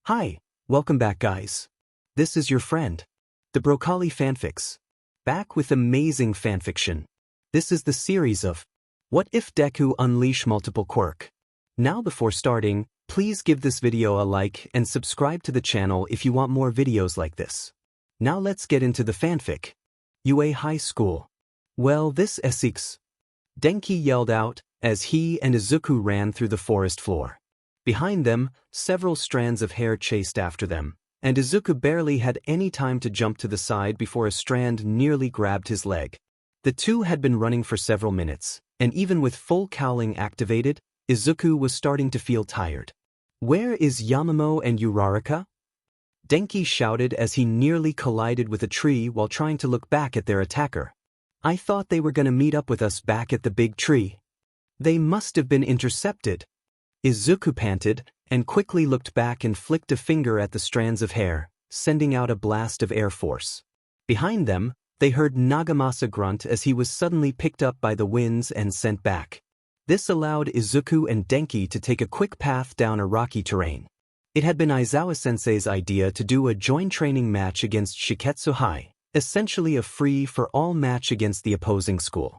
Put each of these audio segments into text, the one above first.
Hi, welcome back guys. This is your friend, the Broccoli Fanfics. Back with amazing fanfiction. This is the series of What If Deku Unleash Multiple Quirk. Now before starting, please give this video a like and subscribe to the channel if you want more videos like this. Now let's get into the fanfic. UA High School. Well, this Essex. Denki yelled out as he and Izuku ran through the forest floor. Behind them, several strands of hair chased after them, and Izuku barely had any time to jump to the side before a strand nearly grabbed his leg. The two had been running for several minutes, and even with full cowling activated, Izuku was starting to feel tired. Where is Yamamoto and Uraraka? Denki shouted as he nearly collided with a tree while trying to look back at their attacker. I thought they were gonna meet up with us back at the big tree. They must have been intercepted. Izuku panted, and quickly looked back and flicked a finger at the strands of hair, sending out a blast of air force. Behind them, they heard Nagamasa grunt as he was suddenly picked up by the winds and sent back. This allowed Izuku and Denki to take a quick path down a rocky terrain. It had been Aizawa-sensei's idea to do a joint training match against Shiketsu High, essentially a free-for-all match against the opposing school.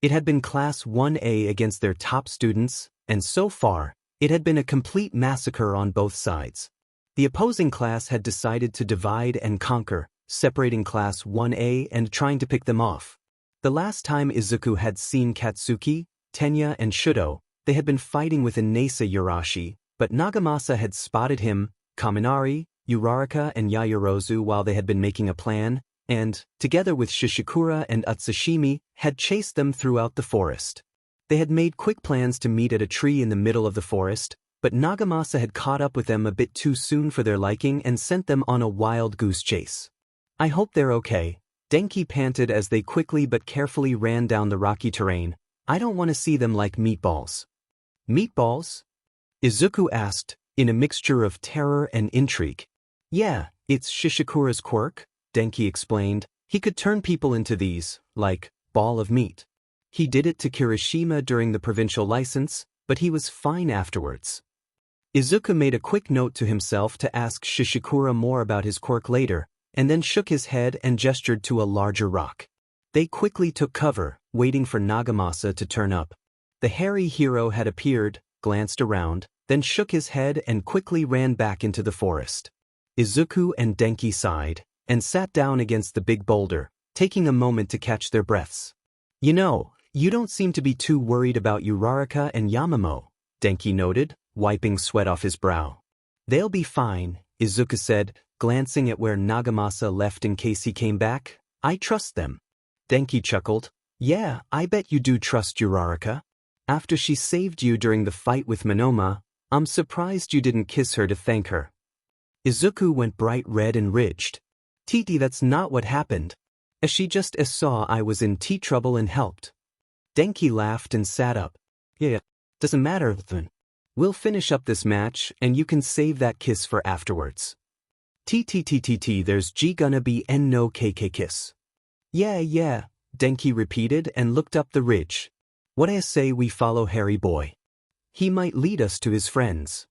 It had been Class 1A against their top students, and so far, it had been a complete massacre on both sides. The opposing class had decided to divide and conquer, separating Class 1A and trying to pick them off. The last time Izuku had seen Katsuki, Tenya and Shudo, they had been fighting with Inasa Yurashi, but Nagamasa had spotted him, Kaminari, Uraraka and Yaoyorozu while they had been making a plan, and, together with Shishikura and Utsushimi, had chased them throughout the forest. They had made quick plans to meet at a tree in the middle of the forest, but Nagamasa had caught up with them a bit too soon for their liking and sent them on a wild goose chase. I hope they're okay, Denki panted as they quickly but carefully ran down the rocky terrain. I don't want to see them like meatballs. Meatballs? Izuku asked, in a mixture of terror and intrigue. Yeah, it's Shishikura's quirk, Denki explained. He could turn people into these, like, ball of meat. He did it to Kirishima during the provincial license, but he was fine afterwards. Izuku made a quick note to himself to ask Shishikura more about his quirk later, and then shook his head and gestured to a larger rock. They quickly took cover, waiting for Nagamasa to turn up. The hairy hero had appeared, glanced around, then shook his head and quickly ran back into the forest. Izuku and Denki sighed, and sat down against the big boulder, taking a moment to catch their breaths. You know, you don't seem to be too worried about Uraraka and Yamamoto, Denki noted, wiping sweat off his brow. They'll be fine, Izuku said, glancing at where Nagamasa left in case he came back. I trust them. Denki chuckled. Yeah, I bet you do trust Uraraka. After she saved you during the fight with Monoma, I'm surprised you didn't kiss her to thank her. Izuku went bright red and ridged. Titi, that's not what happened. She just saw I was in tea trouble and helped. Denki laughed and sat up. Yeah, doesn't matter then. We'll finish up this match and you can save that kiss for afterwards. TTTTT, there's gonna be no KK kiss. Yeah, Denki repeated and looked up the ridge. What I say we follow Harry boy. He might lead us to his friends.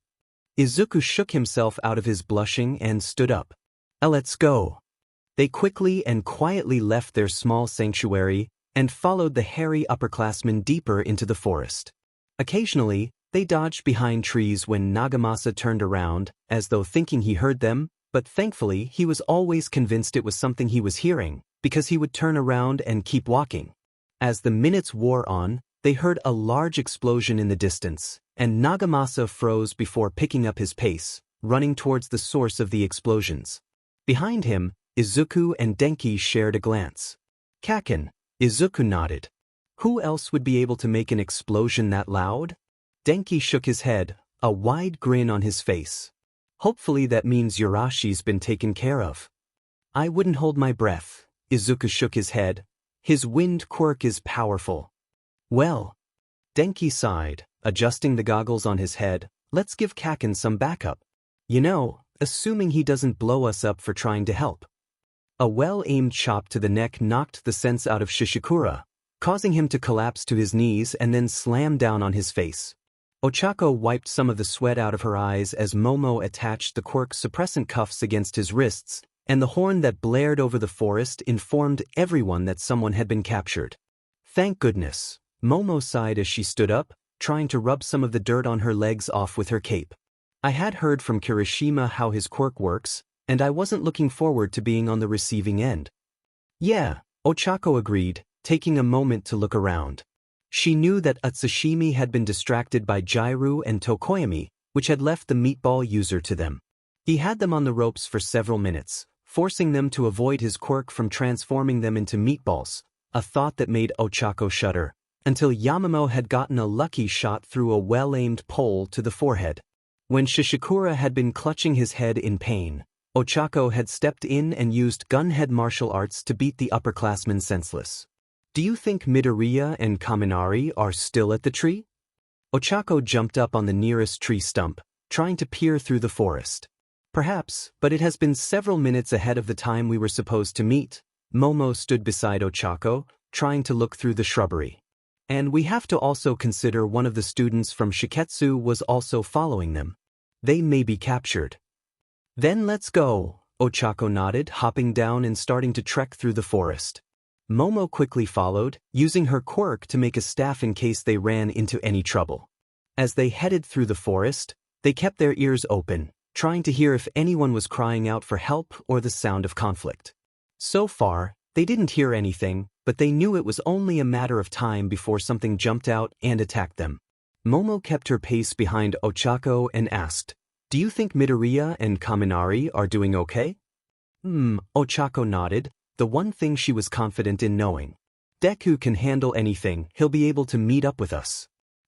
Izuku shook himself out of his blushing and stood up. Let's go. They quickly and quietly left their small sanctuary and followed the hairy upperclassmen deeper into the forest. Occasionally, they dodged behind trees when Nagamasa turned around, as though thinking he heard them, but thankfully he was always convinced it was something he was hearing, because he would turn around and keep walking. As the minutes wore on, they heard a large explosion in the distance, and Nagamasa froze before picking up his pace, running towards the source of the explosions. Behind him, Izuku and Denki shared a glance. Kaken, Izuku nodded. Who else would be able to make an explosion that loud? Denki shook his head, a wide grin on his face. Hopefully that means Yurashi's been taken care of. I wouldn't hold my breath, Izuku shook his head. His wind quirk is powerful. Well, Denki sighed, adjusting the goggles on his head. Let's give Kaken some backup. You know, assuming he doesn't blow us up for trying to help. A well-aimed chop to the neck knocked the sense out of Shishikura, causing him to collapse to his knees and then slam down on his face. Ochako wiped some of the sweat out of her eyes as Momo attached the Quirk suppressant cuffs against his wrists, and the horn that blared over the forest informed everyone that someone had been captured. Thank goodness, Momo sighed as she stood up, trying to rub some of the dirt on her legs off with her cape. I had heard from Kirishima how his quirk works, and I wasn't looking forward to being on the receiving end. Yeah, Ochako agreed, taking a moment to look around. She knew that Utsushimi had been distracted by Jairu and Tokoyami, which had left the meatball user to them. He had them on the ropes for several minutes, forcing them to avoid his quirk from transforming them into meatballs, a thought that made Ochako shudder, until Yamamoto had gotten a lucky shot through a well-aimed pole to the forehead. When Shishikura had been clutching his head in pain, Ochako had stepped in and used gunhead martial arts to beat the upperclassmen senseless. Do you think Midoriya and Kaminari are still at the tree? Ochako jumped up on the nearest tree stump, trying to peer through the forest. Perhaps, but it has been several minutes ahead of the time we were supposed to meet. Momo stood beside Ochako, trying to look through the shrubbery. And we have to also consider one of the students from Shiketsu was also following them. They may be captured. Then let's go, Ochako nodded, hopping down and starting to trek through the forest. Momo quickly followed, using her quirk to make a staff in case they ran into any trouble. As they headed through the forest, they kept their ears open, trying to hear if anyone was crying out for help or the sound of conflict. So far, they didn't hear anything, but they knew it was only a matter of time before something jumped out and attacked them. Momo kept her pace behind Ochako and asked, "Do you think Midoriya and Kaminari are doing okay?" Ochako nodded, the one thing she was confident in knowing. Deku can handle anything, he'll be able to meet up with us.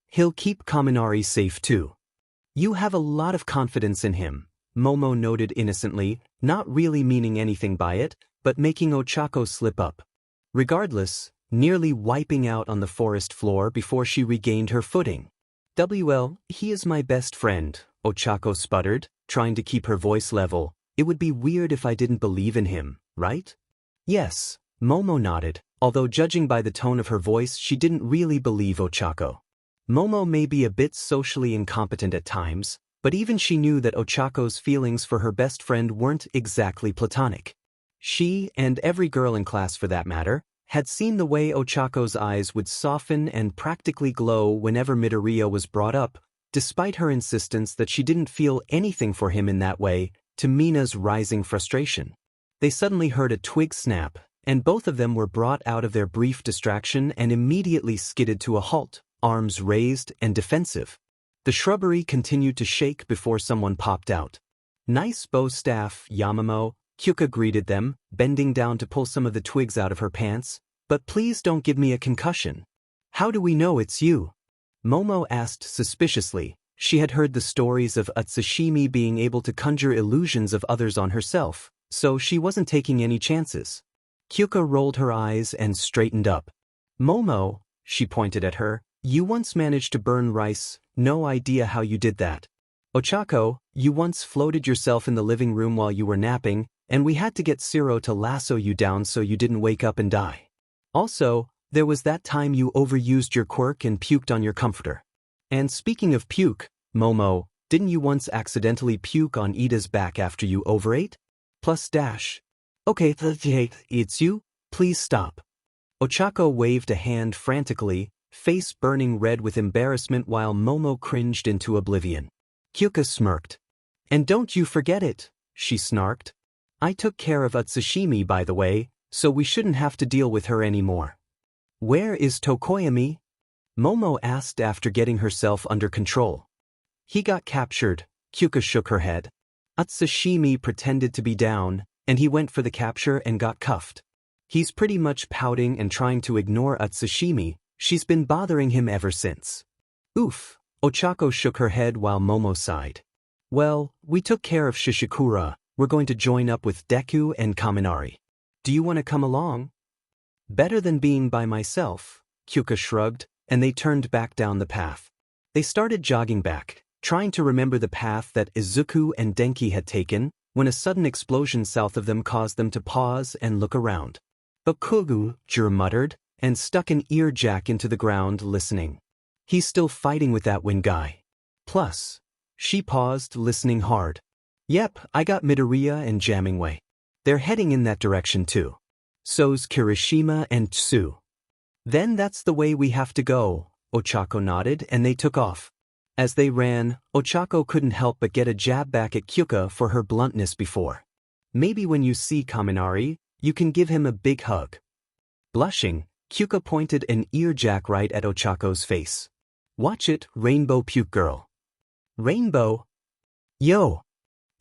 He'll keep Kaminari safe too. You have a lot of confidence in him, Momo noted innocently, not really meaning anything by it, but making Ochako slip up. Regardless, nearly wiping out on the forest floor before she regained her footing. "Well, he is my best friend," Ochako sputtered, trying to keep her voice level. "It would be weird if I didn't believe in him, right?" "Yes," Momo nodded, although judging by the tone of her voice she didn't really believe Ochako. Momo may be a bit socially incompetent at times, but even she knew that Ochako's feelings for her best friend weren't exactly platonic. She, and every girl in class for that matter, had seen the way Ochako's eyes would soften and practically glow whenever Midoriya was brought up, despite her insistence that she didn't feel anything for him in that way, to Mina's rising frustration. They suddenly heard a twig snap, and both of them were brought out of their brief distraction and immediately skidded to a halt, arms raised and defensive. The shrubbery continued to shake before someone popped out. "Nice bow staff, Yamamoto," Kyoka greeted them, bending down to pull some of the twigs out of her pants. "But please don't give me a concussion." "How do we know it's you?" Momo asked suspiciously. She had heard the stories of Utsushimi being able to conjure illusions of others on herself, so she wasn't taking any chances. Kyoka rolled her eyes and straightened up. "Momo," she pointed at her, "you once managed to burn rice, no idea how you did that. Ochako, you once floated yourself in the living room while you were napping, and we had to get Siro to lasso you down so you didn't wake up and die. Also, there was that time you overused your quirk and puked on your comforter. And speaking of puke, Momo, didn't you once accidentally puke on Ida's back after you overate? Plus dash. Okay, it's you, please stop." Ochako waved a hand frantically, face burning red with embarrassment while Momo cringed into oblivion. Kyoka smirked. "And don't you forget it," she snarked. "I took care of Utsushimi, by the way, so we shouldn't have to deal with her anymore." "Where is Tokoyami?" Momo asked after getting herself under control. "He got captured," Kyoka shook her head. "Utsushimi pretended to be down, and he went for the capture and got cuffed. He's pretty much pouting and trying to ignore Utsushimi. She's been bothering him ever since." "Oof," Ochako shook her head while Momo sighed. "Well, we took care of Shishikura. We're going to join up with Deku and Kaminari. Do you want to come along?" "Better than being by myself," Kyoka shrugged, and they turned back down the path. They started jogging back, trying to remember the path that Izuku and Denki had taken, when a sudden explosion south of them caused them to pause and look around. "Bakugo," Jiro muttered, and stuck an ear jack into the ground listening. "He's still fighting with that wind guy." Plus. She paused, listening hard. Yep, I got Midoriya and jamming way. They're heading in that direction too. So's Kirishima and Tsu. Then that's the way we have to go, Ochako nodded and they took off. As they ran, Ochako couldn't help but get a jab back at Kyoka for her bluntness before. Maybe when you see Kaminari, you can give him a big hug. Blushing, Kyoka pointed an earjack right at Ochako's face. Watch it, Rainbow Puke Girl. Rainbow? Yo!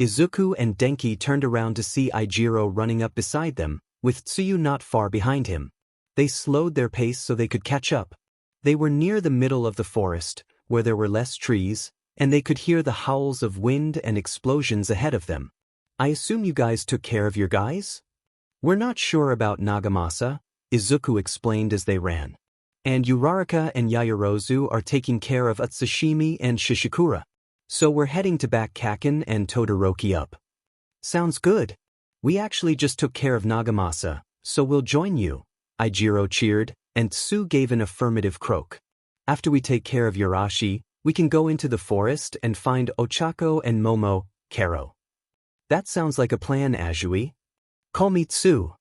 Izuku and Denki turned around to see Ojiro running up beside them, with Tsuyu not far behind him. They slowed their pace so they could catch up. They were near the middle of the forest, where there were less trees, and they could hear the howls of wind and explosions ahead of them. I assume you guys took care of your guys? We're not sure about Nagamasa, Izuku explained as they ran. And Uraraka and Yaoyorozu are taking care of Utsushimi and Shishikura. So we're heading to back Kaken and Todoroki up. Sounds good. We actually just took care of Nagamasa, so we'll join you, Ojiro cheered, and Tsu gave an affirmative croak. After we take care of Yurashi, we can go into the forest and find Ochako and Momo, Karo. That sounds like a plan, Azui. Call me Tsu.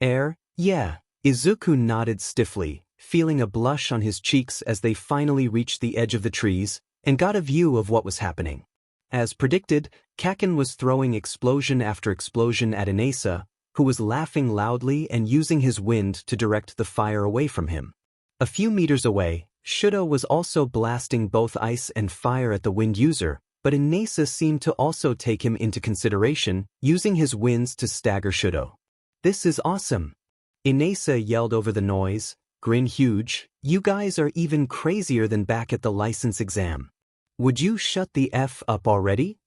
Yeah. Izuku nodded stiffly, feeling a blush on his cheeks as they finally reached the edge of the trees and got a view of what was happening. As predicted, Kaken was throwing explosion after explosion at Inasa, who was laughing loudly and using his wind to direct the fire away from him. A few meters away, Shudo was also blasting both ice and fire at the wind user, but Inasa seemed to also take him into consideration, using his winds to stagger Shudo. This is awesome. Inasa yelled over the noise, grin huge, you guys are even crazier than back at the license exam. Would you shut the F up already?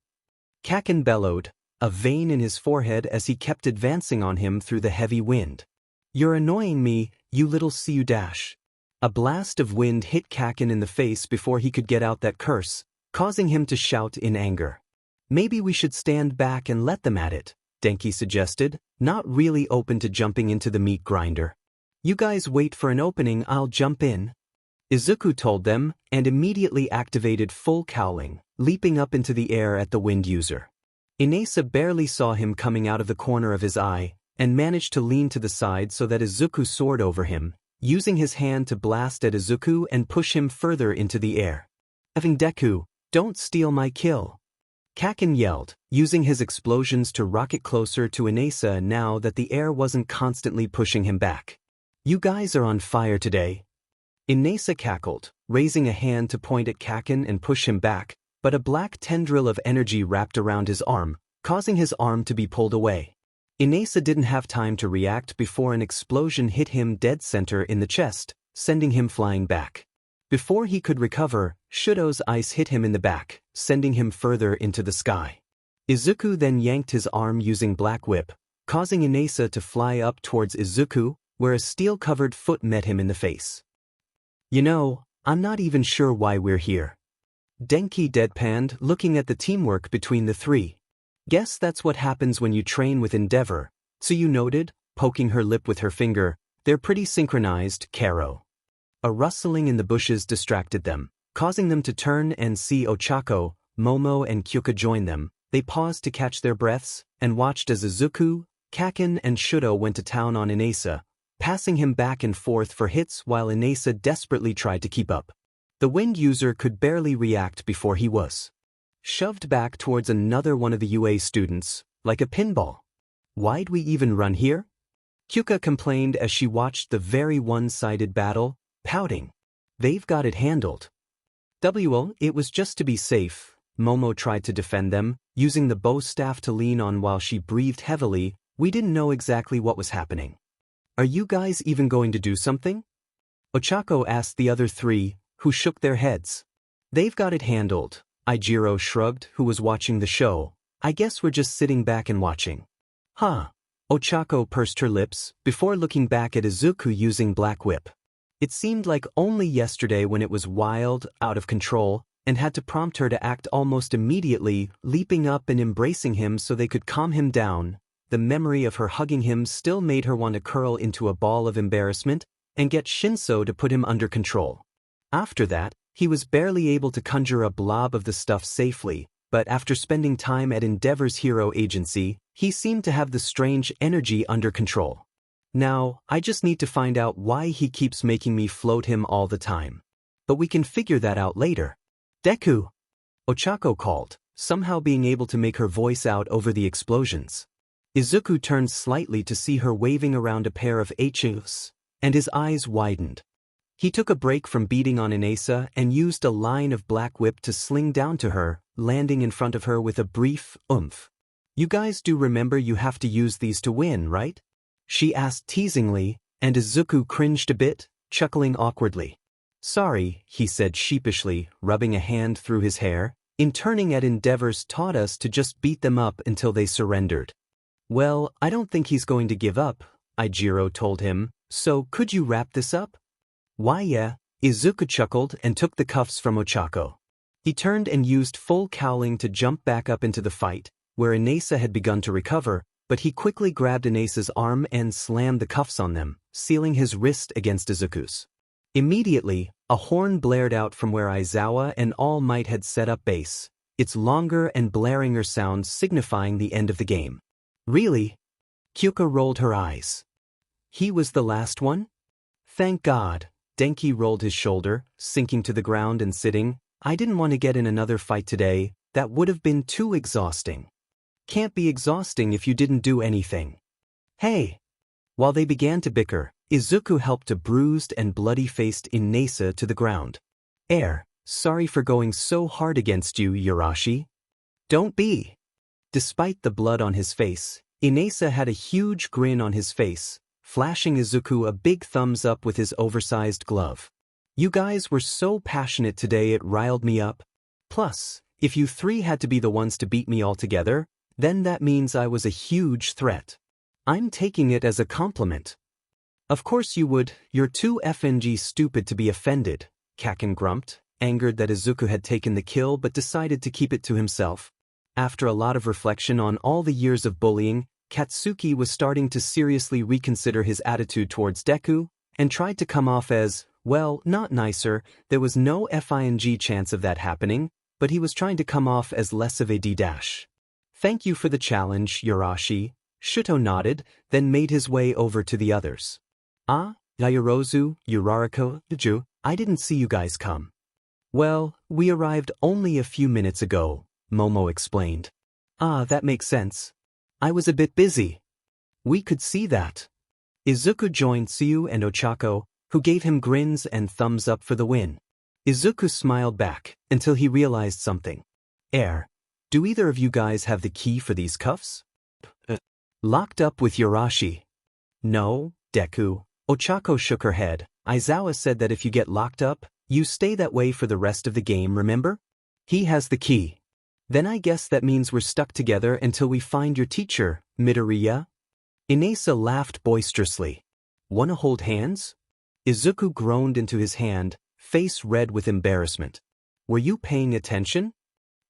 Kaken bellowed, a vein in his forehead as he kept advancing on him through the heavy wind. You're annoying me, you little Cu dash. A blast of wind hit Kaken in the face before he could get out that curse, causing him to shout in anger. Maybe we should stand back and let them at it, Denki suggested, not really open to jumping into the meat grinder. You guys wait for an opening, I'll jump in. Izuku told them, and immediately activated full cowling, leaping up into the air at the wind user. Inasa barely saw him coming out of the corner of his eye, and managed to lean to the side so that Izuku soared over him, using his hand to blast at Izuku and push him further into the air. Effing Deku, don't steal my kill. Kaken yelled, using his explosions to rocket closer to Inasa now that the air wasn't constantly pushing him back. You guys are on fire today. Inasa cackled, raising a hand to point at Kaken and push him back, but a black tendril of energy wrapped around his arm, causing his arm to be pulled away. Inasa didn't have time to react before an explosion hit him dead center in the chest, sending him flying back. Before he could recover, Shudo's ice hit him in the back, sending him further into the sky. Izuku then yanked his arm using Black Whip, causing Inasa to fly up towards Izuku, where a steel-covered foot met him in the face. You know, I'm not even sure why we're here. Denki deadpanned, looking at the teamwork between the three. Guess that's what happens when you train with Endeavor, Tsuyu noted, poking her lip with her finger. They're pretty synchronized, Karo. A rustling in the bushes distracted them, causing them to turn and see Ochako, Momo and Kyoka join them. They paused to catch their breaths, and watched as Izuku, Kaken and Shudo went to town on Inasa, passing him back and forth for hits while Inasa desperately tried to keep up. The wind user could barely react before he was shoved back towards another one of the UA students, like a pinball. Why'd we even run here? Kyoka complained as she watched the very one-sided battle, pouting. They've got it handled. It was just to be safe. Momo tried to defend them, using the bow staff to lean on while she breathed heavily. We didn't know exactly what was happening. Are you guys even going to do something? Ochako asked the other three, who shook their heads. They've got it handled, Ojiro shrugged, who was watching the show. I guess we're just sitting back and watching. Huh. Ochako pursed her lips, before looking back at Izuku using Black Whip. It seemed like only yesterday when it was wild, out of control, and had to prompt her to act almost immediately, leaping up and embracing him so they could calm him down. The memory of her hugging him still made her want to curl into a ball of embarrassment and get Shinso to put him under control. After that, He was barely able to conjure a blob of the stuff safely, but after spending time at Endeavor's hero agency, he seemed to have the strange energy under control. Now, I just need to find out why he keeps making me float him all the time. But we can figure that out later. Deku! Ochako called, somehow being able to make her voice out over the explosions. Izuku turned slightly to see her waving around a pair of H's, and his eyes widened. He took a break from beating on Inasa and used a line of black whip to sling down to her, landing in front of her with a brief oomph. You guys do remember you have to use these to win, right? She asked teasingly, and Izuku cringed a bit, chuckling awkwardly. Sorry, he said sheepishly, rubbing a hand through his hair. Interning at Endeavors taught us to just beat them up until they surrendered. Well, I don't think he's going to give up, Ojiro told him, so could you wrap this up? Why yeah, Izuku chuckled and took the cuffs from Ochako. He turned and used full cowling to jump back up into the fight, where Inasa had begun to recover, but he quickly grabbed Inasa's arm and slammed the cuffs on them, sealing his wrist against Izuku's. Immediately, a horn blared out from where Aizawa and All Might had set up base, its longer and blaringer sound signifying the end of the game. Really? Kyoka rolled her eyes. He was the last one? Thank God. Denki rolled his shoulder, sinking to the ground and sitting. I didn't want to get in another fight today, that would have been too exhausting. Can't be exhausting if you didn't do anything. Hey! While they began to bicker, Izuku helped a bruised and bloody-faced Inasa to the ground. Sorry for going so hard against you, Yurashi. Don't be. Despite the blood on his face, Inasa had a huge grin on his face, flashing Izuku a big thumbs up with his oversized glove. You guys were so passionate today it riled me up. Plus, if you three had to be the ones to beat me all together, then that means I was a huge threat. I'm taking it as a compliment. Of course you would, you're too FNG stupid to be offended, Kaken grumped, angered that Izuku had taken the kill but decided to keep it to himself. After a lot of reflection on all the years of bullying, Katsuki was starting to seriously reconsider his attitude towards Deku, and tried to come off as, well, not nicer. There was no FING chance of that happening, but he was trying to come off as less of a D-. Thank you for the challenge, Yurashi. Shuto nodded, then made his way over to the others. Ah, Yaoyorozu, Uraraka, Ju, I didn't see you guys come. Well, we arrived only a few minutes ago, Momo explained. Ah, that makes sense. I was a bit busy. We could see that. Izuku joined Tsu and Ochako, who gave him grins and thumbs up for the win. Izuku smiled back, until he realized something. Do either of you guys have the key for these cuffs? Locked up with Yurashi. No, Deku. Ochako shook her head. Aizawa said that if you get locked up, you stay that way for the rest of the game, remember? He has the key. Then I guess that means we're stuck together until we find your teacher, Midoriya. Inasa laughed boisterously. Wanna hold hands? Izuku groaned into his hand, face red with embarrassment. Were you paying attention?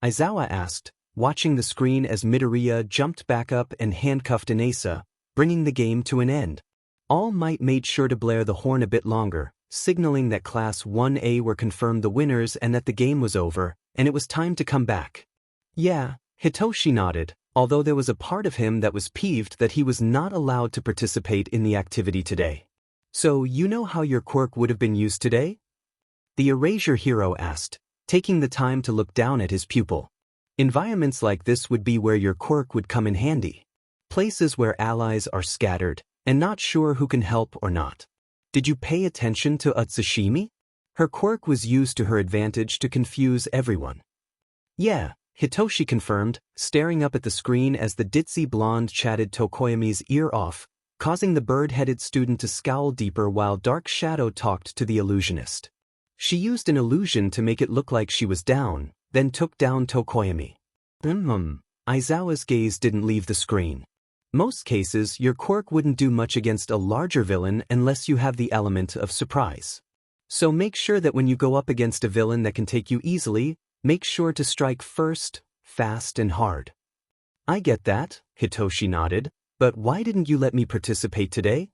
Aizawa asked, watching the screen as Midoriya jumped back up and handcuffed Inasa, bringing the game to an end. All Might made sure to blare the horn a bit longer, signaling that Class 1A were confirmed the winners and that the game was over, and it was time to come back. Yeah, Hitoshi nodded, although there was a part of him that was peeved that he was not allowed to participate in the activity today. So you know how your quirk would have been used today? The Erasure hero asked, taking the time to look down at his pupil. Environments like this would be where your quirk would come in handy. Places where allies are scattered, and not sure who can help or not. Did you pay attention to Utsushimi? Her quirk was used to her advantage to confuse everyone. Yeah, Hitoshi confirmed, staring up at the screen as the ditzy blonde chatted Tokoyami's ear off, causing the bird-headed student to scowl deeper while Dark Shadow talked to the illusionist. She used an illusion to make it look like she was down, then took down Tokoyami. Aizawa's gaze didn't leave the screen. Most cases, your quirk wouldn't do much against a larger villain unless you have the element of surprise. So make sure that when you go up against a villain that can take you easily, make sure to strike first, fast and hard. I get that, Hitoshi nodded, but why didn't you let me participate today?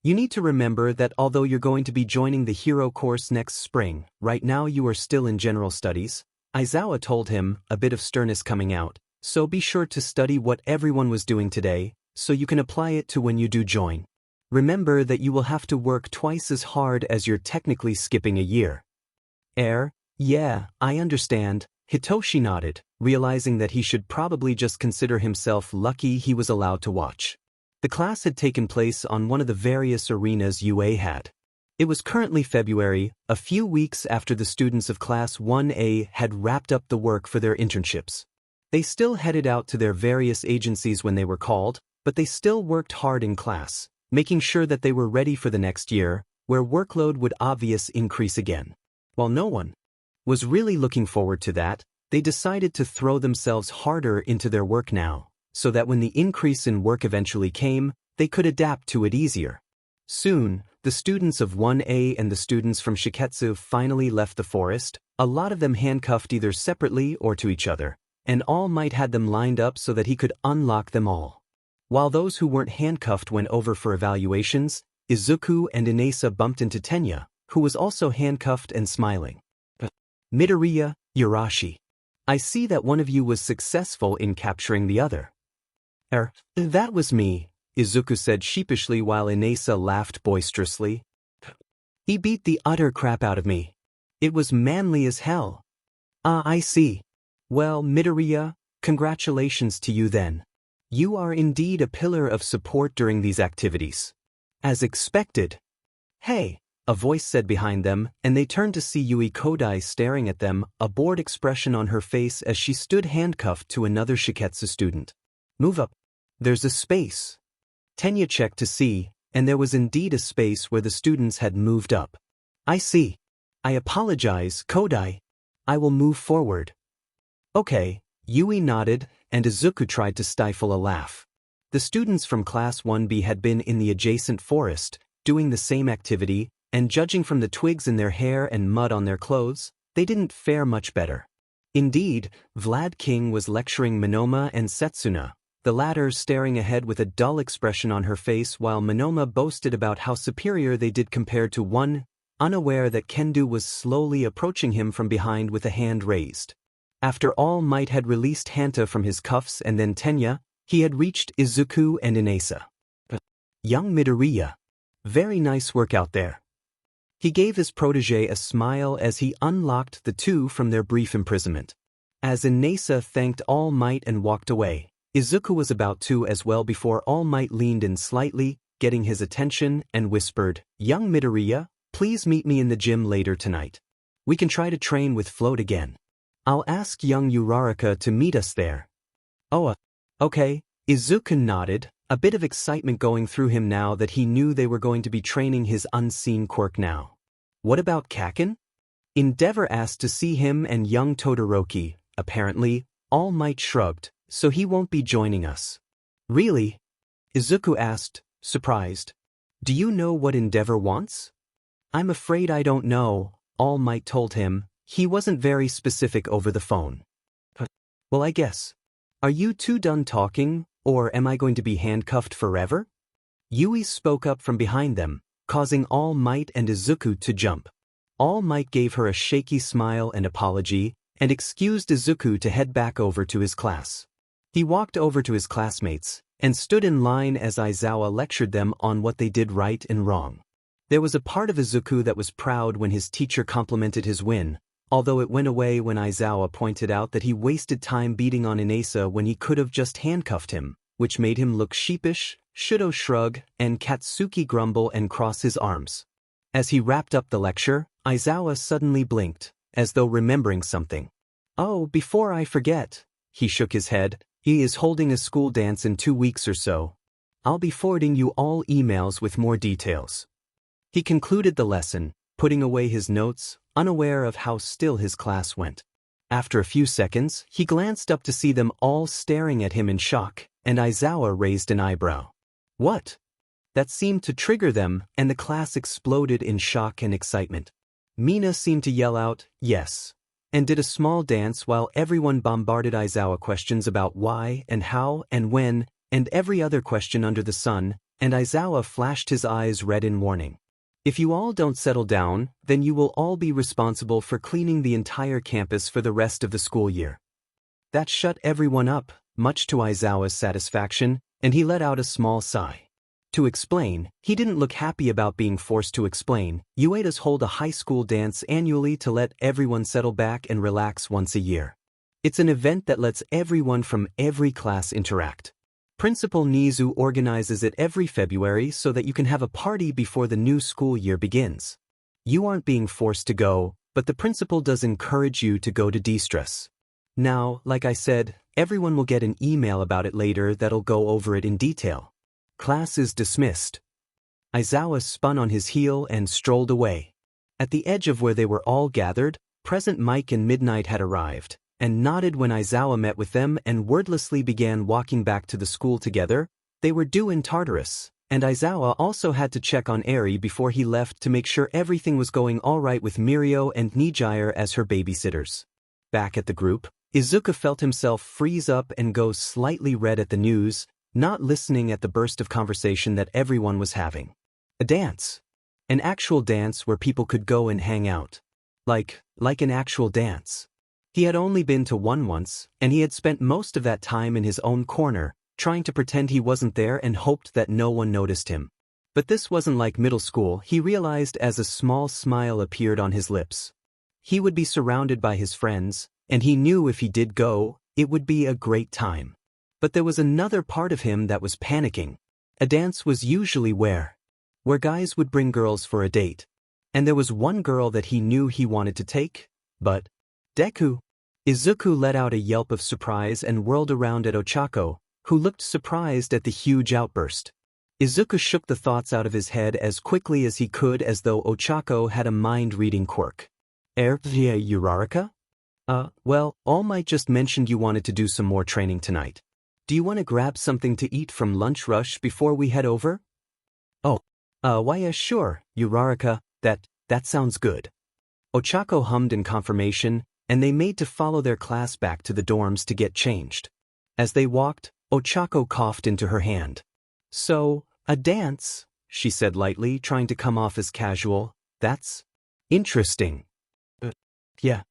You need to remember that although you're going to be joining the hero course next spring, right now you are still in general studies, Aizawa told him, a bit of sternness coming out, so be sure to study what everyone was doing today, so you can apply it to when you do join. Remember that you will have to work twice as hard as you're technically skipping a year. Yeah, I understand, Hitoshi nodded, realizing that he should probably just consider himself lucky he was allowed to watch. The class had taken place on one of the various arenas UA had. It was currently February, a few weeks after the students of Class 1A had wrapped up the work for their internships. They still headed out to their various agencies when they were called, but they still worked hard in class, making sure that they were ready for the next year, where workload would obviously increase again. While no one was really looking forward to that, they decided to throw themselves harder into their work now, so that when the increase in work eventually came, they could adapt to it easier. Soon, the students of 1A and the students from Shiketsu finally left the forest, a lot of them handcuffed either separately or to each other, and All Might had them lined up so that he could unlock them all. While those who weren't handcuffed went over for evaluations, Izuku and Inasa bumped into Tenya, who was also handcuffed and smiling. Midoriya, Urashi. I see that one of you was successful in capturing the other. That was me, Izuku said sheepishly while Inasa laughed boisterously. He beat the utter crap out of me. It was manly as hell. I see. Well, Midoriya, congratulations to you then. You are indeed a pillar of support during these activities. As expected. Hey, a voice said behind them, and they turned to see Yui Kodai staring at them, a bored expression on her face as she stood handcuffed to another Shiketsu student. Move up. There's a space. Tenya checked to see, and there was indeed a space where the students had moved up. I see. I apologize, Kodai. I will move forward. Okay, Yui nodded, and Izuku tried to stifle a laugh. The students from Class 1B had been in the adjacent forest, doing the same activity, and judging from the twigs in their hair and mud on their clothes, they didn't fare much better. Indeed, Vlad King was lecturing Monoma and Setsuna, the latter staring ahead with a dull expression on her face while Monoma boasted about how superior they did compared to one, unaware that Kendo was slowly approaching him from behind with a hand raised. After All Might had released Hanta from his cuffs and then Tenya, he had reached Izuku and Inasa. Young Midoriya. Very nice work out there. He gave his protege a smile as he unlocked the two from their brief imprisonment. As Inasa thanked All Might and walked away, Izuku was about to as well before All Might leaned in slightly, getting his attention, and whispered, Young Midoriya, please meet me in the gym later tonight. We can try to train with float again. I'll ask young Uraraka to meet us there. Oh, okay, Izuku nodded, a bit of excitement going through him now that he knew they were going to be training his unseen quirk now. What about Kaken? Endeavor asked to see him and young Todoroki. Apparently, All Might shrugged, so he won't be joining us. Really? Izuku asked, surprised. Do you know what Endeavor wants? I'm afraid I don't know, All Might told him. He wasn't very specific over the phone. Well, I guess. Are you two done talking, or am I going to be handcuffed forever? Yui spoke up from behind them, causing All Might and Izuku to jump. All Might gave her a shaky smile and apology, and excused Izuku to head back over to his class. He walked over to his classmates, and stood in line as Aizawa lectured them on what they did right and wrong. There was a part of Izuku that was proud when his teacher complimented his win, although it went away when Aizawa pointed out that he wasted time beating on Inasa when he could have just handcuffed him, which made him look sheepish, Shudo shrug, and Katsuki grumble and cross his arms. As he wrapped up the lecture, Aizawa suddenly blinked, as though remembering something. Oh, before I forget, he shook his head, he is holding a school dance in 2 weeks or so. I'll be forwarding you all emails with more details. He concluded the lesson, putting away his notes, unaware of how still his class went. After a few seconds, he glanced up to see them all staring at him in shock, and Aizawa raised an eyebrow. What? That seemed to trigger them, and the class exploded in shock and excitement. Mina seemed to yell out, yes, and did a small dance while everyone bombarded Aizawa questions about why and how and when, and every other question under the sun, and Aizawa flashed his eyes red in warning. If you all don't settle down, then you will all be responsible for cleaning the entire campus for the rest of the school year. That shut everyone up, much to Aizawa's satisfaction, and he let out a small sigh. To explain, he didn't look happy about being forced to explain. Uedas hold a high school dance annually to let everyone settle back and relax once a year. It's an event that lets everyone from every class interact. Principal Nizu organizes it every February so that you can have a party before the new school year begins. You aren't being forced to go, but the principal does encourage you to go to de-stress. Now, like I said, everyone will get an email about it later that'll go over it in detail. Class is dismissed. Aizawa spun on his heel and strolled away. At the edge of where they were all gathered, Present Mike and Midnight had arrived, and nodded when Aizawa met with them and wordlessly began walking back to the school together. They were due in Tartarus, and Aizawa also had to check on Eri before he left to make sure everything was going all right with Murio and Nijire as her babysitters. Back at the group, Izuku felt himself freeze up and go slightly red at the news, not listening at the burst of conversation that everyone was having. A dance. An actual dance where people could go and hang out. Like an actual dance. He had only been to one once, and he had spent most of that time in his own corner, trying to pretend he wasn't there and hoped that no one noticed him. But this wasn't like middle school, he realized as a small smile appeared on his lips. He would be surrounded by his friends, and he knew if he did go, it would be a great time. But there was another part of him that was panicking. A dance was usually where guys would bring girls for a date. And there was one girl that he knew he wanted to take, but Deku. Izuku let out a yelp of surprise and whirled around at Ochako, who looked surprised at the huge outburst. Izuku shook the thoughts out of his head as quickly as he could as though Ochako had a mind-reading quirk. Uraraka? Well, All Might just mentioned you wanted to do some more training tonight. Do you want to grab something to eat from lunch rush before we head over? Why yeah, sure, Uraraka, that sounds good. Ochako hummed in confirmation, and they made to follow their class back to the dorms to get changed. As they walked, Ochako coughed into her hand. So, a dance, she said lightly, trying to come off as casual. That's interesting. Yeah.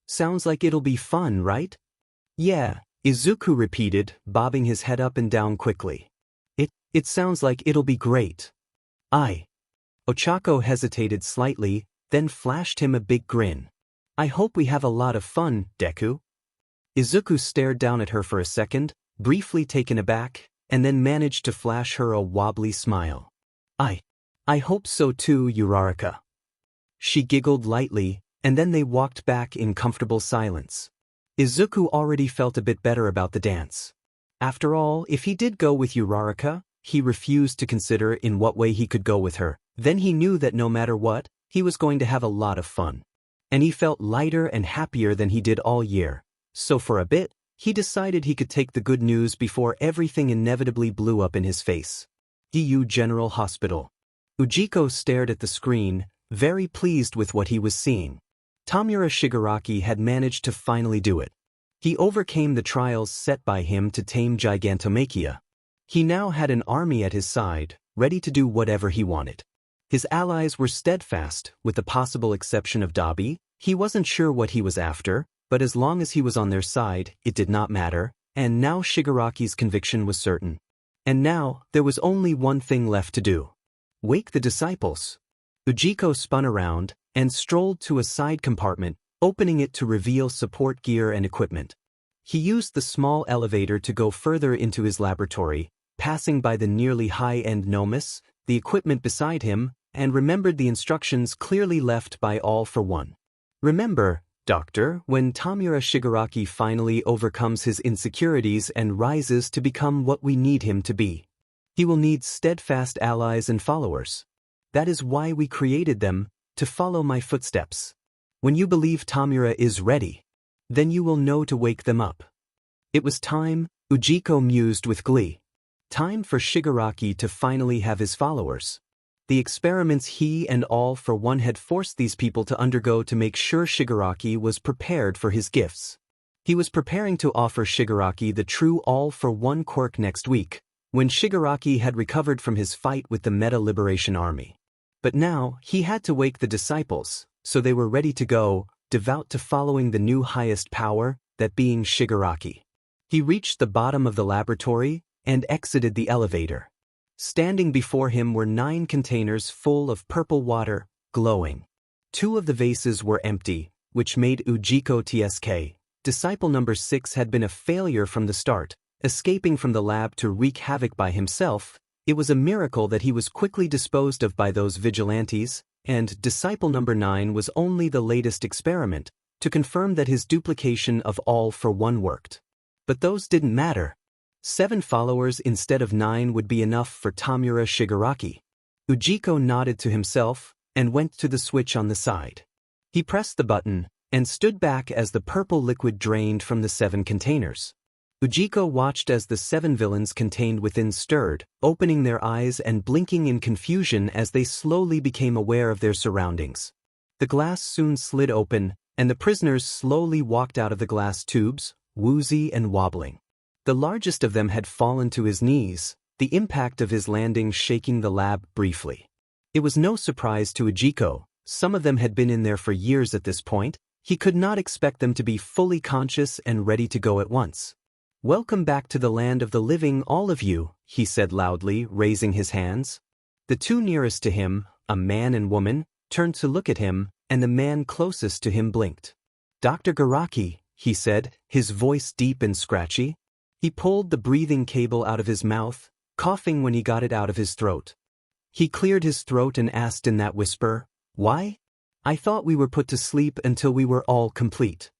Sounds like it'll be fun, right? Yeah, Izuku repeated, bobbing his head up and down quickly. It sounds like it'll be great. Ochako hesitated slightly, then flashed him a big grin. I hope we have a lot of fun, Deku. Izuku stared down at her for a second, briefly taken aback, and then managed to flash her a wobbly smile. I hope so too, Uraraka. She giggled lightly, and then they walked back in comfortable silence. Izuku already felt a bit better about the dance. After all, if he did go with Uraraka, he refused to consider in what way he could go with her. Then he knew that no matter what, he was going to have a lot of fun. And he felt lighter and happier than he did all year. So for a bit, he decided he could take the good news before everything inevitably blew up in his face. DU General Hospital. Ujiko stared at the screen, very pleased with what he was seeing. Tamura Shigaraki had managed to finally do it. He overcame the trials set by him to tame Gigantomachia. He now had an army at his side, ready to do whatever he wanted. His allies were steadfast, with the possible exception of Dabi. He wasn't sure what he was after, but as long as he was on their side, it did not matter, and now Shigaraki's conviction was certain. And now, there was only one thing left to do. Wake the disciples. Ujiko spun around, and strolled to a side compartment, opening it to reveal support gear and equipment. He used the small elevator to go further into his laboratory, passing by the nearly high-end Nomus, the equipment beside him, and remembered the instructions clearly left by All for One. Remember, Doctor, when Tamura Shigaraki finally overcomes his insecurities and rises to become what we need him to be. He will need steadfast allies and followers. That is why we created them, to follow my footsteps. When you believe Tamura is ready, then you will know to wake them up. It was time, Ujiko mused with glee. Time for Shigaraki to finally have his followers. The experiments he and All for One had forced these people to undergo to make sure Shigaraki was prepared for his gifts. He was preparing to offer Shigaraki the true All for One quirk next week, when Shigaraki had recovered from his fight with the Meta Liberation Army. But now, he had to wake the disciples, so they were ready to go, devout to following the new highest power, that being Shigaraki. He reached the bottom of the laboratory and exited the elevator. Standing before him were 9 containers full of purple water, glowing. 2 of the vases were empty, which made Ujiko TSK. Disciple number 6 had been a failure from the start, escaping from the lab to wreak havoc by himself. It was a miracle that he was quickly disposed of by those vigilantes, and disciple number 9 was only the latest experiment, to confirm that his duplication of all for one worked. But those didn't matter. 7 followers instead of 9 would be enough for Tamura Shigaraki. Ujiko nodded to himself, and went to the switch on the side. He pressed the button, and stood back as the purple liquid drained from the 7 containers. Ujiko watched as the 7 villains contained within stirred, opening their eyes and blinking in confusion as they slowly became aware of their surroundings. The glass soon slid open, and the prisoners slowly walked out of the glass tubes, woozy and wobbling. The largest of them had fallen to his knees, the impact of his landing shaking the lab briefly. It was no surprise to Ujiko, some of them had been in there for years at this point. He could not expect them to be fully conscious and ready to go at once. "Welcome back to the land of the living, all of you," he said loudly, raising his hands. The 2 nearest to him, a man and woman, turned to look at him, and the man closest to him blinked. "Dr. Garaki," he said, his voice deep and scratchy. He pulled the breathing cable out of his mouth, coughing when he got it out of his throat. He cleared his throat and asked in that whisper, "Why? I thought we were put to sleep until we were all complete."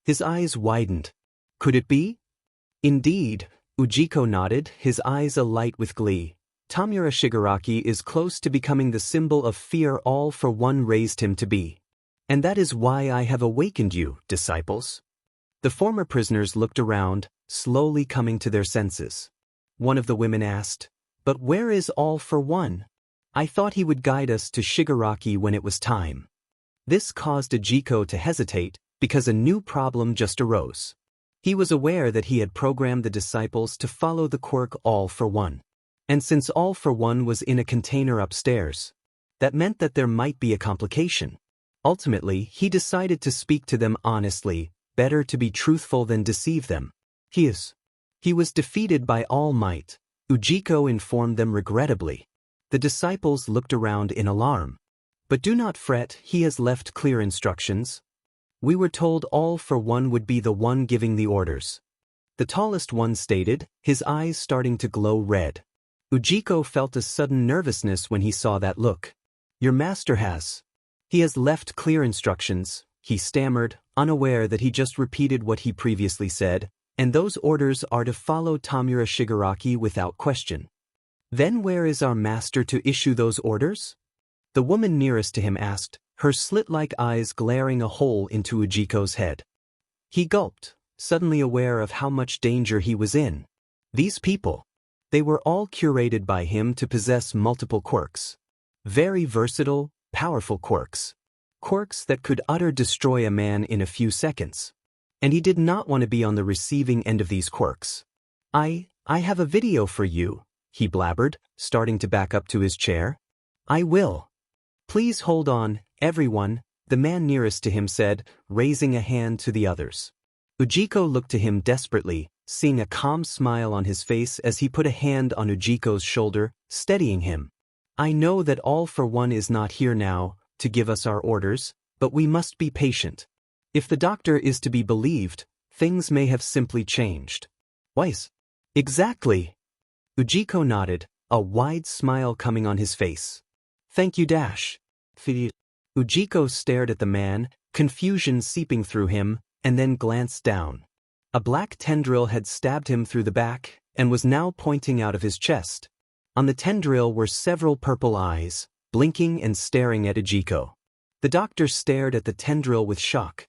His eyes widened. Could it be? Indeed, Ujiko nodded, his eyes alight with glee. Tamura Shigaraki is close to becoming the symbol of fear all for one raised him to be. And that is why I have awakened you, disciples. The former prisoners looked around, slowly coming to their senses. One of the women asked, "But where is all for one? I thought he would guide us to Shigaraki when it was time." This caused Ujiko to hesitate, because a new problem just arose. He was aware that he had programmed the disciples to follow the quirk all for one. And since all for one was in a container upstairs, that meant that there might be a complication. Ultimately, he decided to speak to them honestly, better to be truthful than deceive them. He was defeated by All Might, Ujiko informed them regrettably. The disciples looked around in alarm. "But do not fret, he has left clear instructions. We were told all for one would be the one giving the orders." The tallest one stated, his eyes starting to glow red. Ujiko felt a sudden nervousness when he saw that look. "Your master has. He has left clear instructions," he stammered, unaware that he just repeated what he previously said, "and those orders are to follow Tamura Shigaraki without question." "Then where is our master to issue those orders?" The woman nearest to him asked, her slit-like eyes glaring a hole into Ujiko's head. He gulped, suddenly aware of how much danger he was in. These people. They were all curated by him to possess multiple quirks. Very versatile, powerful quirks. Quirks that could destroy a man in a few seconds. And he did not want to be on the receiving end of these quirks. I have a video for you," he blabbered, starting to back up to his chair. "I will. Please hold on, everyone," the man nearest to him said, raising a hand to the others. Ujiko looked to him desperately, seeing a calm smile on his face as he put a hand on Ujiko's shoulder, steadying him. "I know that all for one is not here now, to give us our orders, but we must be patient. If the doctor is to be believed, things may have simply changed." "Wise." "Exactly." Ujiko nodded, a wide smile coming on his face. "Thank you, Dash." Ujiko stared at the man, confusion seeping through him, and then glanced down. A black tendril had stabbed him through the back, and was now pointing out of his chest. On the tendril were several purple eyes, blinking and staring at Ujiko. The doctor stared at the tendril with shock,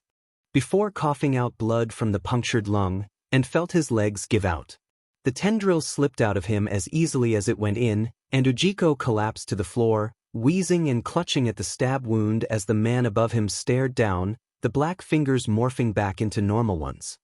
before coughing out blood from the punctured lung, and felt his legs give out. The tendril slipped out of him as easily as it went in, and Ujiko collapsed to the floor, wheezing and clutching at the stab wound as the man above him stared down, the black fingers morphing back into normal ones.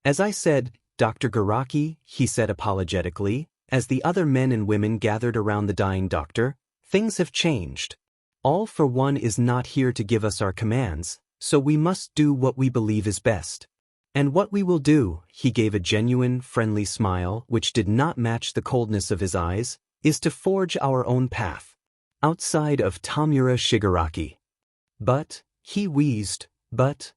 "As I said, Dr. Garaki," he said apologetically, As the other men and women gathered around the dying doctor, things have changed. All for One is not here to give us our commands, so we must do what we believe is best. And what we will do, he gave a genuine, friendly smile which did not match the coldness of his eyes, is to forge our own path. Outside of Tamura Shigaraki. But, he wheezed, but.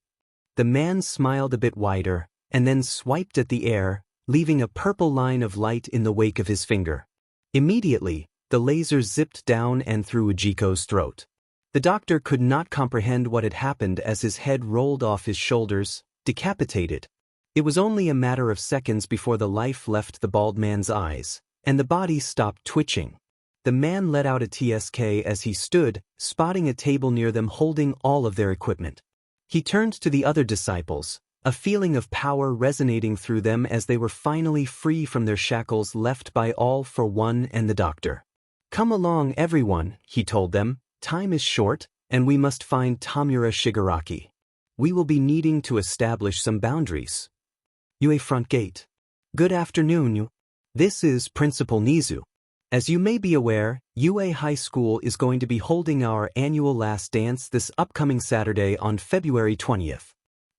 The man smiled a bit wider, and then swiped at the air, leaving a purple line of light in the wake of his finger. Immediately, the laser zipped down and through Ujiko's throat. The doctor could not comprehend what had happened as his head rolled off his shoulders, decapitated. It was only a matter of seconds before the life left the bald man's eyes, and the body stopped twitching. The man let out a tsk as he stood, spotting a table near them holding all of their equipment. He turned to the other disciples, a feeling of power resonating through them as they were finally free from their shackles left by All for One and the doctor. Come along everyone, he told them, time is short, and we must find Tamura Shigaraki. We will be needing to establish some boundaries. UA front gate. Good afternoon, you. This is Principal Nizu. As you may be aware, UA High School is going to be holding our annual last dance this upcoming Saturday on February 20th.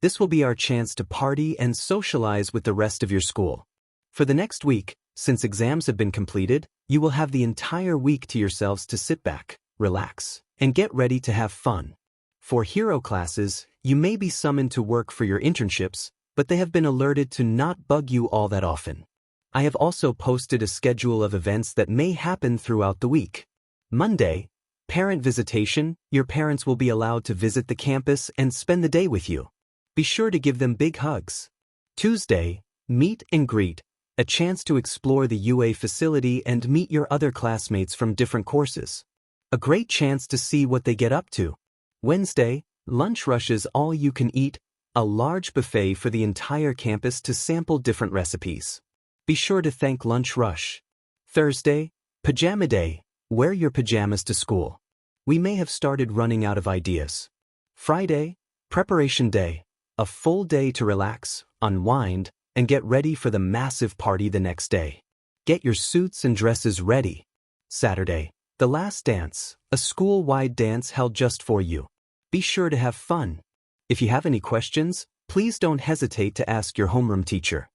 This will be our chance to party and socialize with the rest of your school. For the next week, since exams have been completed, you will have the entire week to yourselves to sit back, relax, and get ready to have fun. For hero classes, you may be summoned to work for your internships, but they have been alerted to not bug you all that often. I have also posted a schedule of events that may happen throughout the week. Monday, parent visitation. Your parents will be allowed to visit the campus and spend the day with you. Be sure to give them big hugs. Tuesday, meet and greet, a chance to explore the UA facility and meet your other classmates from different courses. A great chance to see what they get up to. Wednesday, lunch rushes all you can eat, a large buffet for the entire campus to sample different recipes. Be sure to thank Lunch Rush. Thursday, Pajama Day, wear your pajamas to school. We may have started running out of ideas. Friday, Preparation Day. A full day to relax, unwind, and get ready for the massive party the next day. Get your suits and dresses ready. Saturday, the last dance, a school-wide dance held just for you. Be sure to have fun. If you have any questions, please don't hesitate to ask your homeroom teacher.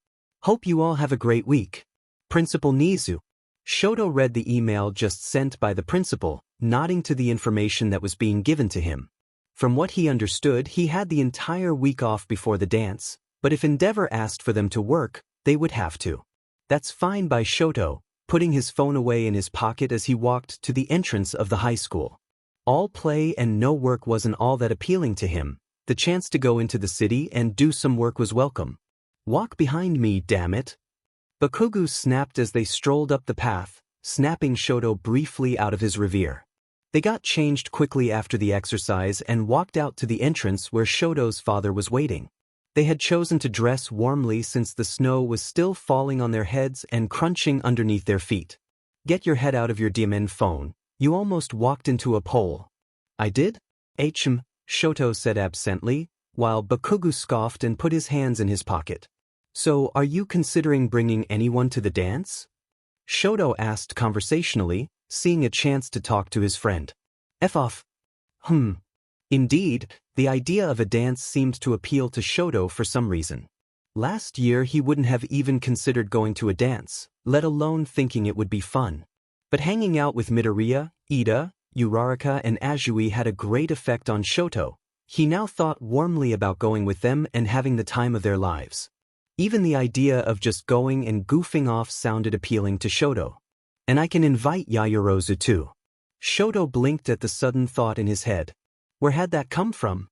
Hope you all have a great week. Principal Nizu. Shoto read the email just sent by the principal, nodding to the information that was being given to him. From what he understood, he had the entire week off before the dance, but if Endeavor asked for them to work, they would have to. That's fine by Shoto, putting his phone away in his pocket as he walked to the entrance of the high school. All play and no work wasn't all that appealing to him. The chance to go into the city and do some work was welcome. Walk behind me, damn it. Bakugo snapped as they strolled up the path, snapping Shoto briefly out of his reverie. They got changed quickly after the exercise and walked out to the entrance where Shoto's father was waiting. They had chosen to dress warmly since the snow was still falling on their heads and crunching underneath their feet. Get your head out of your DMN phone. You almost walked into a pole. I did? Shoto said absently, while Bakugo scoffed and put his hands in his pocket. So are you considering bringing anyone to the dance? Shoto asked conversationally, seeing a chance to talk to his friend. F off. Indeed, the idea of a dance seemed to appeal to Shoto for some reason. Last year he wouldn't have even considered going to a dance, let alone thinking it would be fun. But hanging out with Midoriya, Ida, Uraraka and Azui had a great effect on Shoto. He now thought warmly about going with them and having the time of their lives. Even the idea of just going and goofing off sounded appealing to Shoto. And I can invite Yaoyorozu too. Shoto blinked at the sudden thought in his head. Where had that come from?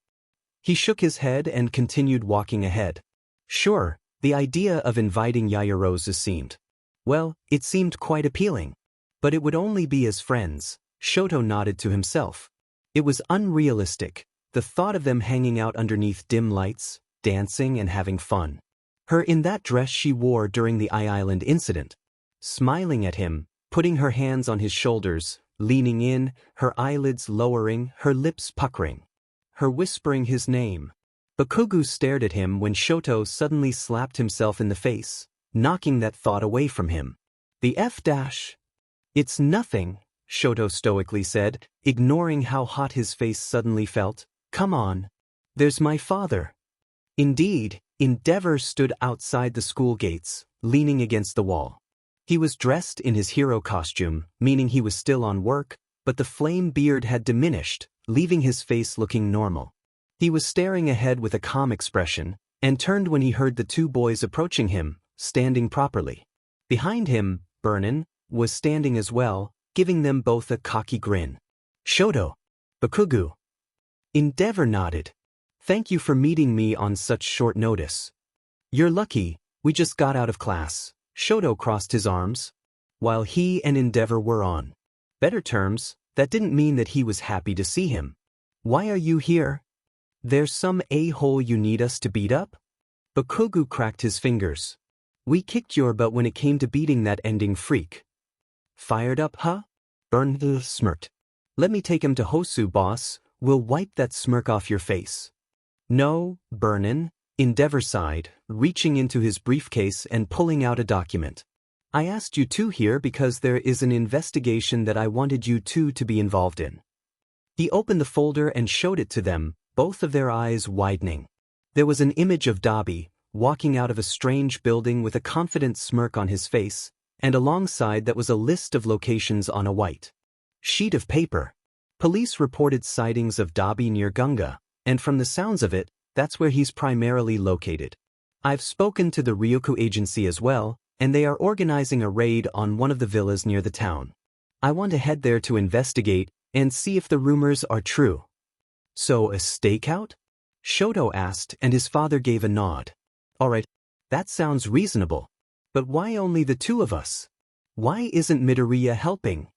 He shook his head and continued walking ahead. Sure, the idea of inviting Yaoyorozu seemed. Well, it seemed quite appealing. But it would only be as friends. Shoto nodded to himself. It was unrealistic, the thought of them hanging out underneath dim lights, dancing and having fun. Her in that dress she wore during the Island incident. Smiling at him, putting her hands on his shoulders, leaning in, her eyelids lowering, her lips puckering. Her whispering his name. Bakugo stared at him when Shoto suddenly slapped himself in the face, knocking that thought away from him. The F dash. It's nothing, Shoto stoically said, ignoring how hot his face suddenly felt. Come on. There's my father. Indeed, Endeavor stood outside the school gates, leaning against the wall. He was dressed in his hero costume, meaning he was still on work, but the flame beard had diminished, leaving his face looking normal. He was staring ahead with a calm expression, and turned when he heard the two boys approaching him, standing properly. Behind him, Burnin was standing as well, giving them both a cocky grin. Shoto. Bakugo. Endeavor nodded. Thank you for meeting me on such short notice. You're lucky, we just got out of class. Shoto crossed his arms. While he and Endeavor were on better terms, that didn't mean that he was happy to see him. Why are you here? There's some a-hole you need us to beat up? Bakugo cracked his fingers. We kicked your butt when it came to beating that ending freak. Fired up, huh? Burn smirked. Let me take him to Hosu, boss. We'll wipe that smirk off your face. No, Burnin, Endeavor sighed, reaching into his briefcase and pulling out a document. I asked you two here because there is an investigation that I wanted you two to be involved in. He opened the folder and showed it to them, both of their eyes widening. There was an image of Dabi, walking out of a strange building with a confident smirk on his face, and alongside that was a list of locations on a white sheet of paper. Police reported sightings of Dabi near Gunga, and from the sounds of it, that's where he's primarily located. I've spoken to the Ryuku agency as well, and they are organizing a raid on one of the villas near the town. I want to head there to investigate and see if the rumors are true. So a stakeout? Shoto asked, and his father gave a nod. Alright, that sounds reasonable. But why only the two of us? Why isn't Midoriya helping?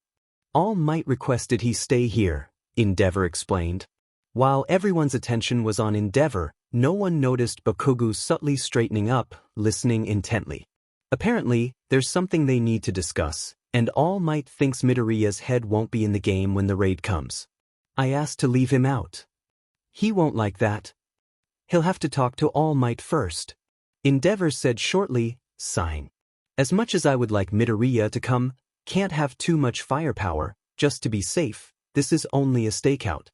All Might requested he stay here, Endeavor explained. While everyone's attention was on Endeavor, no one noticed Bakugo subtly straightening up, listening intently. Apparently, there's something they need to discuss, and All Might thinks Midoriya's head won't be in the game when the raid comes. I asked to leave him out. He won't like that. He'll have to talk to All Might first. Endeavor said shortly, sighing. As much as I would like Midoriya to come, can't have too much firepower, just to be safe, this is only a stakeout.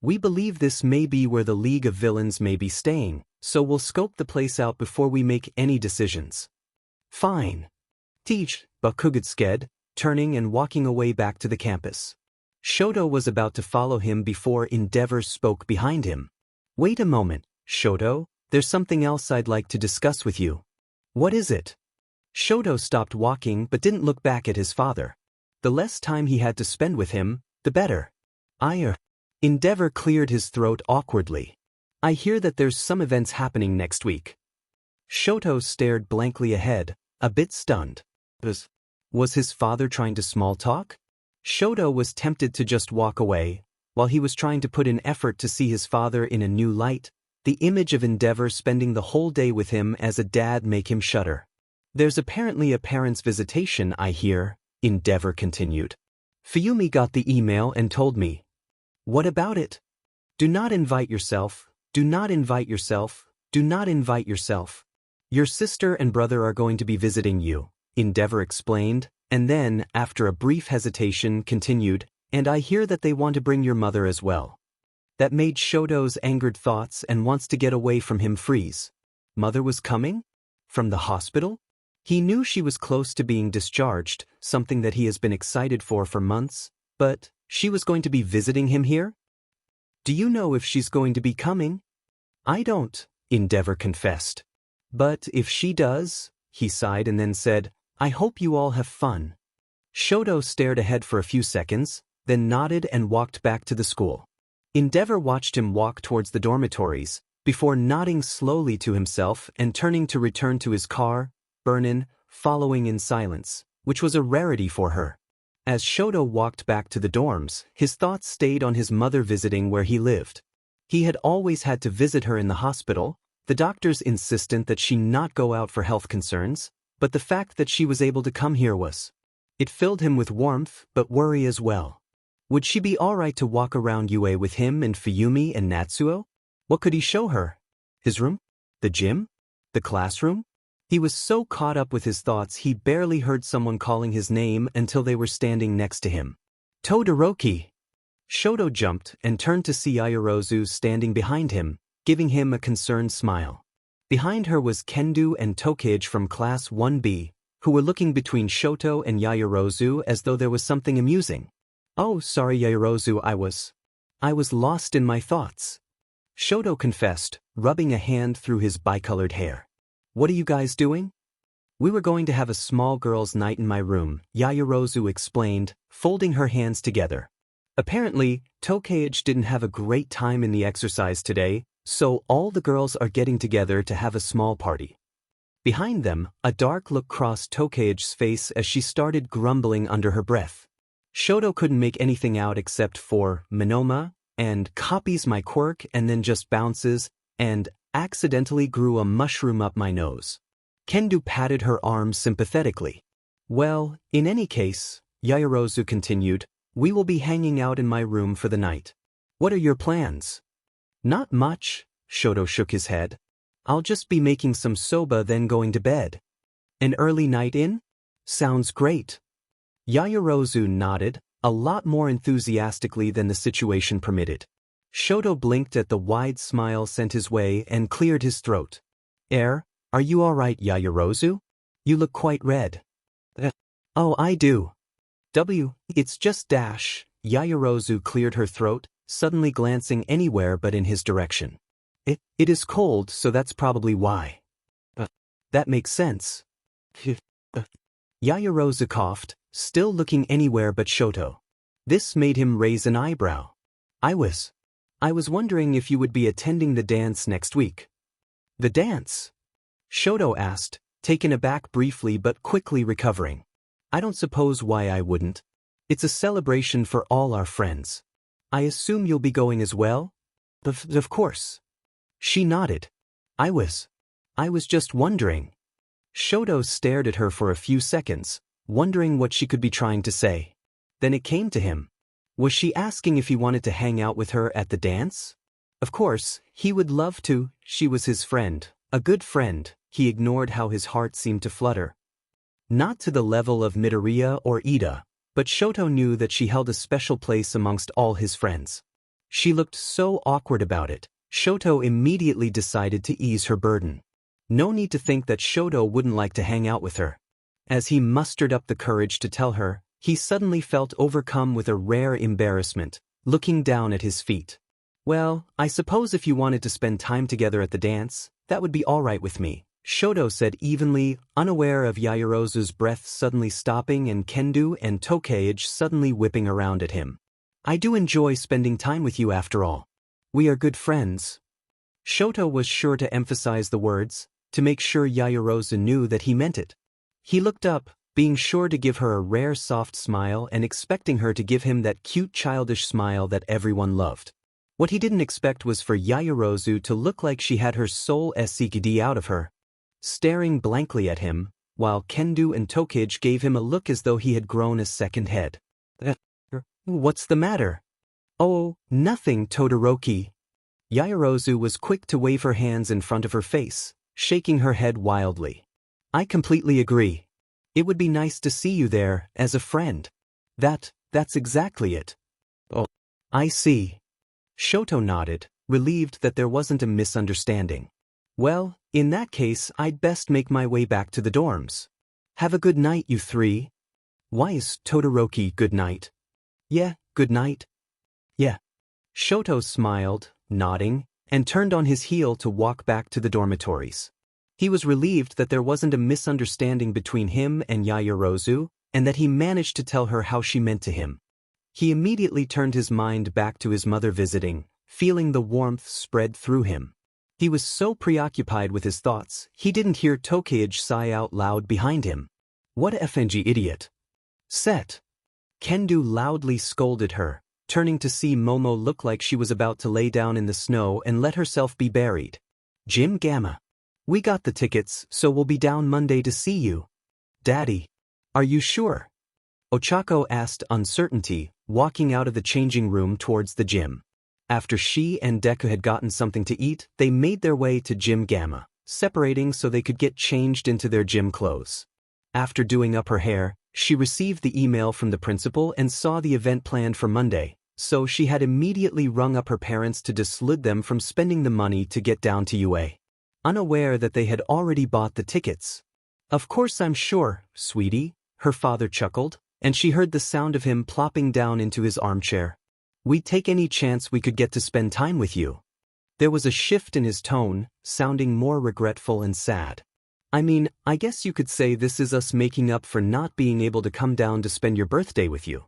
We believe this may be where the League of Villains may be staying, so we'll scope the place out before we make any decisions. Fine. Teach, Bakugo said, turning and walking away back to the campus. Shoto was about to follow him before Endeavor spoke behind him. Wait a moment, Shoto, there's something else I'd like to discuss with you. What is it? Shoto stopped walking but didn't look back at his father. The less time he had to spend with him, the better. Endeavor cleared his throat awkwardly. I hear that there's some events happening next week. Shoto stared blankly ahead, a bit stunned. Was his father trying to small talk? Shoto was tempted to just walk away. While he was trying to put in effort to see his father in a new light, the image of Endeavor spending the whole day with him as a dad make him shudder. There's apparently a parent's visitation, I hear, Endeavor continued. Fuyumi got the email and told me. What about it? Do not invite yourself, do not invite yourself, do not invite yourself. Your sister and brother are going to be visiting you, Endeavor explained, and then, after a brief hesitation, continued, and I hear that they want to bring your mother as well. That made Shoto's angered thoughts and wants to get away from him freeze. Mother was coming? From the hospital? He knew she was close to being discharged, something that he has been excited for months, but she was going to be visiting him here? Do you know if she's going to be coming? I don't, Endeavor confessed. But if she does, he sighed and then said, I hope you all have fun. Shoto stared ahead for a few seconds, then nodded and walked back to the school. Endeavor watched him walk towards the dormitories, before nodding slowly to himself and turning to return to his car, Burnin, following in silence, which was a rarity for her. As Shoto walked back to the dorms, his thoughts stayed on his mother visiting where he lived. He had always had to visit her in the hospital, the doctors insistent that she not go out for health concerns, but the fact that she was able to come here was. It filled him with warmth, but worry as well. Would she be alright to walk around UA with him and Fuyumi and Natsuo? What could he show her? His room? The gym? The classroom? He was so caught up with his thoughts he barely heard someone calling his name until they were standing next to him. Todoroki! Shoto jumped and turned to see Yaoyorozu standing behind him, giving him a concerned smile. Behind her was Kendo and Tokage from Class 1B, who were looking between Shoto and Yaoyorozu as though there was something amusing. "Oh, sorry Yaoyorozu, I was lost in my thoughts," Shoto confessed, rubbing a hand through his bicolored hair. "What are you guys doing?" "We were going to have a small girls' night in my room," Yaoyorozu explained, folding her hands together. Apparently, Tokage didn't have a great time in the exercise today, so all the girls are getting together to have a small party. Behind them, a dark look crossed Tokage's face as she started grumbling under her breath. Shoto couldn't make anything out except for Monoma, and copies my quirk and then just bounces, and accidentally grew a mushroom up my nose. Kendo patted her arm sympathetically. "Well, in any case," Yaoyorozu continued, "we will be hanging out in my room for the night. What are your plans?" "Not much," Shoto shook his head. "I'll just be making some soba then going to bed." "An early night in? Sounds great." Yaoyorozu nodded, a lot more enthusiastically than the situation permitted. Shoto blinked at the wide smile sent his way and cleared his throat. Are you all right, Yaoyorozu? You look quite red." "Oh, I do. It's just dash." Yaoyorozu cleared her throat, suddenly glancing anywhere but in his direction. It is cold, so that's probably why." "That makes sense." Yaoyorozu coughed, still looking anywhere but Shoto. This made him raise an eyebrow. I was wondering if you would be attending the dance next week." "The dance?" Shoto asked, taken aback briefly but quickly recovering. "I don't suppose why I wouldn't. It's a celebration for all our friends. I assume you'll be going as well?" Of course." She nodded. I was just wondering." Shoto stared at her for a few seconds, wondering what she could be trying to say. Then it came to him. Was she asking if he wanted to hang out with her at the dance? Of course, he would love to. She was his friend, a good friend. He ignored how his heart seemed to flutter. Not to the level of Midoriya or Ida, but Shoto knew that she held a special place amongst all his friends. She looked so awkward about it. Shoto immediately decided to ease her burden. No need to think that Shoto wouldn't like to hang out with her. As he mustered up the courage to tell her, he suddenly felt overcome with a rare embarrassment, looking down at his feet. "Well, I suppose if you wanted to spend time together at the dance, that would be all right with me," Shoto said evenly, unaware of Yaoyorozu's breath suddenly stopping and Kendo and Tokage suddenly whipping around at him. "I do enjoy spending time with you after all. We are good friends." Shoto was sure to emphasize the words, to make sure Yaoyorozu knew that he meant it. He looked up, being sure to give her a rare soft smile and expecting her to give him that cute childish smile that everyone loved. What he didn't expect was for Yaoyorozu to look like she had her soul SCD out of her. Staring blankly at him, while Kendo and Tokage gave him a look as though he had grown a second head. "What's the matter?" "Oh, nothing, Todoroki." Yaoyorozu was quick to wave her hands in front of her face, shaking her head wildly. "I completely agree. It would be nice to see you there, as a friend." That's exactly it." "Oh, I see." Shoto nodded, relieved that there wasn't a misunderstanding. "Well, in that case I'd best make my way back to the dorms. Have a good night, you three." "Why is Todoroki good night?" "Yeah, good night." "Yeah." Shoto smiled, nodding, and turned on his heel to walk back to the dormitories. He was relieved that there wasn't a misunderstanding between him and Yaoyorozu, and that he managed to tell her how she meant to him. He immediately turned his mind back to his mother visiting, feeling the warmth spread through him. He was so preoccupied with his thoughts, he didn't hear Tokage sigh out loud behind him. "What a FNG idiot." "Set." Kendo loudly scolded her, turning to see Momo look like she was about to lay down in the snow and let herself be buried. "Jim Gamma. We got the tickets, so we'll be down Monday to see you." "Daddy. Are you sure?" Ochako asked uncertainty, walking out of the changing room towards the gym. After she and Deku had gotten something to eat, they made their way to Gym Gamma. separating so they could get changed into their gym clothes. After doing up her hair, she received the email from the principal and saw the event planned for Monday, so she had immediately rung up her parents to dissuade them from spending the money to get down to UA, unaware that they had already bought the tickets. "Of course I'm sure, sweetie," her father chuckled, and she heard the sound of him plopping down into his armchair. "We'd take any chance we could get to spend time with you." There was a shift in his tone, sounding more regretful and sad. "I mean, I guess you could say this is us making up for not being able to come down to spend your birthday with you."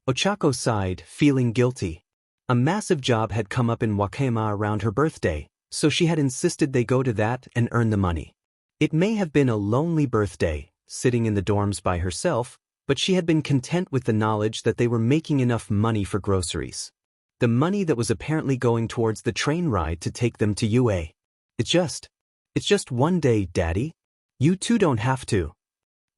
Ochako sighed, feeling guilty. A massive job had come up in Wakayama around her birthday, so she had insisted they go to that and earn the money. It may have been a lonely birthday, sitting in the dorms by herself, but she had been content with the knowledge that they were making enough money for groceries. The money that was apparently going towards the train ride to take them to UA. It's just one day, Daddy. You two don't have to."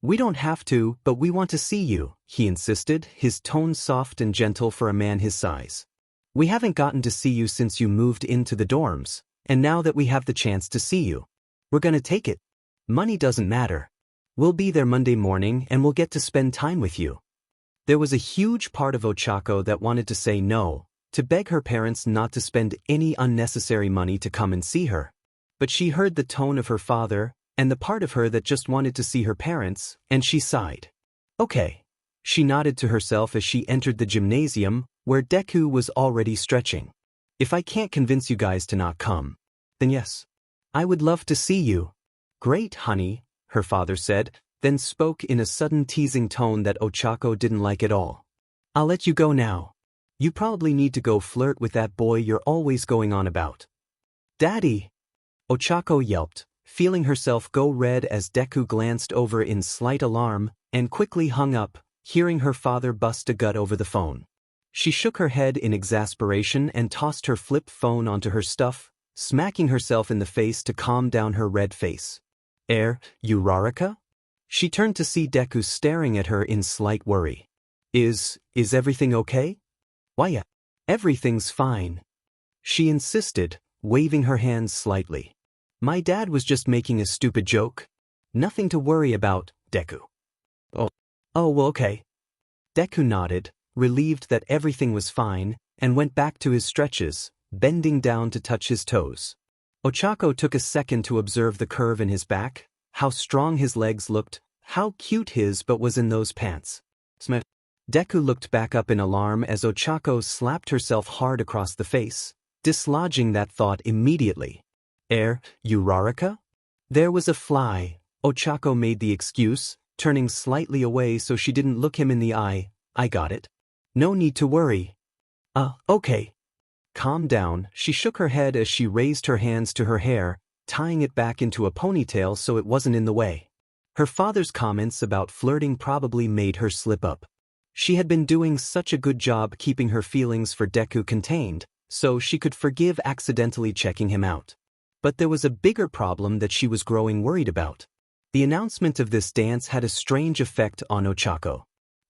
"We don't have to, but we want to see you," he insisted, his tone soft and gentle for a man his size. "We haven't gotten to see you since you moved into the dorms, and now that we have the chance to see you, we're gonna take it. Money doesn't matter. We'll be there Monday morning and we'll get to spend time with you." There was a huge part of Ochako that wanted to say no, to beg her parents not to spend any unnecessary money to come and see her. But she heard the tone of her father, and the part of her that just wanted to see her parents, and she sighed. "Okay." She nodded to herself as she entered the gymnasium, where Deku was already stretching. "If I can't convince you guys to not come, then yes. I would love to see you." "Great, honey," her father said, then spoke in a sudden teasing tone that Ochako didn't like at all. "I'll let you go now. You probably need to go flirt with that boy you're always going on about." "Daddy!" Ochako yelped, feeling herself go red as Deku glanced over in slight alarm, and quickly hung up, hearing her father bust a gut over the phone. She shook her head in exasperation and tossed her flip phone onto her stuff, smacking herself in the face to calm down her red face. Uraraka?" She turned to see Deku staring at her in slight worry. Is everything okay?" "Why yeah, everything's fine," she insisted, waving her hands slightly. "My dad was just making a stupid joke. Nothing to worry about, Deku." Oh, well, okay." Deku nodded, relieved that everything was fine, and went back to his stretches, bending down to touch his toes. Ochako took a second to observe the curve in his back, how strong his legs looked, how cute his butt was in those pants. Smith. Deku looked back up in alarm as Ochako slapped herself hard across the face, dislodging that thought immediately. Uraraka?" "There was a fly," Ochako made the excuse, turning slightly away so she didn't look him in the eye. "I got it. No need to worry." Okay." "Calm down," she shook her head as she raised her hands to her hair, tying it back into a ponytail so it wasn't in the way. Her father's comments about flirting probably made her slip up. She had been doing such a good job keeping her feelings for Deku contained, so she could forgive accidentally checking him out. But there was a bigger problem that she was growing worried about. The announcement of this dance had a strange effect on Ochako.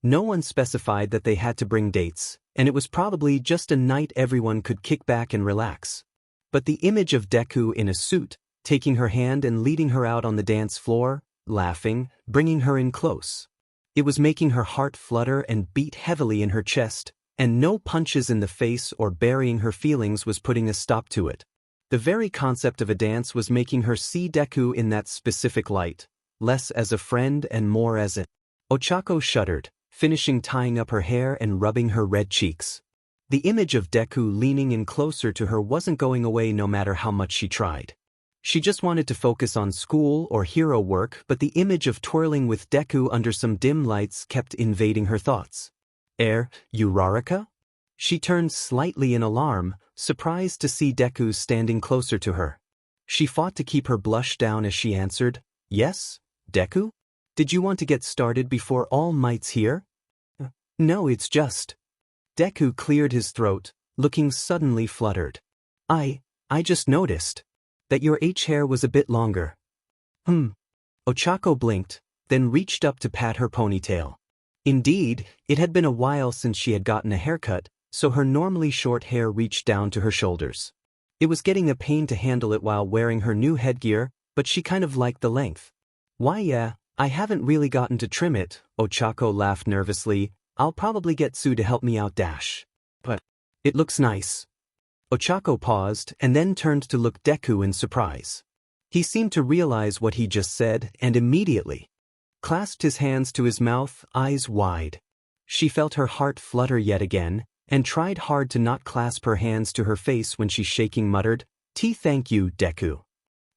No one specified that they had to bring dates, and it was probably just a night everyone could kick back and relax. But the image of Deku in a suit, taking her hand and leading her out on the dance floor, laughing, bringing her in close. It was making her heart flutter and beat heavily in her chest, and no punches in the face or burying her feelings was putting a stop to it. The very concept of a dance was making her see Deku in that specific light, less as a friend and more as a... Ochako shuddered, finishing tying up her hair and rubbing her red cheeks. The image of Deku leaning in closer to her wasn't going away no matter how much she tried. She just wanted to focus on school or hero work, but the image of twirling with Deku under some dim lights kept invading her thoughts. Uraraka? She turned slightly in alarm, surprised to see Deku standing closer to her. She fought to keep her blush down as she answered, "Yes, Deku? Did you want to get started before All Might's here?" "No, it's just..." Deku cleared his throat, looking suddenly fluttered. I just noticed that your hair was a bit longer." Ochako blinked, then reached up to pat her ponytail. Indeed, it had been a while since she had gotten a haircut, so her normally short hair reached down to her shoulders. It was getting a pain to handle it while wearing her new headgear, but she kind of liked the length. Why yeah, I haven't really gotten to trim it, Ochako laughed nervously. I'll probably get Tsu to help me out dash. But it looks nice. Ochako paused and then turned to look Deku in surprise. He seemed to realize what he just said and immediately clasped his hands to his mouth, eyes wide. She felt her heart flutter yet again, and tried hard to not clasp her hands to her face when she shaking muttered, Thank you, Deku.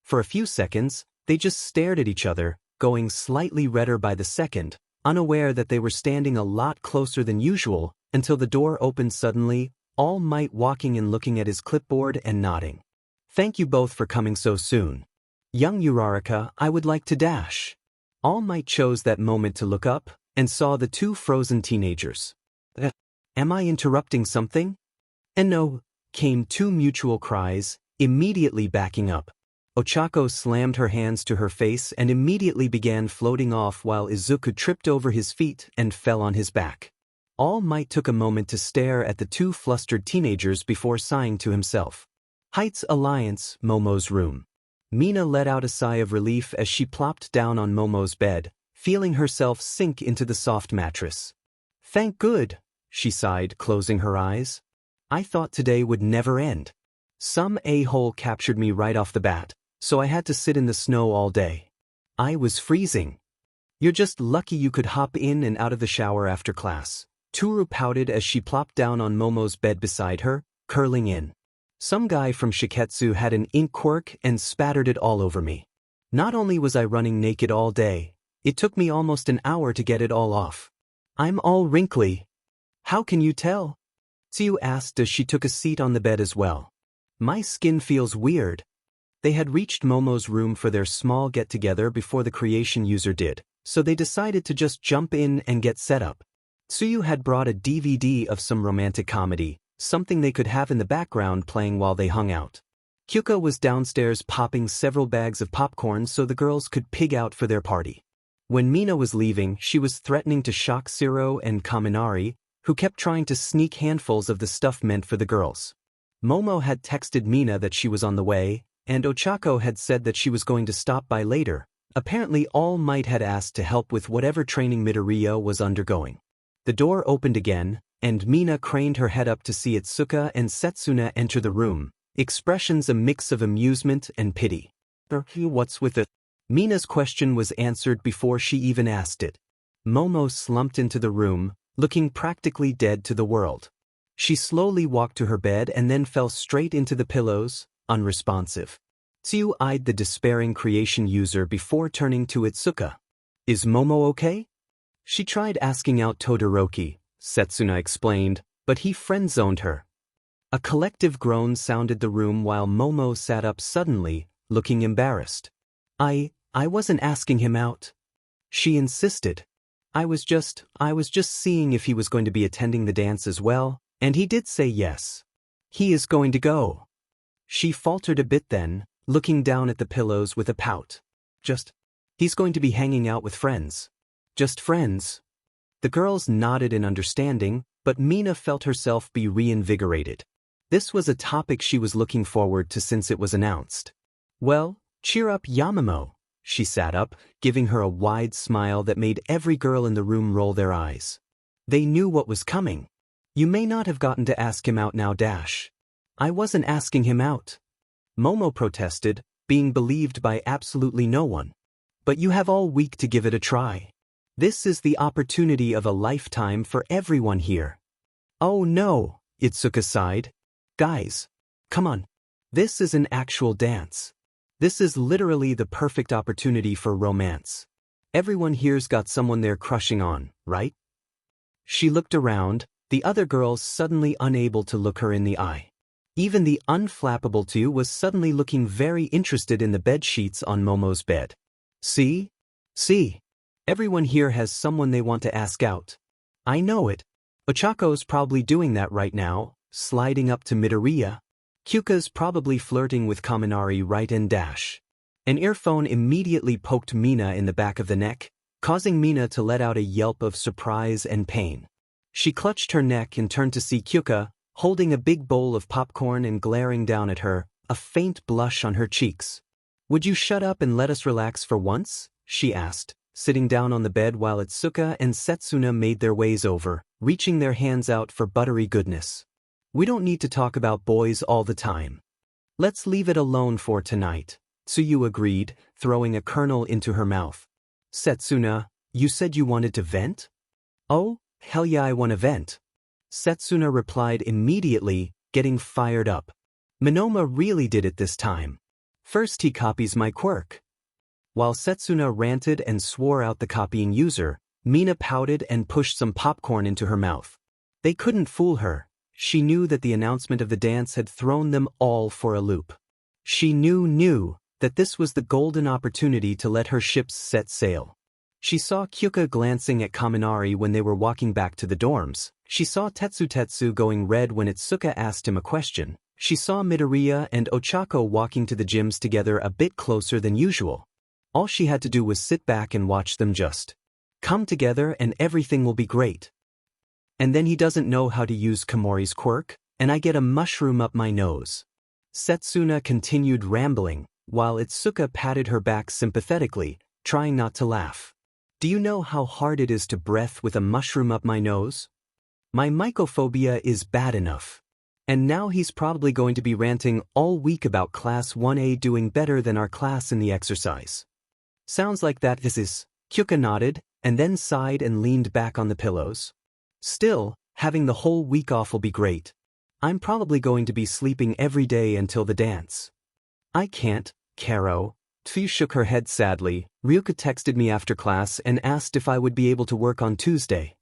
For a few seconds, they just stared at each other, going slightly redder by the second, unaware that they were standing a lot closer than usual, until the door opened suddenly, All Might walking and looking at his clipboard and nodding. Thank you both for coming so soon. Young Uraraka, I would like to dash. All Might chose that moment to look up, and saw the two frozen teenagers. Am I interrupting something? And no, came two mutual cries, immediately backing up. Ochako slammed her hands to her face and immediately began floating off while Izuku tripped over his feet and fell on his back. All Might took a moment to stare at the two flustered teenagers before sighing to himself. Heights Alliance, Momo's room. Mina let out a sigh of relief as she plopped down on Momo's bed, feeling herself sink into the soft mattress. Thank good, she sighed, closing her eyes. I thought today would never end. Some a-hole captured me right off the bat, so I had to sit in the snow all day. I was freezing. You're just lucky you could hop in and out of the shower after class. Toru pouted as she plopped down on Momo's bed beside her, curling in. Some guy from Shiketsu had an ink quirk and spattered it all over me. Not only was I running naked all day, it took me almost an hour to get it all off. I'm all wrinkly. How can you tell? Tsu asked as she took a seat on the bed as well. My skin feels weird. They had reached Momo's room for their small get-together before the creation user did, so they decided to just jump in and get set up. Tsuyu had brought a DVD of some romantic comedy, something they could have in the background playing while they hung out. Kyoka was downstairs popping several bags of popcorn so the girls could pig out for their party. When Mina was leaving, she was threatening to shock Zero and Kaminari, who kept trying to sneak handfuls of the stuff meant for the girls. Momo had texted Mina that she was on the way, and Ochako had said that she was going to stop by later. Apparently All Might had asked to help with whatever training Midoriya was undergoing. The door opened again, and Mina craned her head up to see Itsuka and Setsuna enter the room, expressions a mix of amusement and pity. What's with it? Mina's question was answered before she even asked it. Momo slumped into the room, looking practically dead to the world. She slowly walked to her bed and then fell straight into the pillows, unresponsive. Tsu eyed the despairing creation user before turning to Itsuka. Is Momo okay? She tried asking out Todoroki, Setsuna explained, but he friend-zoned her. A collective groan sounded the room while Momo sat up suddenly, looking embarrassed. I wasn't asking him out. She insisted. I was just seeing if he was going to be attending the dance as well, and he did say yes. He is going to go. She faltered a bit then, looking down at the pillows with a pout. He's going to be hanging out with friends. Just friends. The girls nodded in understanding, but Mina felt herself be reinvigorated. This was a topic she was looking forward to since it was announced. Well, cheer up Yamamoto. She sat up, giving her a wide smile that made every girl in the room roll their eyes. They knew what was coming. You may not have gotten to ask him out now dash. I wasn't asking him out. Momo protested, being believed by absolutely no one. But you have all week to give it a try. This is the opportunity of a lifetime for everyone here. Oh no, Itsuka sighed. Guys, come on. This is an actual dance. This is literally the perfect opportunity for romance. Everyone here's got someone they're crushing on, right? She looked around, the other girls suddenly unable to look her in the eye. Even the unflappable Tsu was suddenly looking very interested in the bed sheets on Momo's bed. See? Everyone here has someone they want to ask out. I know it. Ochako's probably doing that right now, sliding up to Midoriya. Kyoka's probably flirting with Kaminari right in dash. An earphone immediately poked Mina in the back of the neck, causing Mina to let out a yelp of surprise and pain. She clutched her neck and turned to see Kyoka, holding a big bowl of popcorn and glaring down at her, a faint blush on her cheeks. "Would you shut up and let us relax for once?" she asked, sitting down on the bed while Itsuka and Setsuna made their ways over, reaching their hands out for buttery goodness. "We don't need to talk about boys all the time. Let's leave it alone for tonight," Tsuyu agreed, throwing a kernel into her mouth. "Setsuna, you said you wanted to vent?" "Oh, hell yeah, I want to vent," Setsuna replied immediately, getting fired up. Monoma really did it this time. First he copies my quirk. While Setsuna ranted and swore out the copying user, Mina pouted and pushed some popcorn into her mouth. They couldn't fool her. She knew that the announcement of the dance had thrown them all for a loop. She knew that this was the golden opportunity to let her ships set sail. She saw Kyoka glancing at Kaminari when they were walking back to the dorms. She saw Tetsu going red when Itsuka asked him a question. She saw Midoriya and Ochako walking to the gyms together a bit closer than usual. All she had to do was sit back and watch them just come together and everything will be great. And then he doesn't know how to use Komori's quirk, and I get a mushroom up my nose. Setsuna continued rambling, while Itsuka patted her back sympathetically, trying not to laugh. "Do you know how hard it is to breathe with a mushroom up my nose? My mycophobia is bad enough. And now he's probably going to be ranting all week about Class 1A doing better than our class in the exercise. Sounds like that this is." Kyoka nodded, and then sighed and leaned back on the pillows. "Still, having the whole week off will be great. I'm probably going to be sleeping every day until the dance." "I can't, Karo." Tsu shook her head sadly. "Ryuka texted me after class and asked if I would be able to work on Tuesday."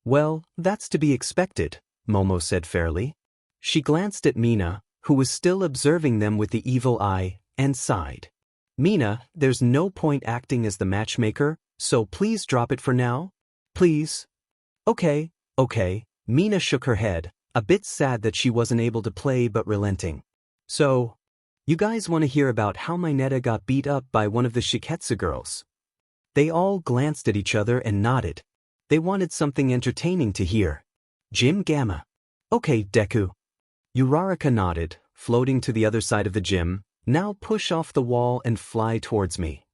"Well, that's to be expected," Momo said fairly. She glanced at Mina, who was still observing them with the evil eye, and sighed. "Mina, there's no point acting as the matchmaker, so please drop it for now? Please?" Okay. Mina shook her head, a bit sad that she wasn't able to play but relenting. "So, you guys want to hear about how my Neta got beat up by one of the Shiketsu girls?" They all glanced at each other and nodded. They wanted something entertaining to hear. "Gym Gamma." "Okay, Deku." Uraraka nodded, floating to the other side of the gym. "Now push off the wall and fly towards me."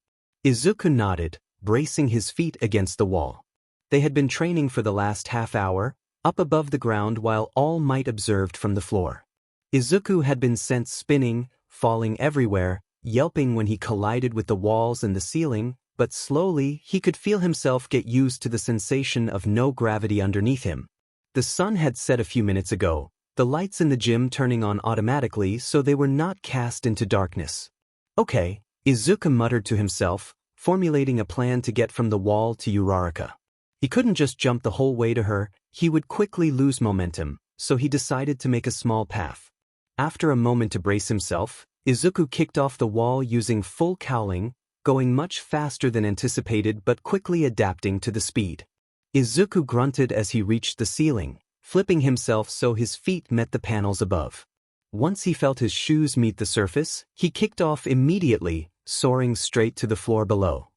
Izuku nodded, bracing his feet against the wall. They had been training for the last half hour, up above the ground while All Might observed from the floor. Izuku had been sent spinning, falling everywhere, yelping when he collided with the walls and the ceiling, but slowly he could feel himself get used to the sensation of no gravity underneath him. The sun had set a few minutes ago, the lights in the gym turning on automatically so they were not cast into darkness. "Okay," Izuku muttered to himself, formulating a plan to get from the wall to Uraraka. He couldn't just jump the whole way to her, he would quickly lose momentum, so he decided to make a small path. After a moment to brace himself, Izuku kicked off the wall using full cowling, going much faster than anticipated but quickly adapting to the speed. Izuku grunted as he reached the ceiling, flipping himself so his feet met the panels above. Once he felt his shoes meet the surface, he kicked off immediately, soaring straight to the floor below.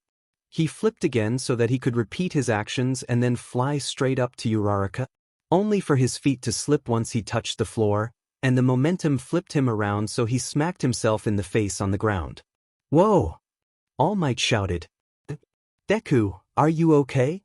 He flipped again so that he could repeat his actions and then fly straight up to Uraraka, only for his feet to slip once he touched the floor, and the momentum flipped him around so he smacked himself in the face on the ground. "Whoa!" All Might shouted. "Deku, are you okay?"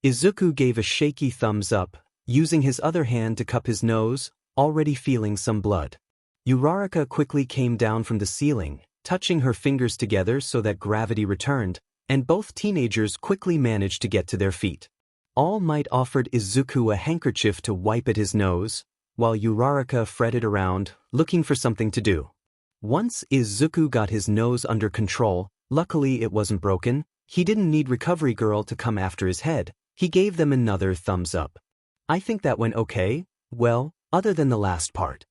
Izuku gave a shaky thumbs up, using his other hand to cup his nose, already feeling some blood. Uraraka quickly came down from the ceiling, touching her fingers together so that gravity returned, and both teenagers quickly managed to get to their feet. All Might offered Izuku a handkerchief to wipe at his nose, while Uraraka fretted around, looking for something to do. Once Izuku got his nose under control, luckily it wasn't broken, he didn't need Recovery Girl to come after his head, he gave them another thumbs up. "I think that went okay, well, other than the last part."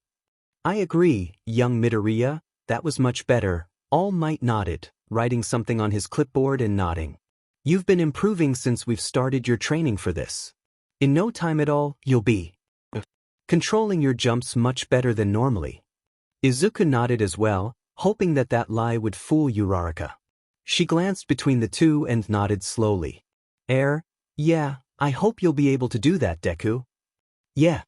"I agree, young Midoriya, that was much better." All Might nodded, writing something on his clipboard and nodding. "You've been improving since we've started your training for this. In no time at all, you'll be controlling your jumps much better than normally." Izuku nodded as well, hoping that that lie would fool Uraraka. She glanced between the two and nodded slowly. Yeah, I hope you'll be able to do that, Deku." "Yeah."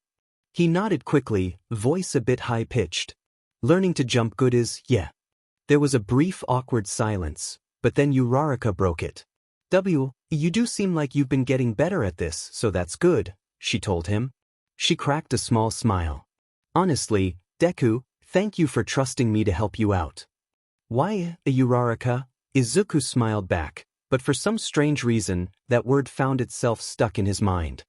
He nodded quickly, voice a bit high-pitched. Learning to jump good is, yeah. There was a brief awkward silence, but then Uraraka broke it. You do seem like you've been getting better at this, so that's good, she told him. She cracked a small smile. Honestly, Deku, thank you for trusting me to help you out. Why, Uraraka? Izuku smiled back, but for some strange reason, that word found itself stuck in his mind.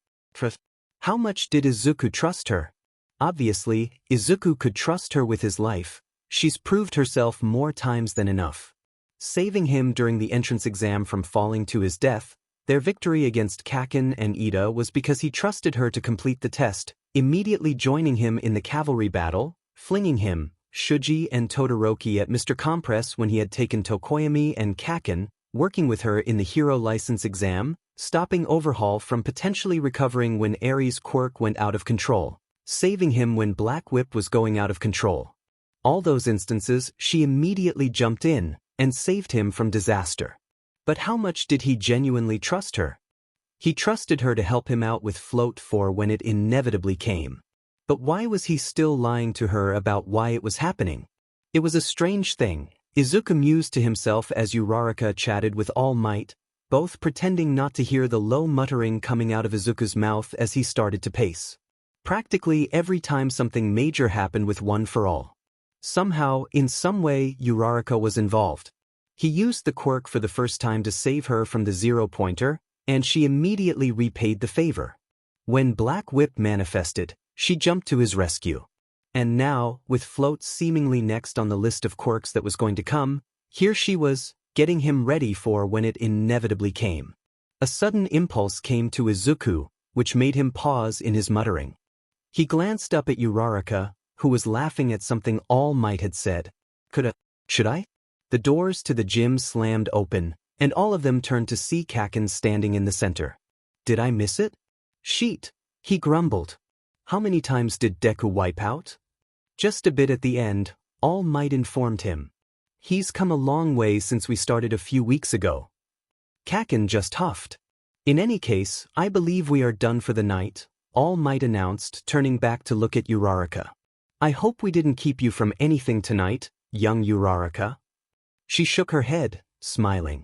How much did Izuku trust her? Obviously, Izuku could trust her with his life. She's proved herself more times than enough. Saving him during the entrance exam from falling to his death, their victory against Kakin and Ida was because he trusted her to complete the test, immediately joining him in the cavalry battle, flinging him, Shuji and Todoroki at Mr. Compress when he had taken Tokoyami and Kakin, working with her in the hero license exam, stopping Overhaul from potentially recovering when Ares' quirk went out of control, saving him when Black Whip was going out of control. All those instances, she immediately jumped in and saved him from disaster. But how much did he genuinely trust her? He trusted her to help him out with Float 4 when it inevitably came. But why was he still lying to her about why it was happening? It was a strange thing. Izuku mused to himself as Uraraka chatted with All Might, both pretending not to hear the low muttering coming out of Izuku's mouth as he started to pace. Practically every time something major happened with One for All. Somehow, in some way, Uraraka was involved. He used the quirk for the first time to save her from the zero-pointer, and she immediately repaid the favor. When Black Whip manifested, she jumped to his rescue. And now, with Float seemingly next on the list of quirks that was going to come, here she was, getting him ready for when it inevitably came. A sudden impulse came to Izuku, which made him pause in his muttering. He glanced up at Uraraka, who was laughing at something All Might had said. Should I? The doors to the gym slammed open, and all of them turned to see Kakin standing in the center. Did I miss it? Sheet, he grumbled. How many times did Deku wipe out? Just a bit at the end, All Might informed him. He's come a long way since we started a few weeks ago. Kakin just huffed. In any case, I believe we are done for the night, All Might announced, turning back to look at Uraraka. I hope we didn't keep you from anything tonight, young Uraraka. She shook her head, smiling.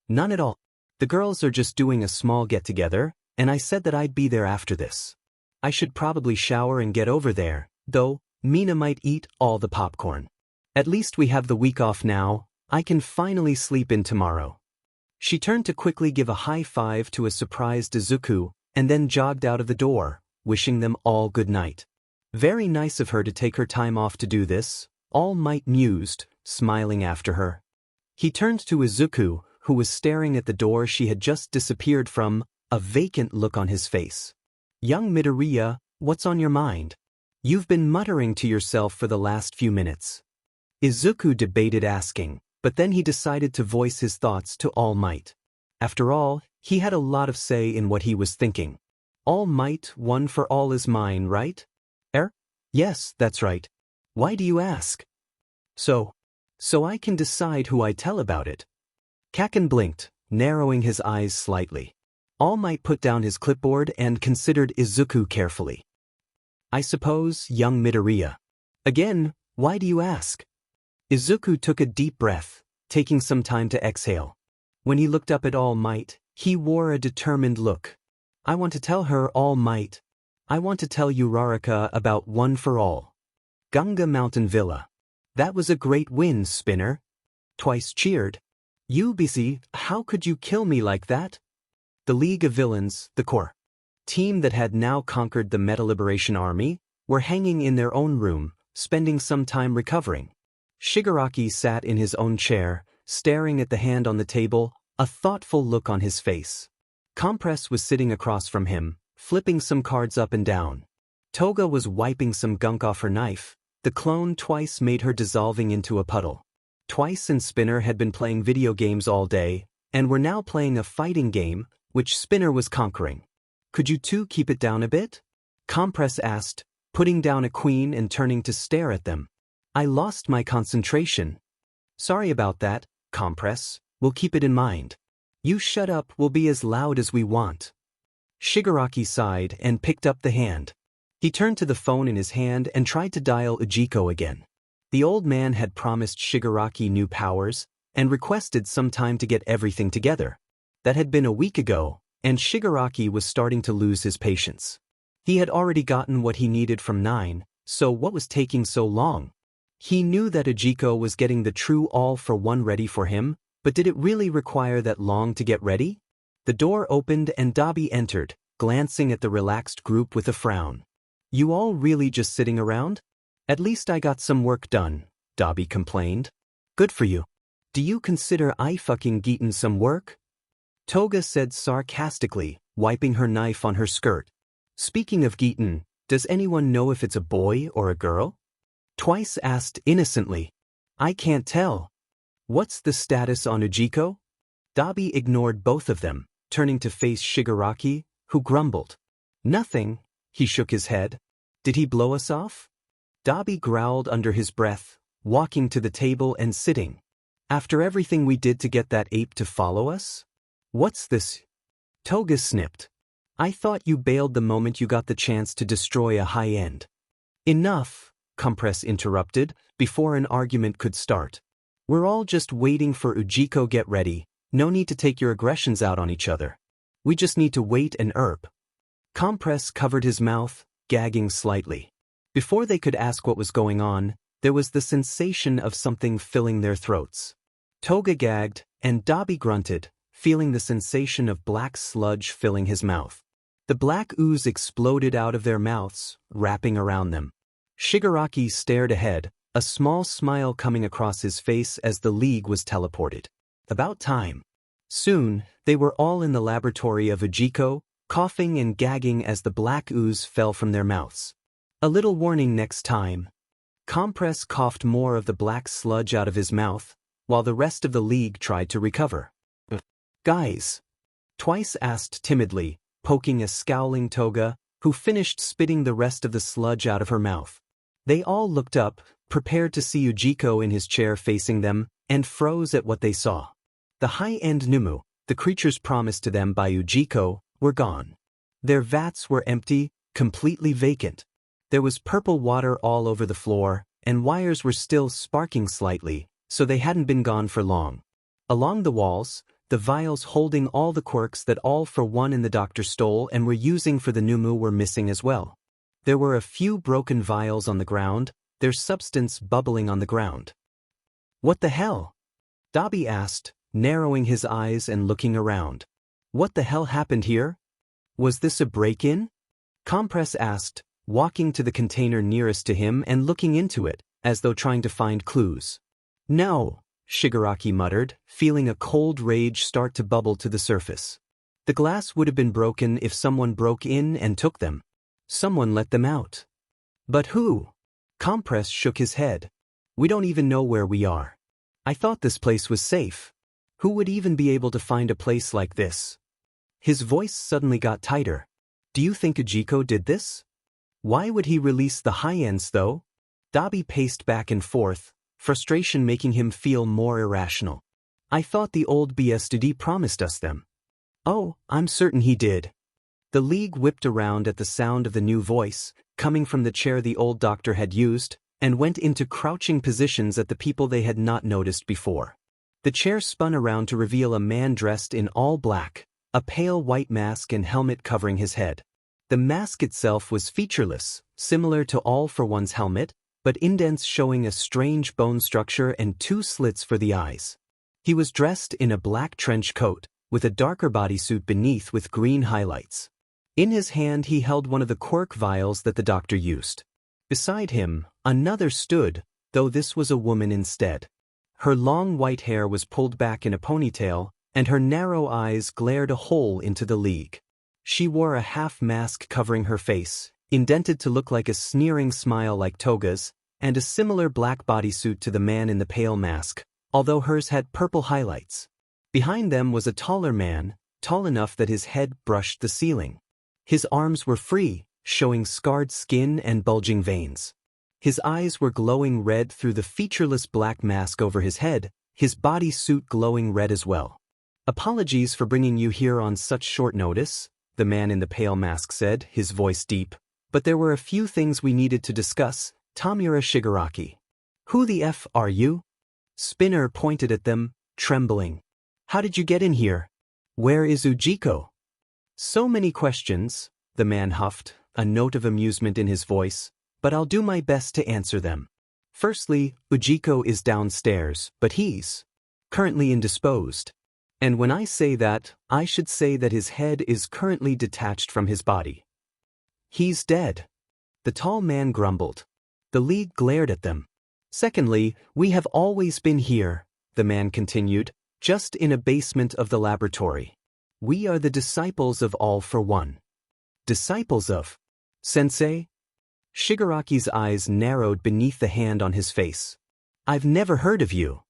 None at all. The girls are just doing a small get-together, and I said that I'd be there after this. I should probably shower and get over there, though Mina might eat all the popcorn. At least we have the week off now. I can finally sleep in tomorrow. She turned to quickly give a high five to a surprised Izuku, and then jogged out of the door, wishing them all good night. Very nice of her to take her time off to do this, All Might mused, smiling after her. He turned to Izuku, who was staring at the door she had just disappeared from, a vacant look on his face. Young Midoriya, what's on your mind? You've been muttering to yourself for the last few minutes. Izuku debated asking, but then he decided to voice his thoughts to All Might. After all, he had a lot of say in what he was thinking. All Might, One for All is mine, right? Yes, that's right. Why do you ask? So I can decide who I tell about it. Kakin blinked, narrowing his eyes slightly. All Might put down his clipboard and considered Izuku carefully. I suppose, young Midoriya. Again, why do you ask? Izuku took a deep breath, taking some time to exhale. When he looked up at All Might, he wore a determined look. I want to tell her, All Might. I want to tell Uraraka about One for All. Gunga Mountain Villa. That was a great win, Spinner. Twice cheered. You busy, how could you kill me like that? The League of Villains, the core team that had now conquered the Meta Liberation Army, were hanging in their own room, spending some time recovering. Shigaraki sat in his own chair, staring at the hand on the table, a thoughtful look on his face. Compress was sitting across from him, flipping some cards up and down. Toga was wiping some gunk off her knife. The clone Twice made her dissolving into a puddle. Twice and Spinner had been playing video games all day, and were now playing a fighting game, which Spinner was conquering. Could you two keep it down a bit? Compress asked, putting down a queen and turning to stare at them. I lost my concentration. Sorry about that, Compress. We'll keep it in mind. You shut up, we'll be as loud as we want. Shigaraki sighed and picked up the hand. He turned to the phone in his hand and tried to dial Ujiko again. The old man had promised Shigaraki new powers and requested some time to get everything together. That had been a week ago, and Shigaraki was starting to lose his patience. He had already gotten what he needed from 9, so what was taking so long? He knew that Ojiko was getting the true all-for-one ready for him, but did it really require that long to get ready? The door opened and Dabi entered, glancing at the relaxed group with a frown. "You all really just sitting around? At least I got some work done," Dabi complained. "Good for you. Do you consider I fucking getten some work?" Toga said sarcastically, wiping her knife on her skirt. "Speaking of getten, does anyone know if it's a boy or a girl?" Twice asked innocently. "I can't tell. What's the status on Ojiko?" Dabi ignored both of them, turning to face Shigaraki, who grumbled. "Nothing." He shook his head. "Did he blow us off?" Dabi growled under his breath, walking to the table and sitting. "After everything we did to get that ape to follow us? What's this?" Toga snipped. "I thought you bailed the moment you got the chance to destroy a high-end." "Enough," Compress interrupted, before an argument could start. "We're all just waiting for Ojiko. Get ready. No need to take your aggressions out on each other. We just need to wait and erp." Compress covered his mouth, gagging slightly. Before they could ask what was going on, there was the sensation of something filling their throats. Toga gagged, and Dabi grunted, feeling the sensation of black sludge filling his mouth. The black ooze exploded out of their mouths, wrapping around them. Shigaraki stared ahead, a small smile coming across his face as the League was teleported. About time. Soon, they were all in the laboratory of Ojiko, coughing and gagging as the black ooze fell from their mouths. "A little warning next time." Compress coughed more of the black sludge out of his mouth, while the rest of the League tried to recover. "Guys?" Twice asked timidly, poking a scowling Toga, who finished spitting the rest of the sludge out of her mouth. They all looked up, prepared to see Ojiko in his chair facing them, and froze at what they saw. The high-end Numu, the creatures promised to them by Ojiko, were gone. Their vats were empty, completely vacant. There was purple water all over the floor, and wires were still sparking slightly, so they hadn't been gone for long. Along the walls, the vials holding all the quirks that All for One and the doctor stole and were using for the Numu were missing as well. There were a few broken vials on the ground, their substance bubbling on the ground. "What the hell?" Dabi asked, narrowing his eyes and looking around. "What the hell happened here? Was this a break-in?" Compress asked, walking to the container nearest to him and looking into it, as though trying to find clues. "No," Shigaraki muttered, feeling a cold rage start to bubble to the surface. "The glass would have been broken if someone broke in and took them. Someone let them out." "But who?" Compress shook his head. "We don't even know where we are. I thought this place was safe. Who would even be able to find a place like this?" His voice suddenly got tighter. "Do you think Ojiko did this? Why would he release the high-ends though?" Dabi paced back and forth, frustration making him feel more irrational. "I thought the old BSD promised us them." "Oh, I'm certain he did." The League whipped around at the sound of the new voice, coming from the chair the old doctor had used, and went into crouching positions at the people they had not noticed before. The chair spun around to reveal a man dressed in all black, a pale white mask and helmet covering his head. The mask itself was featureless, similar to All for One's helmet, but indents showing a strange bone structure and 2 slits for the eyes. He was dressed in a black trench coat, with a darker bodysuit beneath with green highlights. In his hand he held one of the quirk vials that the doctor used. Beside him, another stood, though this was a woman instead. Her long white hair was pulled back in a ponytail, and her narrow eyes glared a hole into the League. She wore a half-mask covering her face, indented to look like a sneering smile like Toga's, and a similar black bodysuit to the man in the pale mask, although hers had purple highlights. Behind them was a taller man, tall enough that his head brushed the ceiling. His arms were free, showing scarred skin and bulging veins. His eyes were glowing red through the featureless black mask over his head, his bodysuit glowing red as well. "Apologies for bringing you here on such short notice," the man in the pale mask said, his voice deep, "but there were a few things we needed to discuss. Tamura Shigaraki." Who the F are you? Spinner pointed at them, trembling. How did you get in here? Where is Ujiko? So many questions, the man huffed, a note of amusement in his voice, but I'll do my best to answer them. Firstly, Ujiko is downstairs, but he's currently indisposed. And when I say that, I should say that his head is currently detached from his body. He's dead. The tall man grumbled. The League glared at them. Secondly, we have always been here, the man continued, just in a basement of the laboratory. We are the disciples of All for One. Disciples of Sensei? Shigaraki's eyes narrowed beneath the hand on his face. I've never heard of you.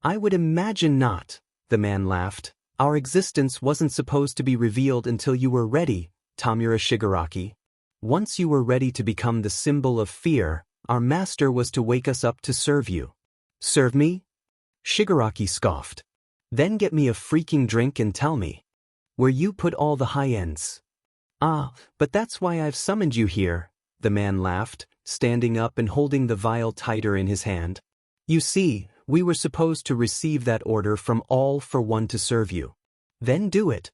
I would imagine not, the man laughed. Our existence wasn't supposed to be revealed until you were ready, Tamura Shigaraki. Once you were ready to become the symbol of fear, our master was to wake us up to serve you. Serve me? Shigaraki scoffed. Then get me a freaking drink and tell me where you put all the high ends. Ah, but that's why I've summoned you here, the man laughed, standing up and holding the vial tighter in his hand. You see, we were supposed to receive that order from All for One to serve you. Then do it.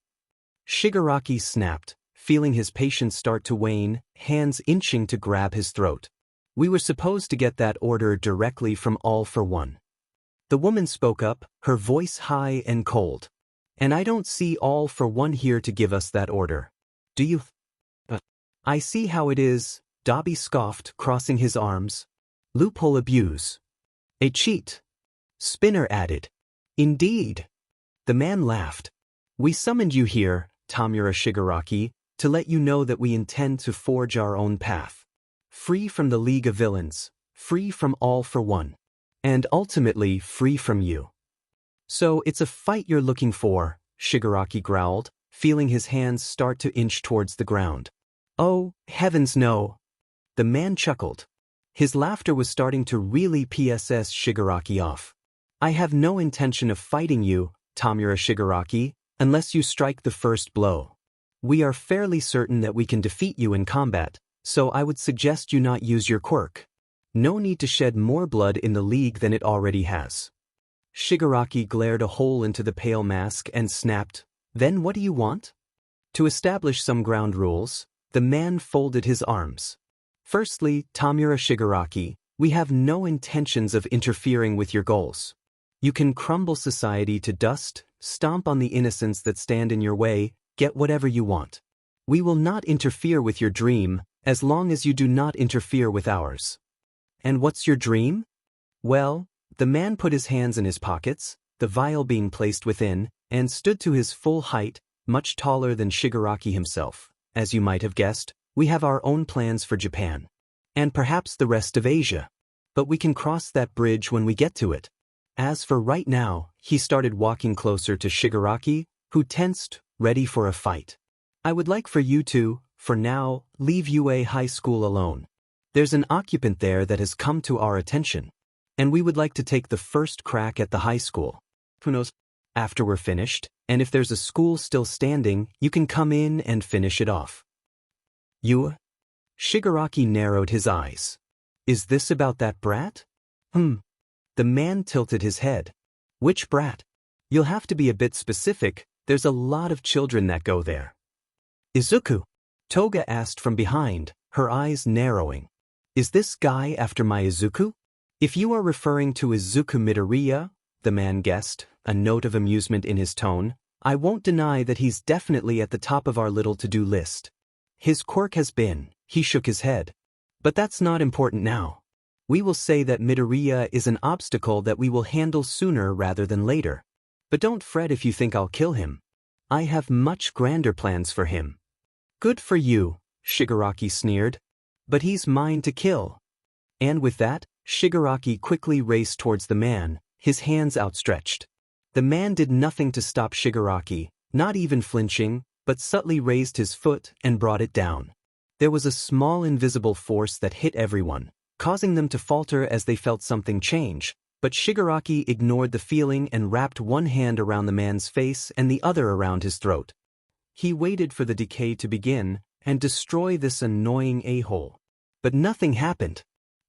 Shigaraki snapped, feeling his patience start to wane, hands inching to grab his throat. We were supposed to get that order directly from All for One. The woman spoke up, her voice high and cold. And I don't see All for One here to give us that order. Do you? I see how it is, Dobby scoffed, crossing his arms. Loophole abuse. A cheat. Spinner added. Indeed. The man laughed. We summoned you here, Tamura Shigaraki, to let you know that we intend to forge our own path. Free from the League of Villains, free from All for One, and ultimately free from you. So it's a fight you're looking for, Shigaraki growled, feeling his hands start to inch towards the ground. Oh, heavens no. The man chuckled. His laughter was starting to really piss Shigaraki off. I have no intention of fighting you, Tamura Shigaraki, unless you strike the first blow. We are fairly certain that we can defeat you in combat, so I would suggest you not use your quirk. No need to shed more blood in the League than it already has. Shigaraki glared a hole into the pale mask and snapped, Then what do you want? To establish some ground rules, the man folded his arms. Firstly, Tamura Shigaraki, we have no intentions of interfering with your goals. You can crumble society to dust, stomp on the innocents that stand in your way, get whatever you want. We will not interfere with your dream, as long as you do not interfere with ours. And what's your dream? Well, the man put his hands in his pockets, the vial being placed within, and stood to his full height, much taller than Shigaraki himself. As you might have guessed, we have our own plans for Japan. And perhaps the rest of Asia. But we can cross that bridge when we get to it. As for right now, he started walking closer to Shigaraki, who tensed, ready for a fight. I would like for you to, for now, leave UA High School alone. There's an occupant there that has come to our attention. And we would like to take the first crack at the high school. Who knows? After we're finished, and if there's a school still standing, you can come in and finish it off. You? Shigaraki narrowed his eyes. Is this about that brat? The man tilted his head. Which brat? You'll have to be a bit specific, there's a lot of children that go there. Izuku? Toga asked from behind, her eyes narrowing. Is this guy after my Izuku? If you are referring to Izuku Midoriya, the man guessed, a note of amusement in his tone, I won't deny that he's definitely at the top of our little to-do list. His quirk has been, he shook his head. But that's not important now. We will say that Midoriya is an obstacle that we will handle sooner rather than later. But don't fret if you think I'll kill him. I have much grander plans for him. Good for you, Shigaraki sneered. But he's mine to kill. And with that, Shigaraki quickly raced towards the man, his hands outstretched. The man did nothing to stop Shigaraki, not even flinching, but subtly raised his foot and brought it down. There was a small invisible force that hit everyone, causing them to falter as they felt something change, but Shigaraki ignored the feeling and wrapped one hand around the man's face and the other around his throat. He waited for the decay to begin and destroy this annoying a-hole. But nothing happened.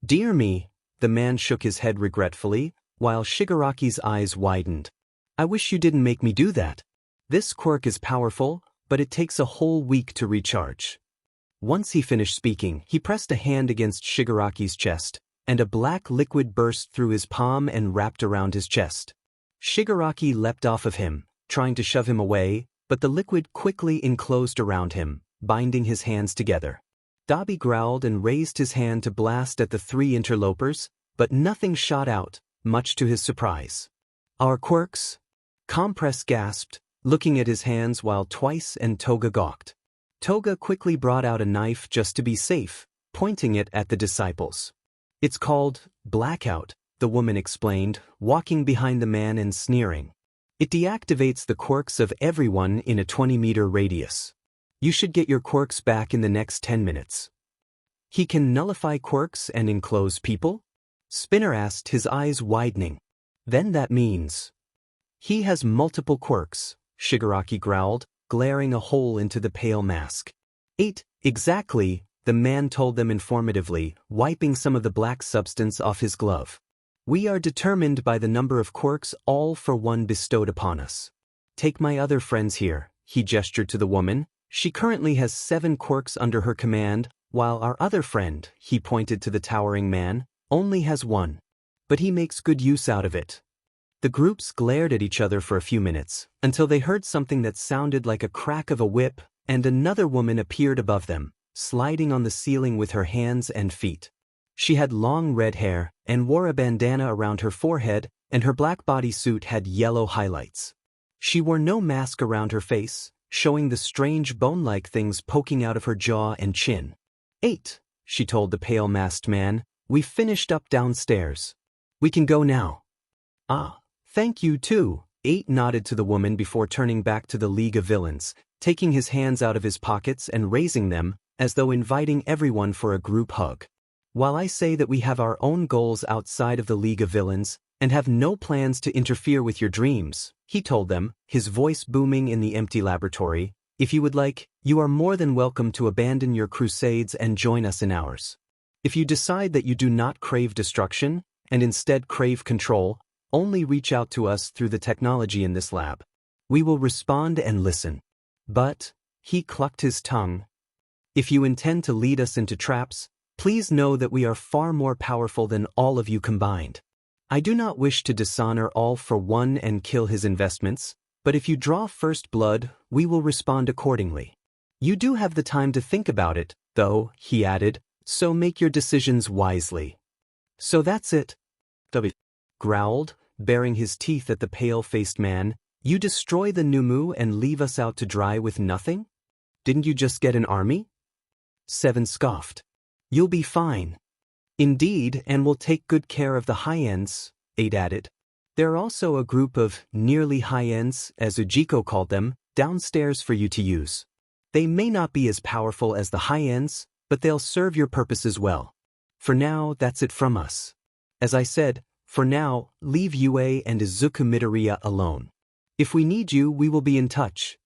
Dear me, The man shook his head regretfully, while Shigaraki's eyes widened. I wish you didn't make me do that. This quirk is powerful, but it takes a whole week to recharge. Once he finished speaking, he pressed a hand against Shigaraki's chest, and a black liquid burst through his palm and wrapped around his chest. Shigaraki leapt off of him, trying to shove him away, but the liquid quickly enclosed around him, binding his hands together. Dabi growled and raised his hand to blast at the three interlopers, but nothing shot out, much to his surprise. Our quirks? Compress gasped, looking at his hands while Twice and Toga gawked. Toga quickly brought out a knife just to be safe, pointing it at the disciples. It's called blackout, the woman explained, walking behind the man and sneering. It deactivates the quirks of everyone in a 20-meter radius. You should get your quirks back in the next 10 minutes. He can nullify quirks and enclose people? Spinner asked, his eyes widening. Then that means... He has multiple quirks, Shigaraki growled, glaring a hole into the pale mask. 8, exactly, the man told them informatively, wiping some of the black substance off his glove. We are determined by the number of quirks all for one bestowed upon us. Take my other friends here, he gestured to the woman. She currently has 7 quirks under her command, while our other friend, he pointed to the towering man, only has 1. But he makes good use out of it. The groups glared at each other for a few minutes, until they heard something that sounded like a crack of a whip, and another woman appeared above them, sliding on the ceiling with her hands and feet. She had long red hair, and wore a bandana around her forehead, and her black bodysuit had yellow highlights. She wore no mask around her face, showing the strange bone-like things poking out of her jaw and chin. 8, she told the pale masked man, we finished up downstairs. We can go now. Ah, thank you too, 8 nodded to the woman before turning back to the League of Villains, taking his hands out of his pockets and raising them, as though inviting everyone for a group hug. While I say that we have our own goals outside of the League of Villains, and have no plans to interfere with your dreams, he told them, his voice booming in the empty laboratory, if you would like, you are more than welcome to abandon your crusades and join us in ours. If you decide that you do not crave destruction, and instead crave control, only reach out to us through the technology in this lab. We will respond and listen. But, he clucked his tongue, if you intend to lead us into traps, please know that we are far more powerful than all of you combined. I do not wish to dishonor all for one and kill his investments, but if you draw first blood, we will respond accordingly. You do have the time to think about it, though, he added, so make your decisions wisely. So that's it. Dabi growled, baring his teeth at the pale-faced man. You destroy the Numu and leave us out to dry with nothing? Didn't you just get an army? 7 scoffed. You'll be fine. Indeed, and we'll take good care of the high-ends, 8 added. There are also a group of nearly high-ends, as Ujiko called them, downstairs for you to use. They may not be as powerful as the high-ends, but they'll serve your purposes well. For now, that's it from us. As I said, for now, leave Yue and Izuku Midoriya alone. If we need you, we will be in touch.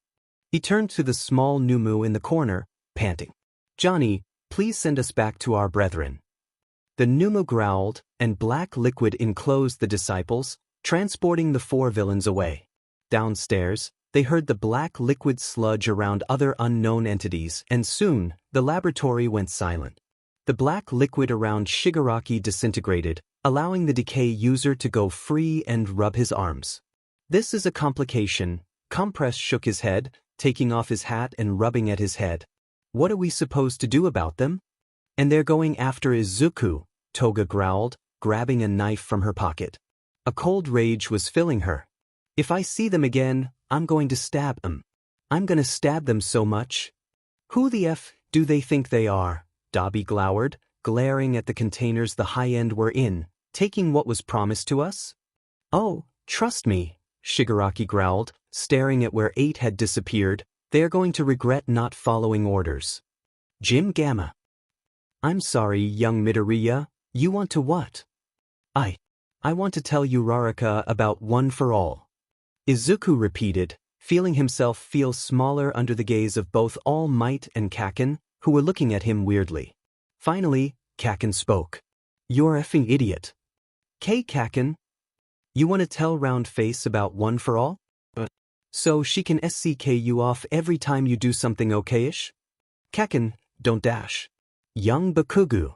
He turned to the small Numu in the corner, panting. Johnny, please send us back to our brethren. The Numu growled, and black liquid enclosed the disciples, transporting the 4 villains away. Downstairs, they heard the black liquid sludge around other unknown entities, and soon, the laboratory went silent. The black liquid around Shigaraki disintegrated, allowing the decay user to go free and rub his arms. This is a complication. Compress shook his head, taking off his hat and rubbing at his head. What are we supposed to do about them? And they're going after Izuku, Toga growled, grabbing a knife from her pocket. A cold rage was filling her. If I see them again, I'm going to stab them. I'm going to stab them so much. Who the F do they think they are? Dabi glowered, glaring at the containers the high-end were in, taking what was promised to us? Oh, trust me, Shigaraki growled, staring at where 8 had disappeared. They are going to regret not following orders. Jim Gamma. I'm sorry, young Midoriya, you want to what? I want to tell Uraraka about One for All. Izuku repeated, feeling himself feel smaller under the gaze of both All Might and Kaken, who were looking at him weirdly. Finally, Kaken spoke. You're effing idiot. K Kaken. You wanna tell round face about one for all? So she can SCK you off every time you do something okayish? Kaken, don't dash. Young Bakugo.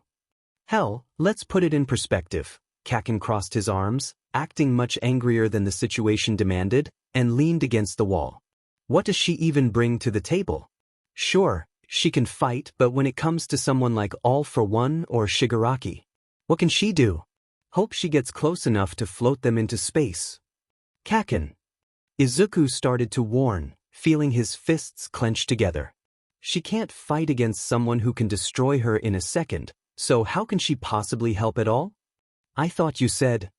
Hell, let's put it in perspective. Kaken crossed his arms, acting much angrier than the situation demanded, and leaned against the wall. What does she even bring to the table? Sure, she can fight, but when it comes to someone like All for One or Shigaraki, what can she do? Hope she gets close enough to float them into space. Kaken. Izuku started to warn, feeling his fists clench together. She can't fight against someone who can destroy her in a second, so how can she possibly help at all? I thought you said.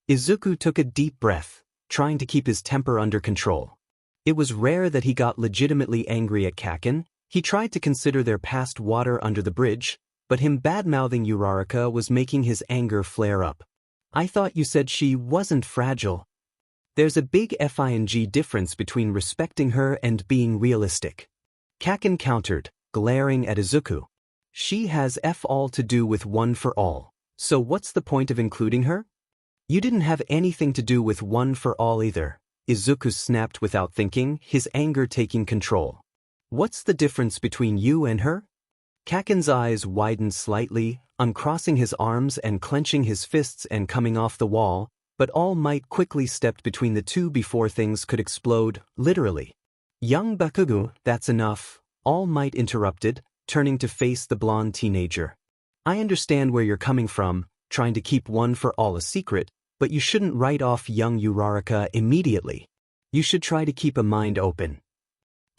Izuku took a deep breath, trying to keep his temper under control. It was rare that he got legitimately angry at Kaken. He tried to consider their past water under the bridge, but him bad-mouthing Uraraka was making his anger flare up. I thought you said she wasn't fragile. There's a big FING difference between respecting her and being realistic. Kaken countered, glaring at Izuku. She has F all to do with one for all, so what's the point of including her? You didn't have anything to do with one for all either. Izuku snapped without thinking, his anger taking control. What's the difference between you and her? Kaken's eyes widened slightly, uncrossing his arms and clenching his fists and coming off the wall, but All Might quickly stepped between the two before things could explode, literally. Young Bakugo, that's enough, All Might interrupted, turning to face the blonde teenager. I understand where you're coming from, trying to keep one for all a secret, but you shouldn't write off young Uraraka immediately. You should try to keep a mind open.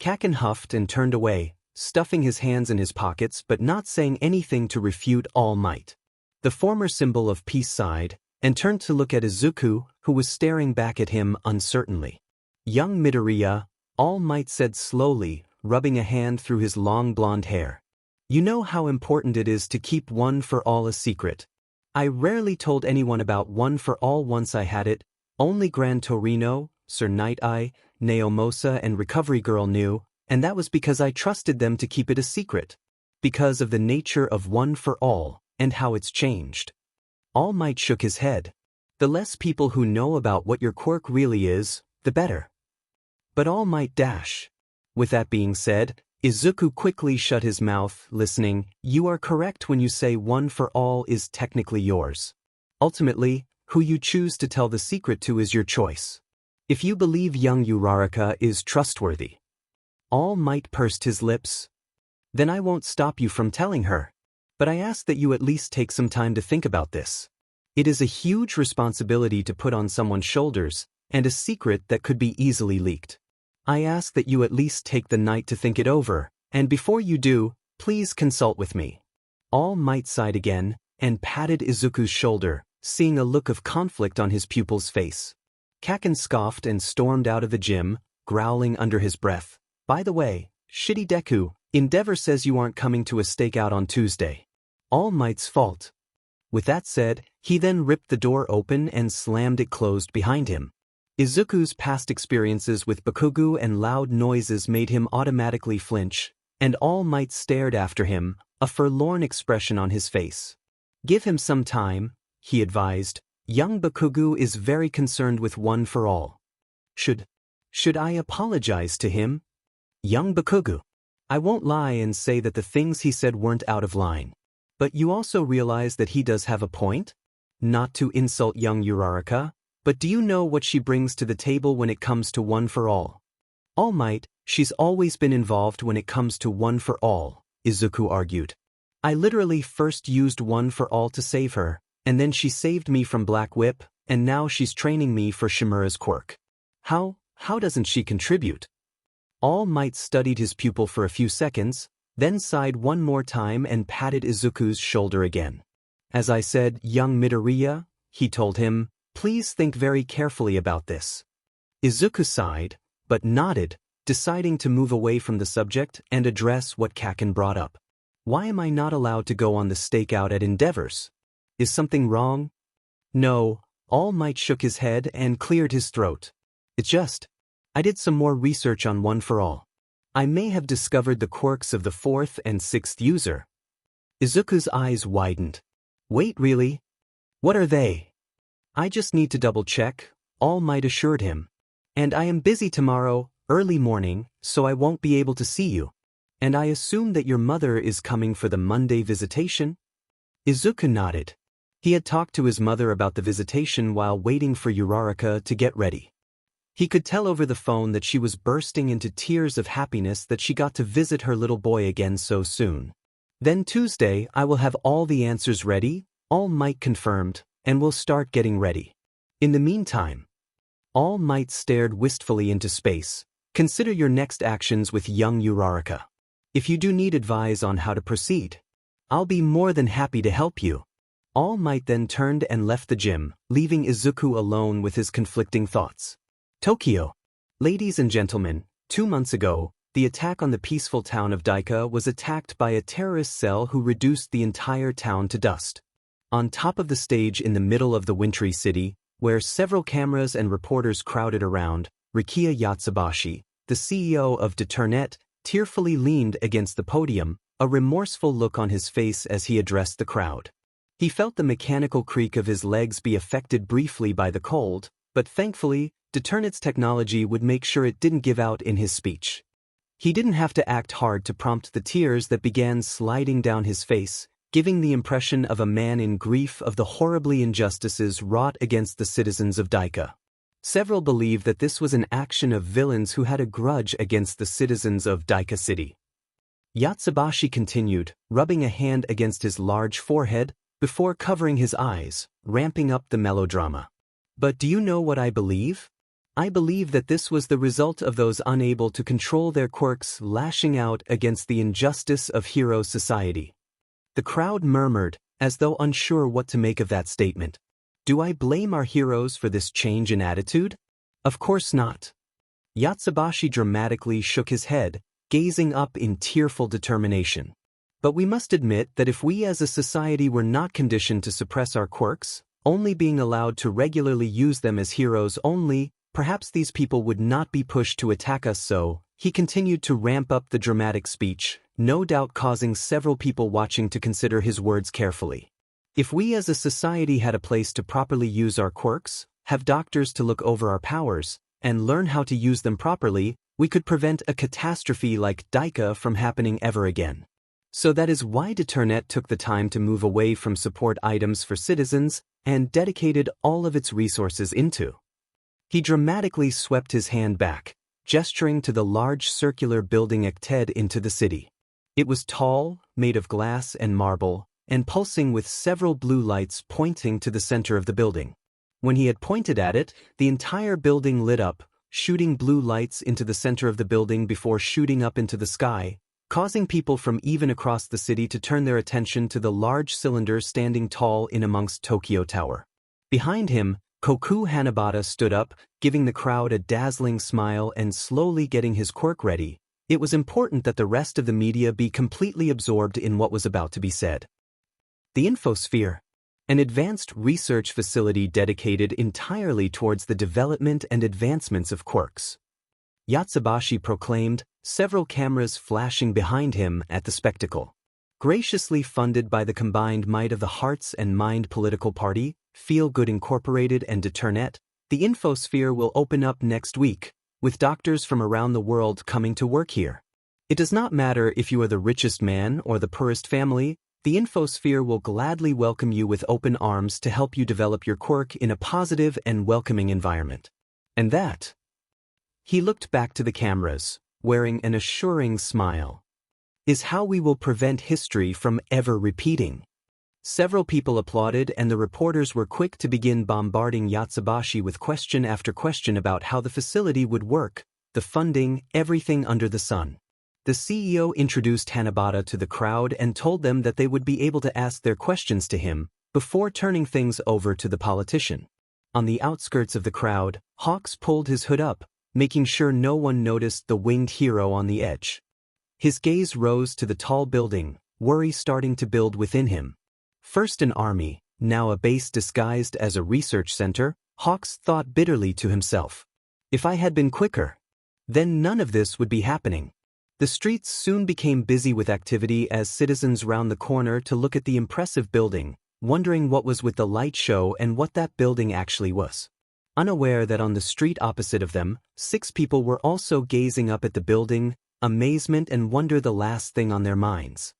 Kaken huffed and turned away, stuffing his hands in his pockets but not saying anything to refute All Might. The former symbol of peace sighed, and turned to look at Izuku, who was staring back at him uncertainly. Young Midoriya, All Might said slowly, rubbing a hand through his long blonde hair. You know how important it is to keep one for all a secret. I rarely told anyone about one for all once I had it, only Gran Torino, Sir Night Eye, Naomosa and Recovery Girl knew, and that was because I trusted them to keep it a secret. Because of the nature of one for all, and how it's changed. All Might shook his head. The less people who know about what your quirk really is, the better. But All Might dash. With that being said, Izuku quickly shut his mouth, listening. You are correct when you say one for all is technically yours. Ultimately, who you choose to tell the secret to is your choice. If you believe young Uraraka is trustworthy. All Might pursed his lips. Then I won't stop you from telling her. But I ask that you at least take some time to think about this. It is a huge responsibility to put on someone's shoulders, and a secret that could be easily leaked. I ask that you at least take the night to think it over, and before you do, please consult with me. All Might sighed again, and patted Izuku's shoulder, seeing a look of conflict on his pupil's face. Kaken scoffed and stormed out of the gym, growling under his breath. By the way, shitty Deku, Endeavor says you aren't coming to a stakeout on Tuesday. All Might's fault. With that said, he then ripped the door open and slammed it closed behind him. Izuku's past experiences with Bakugo and loud noises made him automatically flinch, and All Might stared after him, a forlorn expression on his face. Give him some time, he advised. Young Bakugo is very concerned with one for all. Should I apologize to him? Young Bakugo. I won't lie and say that the things he said weren't out of line. But you also realize that he does have a point? Not to insult young Uraraka, but do you know what she brings to the table when it comes to one for all? All Might, she's always been involved when it comes to one for all, Izuku argued. I literally first used one for all to save her, and then she saved me from Black Whip, and now she's training me for Shimura's quirk. How doesn't she contribute? All Might studied his pupil for a few seconds, then sighed one more time and patted Izuku's shoulder again. As I said, young Midoriya, he told him, please think very carefully about this. Izuku sighed, but nodded, deciding to move away from the subject and address what Kaken brought up. Why am I not allowed to go on the stakeout at Endeavors? Is something wrong? No, All Might shook his head and cleared his throat. It's just, I did some more research on one for all. I may have discovered the quirks of the 4th and 6th user. Izuku's eyes widened. Wait, really? What are they? I just need to double-check, All Might assured him. And I am busy tomorrow, early morning, so I won't be able to see you. And I assume that your mother is coming for the Monday visitation? Izuku nodded. He had talked to his mother about the visitation while waiting for Uraraka to get ready. He could tell over the phone that she was bursting into tears of happiness that she got to visit her little boy again so soon. Then Tuesday I will have all the answers ready, All Might confirmed, and we'll start getting ready. In the meantime, All Might stared wistfully into space. Consider your next actions with young Uraraka. If you do need advice on how to proceed, I'll be more than happy to help you. All Might then turned and left the gym, leaving Izuku alone with his conflicting thoughts. Tokyo. Ladies and gentlemen, 2 months ago, the attack on the peaceful town of Daika was attacked by a terrorist cell who reduced the entire town to dust. On top of the stage in the middle of the wintry city, where several cameras and reporters crowded around, Rikiya Yatsubashi, the CEO of Deternet, tearfully leaned against the podium, a remorseful look on his face as he addressed the crowd. He felt the mechanical creak of his legs be affected briefly by the cold, but thankfully, Deternet's technology would make sure it didn't give out in his speech. He didn't have to act hard to prompt the tears that began sliding down his face, giving the impression of a man in grief of the horribly injustices wrought against the citizens of Daika. Several believe that this was an action of villains who had a grudge against the citizens of Daika City. Yatsubashi continued, rubbing a hand against his large forehead, before covering his eyes, ramping up the melodrama. But do you know what I believe? I believe that this was the result of those unable to control their quirks lashing out against the injustice of hero society. The crowd murmured, as though unsure what to make of that statement. Do I blame our heroes for this change in attitude? Of course not. Yatsubashi dramatically shook his head, gazing up in tearful determination. But we must admit that if we as a society were not conditioned to suppress our quirks, only being allowed to regularly use them as heroes only, perhaps these people would not be pushed to attack us. So, he continued to ramp up the dramatic speech, no doubt causing several people watching to consider his words carefully. If we as a society had a place to properly use our quirks, have doctors to look over our powers, and learn how to use them properly, we could prevent a catastrophe like Daika from happening ever again. So that is why Deternet took the time to move away from support items for citizens and dedicated all of its resources into. He dramatically swept his hand back, gesturing to the large circular building ekted into the city. It was tall, made of glass and marble, and pulsing with several blue lights pointing to the center of the building. When he had pointed at it, the entire building lit up, shooting blue lights into the center of the building before shooting up into the sky, causing people from even across the city to turn their attention to the large cylinder standing tall in amongst Tokyo Tower. Behind him, Koku Hanabata stood up, giving the crowd a dazzling smile and slowly getting his quirk ready. It was important that the rest of the media be completely absorbed in what was about to be said. The Infosphere, an advanced research facility dedicated entirely towards the development and advancements of quirks. Yatsubashi proclaimed, several cameras flashing behind him at the spectacle. Graciously funded by the combined might of the Hearts and Mind Political Party, Feel Good Incorporated and Deternet, the Infosphere will open up next week, with doctors from around the world coming to work here. It does not matter if you are the richest man or the poorest family, the Infosphere will gladly welcome you with open arms to help you develop your quirk in a positive and welcoming environment. And that, he looked back to the cameras, wearing an assuring smile, is how we will prevent history from ever repeating. Several people applauded and the reporters were quick to begin bombarding Yatsubashi with question after question about how the facility would work, the funding, everything under the sun. The CEO introduced Hanabata to the crowd and told them that they would be able to ask their questions to him, before turning things over to the politician. On the outskirts of the crowd, Hawks pulled his hood up, making sure no one noticed the winged hero on the edge. His gaze rose to the tall building, worry starting to build within him. First an army, now a base disguised as a research center, Hawks thought bitterly to himself. If I had been quicker, then none of this would be happening. The streets soon became busy with activity as citizens round the corner to look at the impressive building, wondering what was with the light show and what that building actually was. Unaware that on the street opposite of them, 6 people were also gazing up at the building, amazement and wonder the last thing on their minds.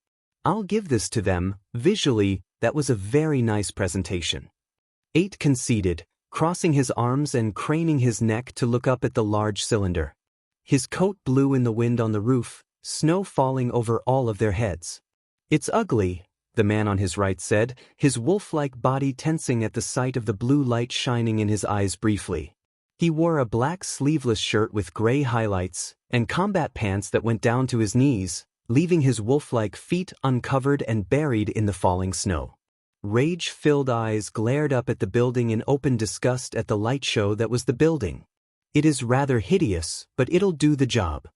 I'll give this to them, visually, that was a very nice presentation. 8 conceded, crossing his arms and craning his neck to look up at the large cylinder. His coat blew in the wind on the roof, snow falling over all of their heads. "It's ugly," the man on his right said, his wolf-like body tensing at the sight of the blue light shining in his eyes briefly. He wore a black sleeveless shirt with gray highlights, and combat pants that went down to his knees, leaving his wolf-like feet uncovered and buried in the falling snow. Rage-filled eyes glared up at the building in open disgust at the light show that was the building. "It is rather hideous, but it'll do the job."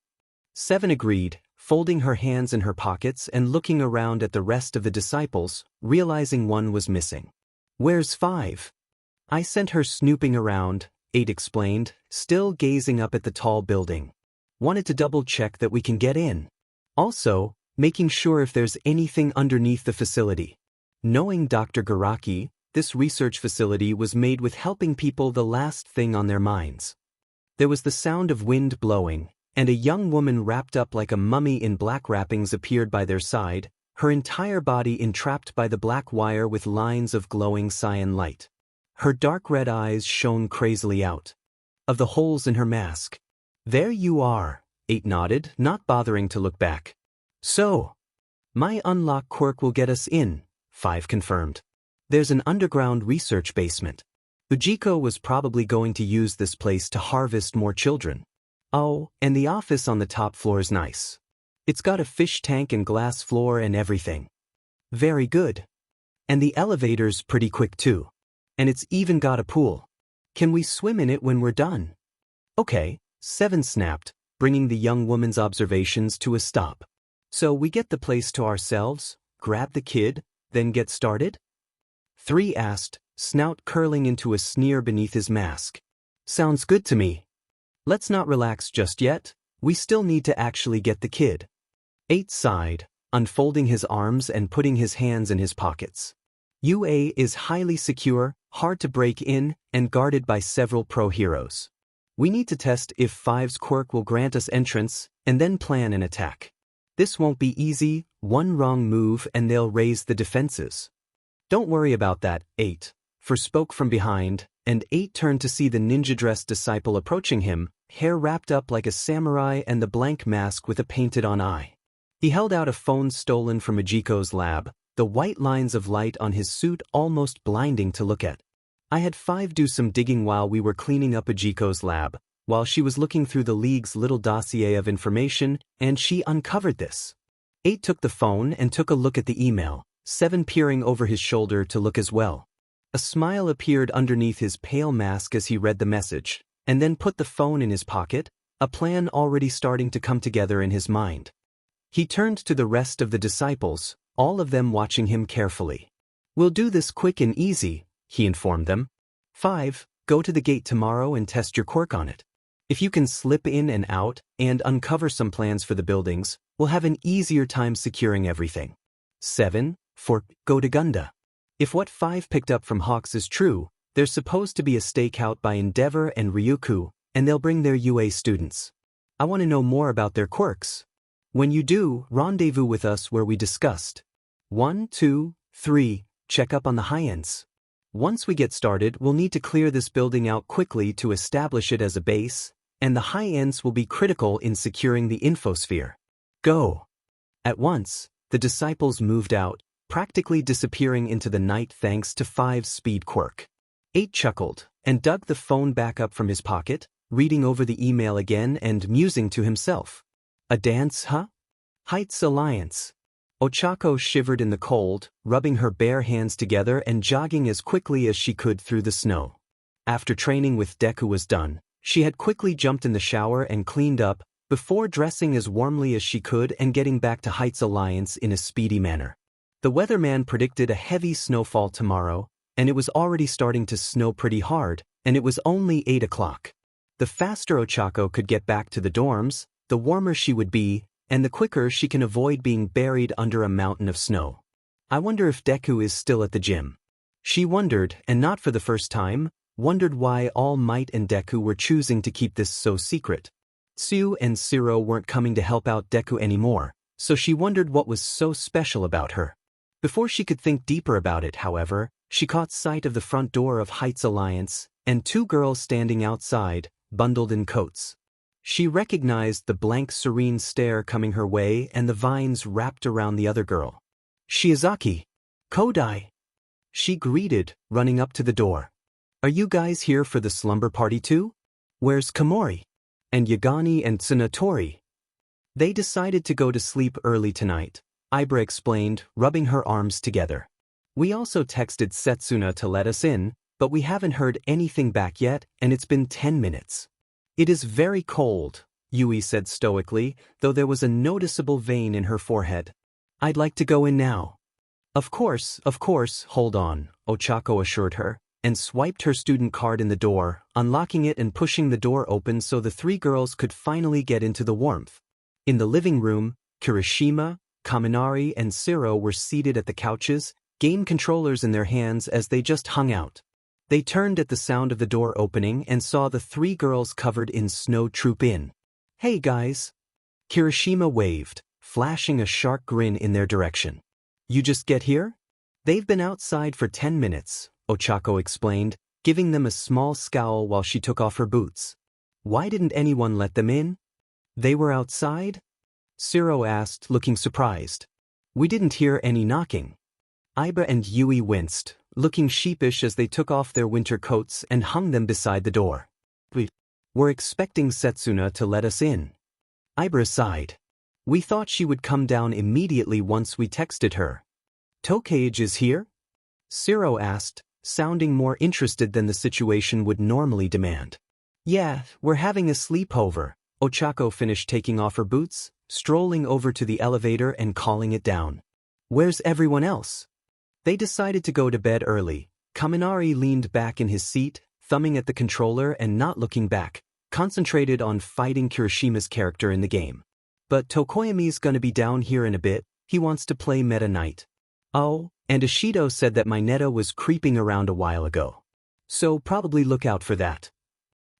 7 agreed, folding her hands in her pockets and looking around at the rest of the disciples, realizing one was missing. "Where's 5? "I sent her snooping around," 8 explained, still gazing up at the tall building. "Wanted to double-check that we can get in. Also, making sure if there's anything underneath the facility." Knowing Dr. Garaki, this research facility was made with helping people the last thing on their minds. There was the sound of wind blowing, and a young woman wrapped up like a mummy in black wrappings appeared by their side, her entire body entrapped by the black wire with lines of glowing cyan light. Her dark red eyes shone crazily out of the holes in her mask. "There you are," 8 nodded, not bothering to look back. "So, my unlock quirk will get us in," 5 confirmed. "There's an underground research basement. Ujiko was probably going to use this place to harvest more children. Oh, and the office on the top floor's nice. It's got a fish tank and glass floor and everything." "Very good. And the elevator's pretty quick too. And it's even got a pool. Can we swim in it when we're done?" "Okay," 7 snapped, bringing the young woman's observations to a stop. "So we get the place to ourselves, grab the kid, then get started?" 3 asked, snout curling into a sneer beneath his mask. "Sounds good to me. Let's not relax just yet, we still need to actually get the kid." 8 sighed, unfolding his arms and putting his hands in his pockets. "UA is highly secure, hard to break in, and guarded by several pro-heroes. We need to test if 5's quirk will grant us entrance, and then plan an attack. This won't be easy, one wrong move and they'll raise the defenses." "Don't worry about that, 8, for spoke from behind, and 8 turned to see the ninja-dressed disciple approaching him, hair wrapped up like a samurai and the blank mask with a painted-on eye. He held out a phone stolen from Ujiko's lab, the white lines of light on his suit almost blinding to look at. "I had 5 do some digging while we were cleaning up Ujiko's lab, while she was looking through the League's little dossier of information, and she uncovered this." 8 took the phone and took a look at the email, 7 peering over his shoulder to look as well. A smile appeared underneath his pale mask as he read the message, and then put the phone in his pocket, a plan already starting to come together in his mind. He turned to the rest of the disciples, all of them watching him carefully. "We'll do this quick and easy," he informed them. 5, go to the gate tomorrow and test your quirk on it. If you can slip in and out and uncover some plans for the buildings, we'll have an easier time securing everything. 7, 4, go to Gunda. If what 5 picked up from Hawks is true, there's supposed to be a stakeout by Endeavor and Ryuku, and they'll bring their UA students. I want to know more about their quirks. When you do, rendezvous with us where we discussed. 1, 2, 3, check up on the high-ends. Once we get started, we'll need to clear this building out quickly to establish it as a base, and the high-ends will be critical in securing the infosphere. Go." At once, the disciples moved out, practically disappearing into the night thanks to 5's speed quirk. 8 chuckled, and dug the phone back up from his pocket, reading over the email again and musing to himself. "A dance, huh? Heights Alliance." Ochako shivered in the cold, rubbing her bare hands together and jogging as quickly as she could through the snow. After training with Deku was done, she had quickly jumped in the shower and cleaned up, before dressing as warmly as she could and getting back to Heights Alliance in a speedy manner. The weatherman predicted a heavy snowfall tomorrow, and it was already starting to snow pretty hard, and it was only 8 o'clock. The faster Ochako could get back to the dorms, the warmer she would be, and the quicker she can avoid being buried under a mountain of snow. I wonder if Deku is still at the gym. She wondered, and not for the first time, wondered why All Might and Deku were choosing to keep this so secret. Tsu and Shiro weren't coming to help out Deku anymore, so she wondered what was so special about her. Before she could think deeper about it, however, she caught sight of the front door of Heights Alliance, and two girls standing outside, bundled in coats. She recognized the blank serene stare coming her way and the vines wrapped around the other girl. Shiozaki! Kodai! She greeted, running up to the door. Are you guys here for the slumber party too? Where's Komori? And Yagami and Tsunatori? They decided to go to sleep early tonight, Ibra explained, rubbing her arms together. We also texted Setsuna to let us in, but we haven't heard anything back yet, and it's been 10 minutes. It is very cold, Yui said stoically, though there was a noticeable vein in her forehead. I'd like to go in now. Of course, hold on, Ochako assured her, and swiped her student card in the door, unlocking it and pushing the door open so the three girls could finally get into the warmth. In the living room, Kirishima, Kaminari, and Shiro were seated at the couches, game controllers in their hands as they just hung out. They turned at the sound of the door opening and saw the three girls covered in snow troop in. Hey guys! Kirishima waved, flashing a sharp grin in their direction. You just get here? They've been outside for 10 minutes, Ochako explained, giving them a small scowl while she took off her boots. Why didn't anyone let them in? They were outside? Shiro asked, looking surprised. We didn't hear any knocking. Iba and Yui winced, looking sheepish as they took off their winter coats and hung them beside the door. We're expecting Setsuna to let us in. Ibra sighed. We thought she would come down immediately once we texted her. Tokage is here? Shiro asked, sounding more interested than the situation would normally demand. Yeah, we're having a sleepover. Ochako finished taking off her boots, strolling over to the elevator and calling it down. Where's everyone else? They decided to go to bed early. Kaminari leaned back in his seat, thumbing at the controller and not looking back, concentrated on fighting Kirishima's character in the game. But Tokoyami's gonna be down here in a bit, he wants to play Meta Knight. Oh, and Ishido said that my Netta was creeping around a while ago. So probably look out for that.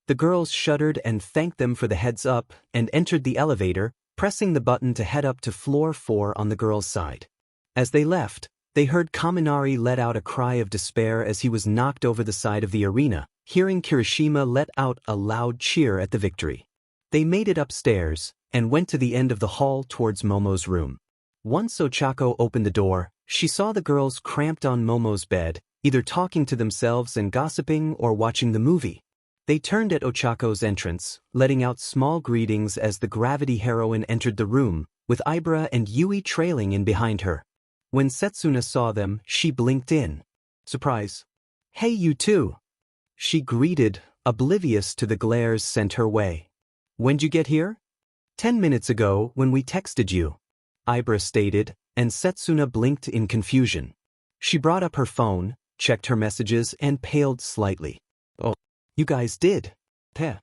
The girls shuddered and thanked them for the heads up and entered the elevator, pressing the button to head up to floor 4 on the girls' side. As they left, they heard Kaminari let out a cry of despair as he was knocked over the side of the arena, hearing Kirishima let out a loud cheer at the victory. They made it upstairs and went to the end of the hall towards Momo's room. Once Ochako opened the door, she saw the girls cramped on Momo's bed, either talking to themselves and gossiping or watching the movie. They turned at Ochako's entrance, letting out small greetings as the gravity heroine entered the room, with Ibra and Yui trailing in behind her. When Setsuna saw them, she blinked in. Surprise. Hey, you too. She greeted, oblivious to the glares sent her way. When'd you get here? 10 minutes ago when we texted you. Ibra stated, and Setsuna blinked in confusion. She brought up her phone, checked her messages and paled slightly. Oh, you guys did? Teh.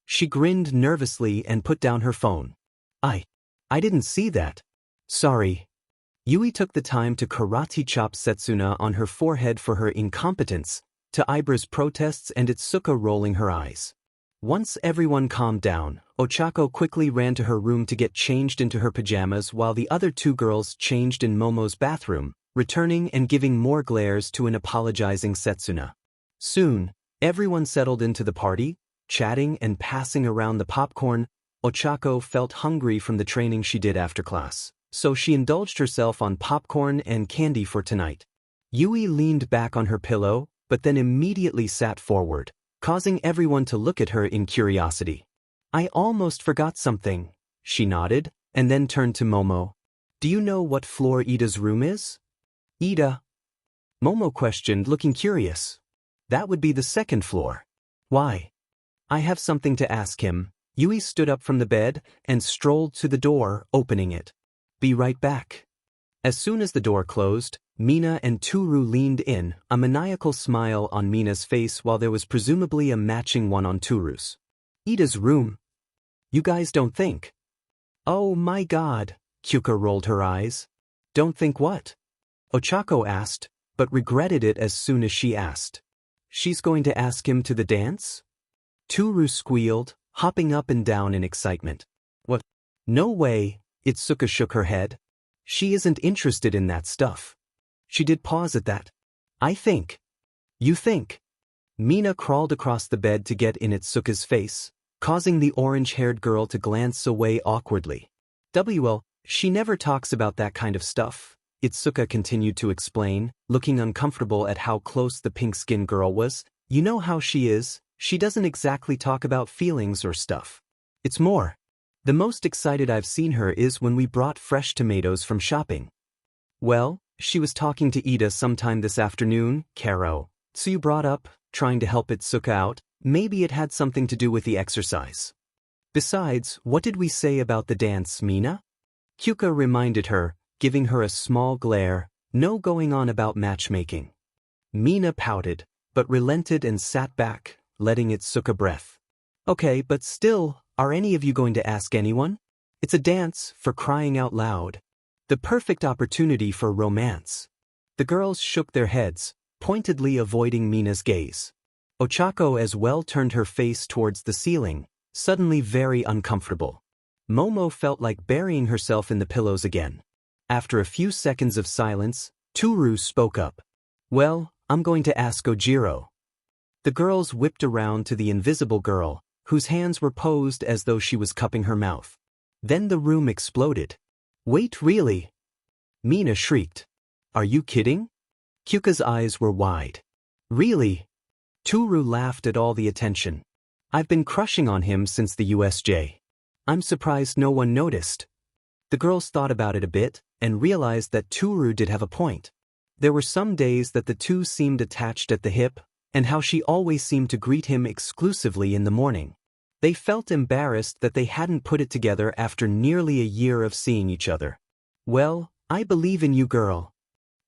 She grinned nervously and put down her phone. I didn't see that. Sorry. Yui took the time to karate chop Setsuna on her forehead for her incompetence, to Ibra's protests and Itsuka rolling her eyes. Once everyone calmed down, Ochako quickly ran to her room to get changed into her pajamas while the other two girls changed in Momo's bathroom, returning and giving more glares to an apologizing Setsuna. Soon, everyone settled into the party, chatting and passing around the popcorn. Ochako felt hungry from the training she did after class, so she indulged herself on popcorn and candy for tonight. Yui leaned back on her pillow, but then immediately sat forward, causing everyone to look at her in curiosity. I almost forgot something, she nodded, and then turned to Momo. Do you know what floor Ida's room is? Ida? Momo questioned, looking curious. That would be the second floor. Why? I have something to ask him. Yui stood up from the bed and strolled to the door, opening it. Be right back. As soon as the door closed, Mina and Toru leaned in, a maniacal smile on Mina's face while there was presumably a matching one on Toru's. Ida's room? You guys don't think? Oh my god, Kyoka rolled her eyes. Don't think what? Ochako asked, but regretted it as soon as she asked. She's going to ask him to the dance? Toru squealed, hopping up and down in excitement. What? No way, Itsuka shook her head. She isn't interested in that stuff. She did pause at that. I think. You think? Mina crawled across the bed to get in Itsuka's face, causing the orange-haired girl to glance away awkwardly. Well, she never talks about that kind of stuff, Itsuka continued to explain, looking uncomfortable at how close the pink-skinned girl was. You know how she is, she doesn't exactly talk about feelings or stuff. It's more. The most excited I've seen her is when we brought fresh tomatoes from shopping. Well, she was talking to Ida sometime this afternoon, Karo. So you brought up, trying to help Itsuka out, maybe it had something to do with the exercise. Besides, what did we say about the dance, Mina? Kyoka reminded her, giving her a small glare, no going on about matchmaking. Mina pouted, but relented and sat back, letting Itsuka breath. Okay, but still, are any of you going to ask anyone? It's a dance, for crying out loud. The perfect opportunity for romance. The girls shook their heads, pointedly avoiding Mina's gaze. Ochako as well turned her face towards the ceiling, suddenly very uncomfortable. Momo felt like burying herself in the pillows again. After a few seconds of silence, Toru spoke up. Well, I'm going to ask Ojiro. The girls whipped around to the invisible girl, whose hands were posed as though she was cupping her mouth. Then the room exploded. Wait, really? Mina shrieked. Are you kidding? Kyoka's eyes were wide. Really? Toru laughed at all the attention. I've been crushing on him since the USJ. I'm surprised no one noticed. The girls thought about it a bit, and realized that Toru did have a point. There were some days that the two seemed attached at the hip, and how she always seemed to greet him exclusively in the morning. They felt embarrassed that they hadn't put it together after nearly a year of seeing each other. Well, I believe in you, girl.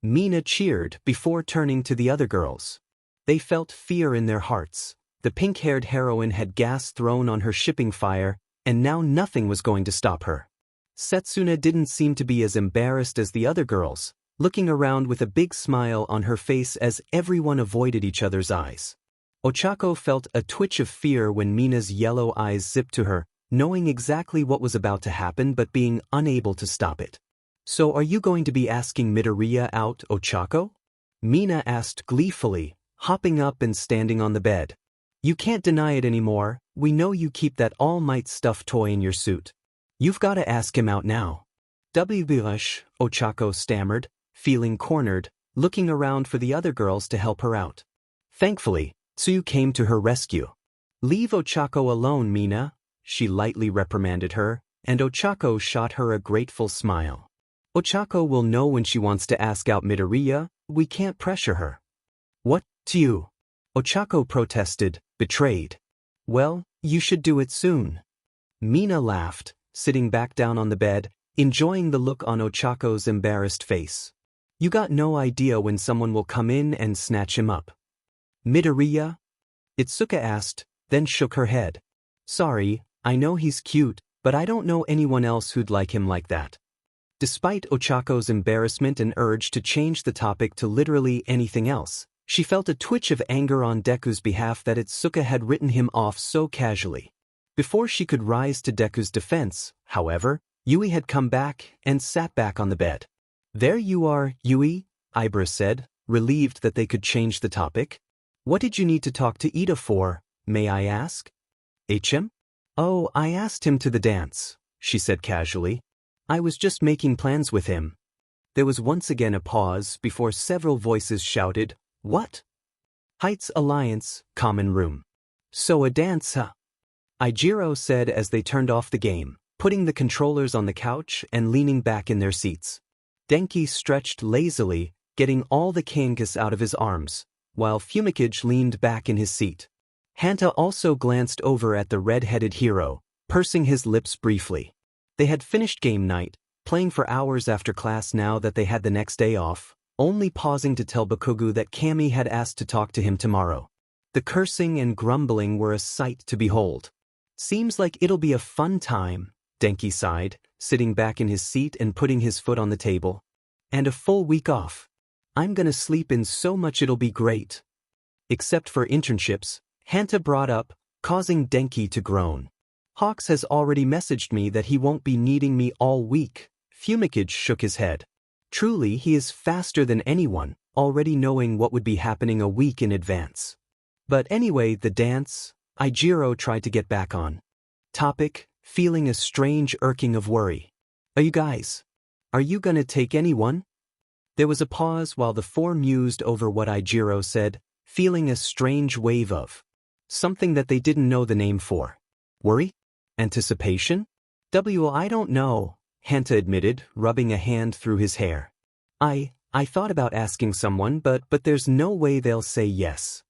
Mina cheered before turning to the other girls. They felt fear in their hearts. The pink-haired heroine had gas thrown on her shipping fire, and now nothing was going to stop her. Setsuna didn't seem to be as embarrassed as the other girls, looking around with a big smile on her face as everyone avoided each other's eyes. Ochako felt a twitch of fear when Mina's yellow eyes zipped to her, knowing exactly what was about to happen but being unable to stop it. So are you going to be asking Midoriya out, Ochako? Mina asked gleefully, hopping up and standing on the bed. You can't deny it anymore, we know you keep that All Might stuffed toy in your suit. You've got to ask him out now. Wbush, Ochako stammered, feeling cornered, looking around for the other girls to help her out. Thankfully, Tsu came to her rescue. Leave Ochako alone, Mina, she lightly reprimanded her, and Ochako shot her a grateful smile. Ochako will know when she wants to ask out Midoriya, we can't pressure her. What, Tsu? Ochako protested, betrayed. Well, you should do it soon. Mina laughed, sitting back down on the bed, enjoying the look on Ochako's embarrassed face. You got no idea when someone will come in and snatch him up. Midoriya? Itsuka asked, then shook her head. Sorry, I know he's cute, but I don't know anyone else who'd like him like that. Despite Ochako's embarrassment and urge to change the topic to literally anything else, she felt a twitch of anger on Deku's behalf that Itsuka had written him off so casually. Before she could rise to Deku's defense, however, Yui had come back and sat back on the bed. There you are, Yui, Ibra said, relieved that they could change the topic. What did you need to talk to Ida for, may I ask? HM? Oh, I asked him to the dance, she said casually. I was just making plans with him. There was once again a pause before several voices shouted, What? Heights Alliance, common room. So a dance, huh? Ojiro said as they turned off the game, putting the controllers on the couch and leaning back in their seats. Denki stretched lazily, getting all the kangas out of his arms, while Fumikage leaned back in his seat. Hanta also glanced over at the red-headed hero, pursing his lips briefly. They had finished game night, playing for hours after class now that they had the next day off, only pausing to tell Bakugo that Kami had asked to talk to him tomorrow. The cursing and grumbling were a sight to behold. Seems like it'll be a fun time, Denki sighed, sitting back in his seat and putting his foot on the table. And a full week off. I'm gonna sleep in so much it'll be great. Except for internships, Hanta brought up, causing Denki to groan. Hawks has already messaged me that he won't be needing me all week. Fumikage shook his head. Truly, he is faster than anyone, already knowing what would be happening a week in advance. But anyway, the dance, Ojiro tried to get back on topic, feeling a strange irking of worry. Are you gonna take anyone? There was a pause while the four mused over what Ojiro said, feeling a strange wave of something that they didn't know the name for. Worry? Anticipation? I don't know, Hanta admitted, rubbing a hand through his hair. I thought about asking someone, but there's no way they'll say yes.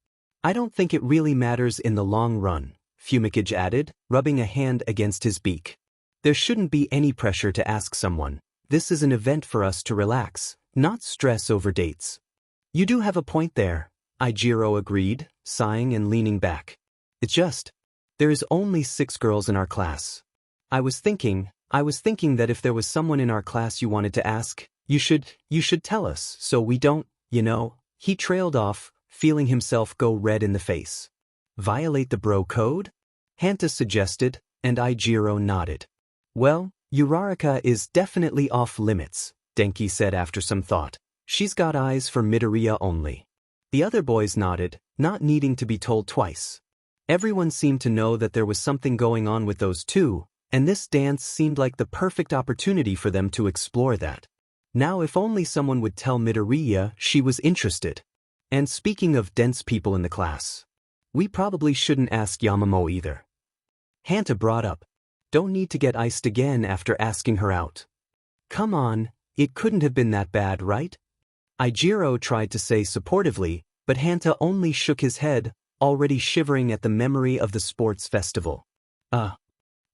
I don't think it really matters in the long run, Fumikage added, rubbing a hand against his beak. There shouldn't be any pressure to ask someone. This is an event for us to relax, not stress over dates. You do have a point there, Ojiro agreed, sighing and leaning back. It's just, there is only 6 girls in our class. I was thinking that if there was someone in our class you wanted to ask, you should tell us so we don't, he trailed off, feeling himself go red in the face. Violate the bro code? Hanta suggested, and Ojiro nodded. Well, Uraraka is definitely off limits, Denki said after some thought. She's got eyes for Midoriya only. The other boys nodded, not needing to be told twice. Everyone seemed to know that there was something going on with those two, and this dance seemed like the perfect opportunity for them to explore that. Now if only someone would tell Midoriya she was interested. And speaking of dense people in the class, we probably shouldn't ask Yamamoe either. Hanta brought up, don't need to get iced again after asking her out. Come on, it couldn't have been that bad, right? Ojiro tried to say supportively, but Hanta only shook his head, already shivering at the memory of the sports festival.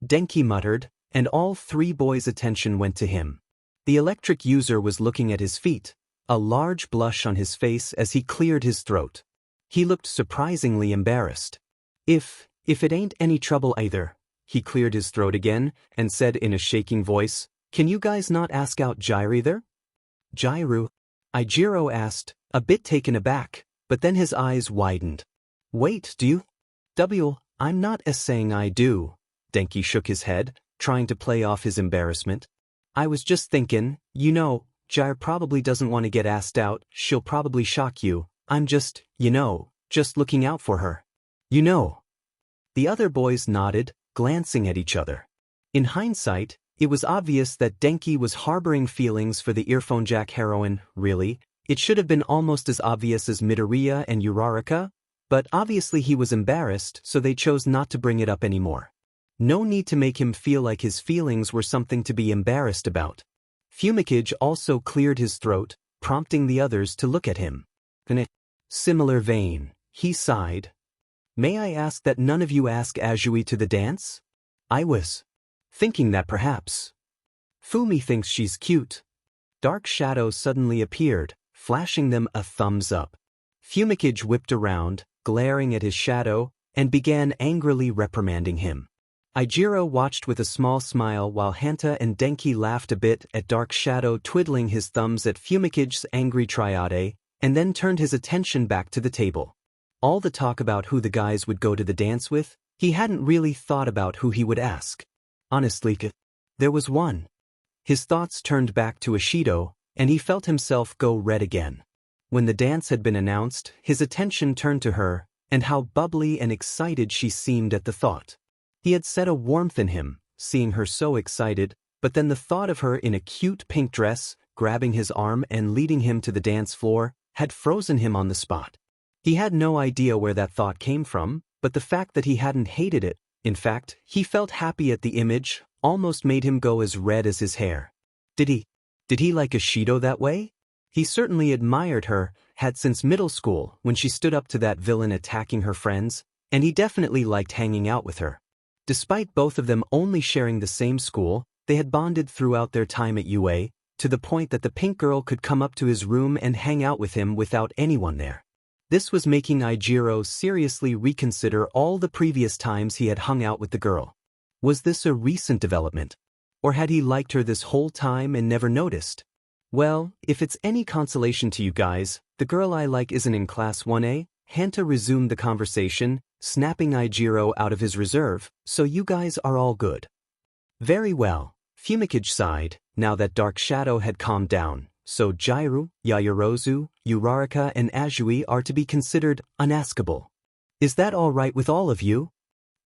Denki muttered, and all 3 boys' attention went to him. The electric user was looking at his feet, a large blush on his face as he cleared his throat. He looked surprisingly embarrassed. If it ain't any trouble either, he cleared his throat again and said in a shaking voice, can you guys not ask out Jairu there? Jairu? Ojiro asked, a bit taken aback, but then his eyes widened. Wait, do you? I'm not saying I do. Denki shook his head, trying to play off his embarrassment. I was just thinking, Jair probably doesn't want to get asked out, she'll probably shock you. I'm just looking out for her. The other boys nodded, glancing at each other. In hindsight, it was obvious that Denki was harboring feelings for the earphone jack heroine, really. It should have been almost as obvious as Midoriya and Uraraka, but obviously he was embarrassed, so they chose not to bring it up anymore. No need to make him feel like his feelings were something to be embarrassed about. Fumikage also cleared his throat, prompting the others to look at him. In a similar vein, he sighed. May I ask that none of you ask Azui to the dance? I was thinking that perhaps. Fumi thinks she's cute. Dark Shadow suddenly appeared, flashing them a thumbs up. Fumikage whipped around, glaring at his shadow, and began angrily reprimanding him. Ojiro watched with a small smile while Hanta and Denki laughed a bit at Dark Shadow twiddling his thumbs at Fumicage's angry triade, and then turned his attention back to the table. All the talk about who the guys would go to the dance with, he hadn't really thought about who he would ask. Honestly, there was one. His thoughts turned back to Ishido, and he felt himself go red again. When the dance had been announced, his attention turned to her, and how bubbly and excited she seemed at the thought. He had set a warmth in him, seeing her so excited, but then the thought of her in a cute pink dress, grabbing his arm and leading him to the dance floor, had frozen him on the spot. He had no idea where that thought came from, but the fact that he hadn't hated it, in fact, he felt happy at the image, almost made him go as red as his hair. Did he like Ishido that way? He certainly admired her, had since middle school, when she stood up to that villain attacking her friends, and he definitely liked hanging out with her. Despite both of them only sharing the same school, they had bonded throughout their time at UA, to the point that the pink girl could come up to his room and hang out with him without anyone there. This was making Ojiro seriously reconsider all the previous times he had hung out with the girl. Was this a recent development? Or had he liked her this whole time and never noticed? Well, if it's any consolation to you guys, the girl I like isn't in Class 1A, Hanta resumed the conversation, snapping Ojiro out of his reserve, so you guys are all good. Very well, Fumikage sighed, now that Dark Shadow had calmed down, so Jairu, Yaoyorozu, Uraraka and Azui are to be considered unaskable. Is that all right with all of you?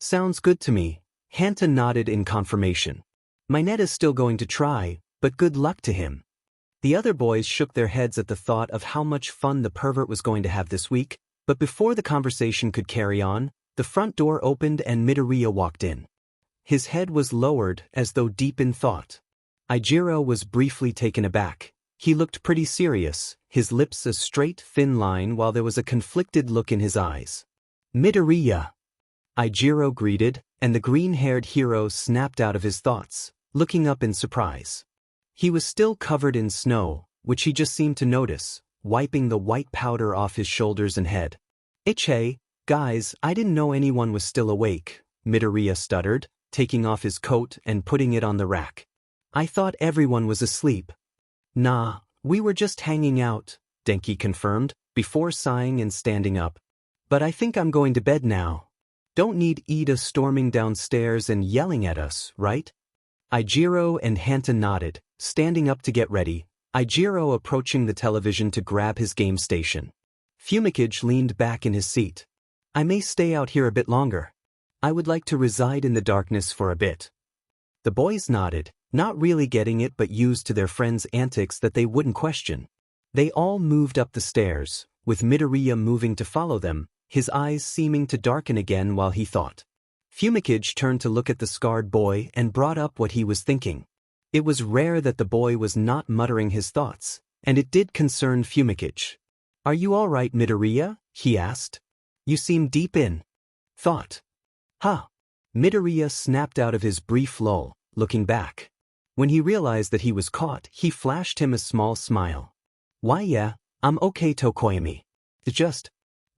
Sounds good to me. Hanta nodded in confirmation. Mineta's still going to try, but good luck to him. The other boys shook their heads at the thought of how much fun the pervert was going to have this week, but before the conversation could carry on, the front door opened and Midoriya walked in. His head was lowered as though deep in thought. Ojiro was briefly taken aback. He looked pretty serious, his lips a straight, thin line while there was a conflicted look in his eyes. Midoriya! Ojiro greeted, and the green-haired hero snapped out of his thoughts, looking up in surprise. He was still covered in snow, which he just seemed to notice, wiping the white powder off his shoulders and head. Hey, guys, I didn't know anyone was still awake, Midoriya stuttered, taking off his coat and putting it on the rack. I thought everyone was asleep. Nah, we were just hanging out, Denki confirmed, before sighing and standing up. But I think I'm going to bed now. Don't need Ida storming downstairs and yelling at us, right? Ojiro and Hanta nodded, standing up to get ready, Ojiro approaching the television to grab his game station. Fumikage leaned back in his seat. I may stay out here a bit longer. I would like to reside in the darkness for a bit. The boys nodded, not really getting it but used to their friends' antics that they wouldn't question. They all moved up the stairs, with Midoriya moving to follow them, his eyes seeming to darken again while he thought. Fumikage turned to look at the scarred boy and brought up what he was thinking. It was rare that the boy was not muttering his thoughts, and it did concern Fumikage. Are you all right, Midoriya? He asked. You seem deep in thought. Huh. Midoriya snapped out of his brief lull, looking back. When he realized that he was caught, he flashed him a small smile. Why yeah, I'm okay Tokoyami.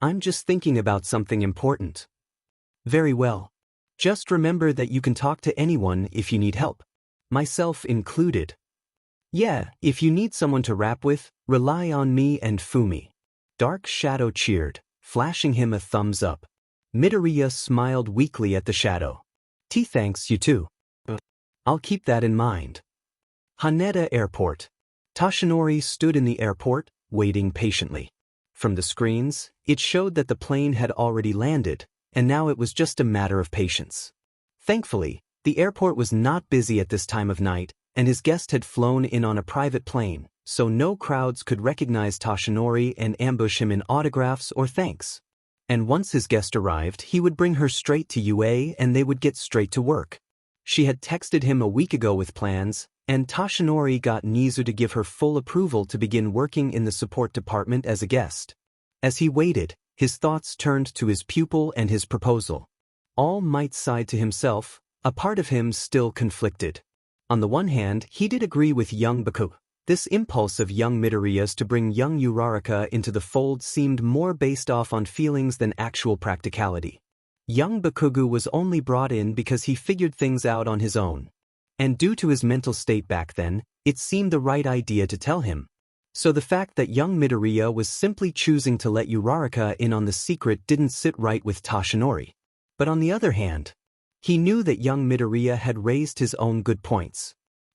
I'm just thinking about something important. Very well. Just remember that you can talk to anyone if you need help. Myself included. Yeah, if you need someone to rap with, rely on me and Fumi. Dark Shadow cheered, flashing him a thumbs up. Midoriya smiled weakly at the shadow. Thanks you too. I'll keep that in mind. Haneda Airport. Toshinori stood in the airport, waiting patiently. From the screens, it showed that the plane had already landed, and now it was just a matter of patience. Thankfully, the airport was not busy at this time of night, and his guest had flown in on a private plane, so no crowds could recognize Toshinori and ambush him in autographs or thanks. And once his guest arrived, he would bring her straight to UA and they would get straight to work. She had texted him a week ago with plans, and Toshinori got Nizu to give her full approval to begin working in the support department as a guest. As he waited, his thoughts turned to his pupil and his proposal. All Might sighed to himself, a part of him still conflicted. On the one hand, he did agree with young Bakugo. This impulse of young Midoriya's to bring young Uraraka into the fold seemed more based off on feelings than actual practicality. Young Bakugo was only brought in because he figured things out on his own. And due to his mental state back then, it seemed the right idea to tell him. So the fact that young Midoriya was simply choosing to let Uraraka in on the secret didn't sit right with Toshinori. But on the other hand, he knew that young Midoriya had raised his own good points.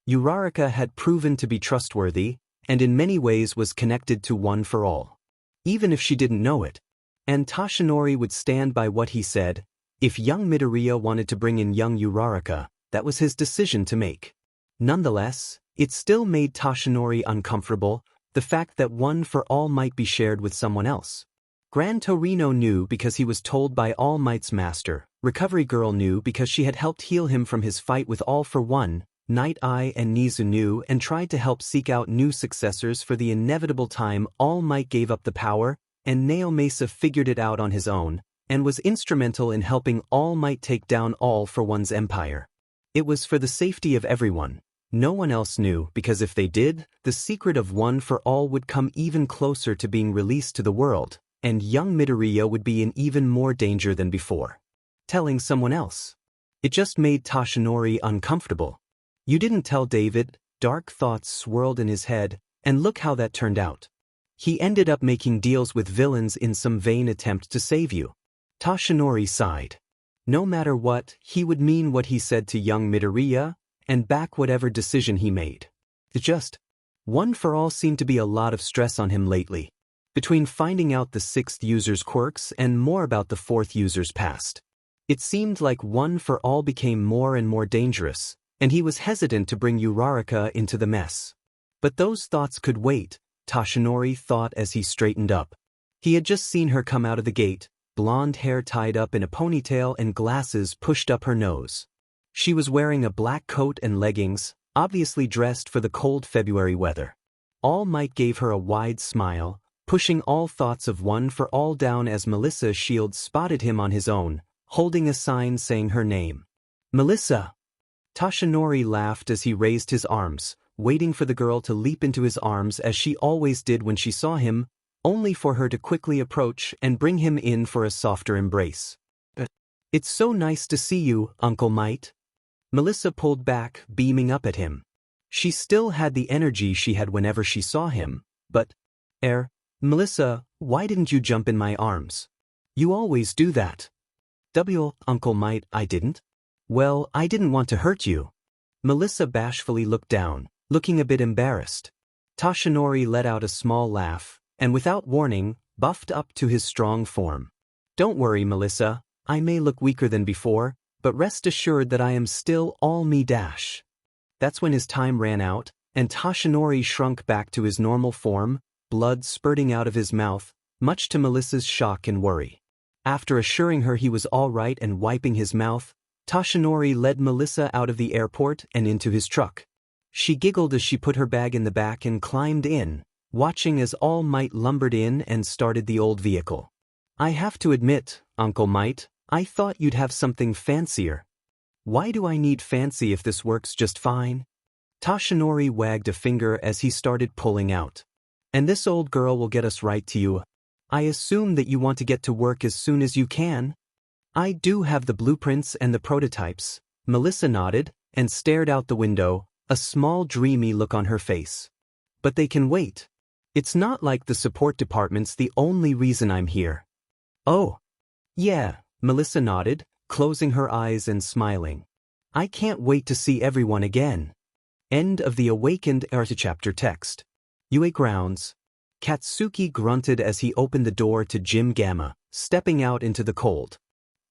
Uraraka had proven to be trustworthy, and in many ways was connected to One for All. Even if she didn't know it. And Toshinori would stand by what he said. If young Midoriya wanted to bring in young Uraraka, that was his decision to make. Nonetheless, it still made Toshinori uncomfortable, the fact that One for All might be shared with someone else. Gran Torino knew because he was told by All Might's master. Recovery Girl knew because she had helped heal him from his fight with All for One. Night Eye and Nizu knew and tried to help seek out new successors for the inevitable time All Might gave up the power, and Neo Mesa figured it out on his own, and was instrumental in helping All Might take down All for One's empire. It was for the safety of everyone. No one else knew because if they did, the secret of One for All would come even closer to being released to the world, and young Midoriya would be in even more danger than before. Telling someone else. It just made Toshinori uncomfortable. You didn't tell David, dark thoughts swirled in his head, And look how that turned out. He ended up making deals with villains in some vain attempt to save you. Toshinori sighed. No matter what, he would mean what he said to young Midoriya, and back whatever decision he made. It just, one for all seemed to be a lot of stress on him lately. Between finding out the 6th user's quirks and more about the 4th user's past. It seemed like one for all became more and more dangerous, and he was hesitant to bring Uraraka into the mess. But those thoughts could wait, Toshinori thought as he straightened up. He had just seen her come out of the gate, blonde hair tied up in a ponytail and glasses pushed up her nose. She was wearing a black coat and leggings, obviously dressed for the cold February weather. All Might gave her a wide smile, pushing all thoughts of one for all down as Melissa Shields spotted him on his own, holding a sign saying her name. Melissa! Toshinori laughed as he raised his arms, waiting for the girl to leap into his arms as she always did when she saw him, only for her to quickly approach and bring him in for a softer embrace. It's so nice to see you, Uncle Might. Melissa pulled back, beaming up at him. She still had the energy she had whenever she saw him, but, Melissa, why didn't you jump in my arms? You always do that. Uncle Might, I didn't. Well, I didn't want to hurt you. Melissa bashfully looked down, looking a bit embarrassed. Toshinori let out a small laugh, and without warning, buffed up to his strong form. Don't worry, Melissa, I may look weaker than before, but rest assured that I am still all me dash. That's when his time ran out, and Toshinori shrunk back to his normal form, blood spurting out of his mouth, much to Melissa's shock and worry. After assuring her he was all right and wiping his mouth, Toshinori led Melissa out of the airport and into his truck. She giggled as she put her bag in the back and climbed in, watching as All Might lumbered in and started the old vehicle. I have to admit, Uncle Might, I thought you'd have something fancier. Why do I need fancy if this works just fine? Toshinori wagged a finger as he started pulling out. And this old girl will get us right to you. I assume that you want to get to work as soon as you can? I do have the blueprints and the prototypes. Melissa nodded and stared out the window, a small dreamy look on her face. But they can wait. It's not like the support department's the only reason I'm here. Oh. Yeah, Melissa nodded, closing her eyes and smiling. I can't wait to see everyone again. End of the Awakened Chapter text. UA grounds. Katsuki grunted as he opened the door to Gym Gamma, stepping out into the cold.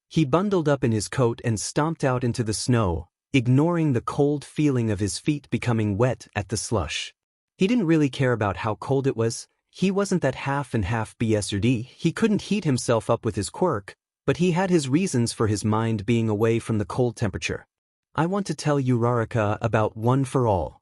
He bundled up in his coat and stomped out into the snow, ignoring the cold feeling of his feet becoming wet at the slush. He didn't really care about how cold it was. He wasn't that half and half BSRD. He couldn't heat himself up with his quirk, but he had his reasons for his mind being away from the cold temperature. I want to tell Uraraka about One for All.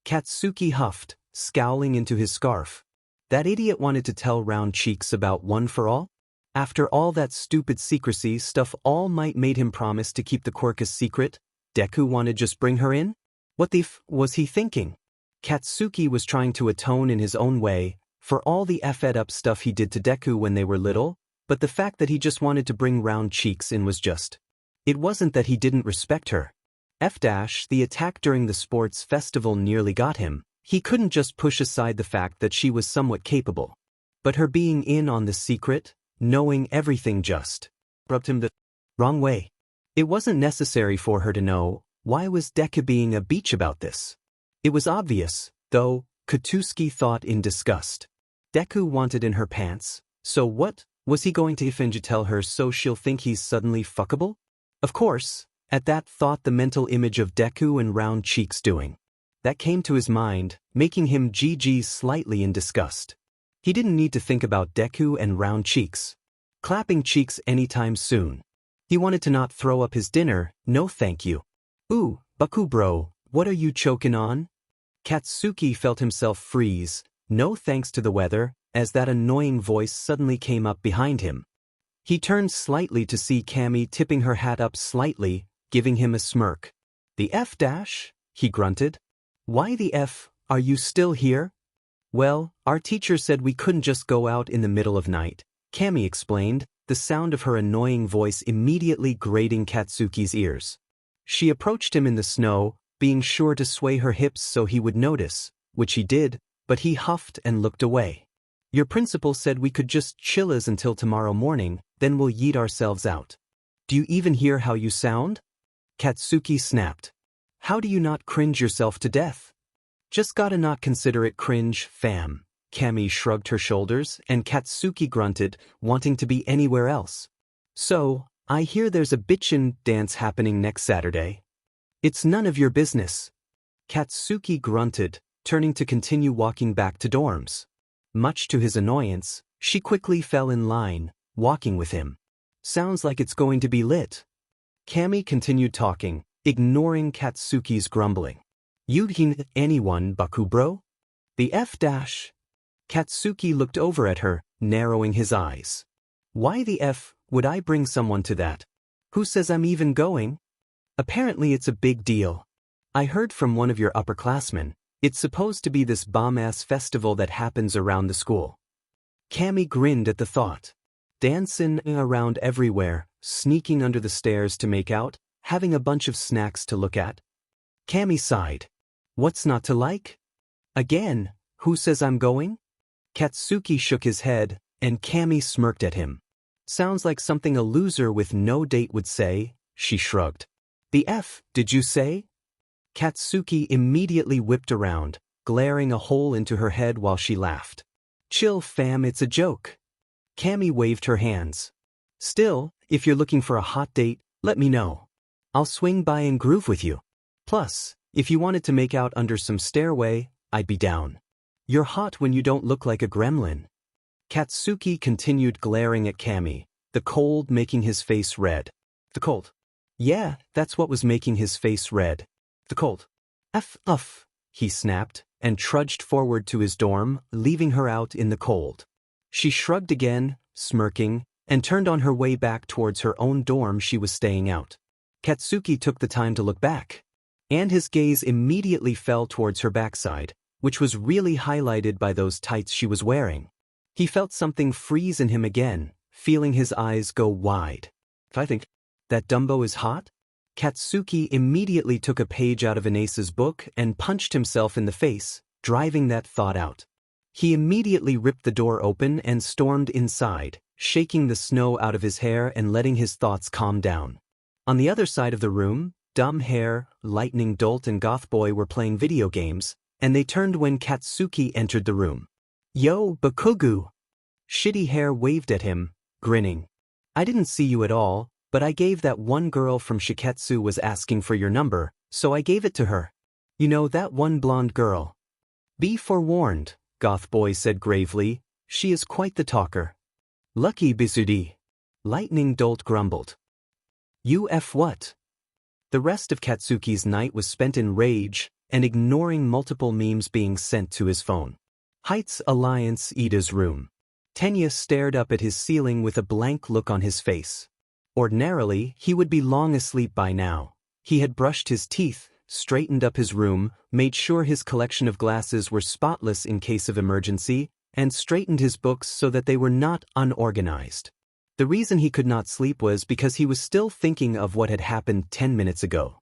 Katsuki huffed, scowling into his scarf. That idiot wanted to tell Round Cheeks about One for All? After all that stupid secrecy stuff All Might made him promise to keep the quirk a secret, Deku wanted just bring her in? What the f was he thinking? Katsuki was trying to atone in his own way, for all the effed up stuff he did to Deku when they were little, but the fact that he just wanted to bring Round Cheeks in was just. It wasn't that he didn't respect her. The attack during the sports festival nearly got him. He couldn't just push aside the fact that she was somewhat capable. But her being in on the secret, knowing everything just rubbed him the wrong way. It wasn't necessary for her to know. Why was Deku being a bitch about this? It was obvious, though, Katsuki thought in disgust. Deku wanted in her pants, so what, was he going to Ifinja tell her so she'll think he's suddenly fuckable? Of course, at that thought the mental image of Deku and Round Cheeks doing. That came to his mind, making him GG slightly in disgust. He didn't need to think about Deku and Round Cheeks clapping cheeks anytime soon. He wanted to not throw up his dinner, no thank you. Ooh, Baku bro, what are you choking on? Katsuki felt himself freeze, no thanks to the weather, as that annoying voice suddenly came up behind him. He turned slightly to see Cammy tipping her hat up slightly, giving him a smirk. The F dash? He grunted. Why the F, are you still here? Well, our teacher said we couldn't just go out in the middle of night, Cammy explained, the sound of her annoying voice immediately grating Katsuki's ears. She approached him in the snow, being sure to sway her hips so he would notice, which he did, but he huffed and looked away. Your principal said we could just chill until tomorrow morning, then we'll yeet ourselves out. Do you even hear how you sound? Katsuki snapped. How do you not cringe yourself to death? Just gotta not consider it cringe, fam. Kami shrugged her shoulders and Katsuki grunted, wanting to be anywhere else. So, I hear there's a bitchin' dance happening next Saturday. It's none of your business. Katsuki grunted, turning to continue walking back to dorms. Much to his annoyance, she quickly fell in line, walking with him. Sounds like it's going to be lit. Kami continued talking, ignoring Katsuki's grumbling. You'd heen anyone, Bakubro? The F-. Katsuki looked over at her, narrowing his eyes. Why the F would I bring someone to that? Who says I'm even going? Apparently it's a big deal. I heard from one of your upperclassmen, it's supposed to be this bomb-ass festival that happens around the school. Kami grinned at the thought. Dancing around everywhere, sneaking under the stairs to make out, having a bunch of snacks to look at. Kami sighed. What's not to like? Again, who says I'm going? Katsuki shook his head, and Kami smirked at him. Sounds like something a loser with no date would say, she shrugged. The F, did you say? Katsuki immediately whipped around, glaring a hole into her head while she laughed. Chill fam, it's a joke. Kami waved her hands. Still, if you're looking for a hot date, let me know. I'll swing by and groove with you. Plus, if you wanted to make out under some stairway, I'd be down. You're hot when you don't look like a gremlin. Katsuki continued glaring at Kami, the cold making his face red. The cold. Yeah, that's what was making his face red. The cold. F, he snapped, and trudged forward to his dorm, leaving her out in the cold. She shrugged again, smirking, and turned on her way back towards her own dorm she was staying out. Katsuki took the time to look back, and his gaze immediately fell towards her backside, which was really highlighted by those tights she was wearing. He felt something freeze in him again, feeling his eyes go wide. I think that Dumbo is hot? Katsuki immediately took a page out of Inasa's book and punched himself in the face, driving that thought out. He immediately ripped the door open and stormed inside, shaking the snow out of his hair and letting his thoughts calm down. On the other side of the room, Dumb Hair, Lightning Dolt and Goth Boy were playing video games, and they turned when Katsuki entered the room. Yo, Bakugo! Shitty Hair waved at him, grinning. I didn't see you at all, but I gave that one girl from Shiketsu was asking for your number, so I gave it to her. You know that one blonde girl. Be forewarned, Goth Boy said gravely, she is quite the talker. Lucky Bisudi. Lightning Dolt grumbled. You F what? The rest of Katsuki's night was spent in rage and ignoring multiple memes being sent to his phone. Heights Alliance Ida's room. Tenya stared up at his ceiling with a blank look on his face. Ordinarily, he would be long asleep by now. He had brushed his teeth, straightened up his room, made sure his collection of glasses were spotless in case of emergency, and straightened his books so that they were not unorganized. The reason he could not sleep was because he was still thinking of what had happened 10 minutes ago.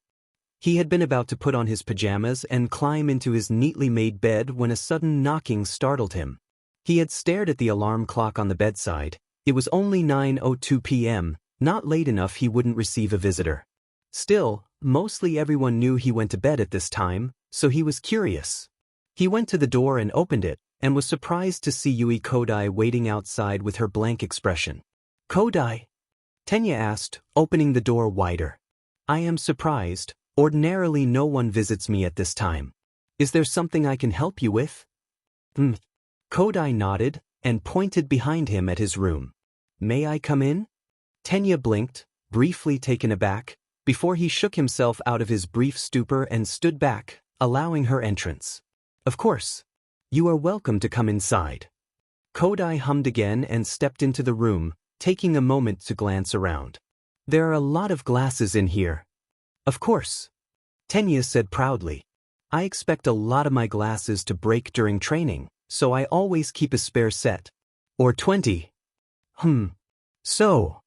He had been about to put on his pajamas and climb into his neatly made bed when a sudden knocking startled him. He had stared at the alarm clock on the bedside. It was only 9:02 p.m., not late enough he wouldn't receive a visitor. Still, mostly everyone knew he went to bed at this time, so he was curious. He went to the door and opened it, and was surprised to see Yui Kodai waiting outside with her blank expression. Kodai? Tenya asked, opening the door wider. I am surprised. Ordinarily no one visits me at this time. Is there something I can help you with? Kodai nodded, and pointed behind him at his room. May I come in? Tenya blinked, briefly taken aback, before he shook himself out of his brief stupor and stood back, allowing her entrance. Of course. You are welcome to come inside. Kodai hummed again and stepped into the room, taking a moment to glance around. There are a lot of glasses in here. Of course. Tenya said proudly. I expect a lot of my glasses to break during training, so I always keep a spare set. Or 20. So.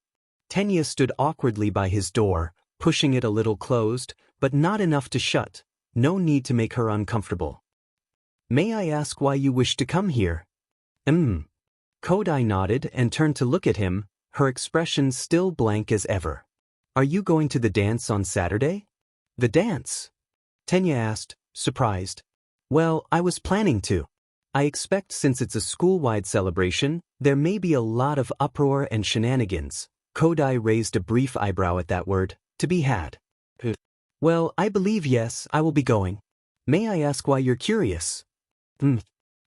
Tenya stood awkwardly by his door, pushing it a little closed, but not enough to shut. No need to make her uncomfortable. May I ask why you wish to come here? Kodai nodded and turned to look at him, her expression still blank as ever. Are you going to the dance on Saturday? The dance? Tenya asked, surprised. Well, I was planning to. I expect since it's a school-wide celebration, there may be a lot of uproar and shenanigans. Kodai raised a brief eyebrow at that word, to be had. Well, I believe yes, I will be going. May I ask why you're curious?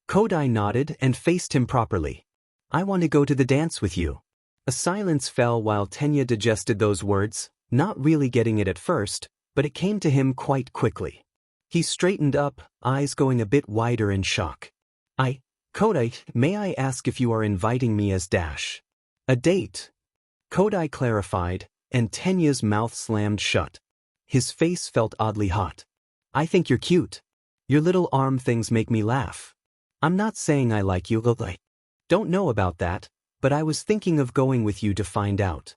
Kodai nodded and faced him properly. I want to go to the dance with you. A silence fell while Tenya digested those words, not really getting it at first, but it came to him quite quickly. He straightened up, eyes going a bit wider in shock. Kodai, may I ask if you are inviting me as Dash? A date? Kodai clarified, and Tenya's mouth slammed shut. His face felt oddly hot. I think you're cute. Your little arm things make me laugh. I'm not saying I like you, don't know about that, but I was thinking of going with you to find out.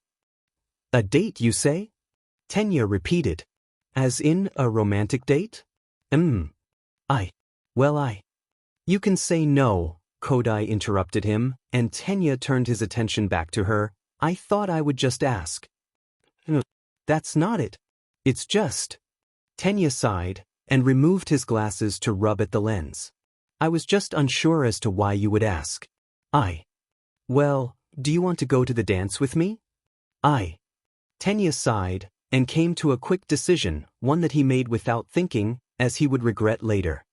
A date, you say? Tenya repeated. As in a romantic date? You can say no, Kodai interrupted him, and Tenya turned his attention back to her. I thought I would just ask. That's not it. It's just. Tenya sighed, and removed his glasses to rub at the lens. I was just unsure as to why you would ask. Well, do you want to go to the dance with me? Tenya sighed, and came to a quick decision, one that he made without thinking, as he would regret later.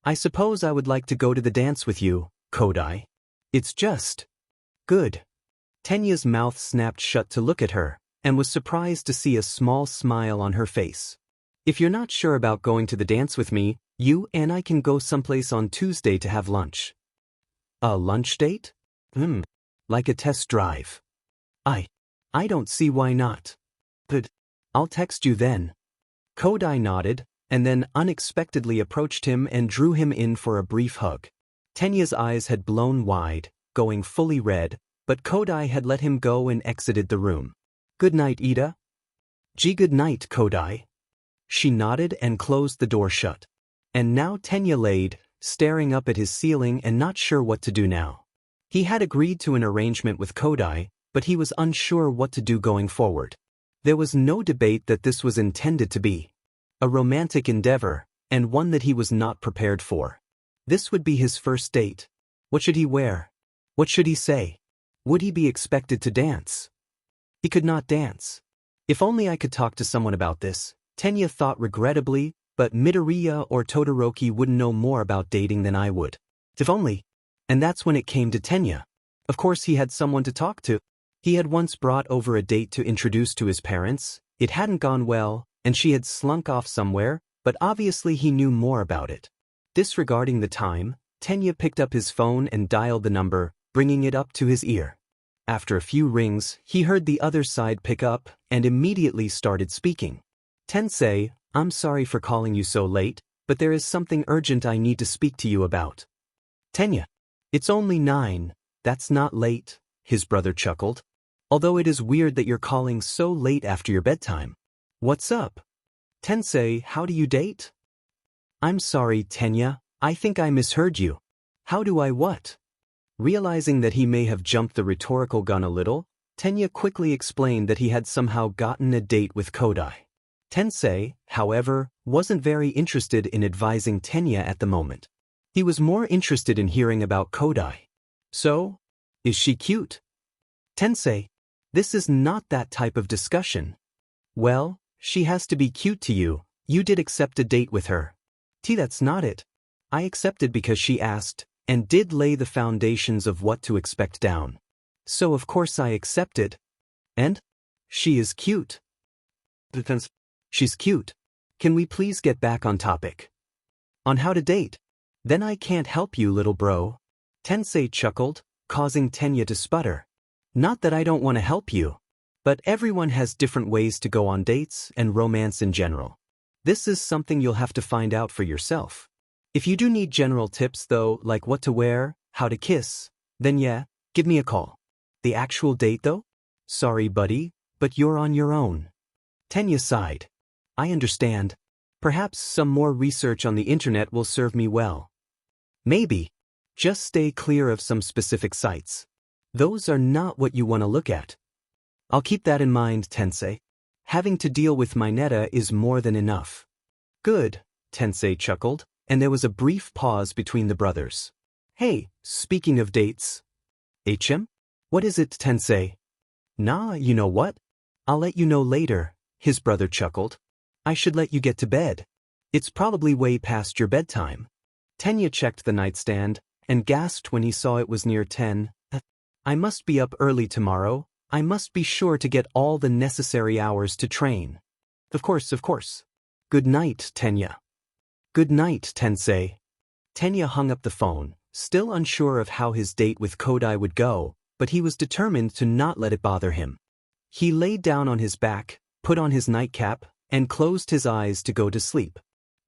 I suppose I would like to go to the dance with you, Kodai. It's just. Good. Tenya's mouth snapped shut to look at her, and was surprised to see a small smile on her face. If you're not sure about going to the dance with me, you and I can go someplace on Tuesday to have lunch. A lunch date? Like a test drive. I don't see why not. But I'll text you then. Kodai nodded, and then unexpectedly approached him and drew him in for a brief hug. Tenya's eyes had blown wide, going fully red, but Kodai had let him go and exited the room. Good night, Ida. Good night, Kodai. She nodded and closed the door shut. And now Tenya laid, staring up at his ceiling and not sure what to do now. He had agreed to an arrangement with Kodai, but he was unsure what to do going forward. There was no debate that this was intended to be a romantic endeavor, and one that he was not prepared for. This would be his first date. What should he wear? What should he say? Would he be expected to dance? He could not dance. If only I could talk to someone about this, Tenya thought regrettably, but Midoriya or Todoroki wouldn't know more about dating than I would. If only. And that's when it came to Tenya. Of course he had someone to talk to. He had once brought over a date to introduce to his parents. It hadn't gone well, and she had slunk off somewhere, but obviously he knew more about it. Disregarding the time, Tenya picked up his phone and dialed the number, bringing it up to his ear. After a few rings, he heard the other side pick up, and immediately started speaking. Tensei, I'm sorry for calling you so late, but there is something urgent I need to speak to you about. Tenya. It's only 9, that's not late, his brother chuckled. Although it is weird that you're calling so late after your bedtime. What's up? Tensei, how do you date? I'm sorry, Tenya, I think I misheard you. How do I what? Realizing that he may have jumped the rhetorical gun a little, Tenya quickly explained that he had somehow gotten a date with Kodai. Tensei, however, wasn't very interested in advising Tenya at the moment. He was more interested in hearing about Kodai. So, is she cute? Tensei, this is not that type of discussion. Well, she has to be cute to you. You did accept a date with her. That's not it. I accepted because she asked, and did lay the foundations of what to expect down. So of course I accepted. And? She is cute. She's cute. Can we please get back on topic? On how to date? Then I can't help you, little bro. Tensei chuckled, causing Tenya to sputter. Not that I don't want to help you. But everyone has different ways to go on dates and romance in general. This is something you'll have to find out for yourself. If you do need general tips though, like what to wear, how to kiss, then yeah, give me a call. The actual date though? Sorry buddy, but you're on your own. Tenya sighed. I understand. Perhaps some more research on the internet will serve me well. Maybe. Just stay clear of some specific sites. Those are not what you want to look at. I'll keep that in mind, Tensei. Having to deal with Mineta is more than enough. Good, Tensei chuckled, and there was a brief pause between the brothers. Hey, speaking of dates. HM? What is it, Tensei? Nah, you know what? I'll let you know later, his brother chuckled. I should let you get to bed. It's probably way past your bedtime. Tenya checked the nightstand and gasped when he saw it was near 10. I must be up early tomorrow. I must be sure to get all the necessary hours to train. Of course, of course. Good night, Tenya. Good night, Tensei. Tenya hung up the phone, still unsure of how his date with Kodai would go, but he was determined to not let it bother him. He laid down on his back, put on his nightcap, and closed his eyes to go to sleep.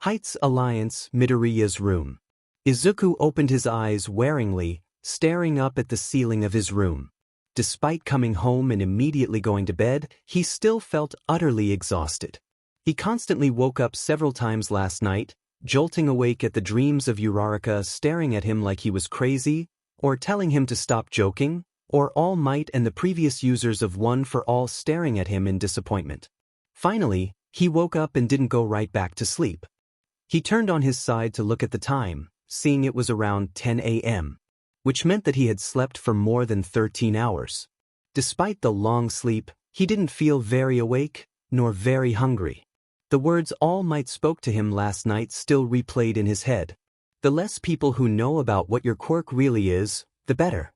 Heights Alliance, Midoriya's room. Izuku opened his eyes waringly, staring up at the ceiling of his room. Despite coming home and immediately going to bed, he still felt utterly exhausted. He constantly woke up several times last night, jolting awake at the dreams of Uraraka staring at him like he was crazy, or telling him to stop joking, or All Might and the previous users of One for All staring at him in disappointment. Finally, he woke up and didn't go right back to sleep. He turned on his side to look at the time, seeing it was around 10 a.m., which meant that he had slept for more than 13 hours. Despite the long sleep, he didn't feel very awake, nor very hungry. The words All Might spoke to him last night still replayed in his head. The less people who know about what your quirk really is, the better.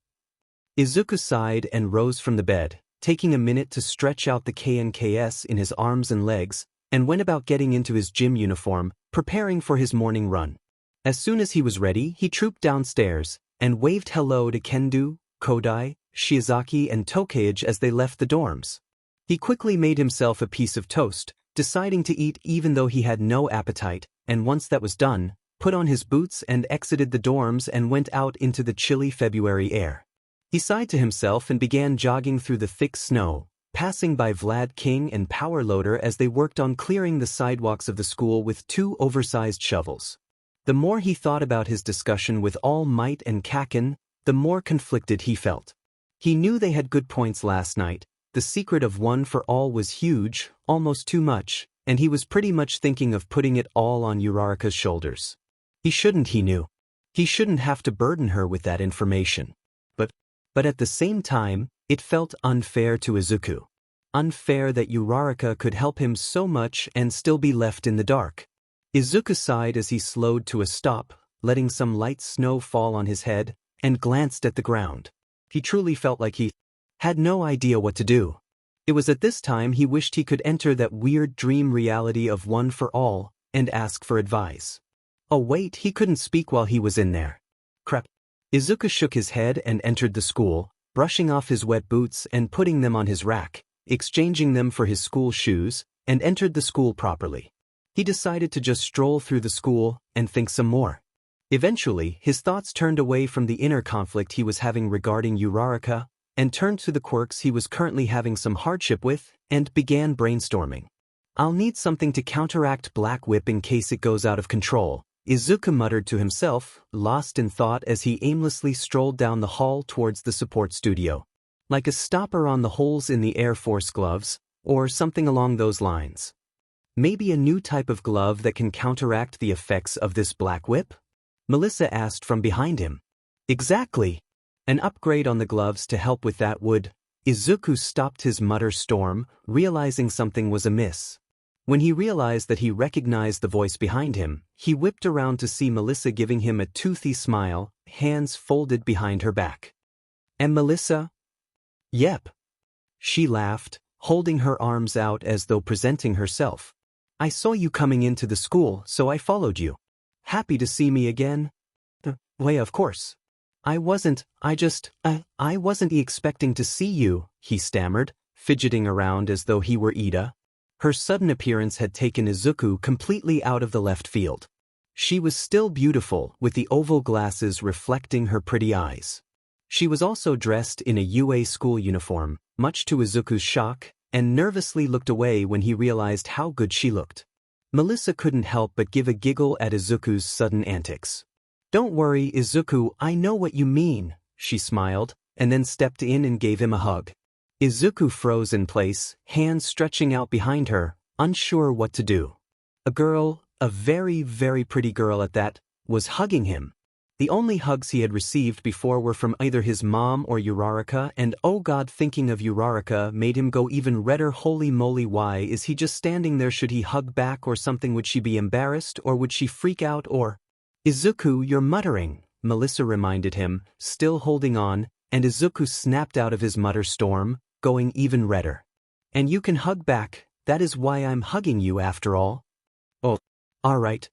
Izuku sighed and rose from the bed, taking a minute to stretch out the KNKS in his arms and legs, and went about getting into his gym uniform, preparing for his morning run. As soon as he was ready, he trooped downstairs and waved hello to Kendo, Kodai, Shiozaki, and Tokage as they left the dorms. He quickly made himself a piece of toast, deciding to eat even though he had no appetite, and once that was done, put on his boots and exited the dorms and went out into the chilly February air. He sighed to himself and began jogging through the thick snow, passing by Vlad King and Power Loader as they worked on clearing the sidewalks of the school with 2 oversized shovels. The more he thought about his discussion with All Might and Kaken, the more conflicted he felt. He knew they had good points last night. The secret of One for All was huge, almost too much, and he was pretty much thinking of putting it all on Uraraka's shoulders. He knew. He shouldn't have to burden her with that information. But at the same time, it felt unfair to Izuku. Unfair that Uraraka could help him so much and still be left in the dark. Izuku sighed as he slowed to a stop, letting some light snow fall on his head, and glanced at the ground. He truly felt like he had no idea what to do. It was at this time he wished he could enter that weird dream reality of One for All and ask for advice. Oh wait, he couldn't speak while he was in there. Crap. Izuku shook his head and entered the school, brushing off his wet boots and putting them on his rack, exchanging them for his school shoes, and entered the school properly. He decided to just stroll through the school and think some more. Eventually, his thoughts turned away from the inner conflict he was having regarding Uraraka and turned to the quirks he was currently having some hardship with and began brainstorming. I'll need something to counteract Black Whip in case it goes out of control, Izuku muttered to himself, lost in thought as he aimlessly strolled down the hall towards the support studio. Like a stopper on the holes in the Air Force gloves, or something along those lines. Maybe a new type of glove that can counteract the effects of this Black Whip? Melissa asked from behind him. Exactly. An upgrade on the gloves to help with that would. Izuku stopped his mutter storm, realizing something was amiss. When he realized that he recognized the voice behind him, he whipped around to see Melissa giving him a toothy smile, hands folded behind her back. And Melissa? Yep. She laughed, holding her arms out as though presenting herself. I saw you coming into the school, so I followed you. Happy to see me again? Why, of course. I wasn't expecting to see you, he stammered, fidgeting around as though he were Ida. Her sudden appearance had taken Izuku completely out of the left field. She was still beautiful, with the oval glasses reflecting her pretty eyes. She was also dressed in a UA school uniform, much to Izuku's shock, and nervously looked away when he realized how good she looked. Melissa couldn't help but give a giggle at Izuku's sudden antics. "Don't worry, Izuku, I know what you mean," she smiled, and then stepped in and gave him a hug. Izuku froze in place, hands stretching out behind her, unsure what to do. A girl, a very, very pretty girl at that, was hugging him. The only hugs he had received before were from either his mom or Uraraka, and oh god, thinking of Uraraka made him go even redder. Holy moly, why is he just standing there? Should he hug back or something? Would she be embarrassed, or would she freak out, or… "Izuku, you're muttering," Melissa reminded him, still holding on, and Izuku snapped out of his mutter storm, going even redder. "And you can hug back, that is why I'm hugging you after all." "Oh, alright."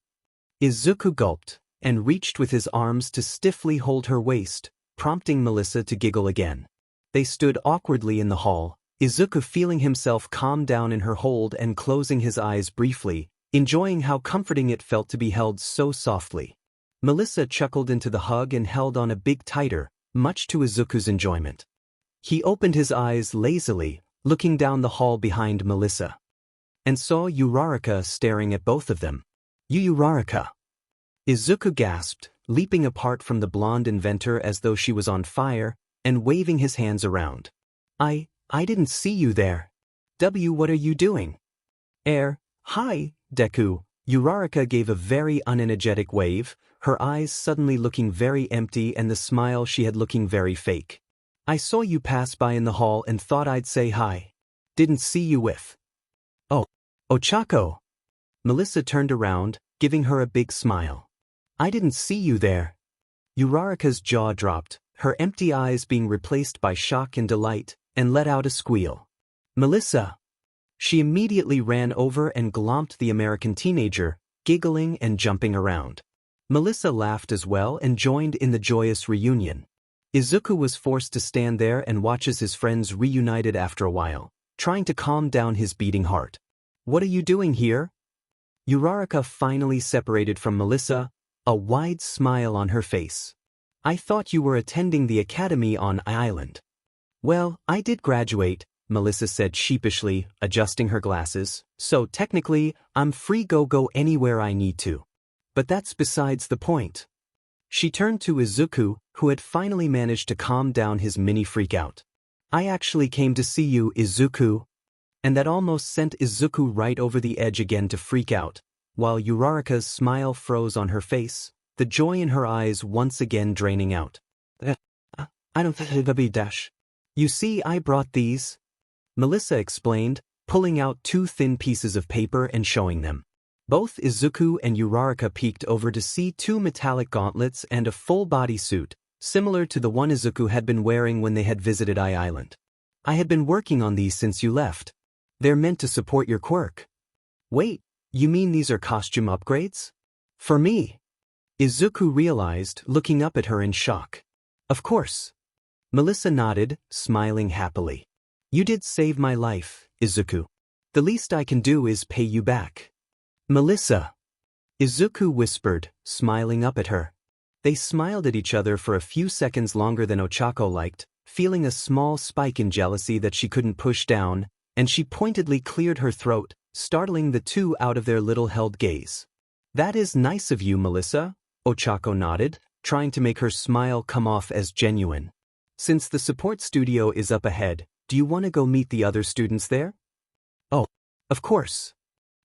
Izuku gulped, and reached with his arms to stiffly hold her waist, prompting Melissa to giggle again. They stood awkwardly in the hall, Izuku feeling himself calm down in her hold and closing his eyes briefly, enjoying how comforting it felt to be held so softly. Melissa chuckled into the hug and held on a bit tighter, much to Izuku's enjoyment. He opened his eyes lazily, looking down the hall behind Melissa, and saw Uraraka staring at both of them. "You Uraraka!" Izuku gasped, leaping apart from the blonde inventor as though she was on fire, and waving his hands around. I didn't see you there. What are you doing?" Hi, Deku." Uraraka gave a very unenergetic wave, her eyes suddenly looking very empty and the smile she had looking very fake. "I saw you pass by in the hall and thought I'd say hi. Didn't see you with." "Oh, Ochako." Melissa turned around, giving her a big smile. "I didn't see you there." Uraraka's jaw dropped, her empty eyes being replaced by shock and delight, and let out a squeal. "Melissa!" She immediately ran over and glomped the American teenager, giggling and jumping around. Melissa laughed as well and joined in the joyous reunion. Izuku was forced to stand there and watch as his friends reunited after a while, trying to calm down his beating heart. "What are you doing here?" Uraraka finally separated from Melissa, a wide smile on her face. "I thought you were attending the academy on Island." "Well, I did graduate," Melissa said sheepishly, adjusting her glasses, "so technically, I'm free go anywhere I need to. But that's besides the point." She turned to Izuku, who had finally managed to calm down his mini freakout. "I actually came to see you, Izuku." And that almost sent Izuku right over the edge again to freak out, while Uraraka's smile froze on her face, the joy in her eyes once again draining out. I don't think it'll be dash. You see, I brought these," Melissa explained, pulling out 2 thin pieces of paper and showing them. Both Izuku and Uraraka peeked over to see 2 metallic gauntlets and a full bodysuit, similar to the one Izuku had been wearing when they had visited Island. "I had been working on these since you left. They're meant to support your quirk." "Wait, you mean these are costume upgrades? For me?" Izuku realized, looking up at her in shock. "Of course." Melissa nodded, smiling happily. "You did save my life, Izuku. The least I can do is pay you back." "Melissa," Izuku whispered, smiling up at her. They smiled at each other for a few seconds longer than Ochako liked, feeling a small spike in jealousy that she couldn't push down, and she pointedly cleared her throat, startling the two out of their little held gaze. "That is nice of you, Melissa," Ochako nodded, trying to make her smile come off as genuine. "Since the support studio is up ahead, do you want to go meet the other students there?" "Oh, of course."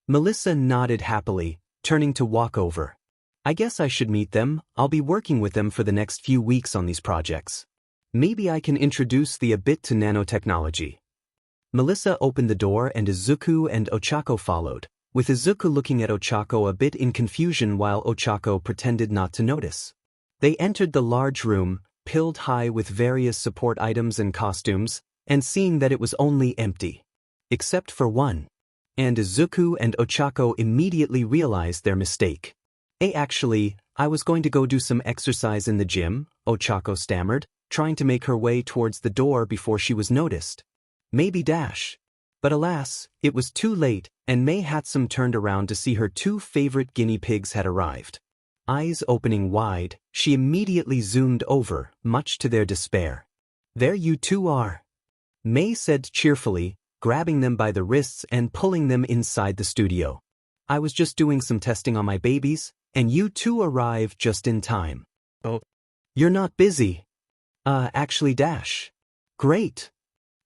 Melissa nodded happily, turning to walk over. "I guess I should meet them. I'll be working with them for the next few weeks on these projects. Maybe I can introduce the a bit to nanotechnology." Melissa opened the door and Izuku and Ochako followed, with Izuku looking at Ochako a bit in confusion while Ochako pretended not to notice. They entered the large room, piled high with various support items and costumes, and seeing that it was only empty. Except for one. And Izuku and Ochako immediately realized their mistake. Actually, I was going to go do some exercise in the gym," Ochako stammered, trying to make her way towards the door before she was noticed. Maybe dash. But alas, it was too late, and Mei Hatsum turned around to see her 2 favorite guinea pigs had arrived. Eyes opening wide, she immediately zoomed over, much to their despair. "There you 2 are," Mei said cheerfully, grabbing them by the wrists and pulling them inside the studio. I was just doing some testing on my babies, and you two arrived just in time. Oh. You're not busy. Actually dash. Great.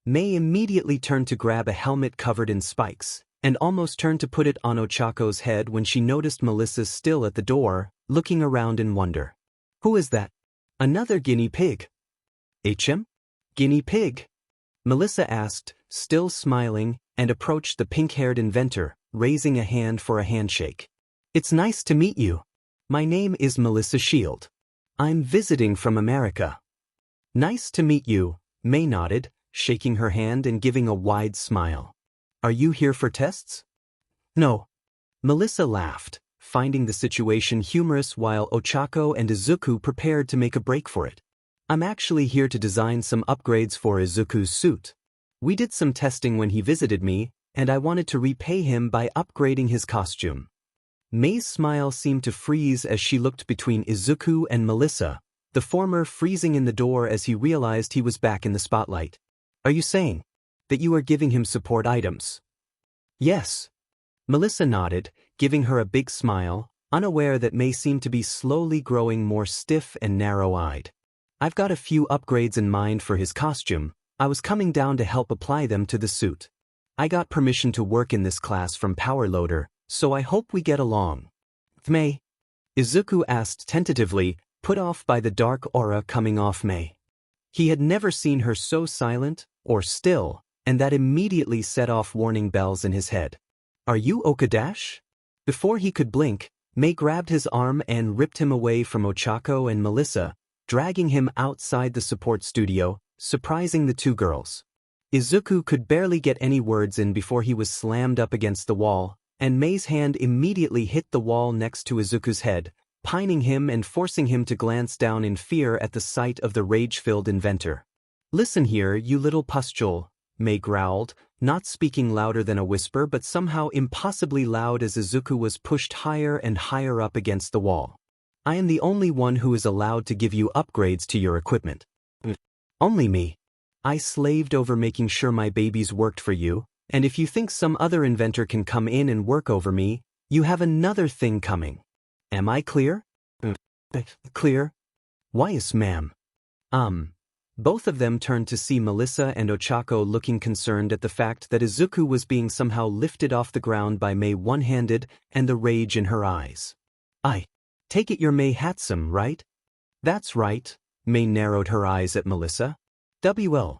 May immediately turned to grab a helmet covered in spikes, and almost turned to put it on Ochako's head when she noticed Melissa still at the door, looking around in wonder. Who is that? Another guinea pig. HM? Guinea pig? Melissa asked, still smiling, and approached the pink-haired inventor, raising a hand for a handshake. It's nice to meet you. My name is Melissa Shield. I'm visiting from America. Nice to meet you, May nodded, shaking her hand and giving a wide smile. Are you here for tests? No. Melissa laughed, finding the situation humorous while Ochako and Izuku prepared to make a break for it. I'm actually here to design some upgrades for Izuku's suit. We did some testing when he visited me, and I wanted to repay him by upgrading his costume. May's smile seemed to freeze as she looked between Izuku and Melissa, the former freezing in the door as he realized he was back in the spotlight. Are you saying that you are giving him support items? Yes. Melissa nodded, giving her a big smile, unaware that May seemed to be slowly growing more stiff and narrow-eyed. I've got a few upgrades in mind for his costume. I was coming down to help apply them to the suit. I got permission to work in this class from Power Loader, so I hope we get along. May? Izuku asked tentatively, put off by the dark aura coming off May. He had never seen her so silent, or still, and that immediately set off warning bells in his head. Are you Okadash? Before he could blink, May grabbed his arm and ripped him away from Ochako and Melissa, dragging him outside the support studio, surprising the two girls. Izuku could barely get any words in before he was slammed up against the wall, and May's hand immediately hit the wall next to Izuku's head, pining him and forcing him to glance down in fear at the sight of the rage-filled inventor. Listen here, you little pustule, May growled, not speaking louder than a whisper but somehow impossibly loud as Izuku was pushed higher and higher up against the wall. I am the only one who is allowed to give you upgrades to your equipment. Only me. I slaved over making sure my babies worked for you, and if you think some other inventor can come in and work over me, you have another thing coming. Am I clear? Clear? Why yes, ma'am. Both of them turned to see Melissa and Ochako looking concerned at the fact that Izuku was being somehow lifted off the ground by May one-handed and the rage in her eyes. I take it you're May Hatsum, right? That's right, May narrowed her eyes at Melissa. WL.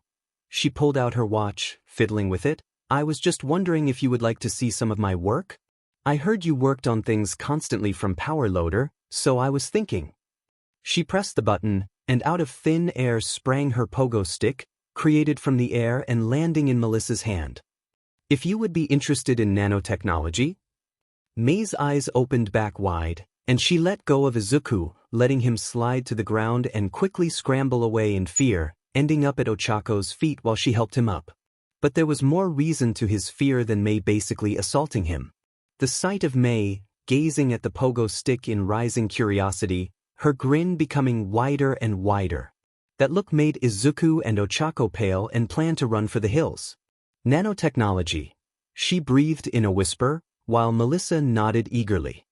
She pulled out her watch, fiddling with it. I was just wondering if you would like to see some of my work? I heard you worked on things constantly from Power Loader, so I was thinking. She pressed the button, and out of thin air sprang her pogo stick, created from the air and landing in Melissa's hand. If you would be interested in nanotechnology? May's eyes opened back wide, and she let go of Izuku, letting him slide to the ground and quickly scramble away in fear, ending up at Ochako's feet while she helped him up. But there was more reason to his fear than May basically assaulting him. The sight of May, gazing at the pogo stick in rising curiosity, her grin becoming wider and wider. That look made Izuku and Ochako pale and planned to run for the hills. Nanotechnology. She breathed in a whisper, while Melissa nodded eagerly.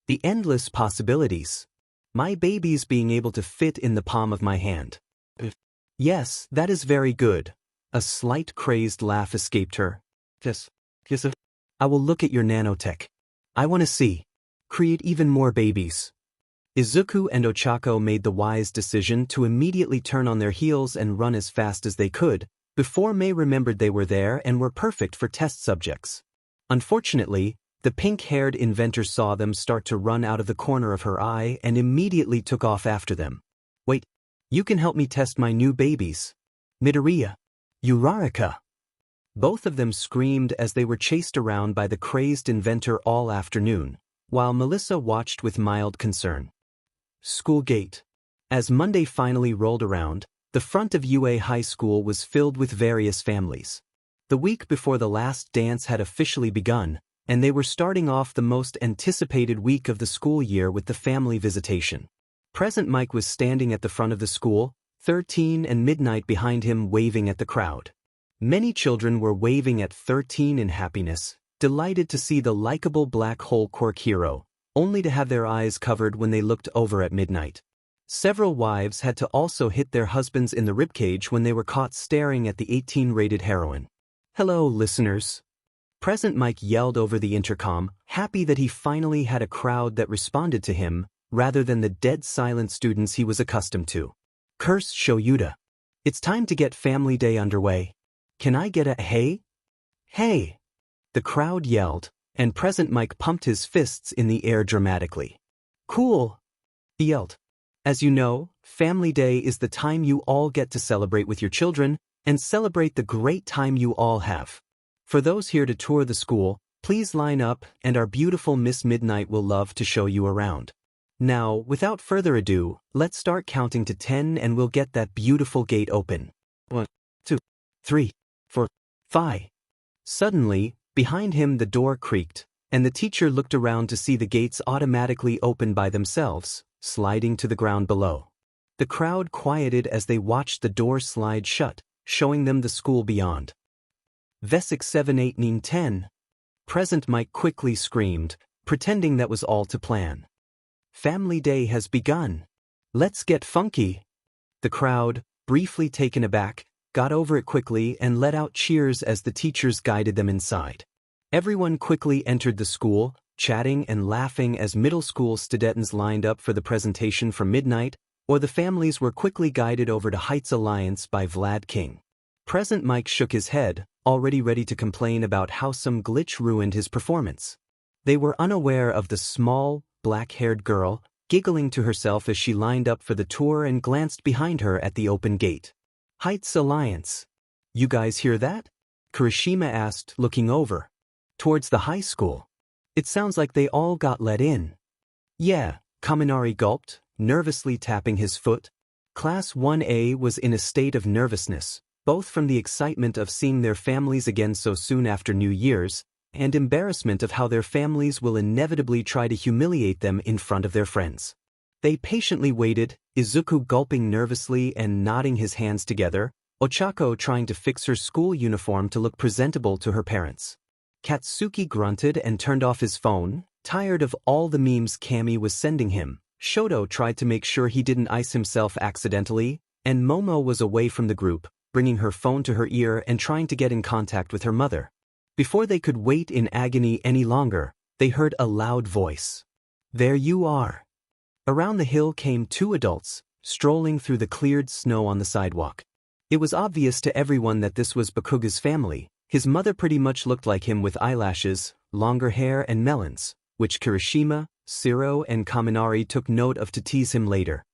The endless possibilities. My babies being able to fit in the palm of my hand. Yes, that is very good. A slight crazed laugh escaped her. Yes. I will look at your nanotech. I want to see. Create even more babies. Izuku and Ochako made the wise decision to immediately turn on their heels and run as fast as they could, before May remembered they were there and were perfect for test subjects. Unfortunately, the pink-haired inventor saw them start to run out of the corner of her eye and immediately took off after them. Wait, you can help me test my new babies. Midoriya. Uraraka. Both of them screamed as they were chased around by the crazed inventor all afternoon, while Melissa watched with mild concern. School gate. As Monday finally rolled around, the front of UA High School was filled with various families. The week before the last dance had officially begun, and they were starting off the most anticipated week of the school year with the family visitation. Present Mike was standing at the front of the school, 13 and Midnight behind him waving at the crowd. Many children were waving at 13 in happiness, delighted to see the likable black hole Quirk hero, only to have their eyes covered when they looked over at midnight. Several wives had to also hit their husbands in the ribcage when they were caught staring at the 18-rated heroine. Hello, listeners. Present Mike yelled over the intercom, happy that he finally had a crowd that responded to him, rather than the dead silent students he was accustomed to. Curse Shoyuta. It's time to get Family Day underway. Can I get a hey? Hey! The crowd yelled, and Present Mike pumped his fists in the air dramatically. Cool! He yelled. As you know, Family Day is the time you all get to celebrate with your children and celebrate the great time you all have. For those here to tour the school, please line up and our beautiful Miss Midnight will love to show you around. Now, without further ado, let's start counting to 10 and we'll get that beautiful gate open. 1, 2, 3, 4, 5. Suddenly, behind him the door creaked, and the teacher looked around to see the gates automatically open by themselves, sliding to the ground below. The crowd quieted as they watched the door slide shut, showing them the school beyond. Vesik 7-8-9-10. Present Mike quickly screamed, pretending that was all to plan. Family Day has begun. Let's get funky. The crowd, briefly taken aback, got over it quickly and let out cheers as the teachers guided them inside. Everyone quickly entered the school, chatting and laughing as middle school students lined up for the presentation from midnight, or the families were quickly guided over to Heights Alliance by Vlad King. Present Mike shook his head, already ready to complain about how some glitch ruined his performance. They were unaware of the small, black-haired girl, giggling to herself as she lined up for the tour and glanced behind her at the open gate. Heights Alliance. You guys hear that? Kirishima asked, looking over. Towards the high school. It sounds like they all got let in. Yeah, Kaminari gulped, nervously tapping his foot. Class 1A was in a state of nervousness, both from the excitement of seeing their families again so soon after New Year's, and embarrassment of how their families will inevitably try to humiliate them in front of their friends. They patiently waited, Izuku gulping nervously and nodding his hands together, Ochako trying to fix her school uniform to look presentable to her parents. Katsuki grunted and turned off his phone, tired of all the memes Kami was sending him. Shoto tried to make sure he didn't ice himself accidentally, and Momo was away from the group, bringing her phone to her ear and trying to get in contact with her mother. Before they could wait in agony any longer, they heard a loud voice. There you are. Around the hill came two adults, strolling through the cleared snow on the sidewalk. It was obvious to everyone that this was Bakugo's family. His mother pretty much looked like him with eyelashes, longer hair and melons, which Kirishima, Shiro and Kaminari took note of to tease him later.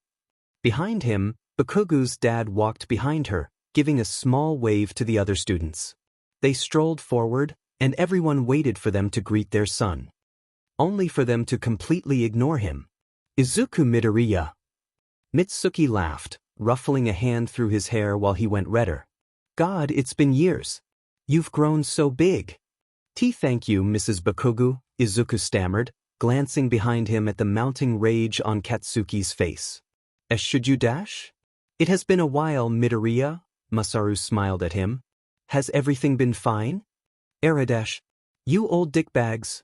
Behind him, Bakugo's dad walked behind her, giving a small wave to the other students. They strolled forward, and everyone waited for them to greet their son. Only for them to completely ignore him. Izuku Midoriya. Mitsuki laughed, ruffling a hand through his hair while he went redder. God, it's been years. You've grown so big. Thank you, Mrs. Bakugo, Izuku stammered, glancing behind him at the mounting rage on Katsuki's face. Should you dash? It has been a while, Midoriya, Masaru smiled at him. Has everything been fine? Eradash. You old dickbags.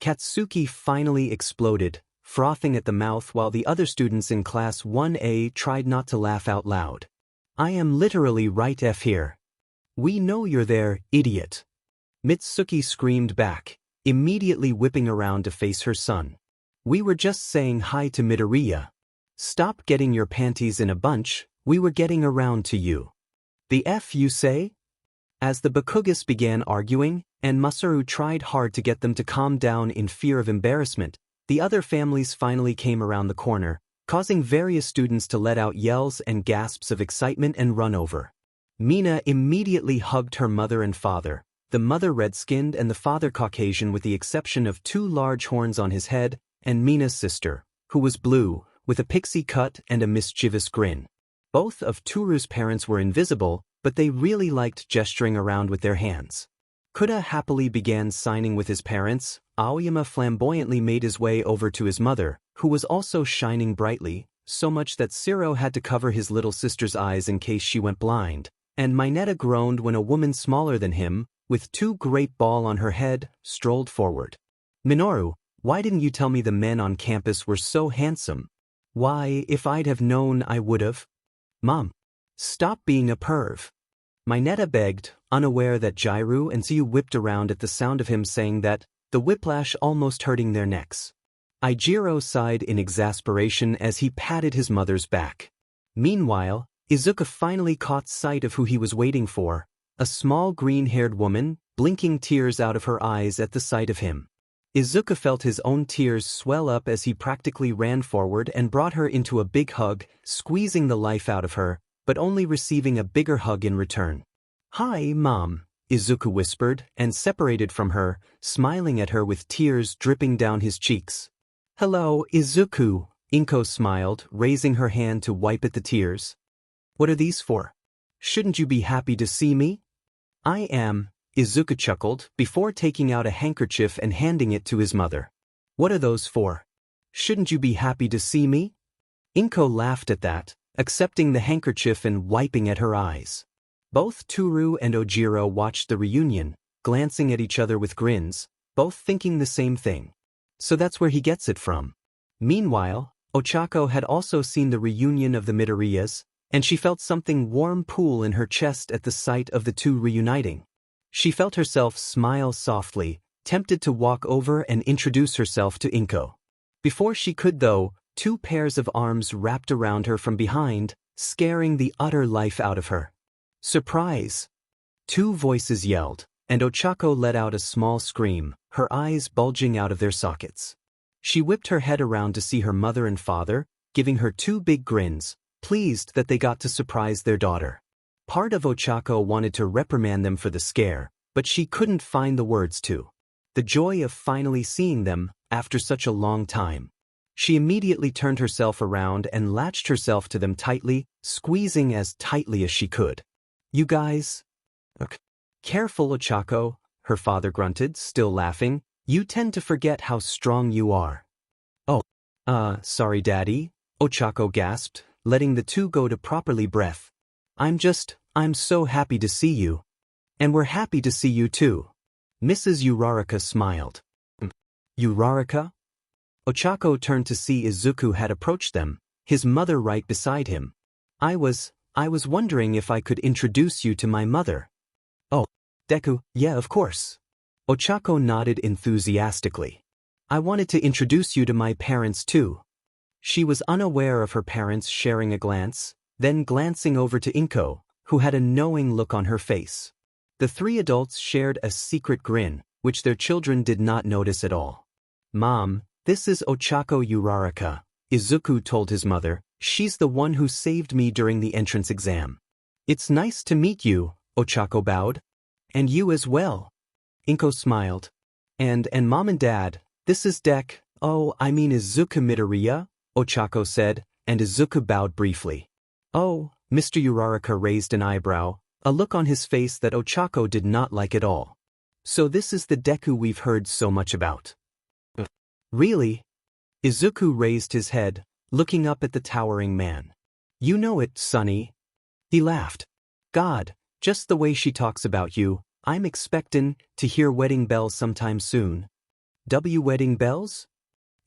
Katsuki finally exploded, frothing at the mouth while the other students in Class 1A tried not to laugh out loud. I am literally right F here. We know you're there, idiot. Mitsuki screamed back, immediately whipping around to face her son. We were just saying hi to Midoriya. Stop getting your panties in a bunch, we were getting around to you. The F you say? As the Bakugas began arguing, and Masaru tried hard to get them to calm down in fear of embarrassment, the other families finally came around the corner, causing various students to let out yells and gasps of excitement and run over. Mina immediately hugged her mother and father, the mother red-skinned and the father Caucasian with the exception of two large horns on his head, and Mina's sister, who was blue, with a pixie cut and a mischievous grin. Both of Toru's parents were invisible, but they really liked gesturing around with their hands. Kuda happily began signing with his parents. Aoyama flamboyantly made his way over to his mother, who was also shining brightly, so much that Shiro had to cover his little sister's eyes in case she went blind, and Mineta groaned when a woman smaller than him, with two great ball on her head, strolled forward. Minoru, why didn't you tell me the men on campus were so handsome? Why, if I'd have known I would've. Mom. Stop being a perv. Mineta begged, unaware that Jairu and Tsu whipped around at the sound of him saying that, the whiplash almost hurting their necks. Ojiro sighed in exasperation as he patted his mother's back. Meanwhile, Izuku finally caught sight of who he was waiting for, a small green-haired woman, blinking tears out of her eyes at the sight of him. Izuku felt his own tears swell up as he practically ran forward and brought her into a big hug, squeezing the life out of her, but only receiving a bigger hug in return. "Hi, Mom," Izuku whispered, and separated from her, smiling at her with tears dripping down his cheeks. "Hello, Izuku," Inko smiled, raising her hand to wipe at the tears. "What are these for? Shouldn't you be happy to see me?" "I am," Izuku chuckled, before taking out a handkerchief and handing it to his mother. "What are those for? Shouldn't you be happy to see me?" Inko laughed at that, accepting the handkerchief and wiping at her eyes. Both Toru and Ojiro watched the reunion, glancing at each other with grins, both thinking the same thing. So that's where he gets it from. Meanwhile, Ochako had also seen the reunion of the Midoriyas, and she felt something warm pool in her chest at the sight of the two reuniting. She felt herself smile softly, tempted to walk over and introduce herself to Inko. Before she could though, two pairs of arms wrapped around her from behind, scaring the utter life out of her. "Surprise!" Two voices yelled, and Ochako let out a small scream, her eyes bulging out of their sockets. She whipped her head around to see her mother and father, giving her two big grins, pleased that they got to surprise their daughter. Part of Ochako wanted to reprimand them for the scare, but she couldn't find the words to. The joy of finally seeing them, after such a long time. She immediately turned herself around and latched herself to them tightly, squeezing as tightly as she could. "You guys?" "Careful, Ochako," her father grunted, still laughing. "You tend to forget how strong you are." "Oh, sorry Daddy," Ochako gasped, letting the two go to properly breath. I'm so happy to see you. And we're happy to see you too." Mrs. Uraraka smiled. "Uraraka?" Ochako turned to see Izuku had approached them, his mother right beside him. I was wondering if I could introduce you to my mother." "Oh, Deku, yeah, of course." Ochako nodded enthusiastically. "I wanted to introduce you to my parents too." She was unaware of her parents sharing a glance, then glancing over to Inko, who had a knowing look on her face. The three adults shared a secret grin, which their children did not notice at all. "Mom, this is Ochako Uraraka," Izuku told his mother. "She's the one who saved me during the entrance exam." "It's nice to meet you," Ochako bowed. "And you as well." Inko smiled. And Mom and Dad, this is Izuku Midoriya," Ochako said, and Izuku bowed briefly. "Oh," Mr. Uraraka raised an eyebrow, a look on his face that Ochako did not like at all. "So this is the Deku we've heard so much about." "Really?" Izuku raised his head, looking up at the towering man. "You know it, Sonny." He laughed. "God, just the way she talks about you, I'm expectin' to hear wedding bells sometime soon." "Wedding bells?"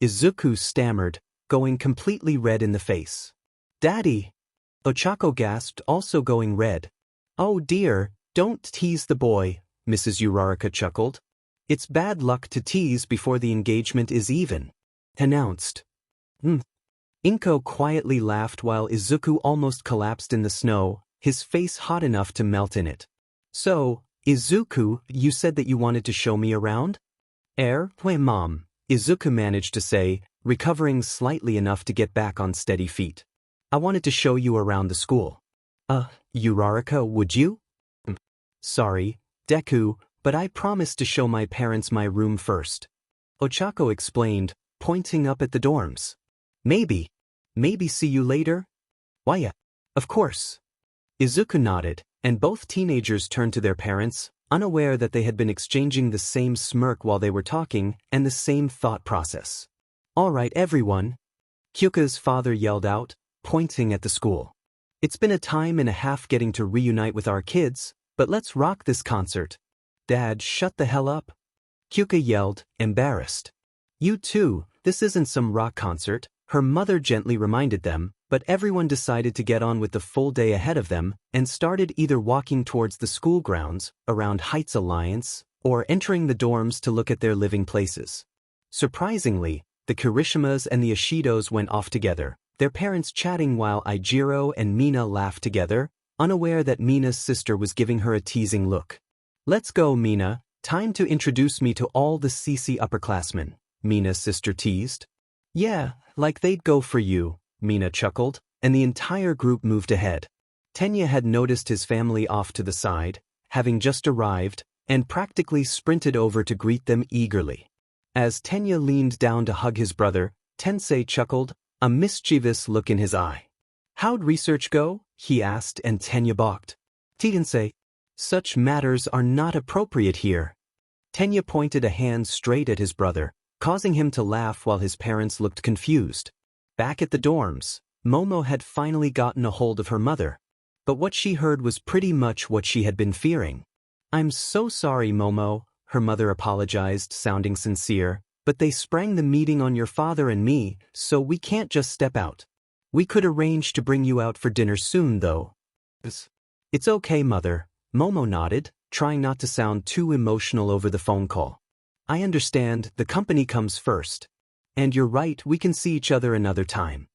Izuku stammered, going completely red in the face. "Daddy!" Ochako gasped, also going red. "Oh dear, don't tease the boy," Mrs. Uraraka chuckled. "It's bad luck to tease before the engagement is even," announced. Inko quietly laughed while Izuku almost collapsed in the snow, his face hot enough to melt in it. "So, Izuku, you said that you wanted to show me around?" Mom," Izuku managed to say, recovering slightly enough to get back on steady feet. "I wanted to show you around the school." Uraraka, would you?" "Sorry, Deku, but I promised to show my parents my room first," Ochako explained, pointing up at the dorms. Maybe see you later?" "Why, of course." Izuku nodded, and both teenagers turned to their parents, unaware that they had been exchanging the same smirk while they were talking and the same thought process. "All right, everyone," Kyoka's father yelled out, pointing at the school. "It's been a time and a half getting to reunite with our kids, but let's rock this concert." Dad, shut the hell up. Kyoka yelled, embarrassed. You too, this isn't some rock concert, her mother gently reminded them, but everyone decided to get on with the full day ahead of them and started either walking towards the school grounds, around Heights Alliance, or entering the dorms to look at their living places. Surprisingly, the Kirishimas and the Ishidos went off together, their parents chatting while Ojiro and Mina laughed together, unaware that Mina's sister was giving her a teasing look. Let's go, Mina, time to introduce me to all the CC upperclassmen, Mina's sister teased. Yeah, like they'd go for you, Mina chuckled, and the entire group moved ahead. Tenya had noticed his family off to the side, having just arrived, and practically sprinted over to greet them eagerly. As Tenya leaned down to hug his brother, Tensei chuckled, a mischievous look in his eye. How'd research go? He asked, and Tenya balked. Tensei, such matters are not appropriate here. Tenya pointed a hand straight at his brother, causing him to laugh while his parents looked confused. Back at the dorms, Momo had finally gotten a hold of her mother. But what she heard was pretty much what she had been fearing. I'm so sorry, Momo, her mother apologized, sounding sincere, but they sprang the meeting on your father and me, so we can't just step out. We could arrange to bring you out for dinner soon, though. It's okay, Mother, Momo nodded, trying not to sound too emotional over the phone call. I understand, the company comes first. And you're right, we can see each other another time.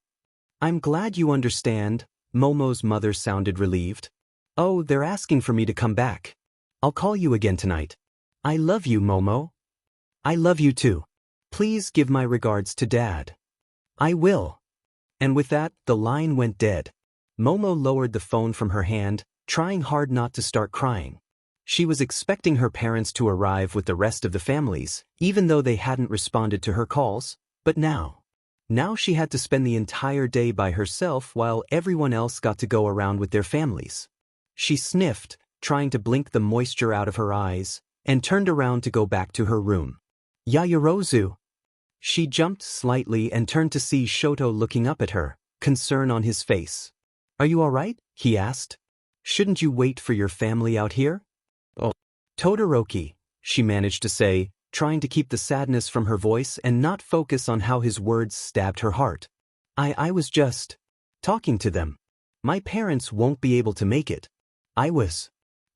I'm glad you understand, Momo's mother sounded relieved. Oh, they're asking for me to come back. I'll call you again tonight. I love you, Momo. I love you too. Please give my regards to Dad. I will. And with that, the line went dead. Momo lowered the phone from her hand, trying hard not to start crying. She was expecting her parents to arrive with the rest of the families, even though they hadn't responded to her calls, but now she had to spend the entire day by herself while everyone else got to go around with their families. She sniffed, trying to blink the moisture out of her eyes, and turned around to go back to her room. Yaoyorozu! She jumped slightly and turned to see Shoto looking up at her, concern on his face. Are you all right? He asked. Shouldn't you wait for your family out here? Oh, Todoroki, she managed to say, trying to keep the sadness from her voice and not focus on how his words stabbed her heart. I was just talking to them. My parents won't be able to make it. I was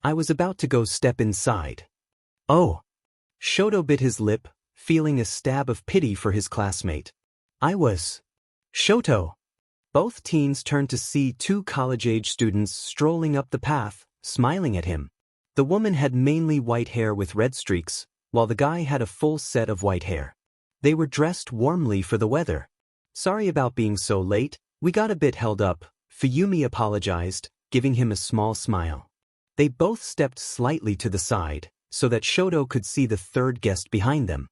about to go step inside. Oh. Shoto bit his lip, feeling a stab of pity for his classmate. Shoto. Both teens turned to see two college-age students strolling up the path, smiling at him. The woman had mainly white hair with red streaks, while the guy had a full set of white hair. They were dressed warmly for the weather. Sorry about being so late, we got a bit held up, Fuyumi apologized, giving him a small smile. They both stepped slightly to the side, so that Shoto could see the third guest behind them.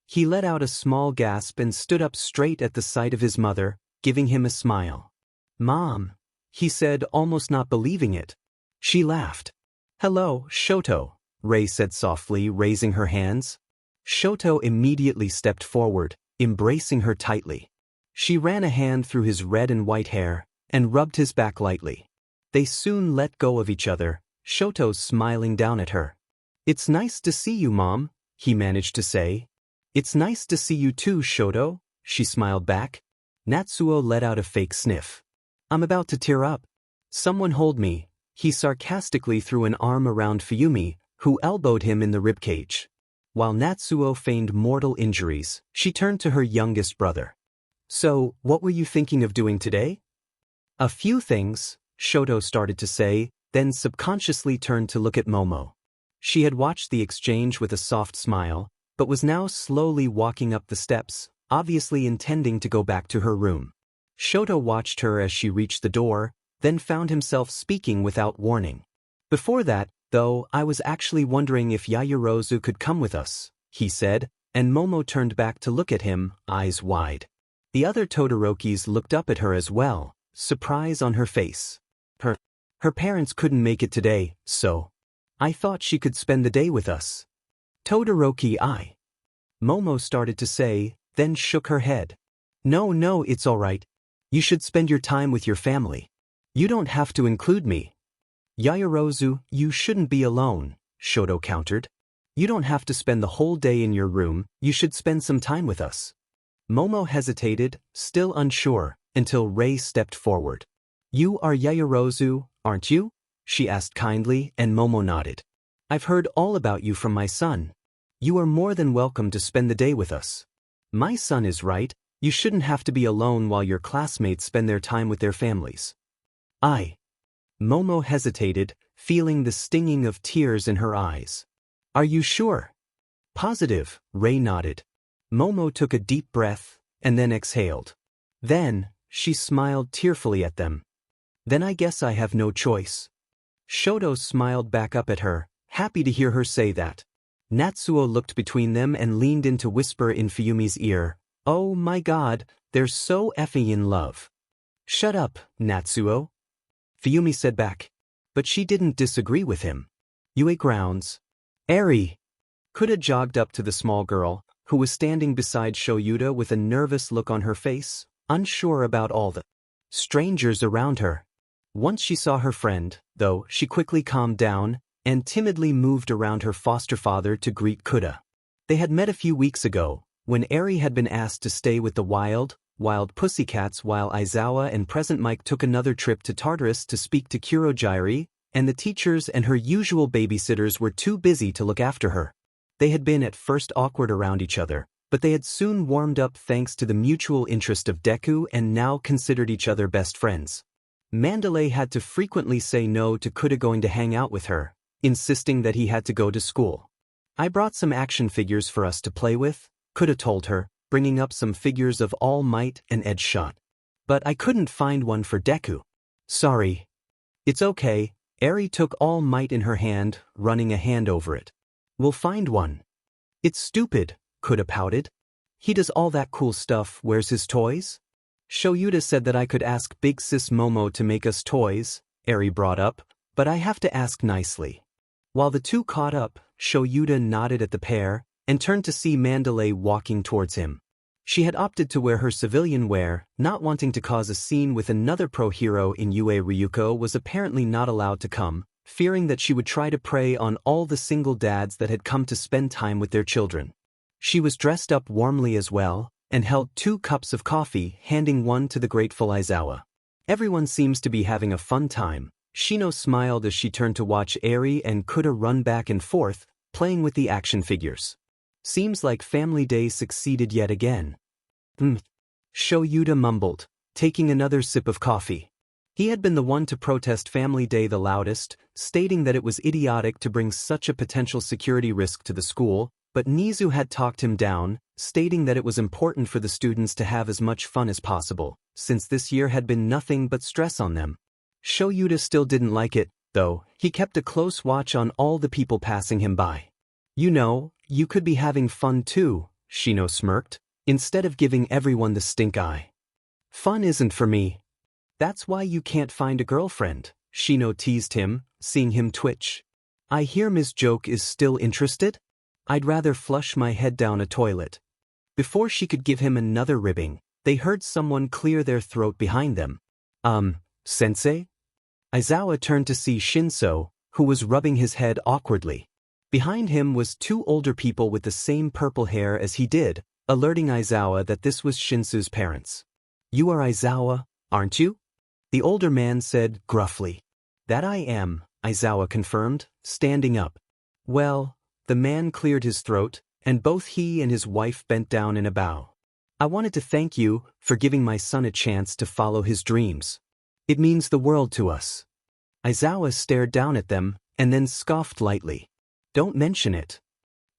He let out a small gasp and stood up straight at the sight of his mother, giving him a smile. Mom, he said, almost not believing it. She laughed. Hello, Shoto, Rei said softly, raising her hands. Shoto immediately stepped forward, embracing her tightly. She ran a hand through his red and white hair, and rubbed his back lightly. They soon let go of each other, Shoto smiling down at her. It's nice to see you, Mom, he managed to say. It's nice to see you too, Shoto, she smiled back. Natsuo let out a fake sniff. I'm about to tear up. Someone hold me. He sarcastically threw an arm around Fuyumi, who elbowed him in the ribcage. While Natsuo feigned mortal injuries, she turned to her youngest brother. So, what were you thinking of doing today? A few things, Shoto started to say, then subconsciously turned to look at Momo. She had watched the exchange with a soft smile, but was now slowly walking up the steps, obviously intending to go back to her room. Shoto watched her as she reached the door, then found himself speaking without warning. Before that, though, I was actually wondering if Yaoyorozu could come with us, he said, and Momo turned back to look at him, eyes wide. The other Todorokis looked up at her as well, surprise on her face. Her parents couldn't make it today, so I thought she could spend the day with us. Todoroki, Momo started to say, then shook her head. No, it's all right. You should spend your time with your family. You don't have to include me. Yaoyorozu, you shouldn't be alone, Shoto countered. You don't have to spend the whole day in your room, you should spend some time with us. Momo hesitated, still unsure, until Rei stepped forward. You are Yaoyorozu, aren't you? She asked kindly, and Momo nodded. I've heard all about you from my son. You are more than welcome to spend the day with us. My son is right, you shouldn't have to be alone while your classmates spend their time with their families. Momo hesitated, feeling the stinging of tears in her eyes. Are you sure? Positive, Rei nodded. Momo took a deep breath, and then exhaled. Then, she smiled tearfully at them. Then I guess I have no choice. Shoto smiled back up at her, happy to hear her say that. Natsuo looked between them and leaned in to whisper in Fuyumi's ear, Oh my god, they're so effing in love. Shut up, Natsuo. Fuyumi said back. But she didn't disagree with him. Yue grounds. Eri. Kuda jogged up to the small girl, who was standing beside Shoyuta with a nervous look on her face, unsure about all the strangers around her. Once she saw her friend, though, she quickly calmed down and timidly moved around her foster father to greet Kuda. They had met a few weeks ago, when Eri had been asked to stay with the wild pussycats while Aizawa and Present Mike took another trip to Tartarus to speak to Kurogiri, and the teachers and her usual babysitters were too busy to look after her. They had been at first awkward around each other, but they had soon warmed up thanks to the mutual interest of Deku and now considered each other best friends. Mandalay had to frequently say no to Kuda going to hang out with her, insisting that he had to go to school. I brought some action figures for us to play with, Kuda told her, bringing up some figures of All Might and Edge Shot. But I couldn't find one for Deku. Sorry. It's okay, Eri took All Might in her hand, running a hand over it. We'll find one. It's stupid, Kuda pouted. He does all that cool stuff, where's his toys? Shoyuta said that I could ask Big Sis Momo to make us toys, Eri brought up, but I have to ask nicely. While the two caught up, Shoyuta nodded at the pair, and turned to see Mandalay walking towards him. She had opted to wear her civilian wear, not wanting to cause a scene with another pro-hero in Yue. Ryuko was apparently not allowed to come, fearing that she would try to prey on all the single dads that had come to spend time with their children. She was dressed up warmly as well, and held 2 cups of coffee, handing one to the grateful Aizawa. Everyone seems to be having a fun time. Shino smiled as she turned to watch Eri and Kuda run back and forth, playing with the action figures. Seems like Family Day succeeded yet again. Shoyuta mumbled, taking another sip of coffee. He had been the one to protest Family Day the loudest, stating that it was idiotic to bring such a potential security risk to the school, but Nizu had talked him down, stating that it was important for the students to have as much fun as possible, since this year had been nothing but stress on them. Shoyuta still didn't like it, though. He kept a close watch on all the people passing him by. You know, you could be having fun too, Shino smirked, instead of giving everyone the stink eye. Fun isn't for me. That's why you can't find a girlfriend, Shino teased him, seeing him twitch. I hear Ms. Joke is still interested? I'd rather flush my head down a toilet. Before she could give him another ribbing, they heard someone clear their throat behind them. Sensei? Aizawa turned to see Shinso, who was rubbing his head awkwardly. Behind him was 2 older people with the same purple hair as he did, alerting Aizawa that this was Shinsu's parents. You are Aizawa, aren't you? The older man said gruffly. That I am, Aizawa confirmed, standing up. Well, the man cleared his throat, and both he and his wife bent down in a bow. I wanted to thank you for giving my son a chance to follow his dreams. It means the world to us. Aizawa stared down at them, and then scoffed lightly. Don't mention it.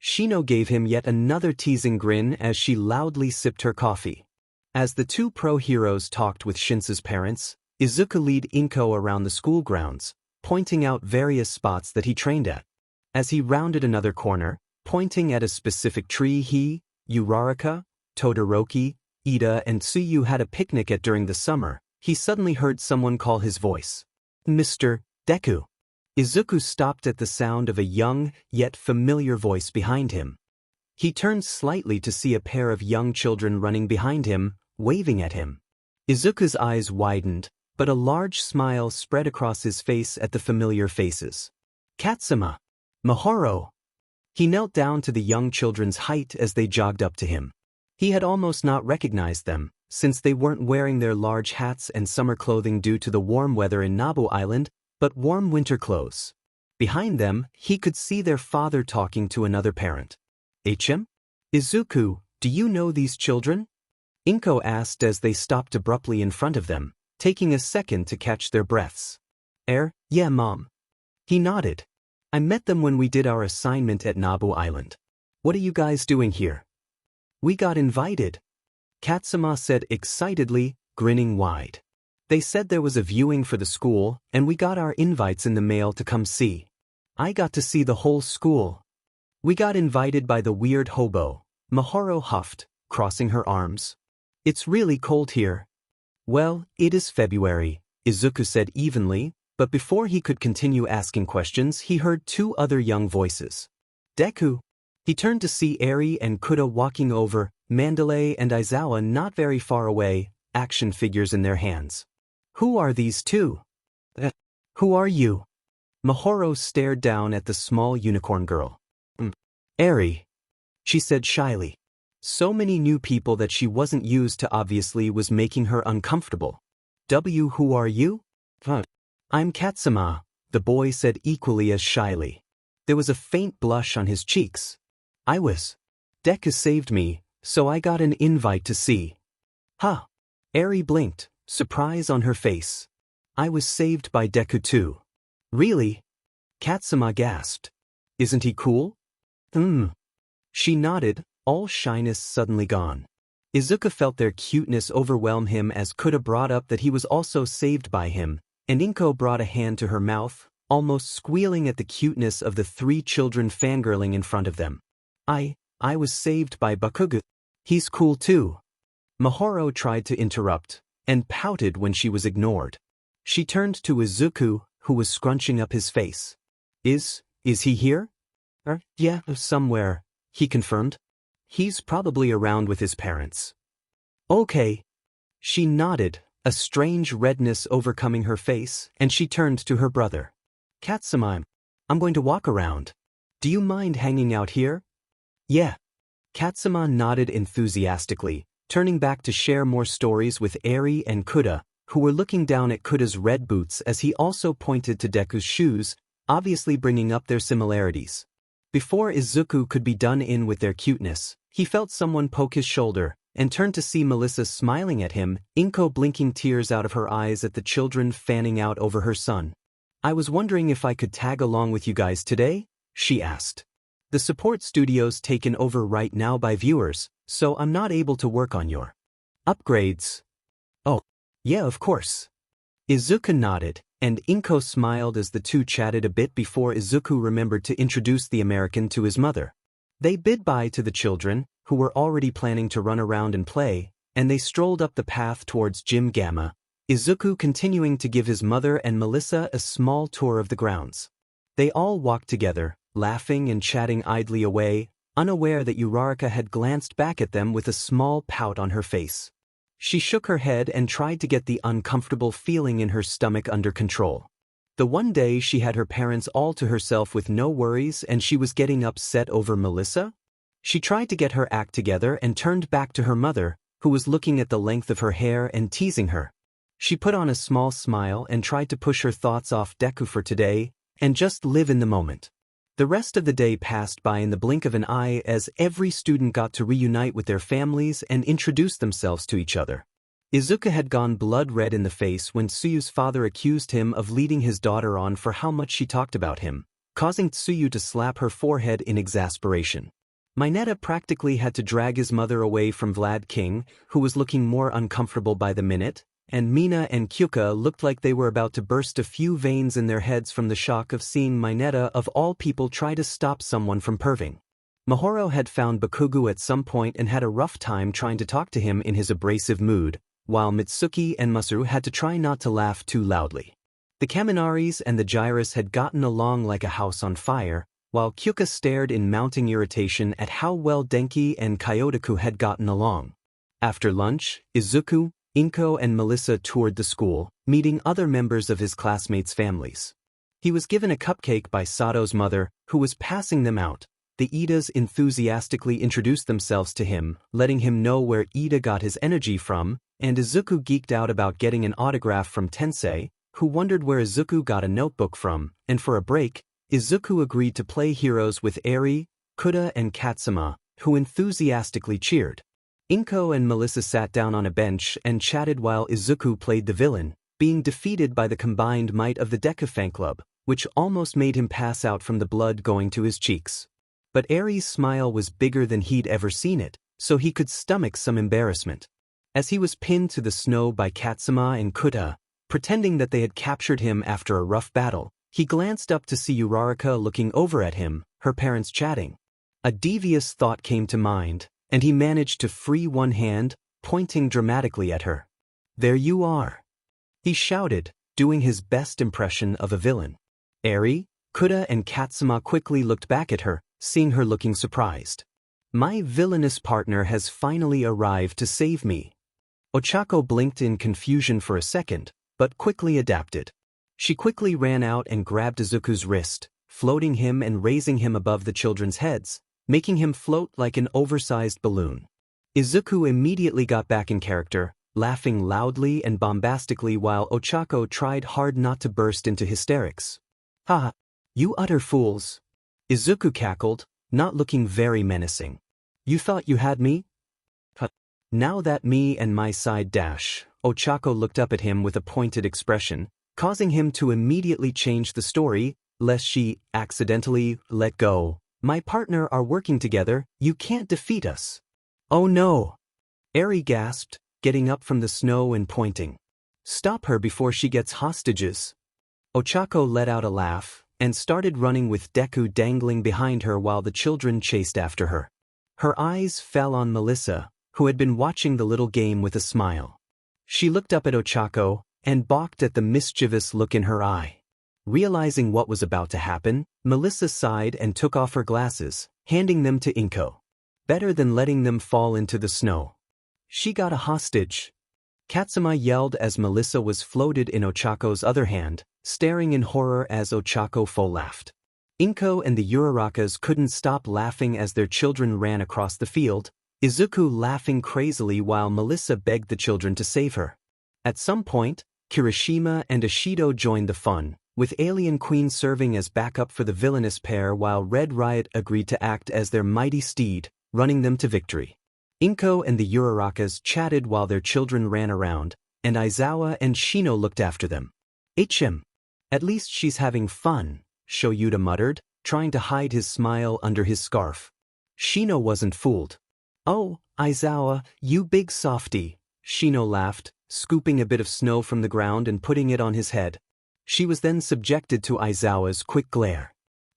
Shino gave him yet another teasing grin as she loudly sipped her coffee. As the 2 pro-heroes talked with Shinsu's parents, Izuku led Inko around the school grounds, pointing out various spots that he trained at. As he rounded another corner, pointing at a specific tree he, Uraraka, Todoroki, Ida and Tsuyu had a picnic at during the summer, he suddenly heard someone call his voice. Mr. Deku. Izuku stopped at the sound of a young, yet familiar voice behind him. He turned slightly to see a pair of young children running behind him, waving at him. Izuku's eyes widened, but a large smile spread across his face at the familiar faces. Katsuma. Mahoro. He knelt down to the young children's height as they jogged up to him. He had almost not recognized them, since they weren't wearing their large hats and summer clothing due to the warm weather in Nabu Island, but warm winter clothes. Behind them, he could see their father talking to another parent. "HM? Izuku, do you know these children?" Inko asked as they stopped abruptly in front of them, taking a second to catch their breaths. Yeah, Mom." He nodded. "I met them when we did our assignment at Nabu Island. What are you guys doing here?" "We got invited," Katsuma said excitedly, grinning wide. "They said there was a viewing for the school, and we got our invites in the mail to come see. I got to see the whole school." "We got invited by the weird hobo," Mahoro huffed, crossing her arms. "It's really cold here." "Well, it is February," Izuku said evenly, but before he could continue asking questions he heard two other young voices. "Deku." He turned to see Eri and Kuda walking over, Mandalay and Aizawa not very far away, action figures in their hands. "Who are these two?" "Who are you?" Mahoro stared down at the small unicorn girl. "Eri," she said shyly. So many new people that she wasn't used to obviously was making her uncomfortable. "Who are you?" "I'm Katsuma," the boy said equally as shyly. There was a faint blush on his cheeks. Deku saved me, so I got an invite to see." "Huh." Eri blinked, surprise on her face. "I was saved by Deku too." "Really?" Katsuma gasped. "Isn't he cool?" She nodded, all shyness suddenly gone. Izuku felt their cuteness overwhelm him as Kuda brought up that he was also saved by him, and Inko brought a hand to her mouth, almost squealing at the cuteness of the three children fangirling in front of them. I was saved by Bakugo. He's cool too." Mahoro tried to interrupt, and pouted when she was ignored. She turned to Izuku, who was scrunching up his face. Is he here?" Yeah, somewhere," he confirmed. "He's probably around with his parents." "Okay." She nodded, a strange redness overcoming her face, and she turned to her brother. "Katsuma, I'm going to walk around. Do you mind hanging out here?" "Yeah." Katsuma nodded enthusiastically, turning back to share more stories with Eri and Kuda, who were looking down at Kuda's red boots as he also pointed to Deku's shoes, obviously bringing up their similarities. Before Izuku could be done in with their cuteness, he felt someone poke his shoulder, and turned to see Melissa smiling at him, Inko blinking tears out of her eyes at the children fanning out over her son. "I was wondering if I could tag along with you guys today?" she asked. "The support studio's taken over right now by viewers, so I'm not able to work on your upgrades." "Oh, yeah, of course." Izuku nodded, and Inko smiled as the two chatted a bit before Izuku remembered to introduce the American to his mother. They bid bye to the children, who were already planning to run around and play, and they strolled up the path towards Gym Gamma, Izuku continuing to give his mother and Melissa a small tour of the grounds. They all walked together, laughing and chatting idly away, unaware that Uraraka had glanced back at them with a small pout on her face. She shook her head and tried to get the uncomfortable feeling in her stomach under control. The one day she had her parents all to herself with no worries and she was getting upset over Melissa? She tried to get her act together and turned back to her mother, who was looking at the length of her hair and teasing her. She put on a small smile and tried to push her thoughts off Deku for today, and just live in the moment. The rest of the day passed by in the blink of an eye as every student got to reunite with their families and introduce themselves to each other. Izuku had gone blood red in the face when Tsuyu's father accused him of leading his daughter on for how much she talked about him, causing Tsuyu to slap her forehead in exasperation. Mineta practically had to drag his mother away from Vlad King, who was looking more uncomfortable by the minute, and Mina and Kyoka looked like they were about to burst a few veins in their heads from the shock of seeing Mineta of all people try to stop someone from perving. Mahoro had found Bakugo at some point and had a rough time trying to talk to him in his abrasive mood, while Mitsuki and Masaru had to try not to laugh too loudly. The Kaminaris and the Gyrus had gotten along like a house on fire, while Kyoka stared in mounting irritation at how well Denki and Kyotoku had gotten along. After lunch, Izuku, Inko and Melissa toured the school, meeting other members of his classmates' families. He was given a cupcake by Sato's mother, who was passing them out, the Idas enthusiastically introduced themselves to him, letting him know where Ida got his energy from, and Izuku geeked out about getting an autograph from Tensei, who wondered where Izuku got a notebook from, and for a break, Izuku agreed to play heroes with Eri, Kuta and Katsuma, who enthusiastically cheered. Inko and Melissa sat down on a bench and chatted while Izuku played the villain, being defeated by the combined might of the Deku fan club, which almost made him pass out from the blood going to his cheeks. But Eri's smile was bigger than he'd ever seen it, so he could stomach some embarrassment. As he was pinned to the snow by Katsuma and Kuta, pretending that they had captured him after a rough battle, he glanced up to see Uraraka looking over at him, her parents chatting. A devious thought came to mind, and he managed to free one hand, pointing dramatically at her. "There you are," he shouted, doing his best impression of a villain. Eri, Kuta and Katsuma quickly looked back at her, seeing her looking surprised. "My villainous partner has finally arrived to save me." Ochako blinked in confusion for a second, but quickly adapted. She quickly ran out and grabbed Izuku's wrist, floating him and raising him above the children's heads, making him float like an oversized balloon. Izuku immediately got back in character, laughing loudly and bombastically while Ochako tried hard not to burst into hysterics. "Ha! You utter fools!" Izuku cackled, not looking very menacing. "You thought you had me? Huh. Now that me and my side dash." Ochako looked up at him with a pointed expression, causing him to immediately change the story, lest she accidentally let go. "My partner are working together, you can't defeat us." "Oh no!" Eri gasped, getting up from the snow and pointing. "Stop her before she gets hostages." Ochako let out a laugh, and started running with Deku dangling behind her while the children chased after her. Her eyes fell on Melissa, who had been watching the little game with a smile. She looked up at Ochako, and balked at the mischievous look in her eye. Realizing what was about to happen, Melissa sighed and took off her glasses, handing them to Inko. Better than letting them fall into the snow. "She got a hostage," Katsuma yelled as Melissa was floated in Ochako's other hand, staring in horror as Ochako full laughed. Inko and the Urarakas couldn't stop laughing as their children ran across the field, Izuku laughing crazily while Melissa begged the children to save her. At some point, Kirishima and Ishido joined the fun, with Alien Queen serving as backup for the villainous pair while Red Riot agreed to act as their mighty steed, running them to victory. Inko and the Urarakas chatted while their children ran around, and Aizawa and Shino looked after them. "HM. At least she's having fun," Shoyuta muttered, trying to hide his smile under his scarf. Shino wasn't fooled. "Oh, Aizawa, you big softy," Shino laughed, scooping a bit of snow from the ground and putting it on his head. She was then subjected to Aizawa's quick glare.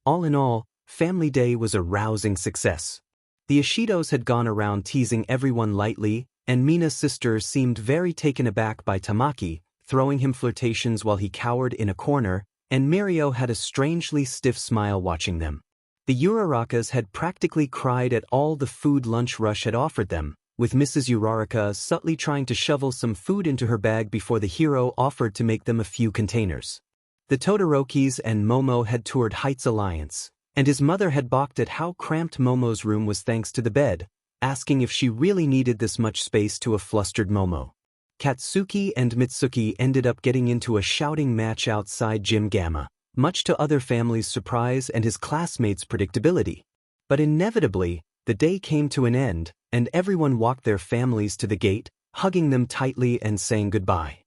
All in all, Family Day was a rousing success. The Ishidos had gone around teasing everyone lightly, and Mina's sister seemed very taken aback by Tamaki, throwing him flirtations while he cowered in a corner, and Murio had a strangely stiff smile watching them. The Urarakas had practically cried at all the food lunch Rush had offered them, with Mrs. Uraraka subtly trying to shovel some food into her bag before the hero offered to make them a few containers. The Todorokis and Momo had toured Heights Alliance, and his mother had balked at how cramped Momo's room was thanks to the bed, asking if she really needed this much space to a flustered Momo. Katsuki and Mitsuki ended up getting into a shouting match outside Gym Gamma, much to other families' surprise and his classmates' predictability. But inevitably, the day came to an end, and everyone walked their families to the gate, hugging them tightly and saying goodbye.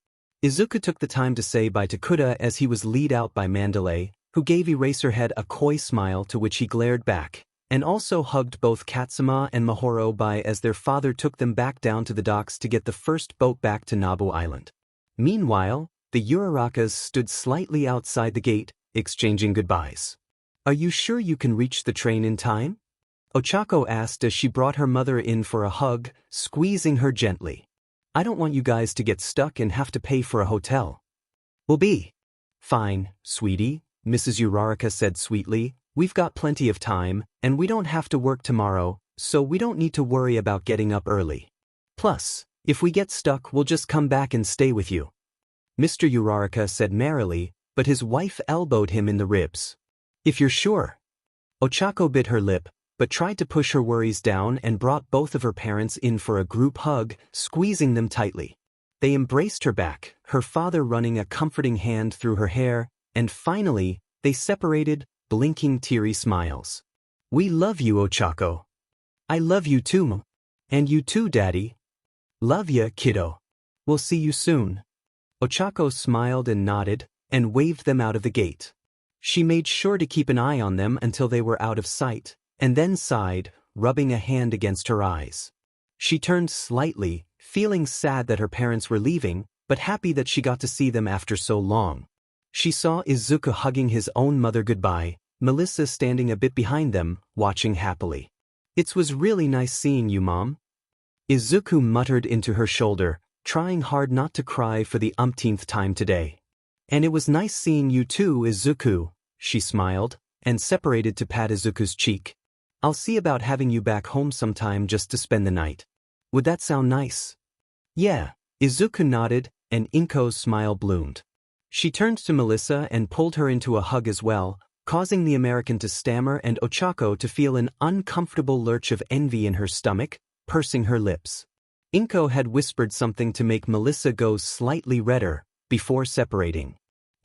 Izuku took the time to say bye to Kuta as he was lead out by Mandalay, who gave Eraserhead a coy smile to which he glared back, and also hugged both Katsuma and Mahoro bye as their father took them back down to the docks to get the first boat back to Nabu Island. Meanwhile, the Urarakas stood slightly outside the gate, exchanging goodbyes. "Are you sure you can reach the train in time?" Ochako asked as she brought her mother in for a hug, squeezing her gently. "I don't want you guys to get stuck and have to pay for a hotel." "We'll be fine, sweetie," Mrs. Uraraka said sweetly. "We've got plenty of time, and we don't have to work tomorrow, so we don't need to worry about getting up early. Plus, if we get stuck we'll just come back and stay with you." Mr. Uraraka said merrily, but his wife elbowed him in the ribs. "If you're sure." Ochako bit her lip, but tried to push her worries down and brought both of her parents in for a group hug, squeezing them tightly. They embraced her back, her father running a comforting hand through her hair, and finally, they separated, blinking teary smiles. "We love you, Ochako." "I love you too, and you too, Daddy." "Love ya, kiddo. We'll see you soon." Ochako smiled and nodded, and waved them out of the gate. She made sure to keep an eye on them until they were out of sight, and then sighed, rubbing a hand against her eyes. She turned slightly, feeling sad that her parents were leaving, but happy that she got to see them after so long. She saw Izuku hugging his own mother goodbye, Melissa standing a bit behind them, watching happily. "It was really nice seeing you, Mom." Izuku muttered into her shoulder, trying hard not to cry for the umpteenth time today. "And it was nice seeing you too, Izuku," she smiled, and separated to pat Izuku's cheek. "I'll see about having you back home sometime just to spend the night. Would that sound nice?" "Yeah," Izuku nodded, and Inko's smile bloomed. She turned to Melissa and pulled her into a hug as well, causing the American to stammer and Ochako to feel an uncomfortable lurch of envy in her stomach, pursing her lips. Inko had whispered something to make Melissa go slightly redder, before separating.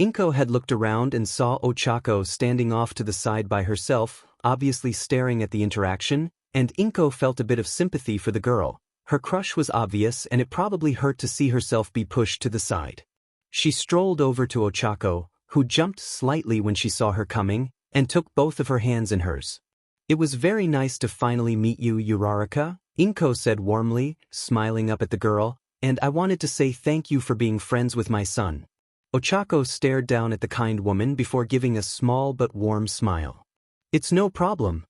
Inko had looked around and saw Ochako standing off to the side by herself, obviously staring at the interaction, and Inko felt a bit of sympathy for the girl. Her crush was obvious and it probably hurt to see herself be pushed to the side. She strolled over to Ochako, who jumped slightly when she saw her coming, and took both of her hands in hers. "It was very nice to finally meet you, Uraraka," Inko said warmly, smiling up at the girl, "and I wanted to say thank you for being friends with my son." Ochako stared down at the kind woman before giving a small but warm smile. "It's no problem."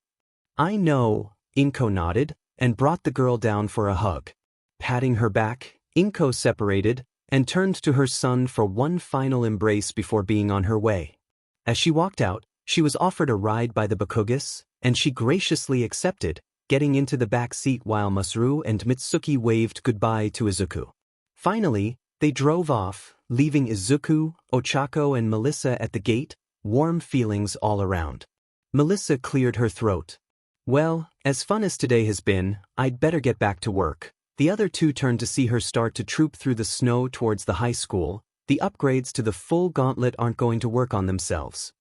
"I know," Inko nodded, and brought the girl down for a hug. Patting her back, Inko separated, and turned to her son for one final embrace before being on her way. As she walked out, she was offered a ride by the Bakugas, and she graciously accepted, getting into the back seat while Masaru and Mitsuki waved goodbye to Izuku. Finally, they drove off, leaving Izuku, Ochako and Melissa at the gate, warm feelings all around. Melissa cleared her throat. "Well, as fun as today has been, I'd better get back to work." The other two turned to see her start to troop through the snow towards the high school. The upgrades to the full gauntlet aren't going to work on themselves.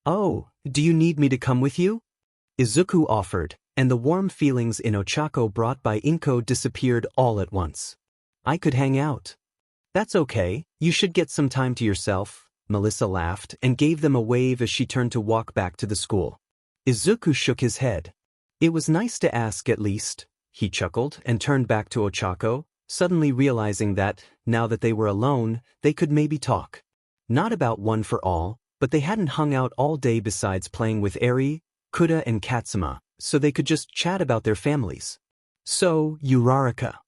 "Oh, do you need me to come with you?" Izuku offered, and the warm feelings in Ochako brought by Inko disappeared all at once. "I could hang out." "That's okay, you should get some time to yourself," Melissa laughed and gave them a wave as she turned to walk back to the school. Izuku shook his head. "It was nice to ask at least," he chuckled and turned back to Ochako, suddenly realizing that, now that they were alone, they could maybe talk. Not about One for All, but they hadn't hung out all day besides playing with Eri, Kuda and Katsuma, so they could just chat about their families. "So, Uraraka."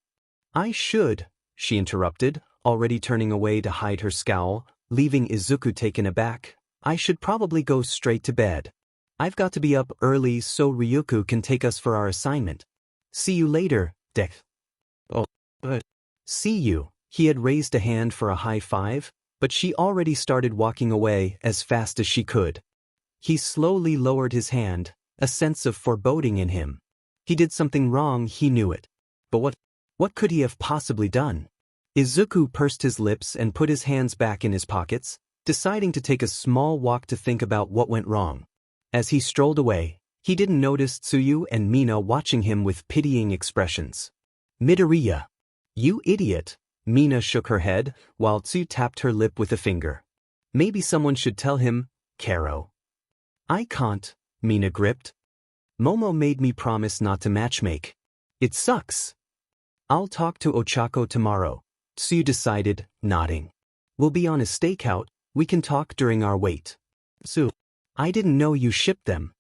"I should," she interrupted, already turning away to hide her scowl, leaving Izuku taken aback. "I should probably go straight to bed. I've got to be up early so Ryuko can take us for our assignment. See you later, Deku." "Oh, but see you." He had raised a hand for a high five, but she already started walking away as fast as she could. He slowly lowered his hand, a sense of foreboding in him. He did something wrong, he knew it. But what could he have possibly done? Izuku pursed his lips and put his hands back in his pockets, deciding to take a small walk to think about what went wrong. As he strolled away, he didn't notice Tsuyu and Mina watching him with pitying expressions. "Midoriya. You idiot." Mina shook her head, while Tsu tapped her lip with a finger. "Maybe someone should tell him, Karo." "I can't," Mina gripped. "Momo made me promise not to matchmake. It sucks." "I'll talk to Ochako tomorrow," Tsu decided, nodding. "We'll be on a stakeout, we can talk during our wait." "Tsu, I didn't know you shipped them,"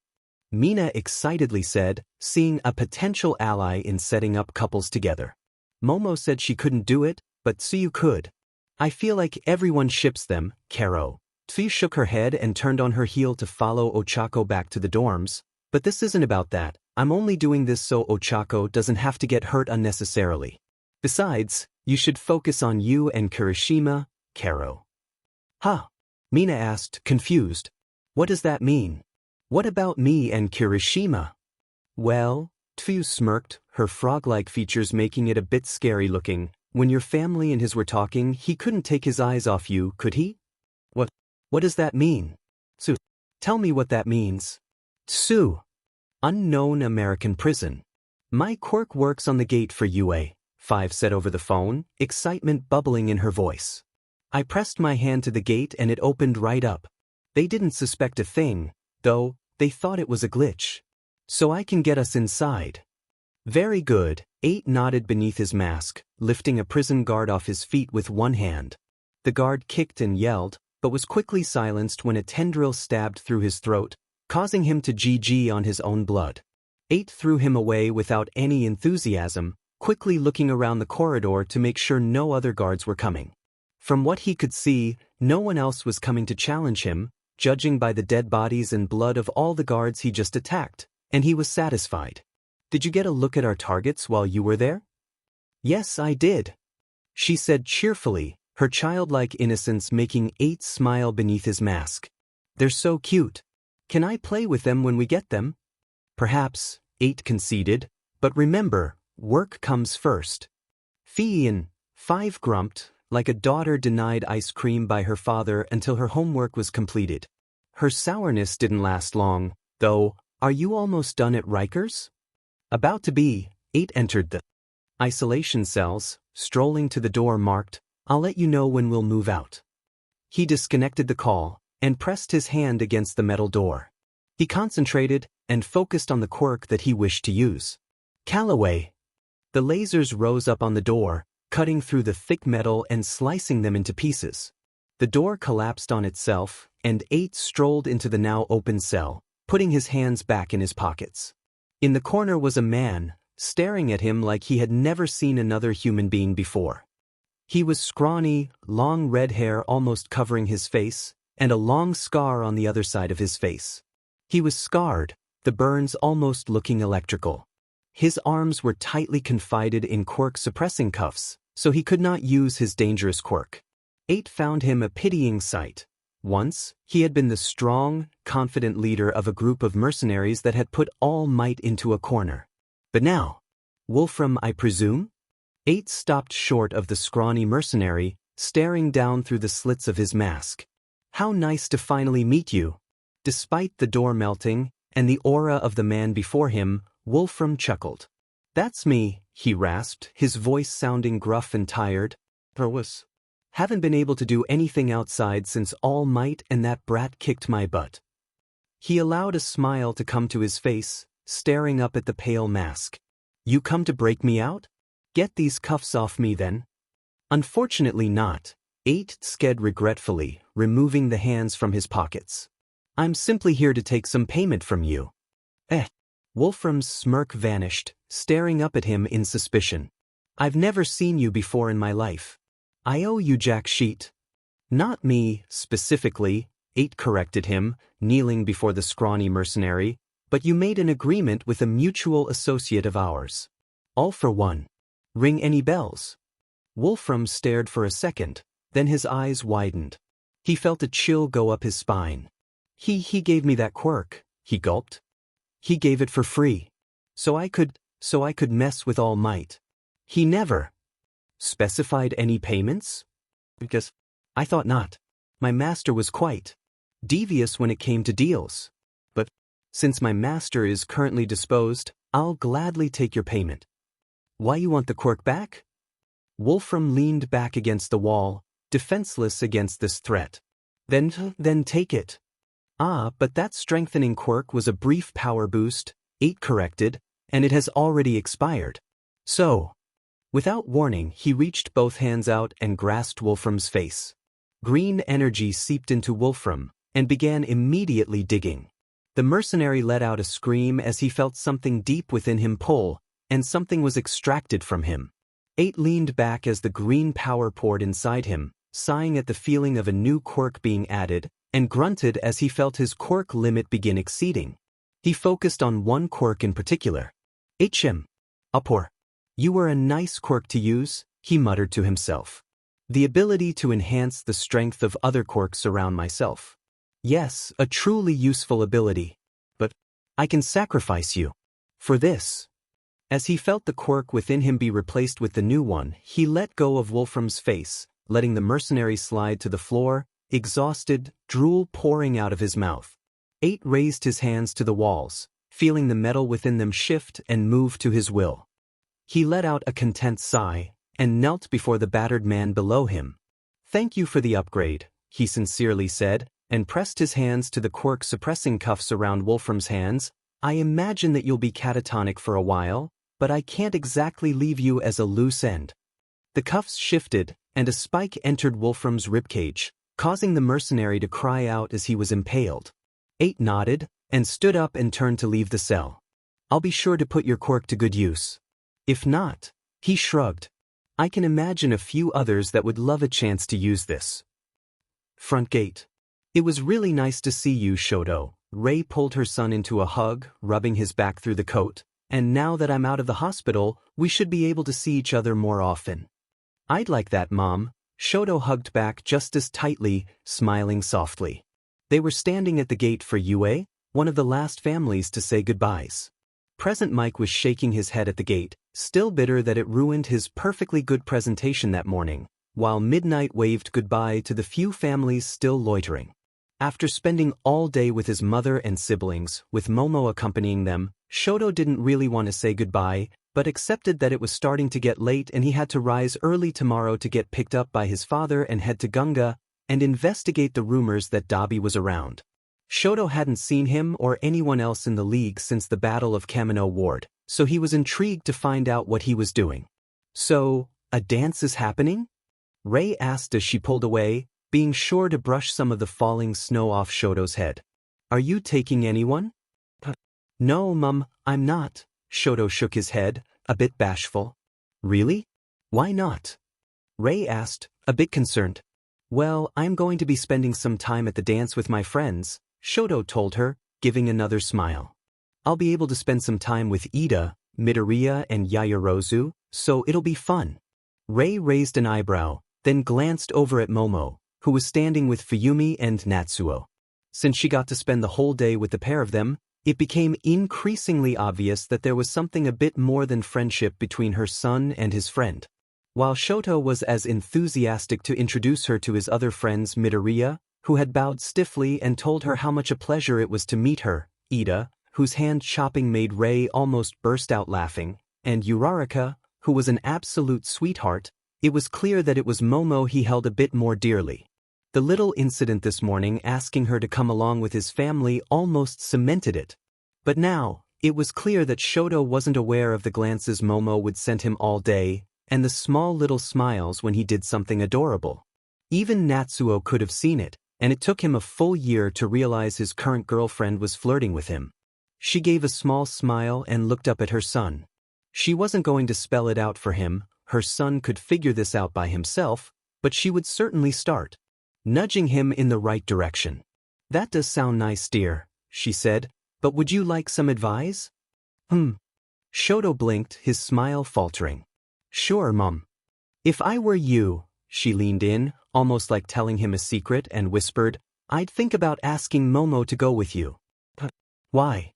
Mina excitedly said, seeing a potential ally in setting up couples together. "Momo said she couldn't do it, but Tsuyu could." "I feel like everyone ships them, Karo." Tsuyu shook her head and turned on her heel to follow Ochako back to the dorms. "But this isn't about that. I'm only doing this so Ochako doesn't have to get hurt unnecessarily. Besides, you should focus on you and Kirishima, Karo." "Huh?" Mina asked, confused. "What does that mean? What about me and Kirishima?" Well, Tsu smirked, her frog-like features making it a bit scary looking. When your family and his were talking, he couldn't take his eyes off you, could he? What does that mean? Tsu, tell me what that means. Tsu. Unknown American prison. My Quirk works on the gate for UA, 5 said over the phone, excitement bubbling in her voice. I pressed my hand to the gate and it opened right up. They didn't suspect a thing, though, they thought it was a glitch. So I can get us inside. Very good, 8 nodded beneath his mask, lifting a prison guard off his feet with one hand. The guard kicked and yelled, but was quickly silenced when a tendril stabbed through his throat, causing him to GG on his own blood. 8 threw him away without any enthusiasm, quickly looking around the corridor to make sure no other guards were coming. From what he could see, no one else was coming to challenge him, judging by the dead bodies and blood of all the guards he just attacked, and he was satisfied. Did you get a look at our targets while you were there? Yes, I did, she said cheerfully, her childlike innocence making 8 smile beneath his mask. They're so cute. Can I play with them when we get them? Perhaps, 8 conceded, but remember, work comes first. Fian, 5 grumped, like a daughter denied ice cream by her father until her homework was completed. Her sourness didn't last long, though. Are you almost done at Rikers? About to be. 8 entered the isolation cells, strolling to the door marked, I'll let you know when we'll move out. He disconnected the call and pressed his hand against the metal door. He concentrated and focused on the quirk that he wished to use. Callaway. The lasers rose up on the door, cutting through the thick metal and slicing them into pieces. The door collapsed on itself, and 8 strolled into the now open cell, putting his hands back in his pockets. In the corner was a man, staring at him like he had never seen another human being before. He was scrawny, long red hair almost covering his face, and a long scar on the other side of his face. He was scarred, the burns almost looking electrical. His arms were tightly confided in Quirk suppressing cuffs, so he could not use his dangerous quirk. 8 found him a pitying sight. Once, he had been the strong, confident leader of a group of mercenaries that had put all might into a corner. But now, Wolfram, I presume? 8 stopped short of the scrawny mercenary, staring down through the slits of his mask. How nice to finally meet you. Despite the door melting, and the aura of the man before him, Wolfram chuckled. That's me, he rasped, his voice sounding gruff and tired. Haven't been able to do anything outside since All Might and that brat kicked my butt. He allowed a smile to come to his face, staring up at the pale mask. You come to break me out? Get these cuffs off me then. Unfortunately not, 8 said regretfully, removing the hands from his pockets. I'm simply here to take some payment from you. Wolfram's smirk vanished, staring up at him in suspicion. I've never seen you before in my life. I owe you jack sheet. Not me, specifically, 8 corrected him, kneeling before the scrawny mercenary, but you made an agreement with a mutual associate of ours. All for one. Ring any bells? Wolfram stared for a second, then his eyes widened. He felt a chill go up his spine. He gave me that quirk, he gulped. He gave it for free. So I could mess with All Might. He never specified any payments? Because I thought not. My master was quite devious when it came to deals. But since my master is currently disposed, I'll gladly take your payment. Why you want the quirk back? Wolfram leaned back against the wall, defenseless against this threat. Then take it. But that strengthening quirk was a brief power boost, 8 corrected, and it has already expired. So, without warning, he reached both hands out and grasped Wolfram's face. Green energy seeped into Wolfram, and began immediately digging. The mercenary let out a scream as he felt something deep within him pull, and something was extracted from him. 8 leaned back as the green power poured inside him, sighing at the feeling of a new quirk being added, and grunted as he felt his quirk limit begin exceeding. He focused on one quirk in particular. Upor. You were a nice quirk to use, he muttered to himself. The ability to enhance the strength of other quirks around myself. Yes, a truly useful ability. But I can sacrifice you. For this. As he felt the quirk within him be replaced with the new one, he let go of Wolfram's face, letting the mercenary slide to the floor, exhausted, drool pouring out of his mouth. 8 raised his hands to the walls, feeling the metal within them shift and move to his will. He let out a content sigh, and knelt before the battered man below him. "Thank you for the upgrade," he sincerely said, and pressed his hands to the quirk suppressing cuffs around Wolfram's hands. "I imagine that you'll be catatonic for a while, but I can't exactly leave you as a loose end." The cuffs shifted, and a spike entered Wolfram's ribcage, causing the mercenary to cry out as he was impaled. 8 nodded, and stood up and turned to leave the cell. "I'll be sure to put your quirk to good use. If not," he shrugged, "I can imagine a few others that would love a chance to use this." Front gate. "It was really nice to see you, Shoto." Rei pulled her son into a hug, rubbing his back through the coat. "And now that I'm out of the hospital, we should be able to see each other more often." "I'd like that, Mom." Shoto hugged back just as tightly, smiling softly. They were standing at the gate for Yue, one of the last families to say goodbyes. Present Mike was shaking his head at the gate, still bitter that it ruined his perfectly good presentation that morning, while Midnight waved goodbye to the few families still loitering. After spending all day with his mother and siblings, with Momo accompanying them, Shoto didn't really want to say goodbye, but accepted that it was starting to get late and he had to rise early tomorrow to get picked up by his father and head to Gunga and investigate the rumors that Dabi was around. Shoto hadn't seen him or anyone else in the league since the Battle of Kamino Ward, so he was intrigued to find out what he was doing. "So, a dance is happening?" Rei asked as she pulled away, being sure to brush some of the falling snow off Shoto's head. "Are you taking anyone?" "No, Mum, I'm not." Shoto shook his head, a bit bashful. "Really? Why not?" Rei asked, a bit concerned. "Well, I'm going to be spending some time at the dance with my friends," Shoto told her, giving another smile. "I'll be able to spend some time with Ida, Midoriya and Yaoyorozu, so it'll be fun." Rei raised an eyebrow, then glanced over at Momo, who was standing with Fuyumi and Natsuo. Since she got to spend the whole day with the pair of them, it became increasingly obvious that there was something a bit more than friendship between her son and his friend. While Shoto was as enthusiastic to introduce her to his other friends Midoriya, who had bowed stiffly and told her how much a pleasure it was to meet her, Ida, whose hand-chopping made Rei almost burst out laughing, and Uraraka, who was an absolute sweetheart, it was clear that it was Momo he held a bit more dearly. The little incident this morning asking her to come along with his family almost cemented it. But now, it was clear that Shoto wasn't aware of the glances Momo would send him all day, and the small little smiles when he did something adorable. Even Natsuo could have seen it, and it took him a full year to realize his current girlfriend was flirting with him. She gave a small smile and looked up at her son. She wasn't going to spell it out for him, her son could figure this out by himself, but she would certainly start, nudging him in the right direction. "That does sound nice, dear," she said, "but would you like some advice?" Shoto blinked, his smile faltering. "Sure, Mum. If I were you," she leaned in, almost like telling him a secret, and whispered, "I'd think about asking Momo to go with you." "Why?"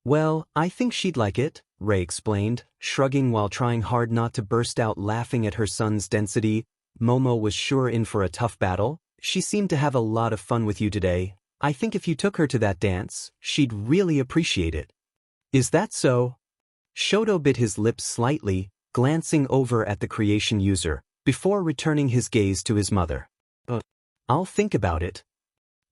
"Well, I think she'd like it," Rei explained, shrugging while trying hard not to burst out laughing at her son's density. "Momo was sure in for a tough battle. She seemed to have a lot of fun with you today. I think if you took her to that dance, she'd really appreciate it." "Is that so?" Shoto bit his lips slightly, glancing over at the creation user, before returning his gaze to his mother. "I'll think about it."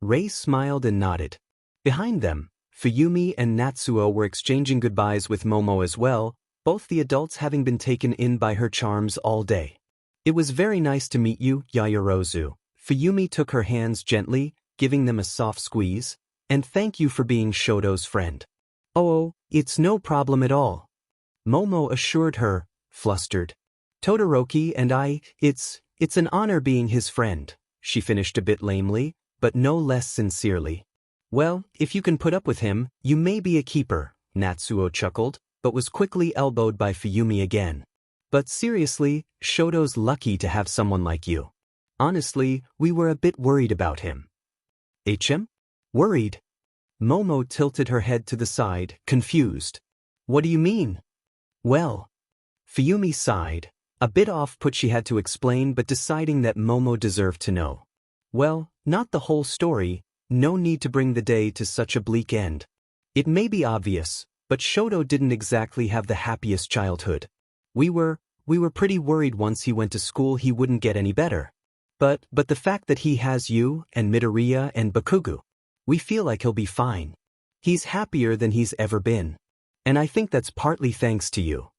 Rei smiled and nodded. Behind them, Fuyumi and Natsuo were exchanging goodbyes with Momo as well, both the adults having been taken in by her charms all day. "It was very nice to meet you, Yaoyorozu." Fuyumi took her hands gently, giving them a soft squeeze, "and thank you for being Shoto's friend." "Oh, it's no problem at all," Momo assured her, flustered. "Todoroki and it's an honor being his friend," she finished a bit lamely, but no less sincerely. "Well, if you can put up with him, you may be a keeper," Natsuo chuckled, but was quickly elbowed by Fuyumi again. "But seriously, Shoto's lucky to have someone like you. Honestly, we were a bit worried about him." "HM? Worried?" Momo tilted her head to the side, confused. What do you mean? Well, Fuyumi sighed, a bit off-put she had to explain but deciding that Momo deserved to know. Well, not the whole story, no need to bring the day to such a bleak end. It may be obvious, but Shoto didn't exactly have the happiest childhood. We were pretty worried once he went to school he wouldn't get any better. But the fact that he has you and Midoriya and Bakugo, we feel like he'll be fine. He's happier than he's ever been. And I think that's partly thanks to you.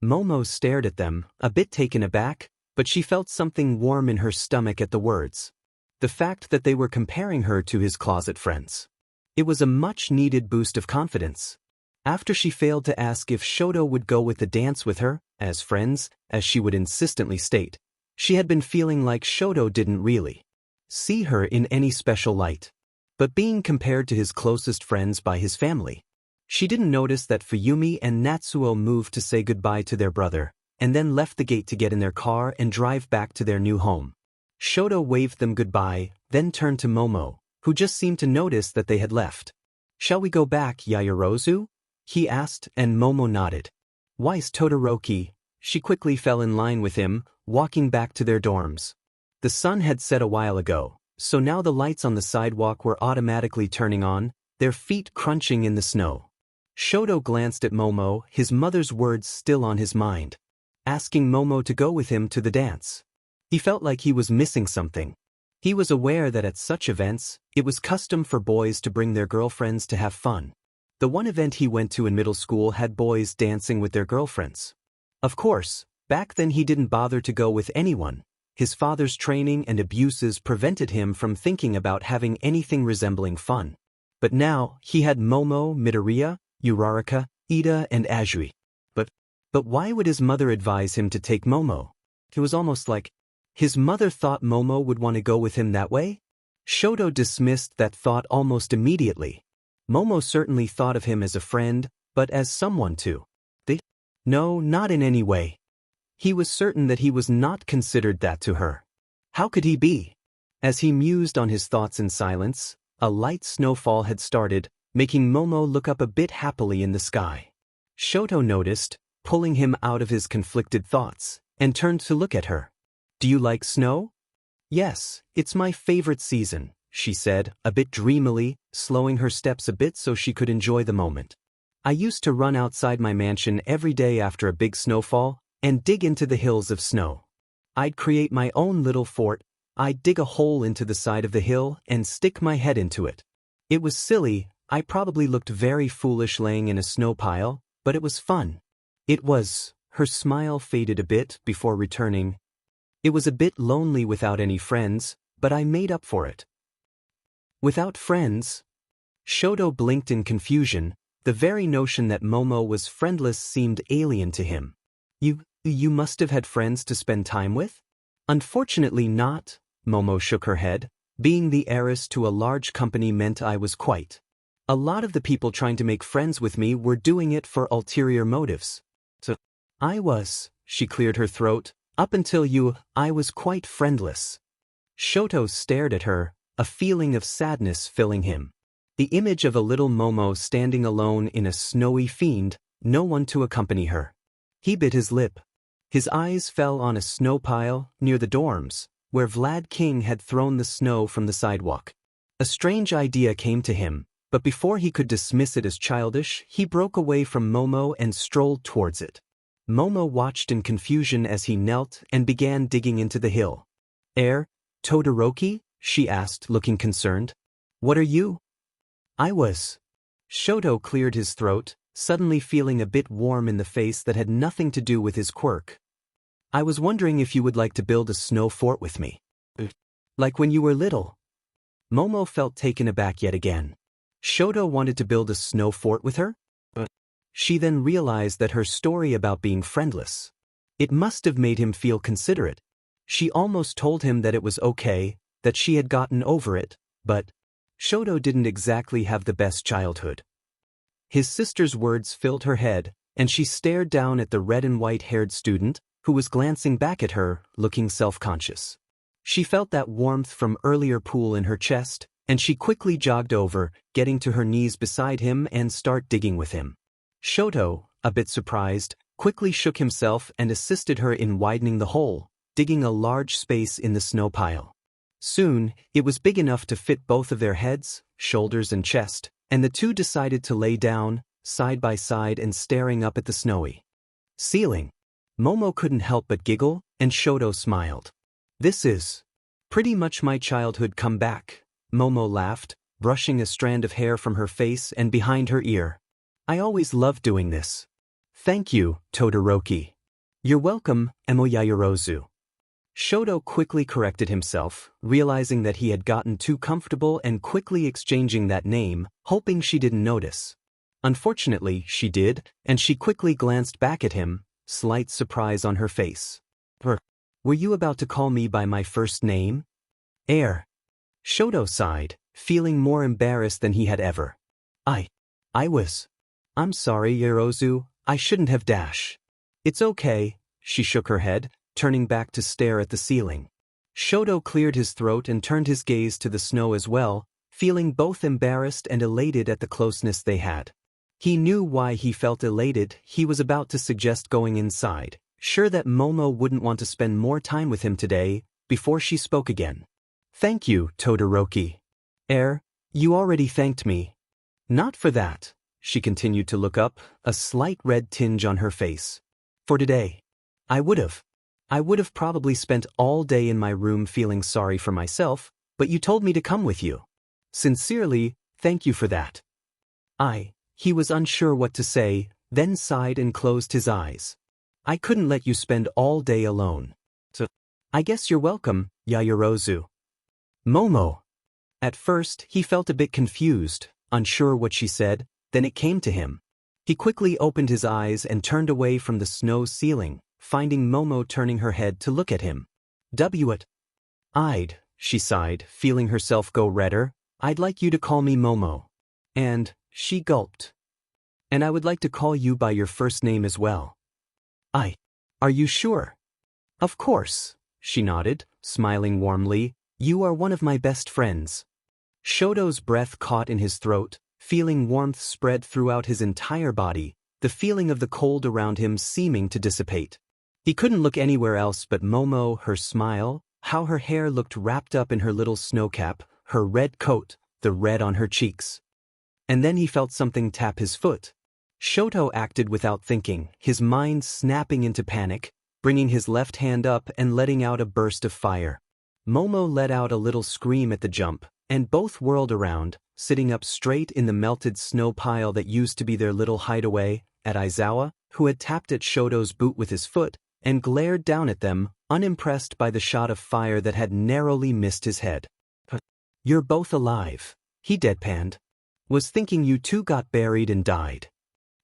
Momo stared at them, a bit taken aback, but she felt something warm in her stomach at the words. The fact that they were comparing her to his closet friends. It was a much-needed boost of confidence. After she failed to ask if Shoto would go with the dance with her, as friends, as she would insistently state, she had been feeling like Shoto didn't really see her in any special light. But being compared to his closest friends by his family, she didn't notice that Fuyumi and Natsuo moved to say goodbye to their brother, and then left the gate to get in their car and drive back to their new home. Shoto waved them goodbye, then turned to Momo, who just seemed to notice that they had left. "Shall we go back, Yaoyorozu?" he asked, and Momo nodded. "Why's Todoroki?" She quickly fell in line with him, walking back to their dorms. The sun had set a while ago, so now the lights on the sidewalk were automatically turning on, their feet crunching in the snow. Shoto glanced at Momo, his mother's words still on his mind, asking Momo to go with him to the dance. He felt like he was missing something. He was aware that at such events, it was custom for boys to bring their girlfriends to have fun. The one event he went to in middle school had boys dancing with their girlfriends. Of course, back then he didn't bother to go with anyone. His father's training and abuses prevented him from thinking about having anything resembling fun. But now, he had Momo, Midoriya, Uraraka, Ida and Azui. But why would his mother advise him to take Momo? It was almost like his mother thought Momo would want to go with him that way? Shoto dismissed that thought almost immediately. Momo certainly thought of him as a friend, but as someone to date? No, not in any way. He was certain that he was not considered that to her. How could he be? As he mused on his thoughts in silence, a light snowfall had started, making Momo look up a bit happily in the sky. Shoto noticed, pulling him out of his conflicted thoughts, and turned to look at her. "Do you like snow?" "Yes, it's my favorite season," she said, a bit dreamily, slowing her steps a bit so she could enjoy the moment. "I used to run outside my mansion every day after a big snowfall, and dig into the hills of snow. I'd create my own little fort, I'd dig a hole into the side of the hill and stick my head into it. It was silly, I probably looked very foolish laying in a snow pile, but it was fun. It was," her smile faded a bit before returning. "It was a bit lonely without any friends, but I made up for it." "Without friends?" Shoto blinked in confusion, the very notion that Momo was friendless seemed alien to him. You must have had friends to spend time with?" "Unfortunately not," Momo shook her head. "Being the heiress to a large company meant I was quite. A lot of the people trying to make friends with me were doing it for ulterior motives. So, she cleared her throat, "up until you, I was quite friendless." Shoto stared at her, a feeling of sadness filling him. The image of a little Momo standing alone in a snowy fiend, no one to accompany her. He bit his lip. His eyes fell on a snow pile near the dorms, where Vlad King had thrown the snow from the sidewalk. A strange idea came to him, but before he could dismiss it as childish, he broke away from Momo and strolled towards it. Momo watched in confusion as he knelt and began digging into the hill. Todoroki?" she asked, looking concerned. "What are you?" "I was." Shoto cleared his throat, suddenly feeling a bit warm in the face that had nothing to do with his quirk. "I was wondering if you would like to build a snow fort with me. Like when you were little." Momo felt taken aback yet again. Shoto wanted to build a snow fort with her? She then realized that her story about being friendless. It must have made him feel considerate. She almost told him that it was okay, that she had gotten over it, but Shoto didn't exactly have the best childhood. His sister's words filled her head, and she stared down at the red and white-haired student, who was glancing back at her, looking self-conscious. She felt that warmth from earlier pool in her chest, and she quickly jogged over, getting to her knees beside him and start digging with him. Shoto, a bit surprised, quickly shook himself and assisted her in widening the hole, digging a large space in the snow pile. Soon, it was big enough to fit both of their heads, shoulders and chest, and the two decided to lay down, side by side and staring up at the snowy ceiling. Momo couldn't help but giggle, and Shoto smiled. "This is pretty much my childhood come back," Momo laughed, brushing a strand of hair from her face and behind her ear. "I always loved doing this." "Thank you, Todoroki." "You're welcome, Emoyayorozu." Shoto quickly corrected himself, realizing that he had gotten too comfortable and quickly exchanging that name, hoping she didn't notice. Unfortunately, she did, and she quickly glanced back at him, slight surprise on her face. "Were you about to call me by my first name?" Shoto sighed, feeling more embarrassed than he had ever. I was. I'm sorry, Yorozu, I shouldn't have dash. It's okay," she shook her head, turning back to stare at the ceiling. Shoto cleared his throat and turned his gaze to the snow as well, feeling both embarrassed and elated at the closeness they had. He knew why he felt elated. He was about to suggest going inside, sure that Momo wouldn't want to spend more time with him today, before she spoke again. "Thank you, Todoroki." You already thanked me." "Not for that." She continued to look up, a slight red tinge on her face. "For today. I would have probably spent all day in my room feeling sorry for myself, but you told me to come with you. Sincerely, thank you for that." He was unsure what to say, then sighed and closed his eyes. "I couldn't let you spend all day alone. So, I guess you're welcome, Yayorozu." "Momo." At first, he felt a bit confused, unsure what she said, then it came to him. He quickly opened his eyes and turned away from the snow ceiling, finding Momo turning her head to look at him. She sighed, feeling herself go redder. "I'd like you to call me Momo." And she gulped. "And I would like to call you by your first name as well." Are you sure?" "Of course," she nodded, smiling warmly. "You are one of my best friends." Shoto's breath caught in his throat, feeling warmth spread throughout his entire body, the feeling of the cold around him seeming to dissipate. He couldn't look anywhere else but Momo, her smile, how her hair looked wrapped up in her little snowcap, her red coat, the red on her cheeks. And then he felt something tap his foot. Shoto acted without thinking, his mind snapping into panic, bringing his left hand up and letting out a burst of fire. Momo let out a little scream at the jump, and both whirled around, sitting up straight in the melted snow pile that used to be their little hideaway, at Aizawa, who had tapped at Shoto's boot with his foot, and glared down at them, unimpressed by the shot of fire that had narrowly missed his head. "You're both alive," he deadpanned. "Was thinking you two got buried and died."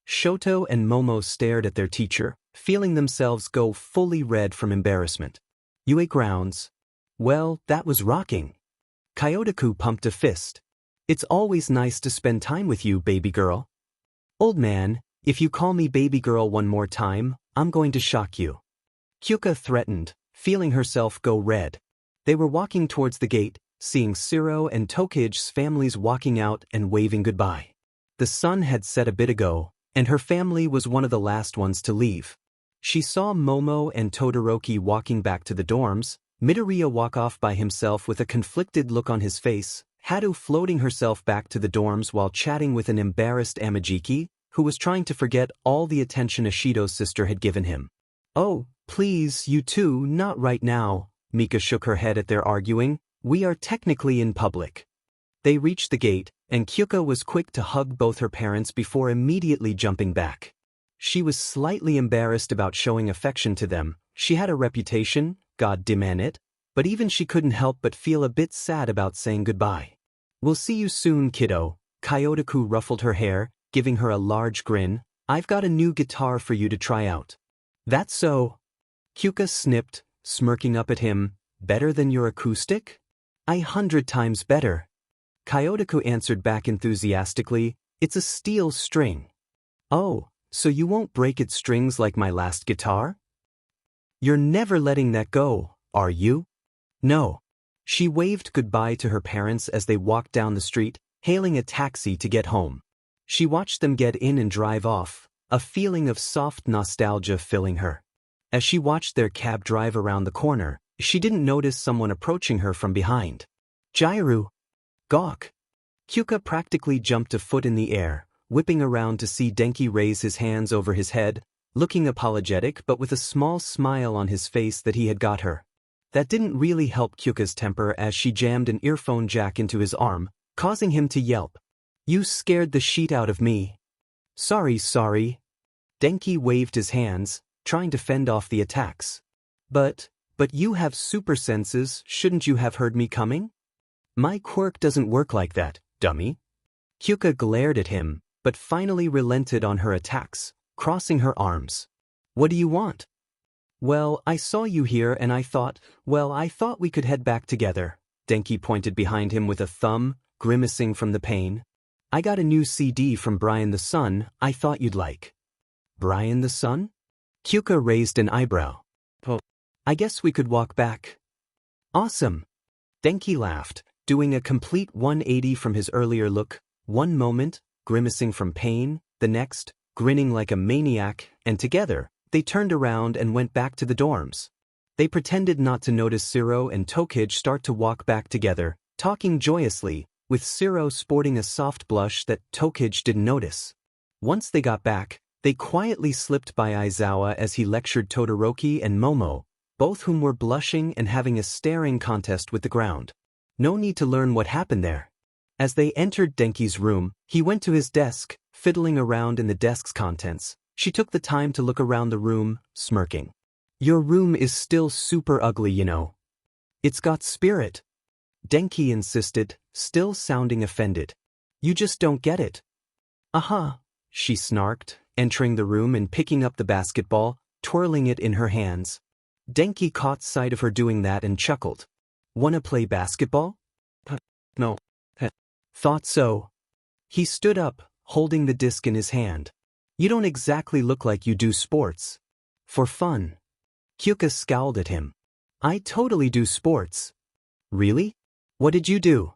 Shoto and Momo stared at their teacher, feeling themselves go fully red from embarrassment. "You ate grounds? Well, that was rocking." Kyotoku pumped a fist. "It's always nice to spend time with you, baby girl." "Old man, if you call me baby girl one more time, I'm going to shock you." Kyoka threatened, feeling herself go red. They were walking towards the gate, seeing Siro and Tokige's families walking out and waving goodbye. The sun had set a bit ago, and her family was one of the last ones to leave. She saw Momo and Todoroki walking back to the dorms, Midoriya walk off by himself with a conflicted look on his face, Haru floating herself back to the dorms while chatting with an embarrassed Amajiki, who was trying to forget all the attention Ishido's sister had given him. "Oh, please, you two, not right now," Mika shook her head at their arguing. "We are technically in public." They reached the gate, and Kyoka was quick to hug both her parents before immediately jumping back. She was slightly embarrassed about showing affection to them. She had a reputation, God damn it, but even she couldn't help but feel a bit sad about saying goodbye. "We'll see you soon, kiddo." Kyotoku ruffled her hair, giving her a large grin. "I've got a new guitar for you to try out." "That's so?" Kyoka snipped, smirking up at him. "Better than your acoustic?" "100 times better." Kyotoku answered back enthusiastically. "It's a steel string." "Oh, so you won't break its strings like my last guitar?" "You're never letting that go, are you?" "No." She waved goodbye to her parents as they walked down the street, hailing a taxi to get home. She watched them get in and drive off, a feeling of soft nostalgia filling her. As she watched their cab drive around the corner, she didn't notice someone approaching her from behind. Jiru! Gawk! Kyoka practically jumped a foot in the air, whipping around to see Denki raise his hands over his head, looking apologetic but with a small smile on his face that he had got her. That didn't really help Kyoka's temper as she jammed an earphone jack into his arm, causing him to yelp. You scared the shit out of me. Sorry. Denki waved his hands, trying to fend off the attacks. But you have super senses, shouldn't you have heard me coming? My quirk doesn't work like that, dummy. Kyoka glared at him, but finally relented on her attacks, crossing her arms. What do you want? Well, I saw you here and I thought we could head back together. Denki pointed behind him with a thumb, grimacing from the pain. I got a new CD from Brian the Sun I thought you'd like. Brian the Sun? Kyoka raised an eyebrow. Oh, I guess we could walk back. Awesome. Denki laughed, doing a complete 180 from his earlier look, one moment, grimacing from pain, the next, grinning like a maniac, and together, they turned around and went back to the dorms. They pretended not to notice Siro and Tokij start to walk back together, talking joyously, with Siro sporting a soft blush that Tokij didn't notice. Once they got back, they quietly slipped by Aizawa as he lectured Todoroki and Momo, both whom were blushing and having a staring contest with the ground. No need to learn what happened there. As they entered Denki's room, he went to his desk, fiddling around in the desk's contents. She took the time to look around the room, smirking. Your room is still super ugly, you know. It's got spirit. Denki insisted, still sounding offended. You just don't get it. Aha, she snarked, entering the room and picking up the basketball, twirling it in her hands. Denki caught sight of her doing that and chuckled. Wanna play basketball? No. Thought so. He stood up, holding the disc in his hand. You don't exactly look like you do sports. For fun. Kyoka scowled at him. I totally do sports. Really? What did you do?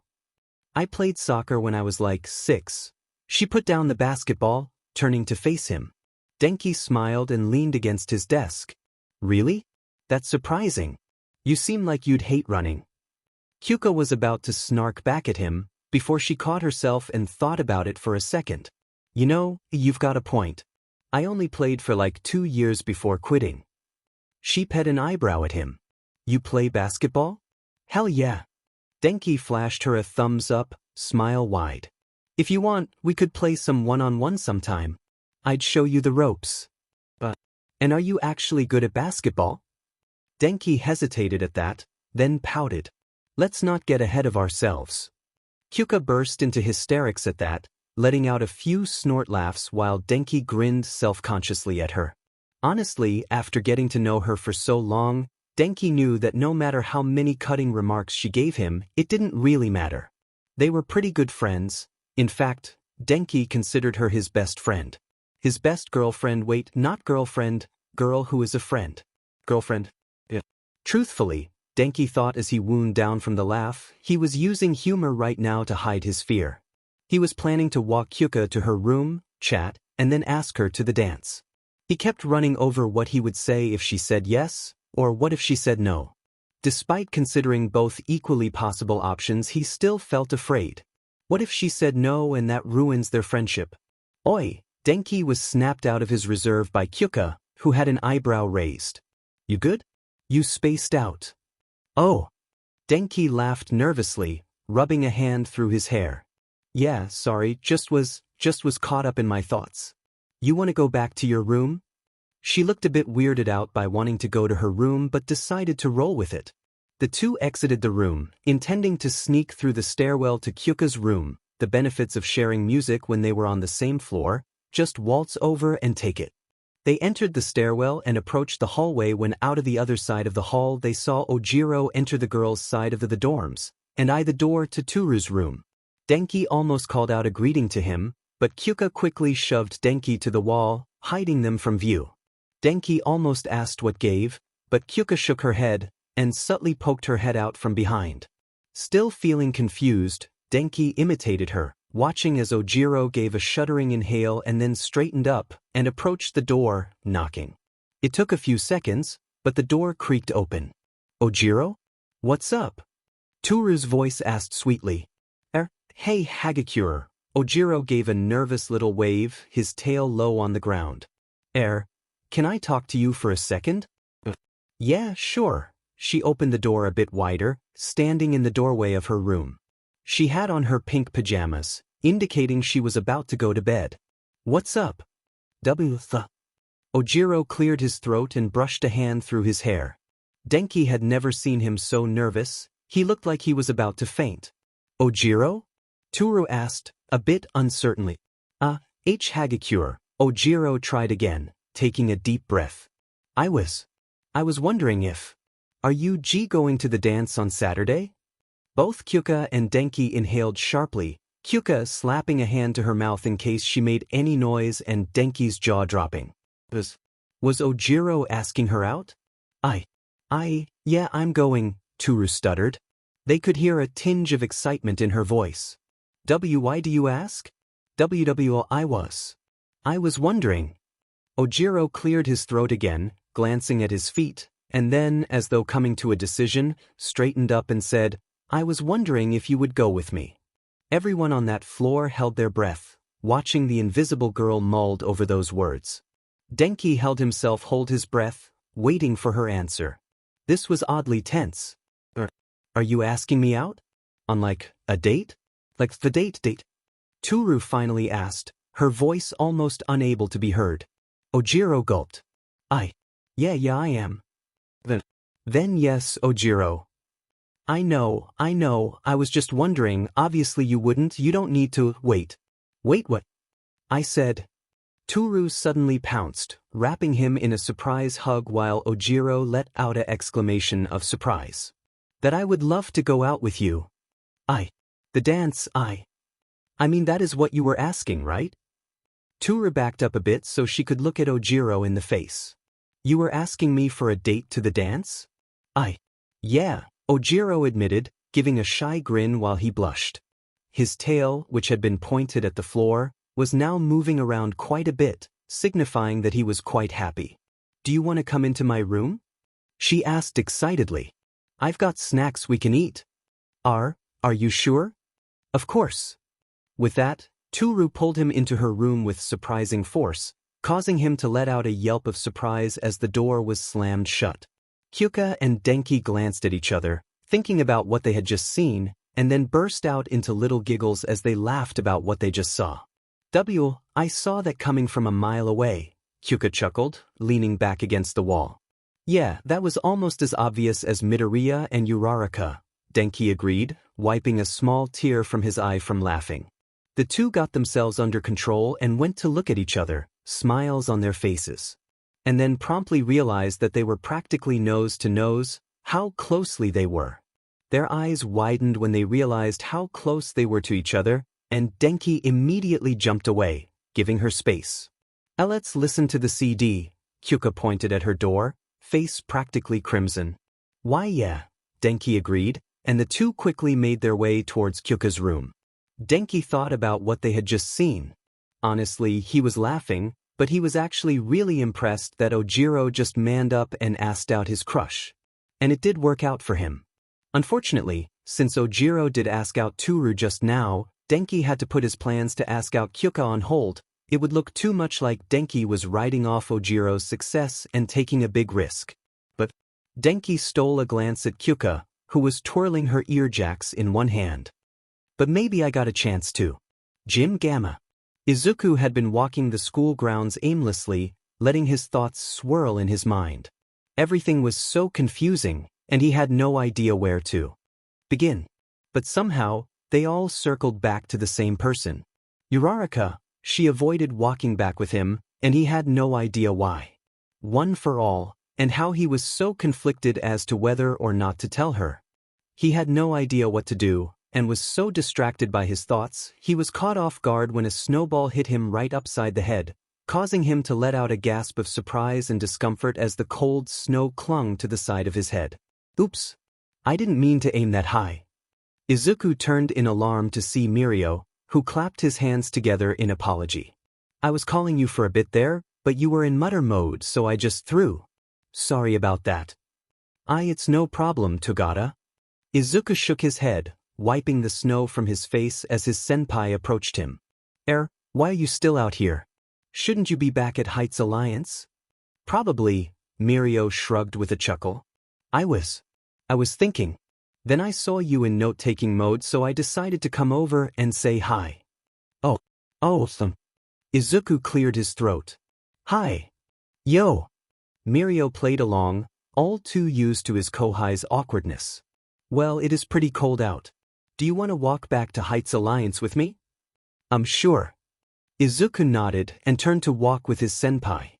I played soccer when I was like 6. She put down the basketball, turning to face him. Denki smiled and leaned against his desk. Really? That's surprising. You seem like you'd hate running. Kyoka was about to snark back at him, before she caught herself and thought about it for a second. You know, you've got a point. I only played for like 2 years before quitting. She pet an eyebrow at him. You play basketball? Hell yeah. Denki flashed her a thumbs up, smile wide. If you want, we could play some one-on-one sometime. I'd show you the ropes. And are you actually good at basketball? Denki hesitated at that, then pouted. Let's not get ahead of ourselves. Kyoka burst into hysterics at that, letting out a few snort laughs while Denki grinned self-consciously at her. Honestly, after getting to know her for so long, Denki knew that no matter how many cutting remarks she gave him, it didn't really matter. They were pretty good friends. In fact, Denki considered her his best friend. His best girlfriend, wait, not girlfriend, girl who is a friend. Girlfriend? Yeah. Truthfully, Denki thought as he wound down from the laugh, he was using humor right now to hide his fear. He was planning to walk Kyoka to her room, chat, and then ask her to the dance. He kept running over what he would say if she said yes, or what if she said no. Despite considering both equally possible options, he still felt afraid. What if she said no and that ruins their friendship? Oi! Denki was snapped out of his reserve by Kyoka, who had an eyebrow raised. You good? You spaced out. Oh! Denki laughed nervously, rubbing a hand through his hair. Yeah, sorry, just was caught up in my thoughts. You want to go back to your room? She looked a bit weirded out by wanting to go to her room but decided to roll with it. The two exited the room, intending to sneak through the stairwell to Kyoka's room, the benefits of sharing music when they were on the same floor, just waltz over and take it. They entered the stairwell and approached the hallway when out of the other side of the hall they saw Ojiro enter the girls' side of the dorms, and eye the door to Toru's room. Denki almost called out a greeting to him, but Kyoka quickly shoved Denki to the wall, hiding them from view. Denki almost asked what gave, but Kyoka shook her head, and subtly poked her head out from behind. Still feeling confused, Denki imitated her, watching as Ojiro gave a shuddering inhale and then straightened up and approached the door, knocking. It took a few seconds, but the door creaked open. Ojiro? What's up? Toru's voice asked sweetly. Hey Hagakure. Ojiro gave a nervous little wave, his tail low on the ground. Can I talk to you for a second? Yeah, sure. She opened the door a bit wider, standing in the doorway of her room. She had on her pink pajamas, indicating she was about to go to bed. What's up? Ojiro cleared his throat and brushed a hand through his hair. Denki had never seen him so nervous, he looked like he was about to faint. Ojiro? Toru asked, a bit uncertainly. Hagakure. Ojiro tried again, taking a deep breath. I was wondering if. Are you going to the dance on Saturday? Both Kyoka and Denki inhaled sharply, Kyoka slapping a hand to her mouth in case she made any noise and Denki's jaw dropping. Was Ojiro asking her out? Yeah, I'm going, Toru stuttered. They could hear a tinge of excitement in her voice. Why do you ask? I was wondering. Ojiro cleared his throat again, glancing at his feet, and then, as though coming to a decision, straightened up and said, I was wondering if you would go with me. Everyone on that floor held their breath, watching the invisible girl mulled over those words. Denki held himself hold his breath, waiting for her answer. This was oddly tense. Are you asking me out? On a date? Like the date? Toru finally asked, her voice almost unable to be heard. Ojiro gulped. Yeah, I am. Then yes, Ojiro. I know, I was just wondering, obviously you don't need to, wait. Wait what? I said. Toru suddenly pounced, wrapping him in a surprise hug while Ojiro let out an exclamation of surprise. That I would love to go out with you. The dance, I mean that is what you were asking, right? Toru backed up a bit so she could look at Ojiro in the face. You were asking me for a date to the dance? Yeah, Ojiro admitted, giving a shy grin while he blushed. His tail, which had been pointed at the floor, was now moving around quite a bit, signifying that he was quite happy. Do you want to come into my room? She asked excitedly. I've got snacks we can eat. Are you sure? Of course. With that, Toru pulled him into her room with surprising force, causing him to let out a yelp of surprise as the door was slammed shut. Kyoka and Denki glanced at each other, thinking about what they had just seen, and then burst out into little giggles as they laughed about what they just saw. I saw that coming from a mile away, Kyoka chuckled, leaning back against the wall. Yeah, that was almost as obvious as Midoriya and Uraraka, Denki agreed, wiping a small tear from his eye from laughing. The two got themselves under control and went to look at each other, smiles on their faces. And then promptly realized that they were practically nose to nose, how closely they were. Their eyes widened when they realized how close they were to each other, and Denki immediately jumped away, giving her space. Let's listen to the CD, Kyoka pointed at her door, face practically crimson. Why yeah, Denki agreed, and the two quickly made their way towards Kyoka's room. Denki thought about what they had just seen. Honestly, he was laughing, but he was actually really impressed that Ojiro just manned up and asked out his crush. And it did work out for him. Unfortunately, since Ojiro did ask out Toru just now, Denki had to put his plans to ask out Kyoka on hold. It would look too much like Denki was riding off Ojiro's success and taking a big risk. But Denki stole a glance at Kyoka, who was twirling her earjacks in one hand. But maybe I got a chance to. Jim Gamma. Izuku had been walking the school grounds aimlessly, letting his thoughts swirl in his mind. Everything was so confusing, and he had no idea where to begin. But somehow, they all circled back to the same person. Uraraka. She avoided walking back with him, and he had no idea why. One for all, and how he was so conflicted as to whether or not to tell her. He had no idea what to do, and was so distracted by his thoughts, he was caught off guard when a snowball hit him right upside the head, causing him to let out a gasp of surprise and discomfort as the cold snow clung to the side of his head. Oops. I didn't mean to aim that high. Izuku turned in alarm to see Murio, who clapped his hands together in apology. I was calling you for a bit there, but you were in mutter mode, so I just threw. Sorry about that. It's no problem, Togata. Izuku shook his head, wiping the snow from his face as his senpai approached him. Why are you still out here? Shouldn't you be back at Heights Alliance? Probably, Murio shrugged with a chuckle. I was thinking. Then I saw you in note-taking mode, so I decided to come over and say hi. Oh. Izuku cleared his throat. Hi. Yo. Murio played along, all too used to his kohai's awkwardness. Well, it is pretty cold out. Do you want to walk back to Heights Alliance with me? Sure. Izuku nodded and turned to walk with his senpai.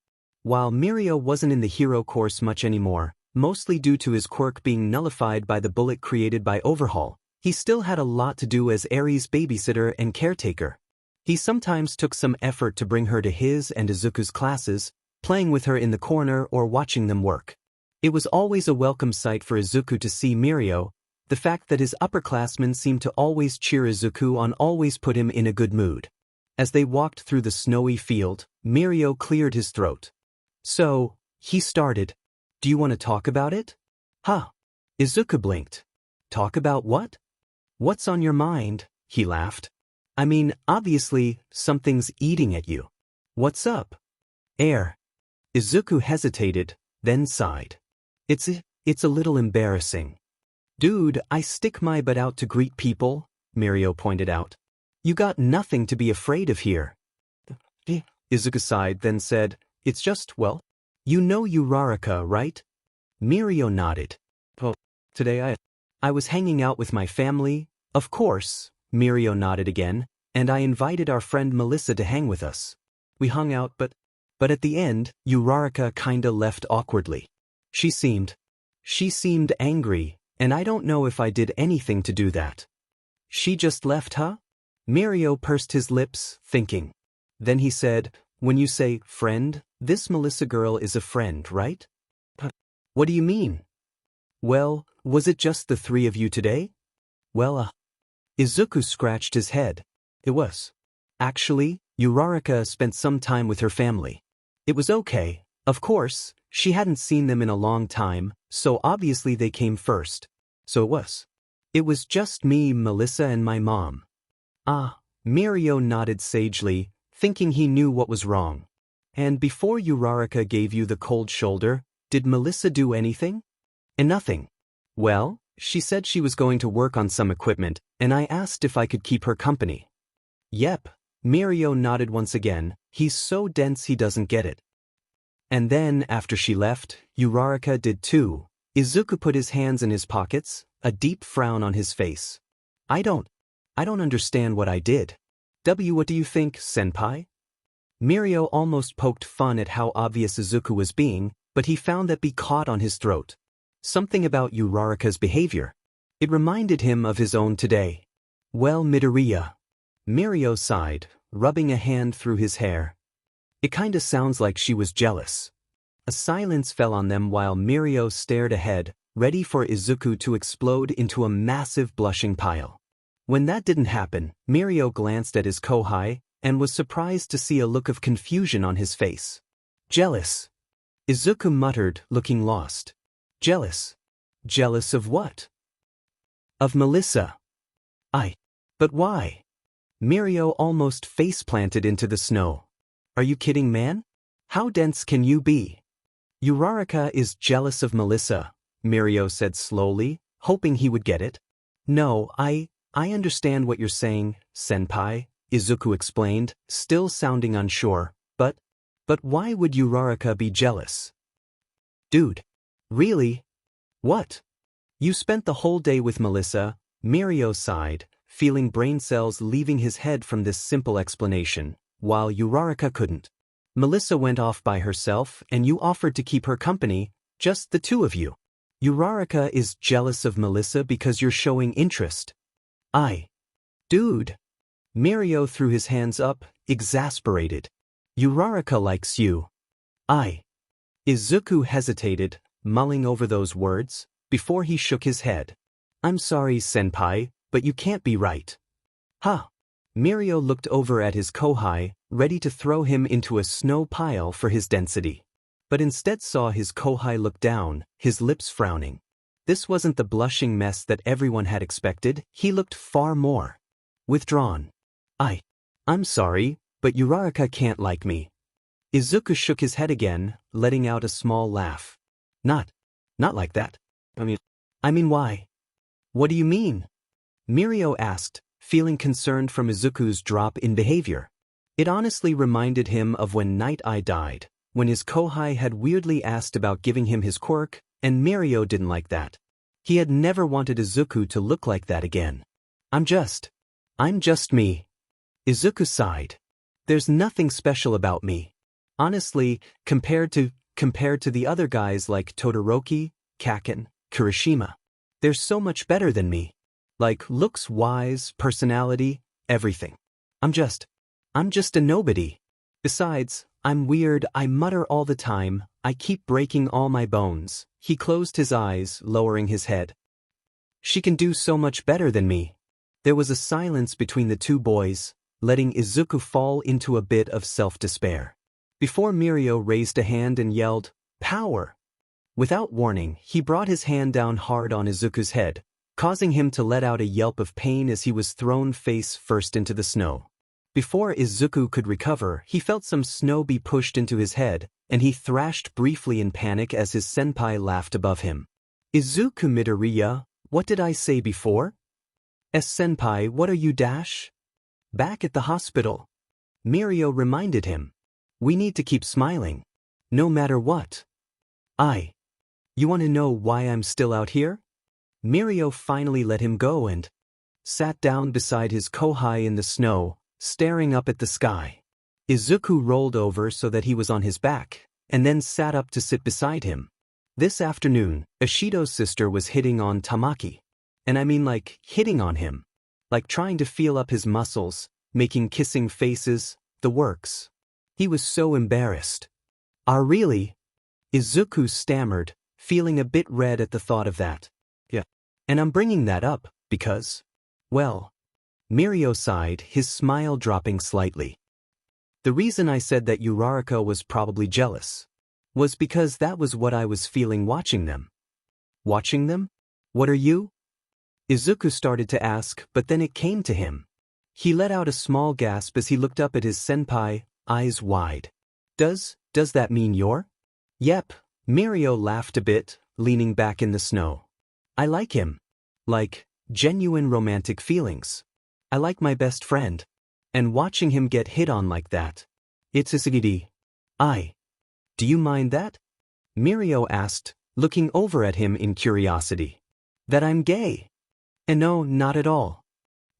While Murio wasn't in the hero course much anymore, mostly due to his quirk being nullified by the bullet created by Overhaul, he still had a lot to do as Eri's babysitter and caretaker. He sometimes took some effort to bring her to his and Izuku's classes, playing with her in the corner or watching them work. It was always a welcome sight for Izuku to see Murio. The fact that his upperclassmen seemed to always cheer Izuku on always put him in a good mood. As they walked through the snowy field, Murio cleared his throat. So, he started. Do you want to talk about it? Huh. Izuku blinked. Talk about what? What's on your mind? He laughed. I mean, obviously, something's eating at you. What's up? Air. Izuku hesitated, then sighed. It's a little embarrassing. Dude, I stick my butt out to greet people, Murio pointed out. You got nothing to be afraid of here. Izuku sighed, then said, it's just, well, you know Uraraka, right? Murio nodded. Well, today I was hanging out with my family, of course, Murio nodded again, and I invited our friend Melissa to hang with us. We hung out, but at the end, Uraraka kinda left awkwardly. She seemed angry, and I don't know if I did anything to do that. She just left, huh? Murio pursed his lips, thinking. Then he said, when you say friend, this Melissa girl is a friend, right? What do you mean? Well, was it just the three of you today? Well, Izuku scratched his head. It was. Actually, Uraraka spent some time with her family. It was okay. Of course, she hadn't seen them in a long time, so obviously they came first. So it was just me, Melissa, and my mom. Murio nodded sagely, thinking he knew what was wrong. And before Uraraka gave you the cold shoulder, did Melissa do anything? Nothing. Well, she said she was going to work on some equipment, and I asked if I could keep her company. Yep, Murio nodded once again. He's so dense he doesn't get it. And then, after she left, Uraraka did too. Izuku put his hands in his pockets, a deep frown on his face. I don't understand what I did. What do you think, senpai? Murio almost poked fun at how obvious Izuku was being, but he found that be caught on his throat. Something about Uraraka's behavior. It reminded him of his own today. Well, Midoriya. Murio sighed, rubbing a hand through his hair. It kinda sounds like she was jealous. A silence fell on them while Murio stared ahead, ready for Izuku to explode into a massive blushing pile. When that didn't happen, Murio glanced at his kohai, and was surprised to see a look of confusion on his face. Jealous. Izuku muttered, looking lost. Jealous? Jealous of what? Of Melissa. But why? Murio almost face-planted into the snow. Are you kidding, man? How dense can you be? Uraraka is jealous of Melissa, Murio said slowly, hoping he would get it. No, I understand what you're saying, senpai, Izuku explained, still sounding unsure, but why would Uraraka be jealous? Dude. Really? What? You spent the whole day with Melissa, Murio sighed, feeling brain cells leaving his head from this simple explanation, while Uraraka couldn't. Melissa went off by herself and you offered to keep her company, just the two of you. Uraraka is jealous of Melissa because you're showing interest. Dude. Murio threw his hands up, exasperated. Uraraka likes you. Izuku hesitated, mulling over those words, before he shook his head. I'm sorry, senpai, but you can't be right. Huh. Murio looked over at his kohai, ready to throw him into a snow pile for his density. But instead saw his kohai look down, his lips frowning. This wasn't the blushing mess that everyone had expected, he looked far more withdrawn. I'm sorry, but Uraraka can't like me. Izuku shook his head again, letting out a small laugh. Not like that. I mean why? What do you mean? Murio asked, feeling concerned from Izuku's drop in behavior. It honestly reminded him of when Night Eye died, when his kohai had weirdly asked about giving him his quirk, and Murio didn't like that. He had never wanted Izuku to look like that again. I'm just me. Izuku sighed. There's nothing special about me. Honestly, compared to the other guys like Todoroki, Kaken, Kirishima, they're so much better than me. Like looks, wise, personality, everything. I'm just a nobody. Besides, I'm weird, I mutter all the time, I keep breaking all my bones. He closed his eyes, lowering his head. She can do so much better than me. There was a silence between the two boys, letting Izuku fall into a bit of self-despair. Before Murio raised a hand and yelled, "Power!" Without warning, he brought his hand down hard on Izuku's head, causing him to let out a yelp of pain as he was thrown face first into the snow. Before Izuku could recover, he felt some snow be pushed into his head, and he thrashed briefly in panic as his senpai laughed above him. Izuku Midoriya, what did I say before? Senpai, what are you dash? Back at the hospital. Murio reminded him. We need to keep smiling. No matter what. You want to know why I'm still out here? Murio finally let him go and sat down beside his kohai in the snow, staring up at the sky. Izuku rolled over so that he was on his back, and then sat up to sit beside him. This afternoon, Ishido's sister was hitting on Tamaki. And I mean like, hitting on him. Like trying to feel up his muscles, making kissing faces, the works. He was so embarrassed. Really? Izuku stammered, feeling a bit red at the thought of that. Yeah. And I'm bringing that up, because, well. Murio sighed, his smile dropping slightly. The reason I said that Uraraka was probably jealous was because that was what I was feeling watching them. Watching them? What are you? Izuku started to ask, but then it came to him. He let out a small gasp as he looked up at his senpai, eyes wide. Does that mean you're? Yep, Murio laughed a bit, leaning back in the snow. I like him. Like, genuine romantic feelings. I like my best friend. And watching him get hit on like that. It's Isugidi. Do you mind that? Murio asked, looking over at him in curiosity. That I'm gay? And no, not at all.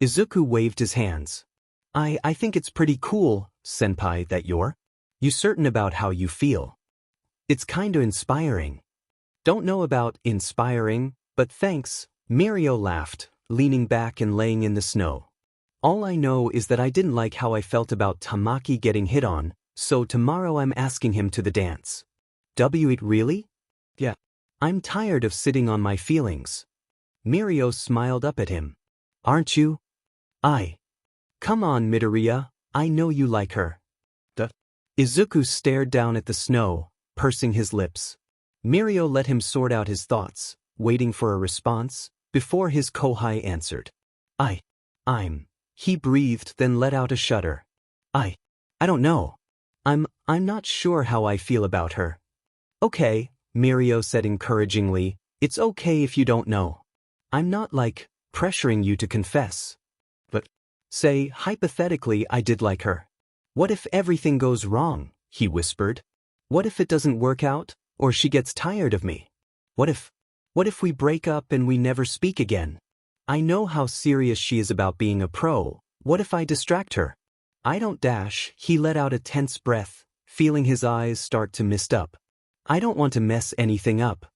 Izuku waved his hands. I think it's pretty cool, senpai, that you're certain about how you feel. It's kinda inspiring. Don't know about inspiring, but thanks, Murio laughed, leaning back and laying in the snow. All I know is that I didn't like how I felt about Tamaki getting hit on, so tomorrow I'm asking him to the dance. It really? Yeah. I'm tired of sitting on my feelings. Murio smiled up at him. Aren't you? Come on, Midoriya, I know you like her. Izuku stared down at the snow, pursing his lips. Murio let him sort out his thoughts, waiting for a response, before his kohai answered. He breathed, then let out a shudder. I don't know. I'm not sure how I feel about her. Okay, Murio said encouragingly, it's okay if you don't know. I'm not pressuring you to confess. But, say, hypothetically I did like her. What if everything goes wrong, he whispered. What if it doesn't work out, or she gets tired of me? What if we break up and we never speak again? I know how serious she is about being a pro. What if I distract her? I don't dash, he let out a tense breath, feeling his eyes start to mist up. I don't want to mess anything up.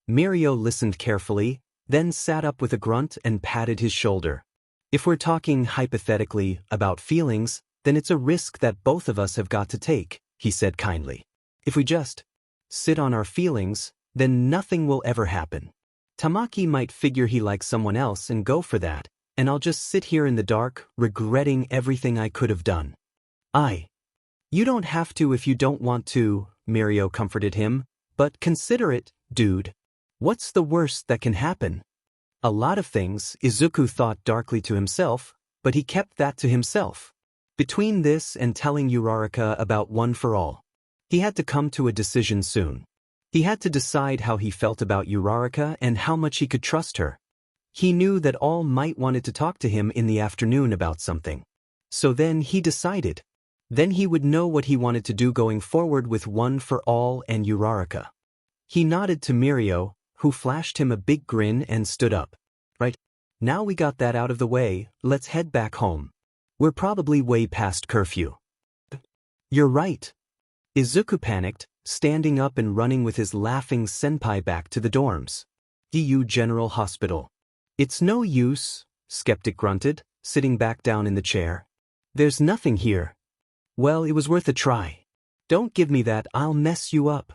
Murio listened carefully, then sat up with a grunt and patted his shoulder. If we're talking hypothetically about feelings, then it's a risk that both of us have got to take, he said kindly. If we just sit on our feelings, then nothing will ever happen. Tamaki might figure he likes someone else and go for that, and I'll just sit here in the dark, regretting everything I could have done. You don't have to if you don't want to, Murio comforted him, but consider it, dude. What's the worst that can happen? A lot of things, Izuku thought darkly to himself, but he kept that to himself. Between this and telling Uraraka about One for All, he had to come to a decision soon. He had to decide how he felt about Uraraka and how much he could trust her. He knew that All Might wanted to talk to him in the afternoon about something. So then he decided. Then he would know what he wanted to do going forward with One for All and Uraraka. He nodded to Murio, who flashed him a big grin and stood up. Right, now we got that out of the way, let's head back home. We're probably way past curfew. You're right. Izuku panicked, standing up and running with his laughing senpai back to the dorms. DU General Hospital. It's no use, Skeptic grunted, sitting back down in the chair. There's nothing here. Well, it was worth a try. Don't give me that, I'll mess you up.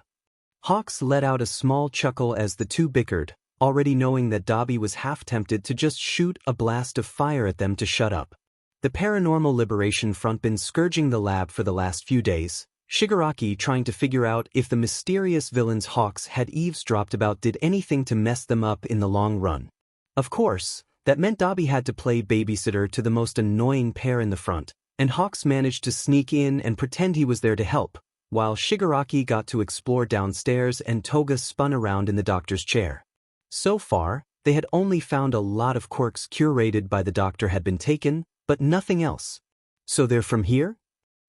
Hawks let out a small chuckle as the two bickered, already knowing that Dabi was half tempted to just shoot a blast of fire at them to shut up. The Paranormal Liberation Front been scourging the lab for the last few days, Shigaraki trying to figure out if the mysterious villains Hawks had eavesdropped about did anything to mess them up in the long run. Of course, that meant Dabi had to play babysitter to the most annoying pair in the front, and Hawks managed to sneak in and pretend he was there to help, while Shigaraki got to explore downstairs and Toga spun around in the doctor's chair. So far, they had only found a lot of quirks curated by the doctor had been taken, but nothing else. So they're from here?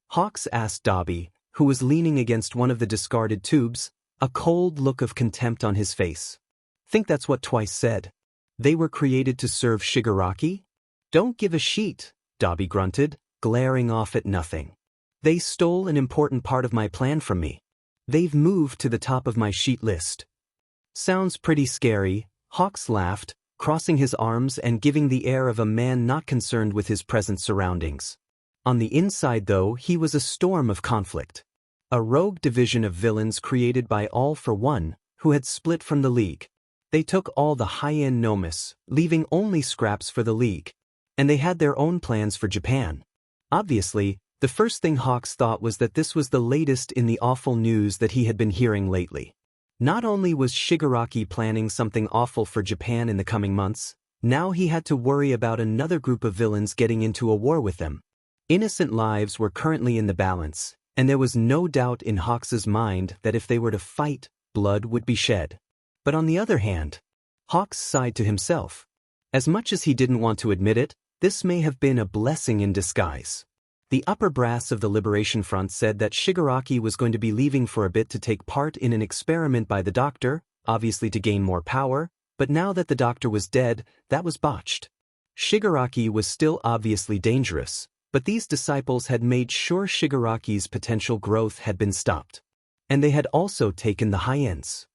Hawks asked Dabi, who was leaning against one of the discarded tubes, a cold look of contempt on his face. Think that's what Twice said. They were created to serve Shigaraki? Don't give a sheet, Dabi grunted, glaring off at nothing. They stole an important part of my plan from me. They've moved to the top of my sheet list. Sounds pretty scary, Hawks laughed, crossing his arms and giving the air of a man not concerned with his present surroundings. On the inside though, he was a storm of conflict. A rogue division of villains created by All for One, who had split from the League. They took all the high-end nomus, leaving only scraps for the League. And they had their own plans for Japan. Obviously, the first thing Hawks thought was that this was the latest in the awful news that he had been hearing lately. Not only was Shigaraki planning something awful for Japan in the coming months, now he had to worry about another group of villains getting into a war with them. Innocent lives were currently in the balance, and there was no doubt in Hawks's mind that if they were to fight, blood would be shed. But on the other hand, Hawks sighed to himself. As much as he didn't want to admit it, this may have been a blessing in disguise. The upper brass of the Liberation Front said that Shigaraki was going to be leaving for a bit to take part in an experiment by the doctor, obviously to gain more power, but now that the doctor was dead, that was botched. Shigaraki was still obviously dangerous, but these disciples had made sure Shigaraki's potential growth had been stopped. And they had also taken the high ends.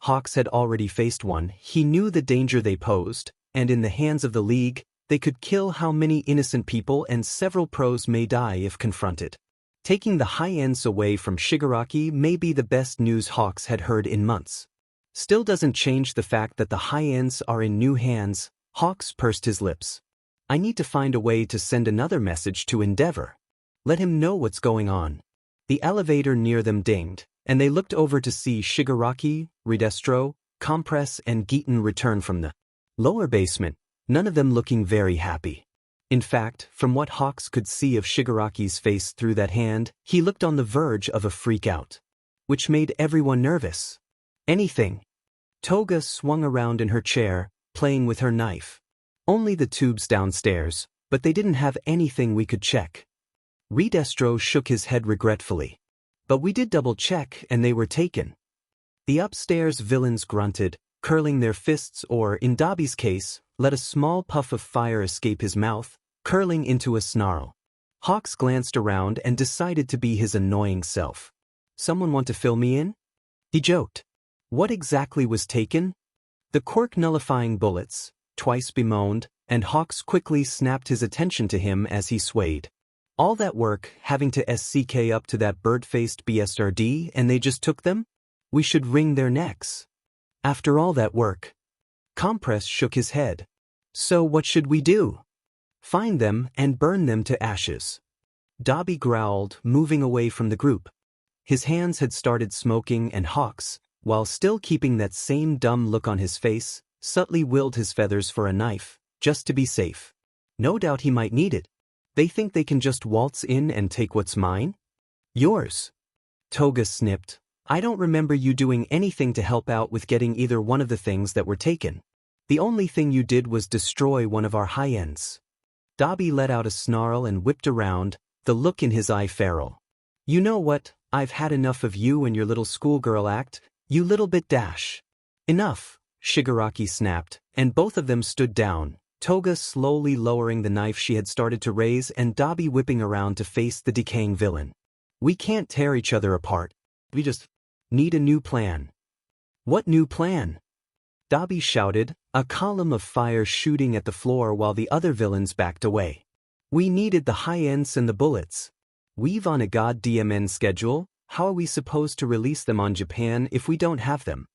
Hawks had already faced one, he knew the danger they posed, and in the hands of the League, they could kill how many innocent people and several pros may die if confronted. Taking the high ends away from Shigaraki may be the best news Hawks had heard in months. Still doesn't change the fact that the high ends are in new hands. Hawks pursed his lips. I need to find a way to send another message to Endeavor. Let him know what's going on. The elevator near them dinged, and they looked over to see Shigaraki, Redestro, Compress and Geeton return from the lower basement, none of them looking very happy. In fact, from what Hawks could see of Shigaraki's face through that hand, he looked on the verge of a freak-out. Which made everyone nervous. Anything. Toga swung around in her chair, playing with her knife. Only the tubes downstairs, but they didn't have anything we could check. Redestro shook his head regretfully. But we did double-check and they were taken. The upstairs villains grunted, curling their fists or, in Dabi's case, let a small puff of fire escape his mouth, curling into a snarl. Hawks glanced around and decided to be his annoying self. Someone want to fill me in? He joked. What exactly was taken? The quirk nullifying bullets, Twice bemoaned, and Hawks quickly snapped his attention to him as he swayed. All that work, having to SCK up to that bird-faced BSRD and they just took them? We should wring their necks. After all that work. Compress shook his head. So what should we do? Find them and burn them to ashes. Dabi growled, moving away from the group. His hands had started smoking and Hawks, while still keeping that same dumb look on his face, subtly willed his feathers for a knife, just to be safe. No doubt he might need it. They think they can just waltz in and take what's mine? Yours. Toga snipped. I don't remember you doing anything to help out with getting either one of the things that were taken. The only thing you did was destroy one of our high-ends. Dabi let out a snarl and whipped around, the look in his eye feral. You know what, I've had enough of you and your little schoolgirl act, you little bit dash. Enough, Shigaraki snapped, and both of them stood down, Toga slowly lowering the knife she had started to raise and Dabi whipping around to face the decaying villain. We can't tear each other apart. We just need a new plan. What new plan? Dabi shouted, a column of fire shooting at the floor while the other villains backed away. We needed the high-ends and the bullets. We've on a goddamn schedule, how are we supposed to release them on Japan if we don't have them?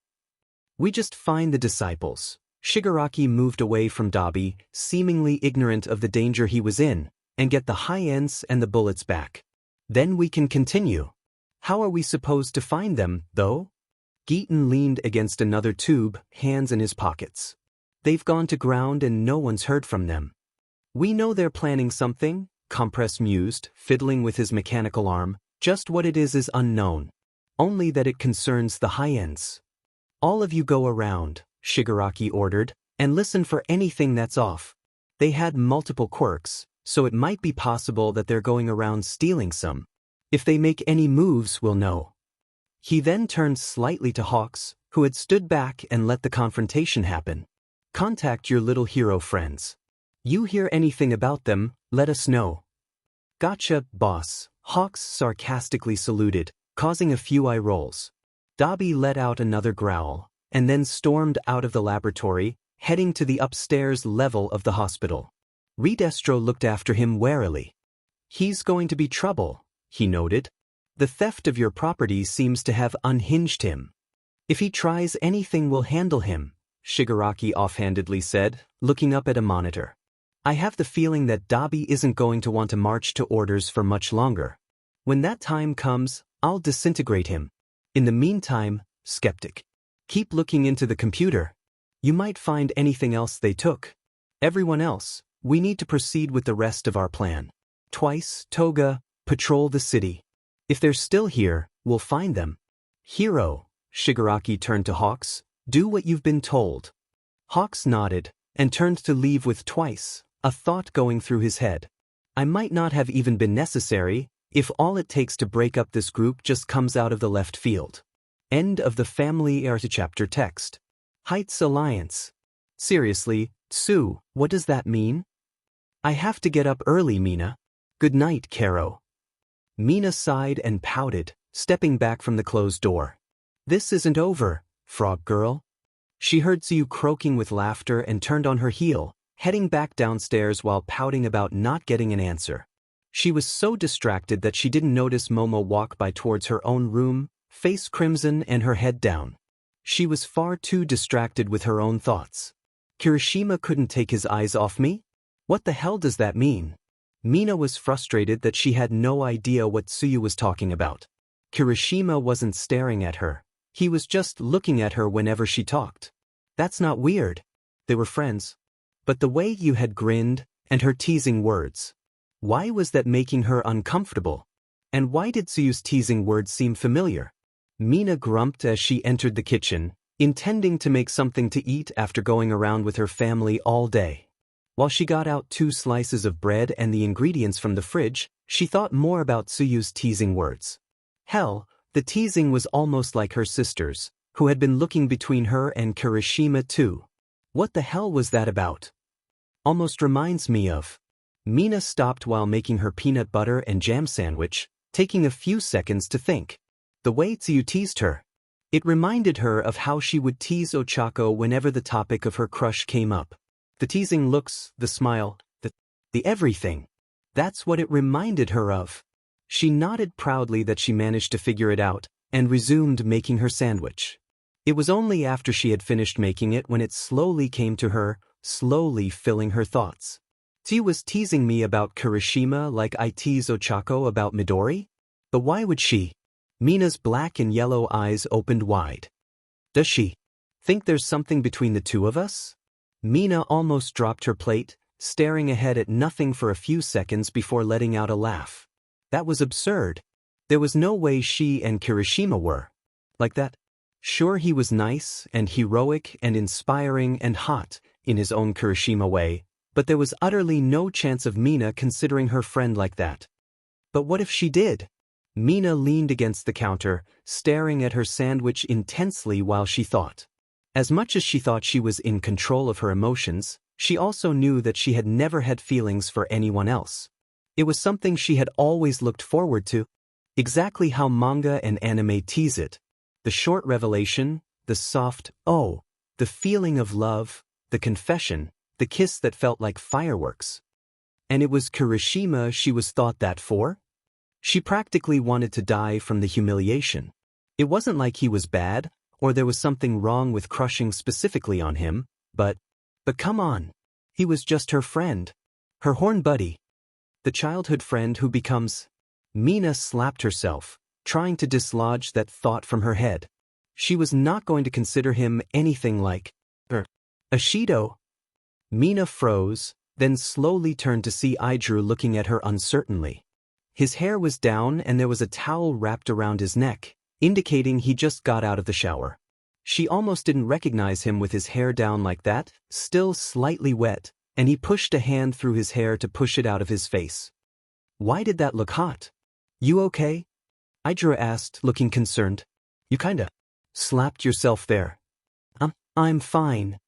We just find the disciples. Shigaraki moved away from Dabi, seemingly ignorant of the danger he was in, and get the high-ends and the bullets back. Then we can continue. How are we supposed to find them, though? Geaton leaned against another tube, hands in his pockets. They've gone to ground and no one's heard from them. We know they're planning something, Compress mused, fiddling with his mechanical arm. Just what it is unknown. Only that it concerns the high-ends. All of you go around, Shigaraki ordered, and listen for anything that's off. They had multiple quirks, so it might be possible that they're going around stealing some. If they make any moves, we'll know. He then turned slightly to Hawks, who had stood back and let the confrontation happen. Contact your little hero friends. You hear anything about them, let us know. Gotcha, boss, Hawks sarcastically saluted, causing a few eye rolls. Dabi let out another growl, and then stormed out of the laboratory, heading to the upstairs level of the hospital. Redestro looked after him warily. He's going to be trouble, he noted. The theft of your property seems to have unhinged him. If he tries anything, we'll handle him, Shigaraki offhandedly said, looking up at a monitor. I have the feeling that Dabi isn't going to want to march to orders for much longer. When that time comes, I'll disintegrate him. In the meantime, skeptic. Keep looking into the computer. You might find anything else they took. Everyone else, we need to proceed with the rest of our plan. Twice, Toga, patrol the city. If they're still here, we'll find them. Hero, Shigaraki turned to Hawks, do what you've been told. Hawks nodded, and turned to leave with Twice, a thought going through his head. I might not have even been necessary, if all it takes to break up this group just comes out of the left field. End of the Family Heir chapter text. Heights Alliance. Seriously, Tsu, what does that mean? I have to get up early, Mina. Good night, Karo. Mina sighed and pouted, stepping back from the closed door. This isn't over, Frog Girl. She heard Tsu croaking with laughter and turned on her heel, heading back downstairs while pouting about not getting an answer. She was so distracted that she didn't notice Momo walk by towards her own room, face crimson and her head down. She was far too distracted with her own thoughts. Kirishima couldn't take his eyes off me? What the hell does that mean? Mina was frustrated that she had no idea what Tsuyu was talking about. Kirishima wasn't staring at her. He was just looking at her whenever she talked. That's not weird. They were friends. But the way you had grinned, and her teasing words. Why was that making her uncomfortable? And why did Tsuyu's teasing words seem familiar? Mina grumped as she entered the kitchen, intending to make something to eat after going around with her family all day. While she got out 2 slices of bread and the ingredients from the fridge, she thought more about Tsuyu's teasing words. Hell, the teasing was almost like her sister's, who had been looking between her and Kirishima too. What the hell was that about? Almost reminds me of. Mina stopped while making her peanut butter and jam sandwich, taking a few seconds to think. The way Tsuyu teased her. It reminded her of how she would tease Ochako whenever the topic of her crush came up. The teasing looks, the smile, the everything. That's what it reminded her of. She nodded proudly that she managed to figure it out, and resumed making her sandwich. It was only after she had finished making it when it slowly came to her, slowly filling her thoughts. Tsu was teasing me about Kirishima like I tease Ochako about Midori? But why would she? Mina's black and yellow eyes opened wide. Does she think there's something between the two of us? Mina almost dropped her plate, staring ahead at nothing for a few seconds before letting out a laugh. That was absurd. There was no way she and Kirishima were like that. Sure, he was nice and heroic and inspiring and hot in his own Kirishima way, but there was utterly no chance of Mina considering her friend like that. But what if she did? Mina leaned against the counter, staring at her sandwich intensely while she thought. As much as she thought she was in control of her emotions, she also knew that she had never had feelings for anyone else. It was something she had always looked forward to. Exactly how manga and anime tease it. The short revelation, the soft oh, the feeling of love, the confession, the kiss that felt like fireworks. And it was Kirishima she was thought that for? She practically wanted to die from the humiliation. It wasn't like he was bad, or there was something wrong with crushing specifically on him, but come on. He was just her friend. Her horn buddy. The childhood friend who becomes... Mina slapped herself, trying to dislodge that thought from her head. She was not going to consider him anything like Ashido. Mina froze, then slowly turned to see Ijuru looking at her uncertainly. His hair was down and there was a towel wrapped around his neck, indicating he just got out of the shower. She almost didn't recognize him with his hair down like that, still slightly wet, and he pushed a hand through his hair to push it out of his face. Why did that look hot? You okay? Ijuru asked, looking concerned. You kinda slapped yourself there. I'm fine.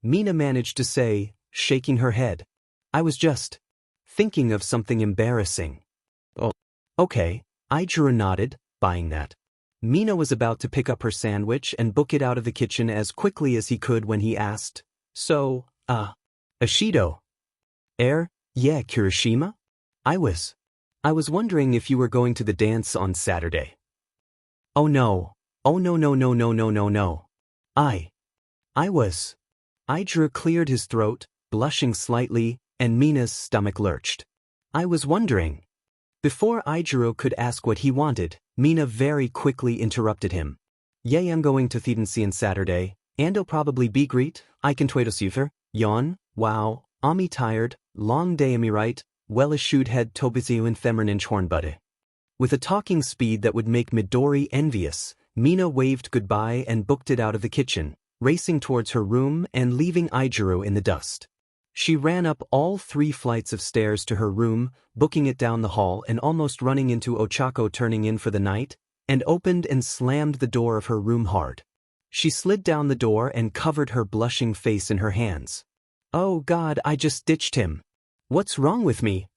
Mina managed to say, shaking her head. I was just thinking of something embarrassing. Oh, okay. Ijuru nodded, buying that. Mina was about to pick up her sandwich and book it out of the kitchen as quickly as he could when he asked, So, Ashido? Yeah, Kirishima? I was wondering if you were going to the dance on Saturday. Oh no. Oh no. I was. Ijuru cleared his throat, blushing slightly, and Mina's stomach lurched. I was wondering. Before Ijuru could ask what he wanted, Mina very quickly interrupted him. Yeah, I'm going to Thedency on Saturday, and I'll probably be greet, I can twait us either, yawn, wow, Ami tired, long day ami right, well-issued head Tobizu and feminine hornbuddy. With a talking speed that would make Midori envious, Mina waved goodbye and booked it out of the kitchen, racing towards her room and leaving Ijuru in the dust. She ran up all 3 flights of stairs to her room, booking it down the hall and almost running into Ochako turning in for the night, and opened and slammed the door of her room hard. She slid down the door and covered her blushing face in her hands. Oh God, I just ditched him. What's wrong with me?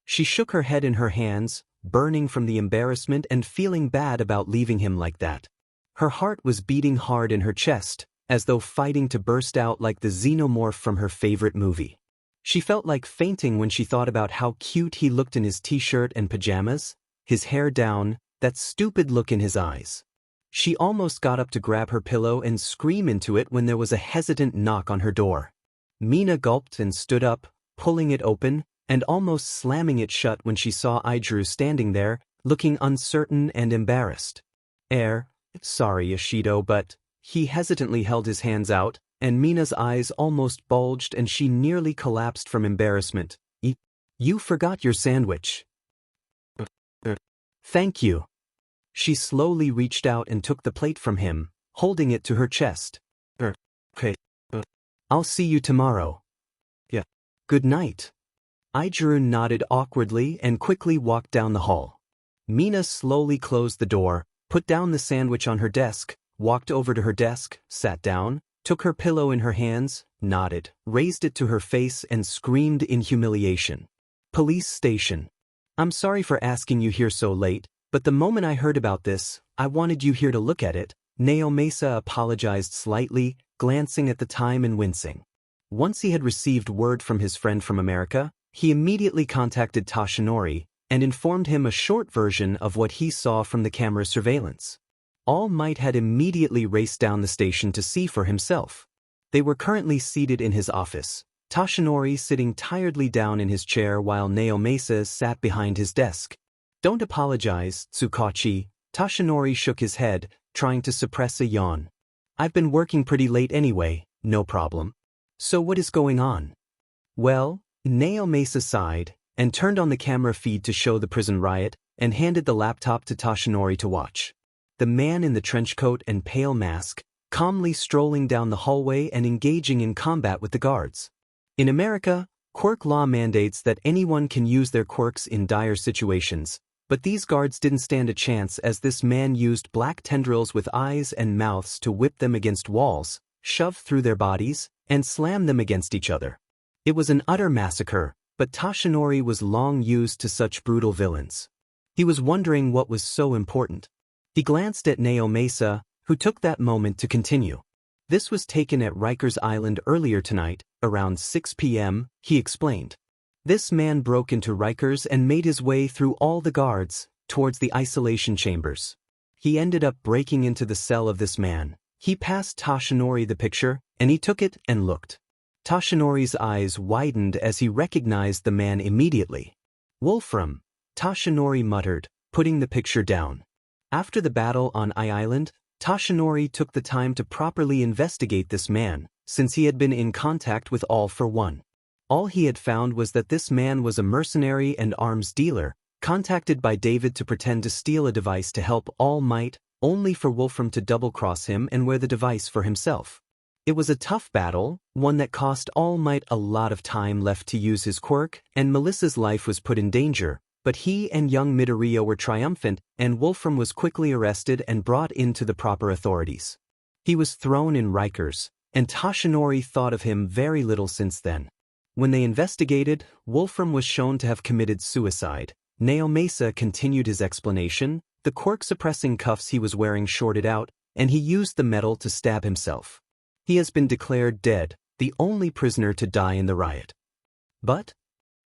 She shook her head in her hands, burning from the embarrassment and feeling bad about leaving him like that. Her heart was beating hard in her chest, as though fighting to burst out like the xenomorph from her favorite movie. She felt like fainting when she thought about how cute he looked in his t-shirt and pajamas, his hair down, that stupid look in his eyes. She almost got up to grab her pillow and scream into it when there was a hesitant knock on her door. Mina gulped and stood up, pulling it open, and almost slamming it shut when she saw Ijuru standing there, looking uncertain and embarrassed. Sorry, Ashido, but... He hesitantly held his hands out, and Mina's eyes almost bulged and she nearly collapsed from embarrassment. You forgot your sandwich. Thank you. She slowly reached out and took the plate from him, holding it to her chest. Okay. I'll see you tomorrow. Yeah. Good night. Ijuru nodded awkwardly and quickly walked down the hall. Mina slowly closed the door, put down the sandwich on her desk, walked over to her desk, sat down, took her pillow in her hands, nodded, raised it to her face and screamed in humiliation. Police station. I'm sorry for asking you here so late, but the moment I heard about this, I wanted you here to look at it. Naomasa apologized slightly, glancing at the time and wincing. Once he had received word from his friend from America, he immediately contacted Toshinori and informed him a short version of what he saw from the camera surveillance. All Might had immediately raced down the station to see for himself. They were currently seated in his office, Toshinori sitting tiredly down in his chair while Naomasa sat behind his desk. Don't apologize, Tsukachi. Toshinori shook his head, trying to suppress a yawn. I've been working pretty late anyway, no problem. So what is going on? Well, Naomasa sighed, and turned on the camera feed to show the prison riot, and handed the laptop to Toshinori to watch. The man in the trench coat and pale mask, calmly strolling down the hallway and engaging in combat with the guards. In America, quirk law mandates that anyone can use their quirks in dire situations, but these guards didn't stand a chance as this man used black tendrils with eyes and mouths to whip them against walls, shove through their bodies, and slam them against each other. It was an utter massacre, but Toshinori was long used to such brutal villains. He was wondering what was so important. He glanced at Naomasa, who took that moment to continue. This was taken at Rikers Island earlier tonight, around 6 p.m., he explained. This man broke into Rikers and made his way through all the guards, towards the isolation chambers. He ended up breaking into the cell of this man. He passed Toshinori the picture, and he took it and looked. Toshinori's eyes widened as he recognized the man immediately. Wolfram, Toshinori muttered, putting the picture down. After the battle on Island, Toshinori took the time to properly investigate this man, since he had been in contact with All for One. All he had found was that this man was a mercenary and arms dealer, contacted by David to pretend to steal a device to help All Might, only for Wolfram to double-cross him and wear the device for himself. It was a tough battle, one that cost All Might a lot of time left to use his quirk, and Melissa's life was put in danger, but he and young Midoriya were triumphant, and Wolfram was quickly arrested and brought into the proper authorities. He was thrown in Rikers, and Toshinori thought of him very little since then. When they investigated, Wolfram was shown to have committed suicide. Naomasa continued his explanation. The quirk-suppressing cuffs he was wearing shorted out, and he used the metal to stab himself. He has been declared dead, the only prisoner to die in the riot. But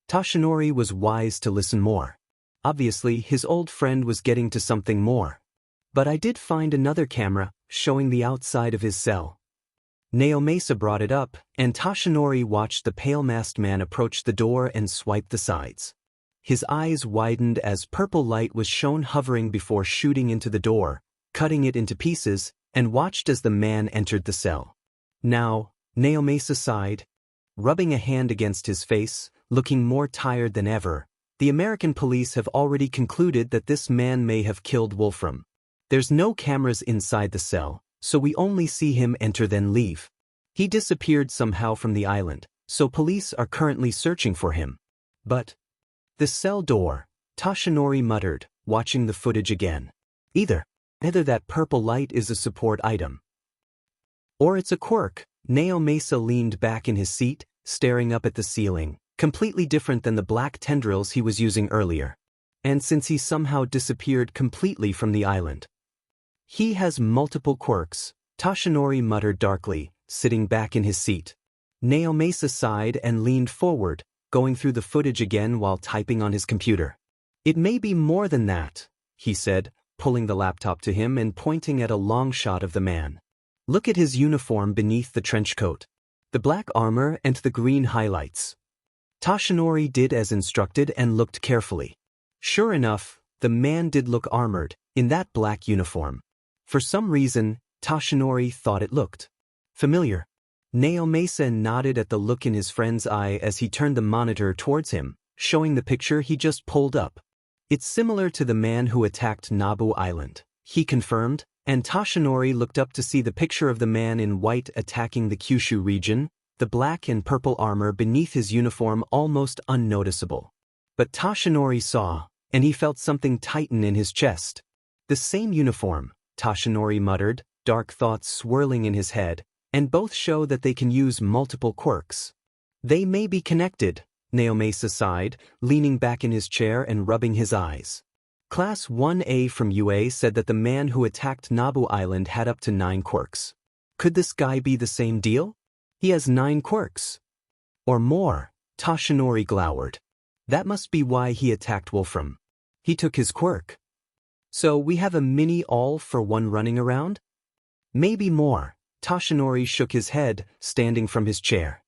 Toshinori was wise to listen more. Obviously, his old friend was getting to something more. But I did find another camera, showing the outside of his cell. Naomasa brought it up, and Toshinori watched the pale-masked man approach the door and swipe the sides. His eyes widened as purple light was shown hovering before shooting into the door, cutting it into pieces, and watched as the man entered the cell. Now, Naomasa sighed, rubbing a hand against his face, looking more tired than ever. The American police have already concluded that this man may have killed Wolfram. There's no cameras inside the cell, so we only see him enter then leave. He disappeared somehow from the island, so police are currently searching for him. But the cell door, Toshinori muttered, watching the footage again. Either that purple light is a support item, or it's a quirk. Naomasa leaned back in his seat, staring up at the ceiling, completely different than the black tendrils he was using earlier. And since he somehow disappeared completely from the island. He has multiple quirks, Toshinori muttered darkly, sitting back in his seat. Naomasa sighed and leaned forward, going through the footage again while typing on his computer. It may be more than that, he said, pulling the laptop to him and pointing at a long shot of the man. Look at his uniform beneath the trench coat. The black armor and the green highlights. Toshinori did as instructed and looked carefully. Sure enough, the man did look armored, in that black uniform. For some reason, Toshinori thought it looked familiar. Naomasa nodded at the look in his friend's eye as he turned the monitor towards him, showing the picture he just pulled up. It's similar to the man who attacked Nabu Island, he confirmed, and Toshinori looked up to see the picture of the man in white attacking the Kyushu region, the black and purple armor beneath his uniform almost unnoticeable. But Toshinori saw, and he felt something tighten in his chest. The same uniform, Toshinori muttered, dark thoughts swirling in his head, and both show that they can use multiple quirks. They may be connected, Naomasa sighed, leaning back in his chair and rubbing his eyes. Class 1A from UA said that the man who attacked Nabu Island had up to 9 quirks. Could this guy be the same deal? He has 9 quirks. Or more, Toshinori glowered. That must be why he attacked Wolfram. He took his quirk. So we have a mini all-for-one running around? Maybe more. Toshinori shook his head, standing from his chair.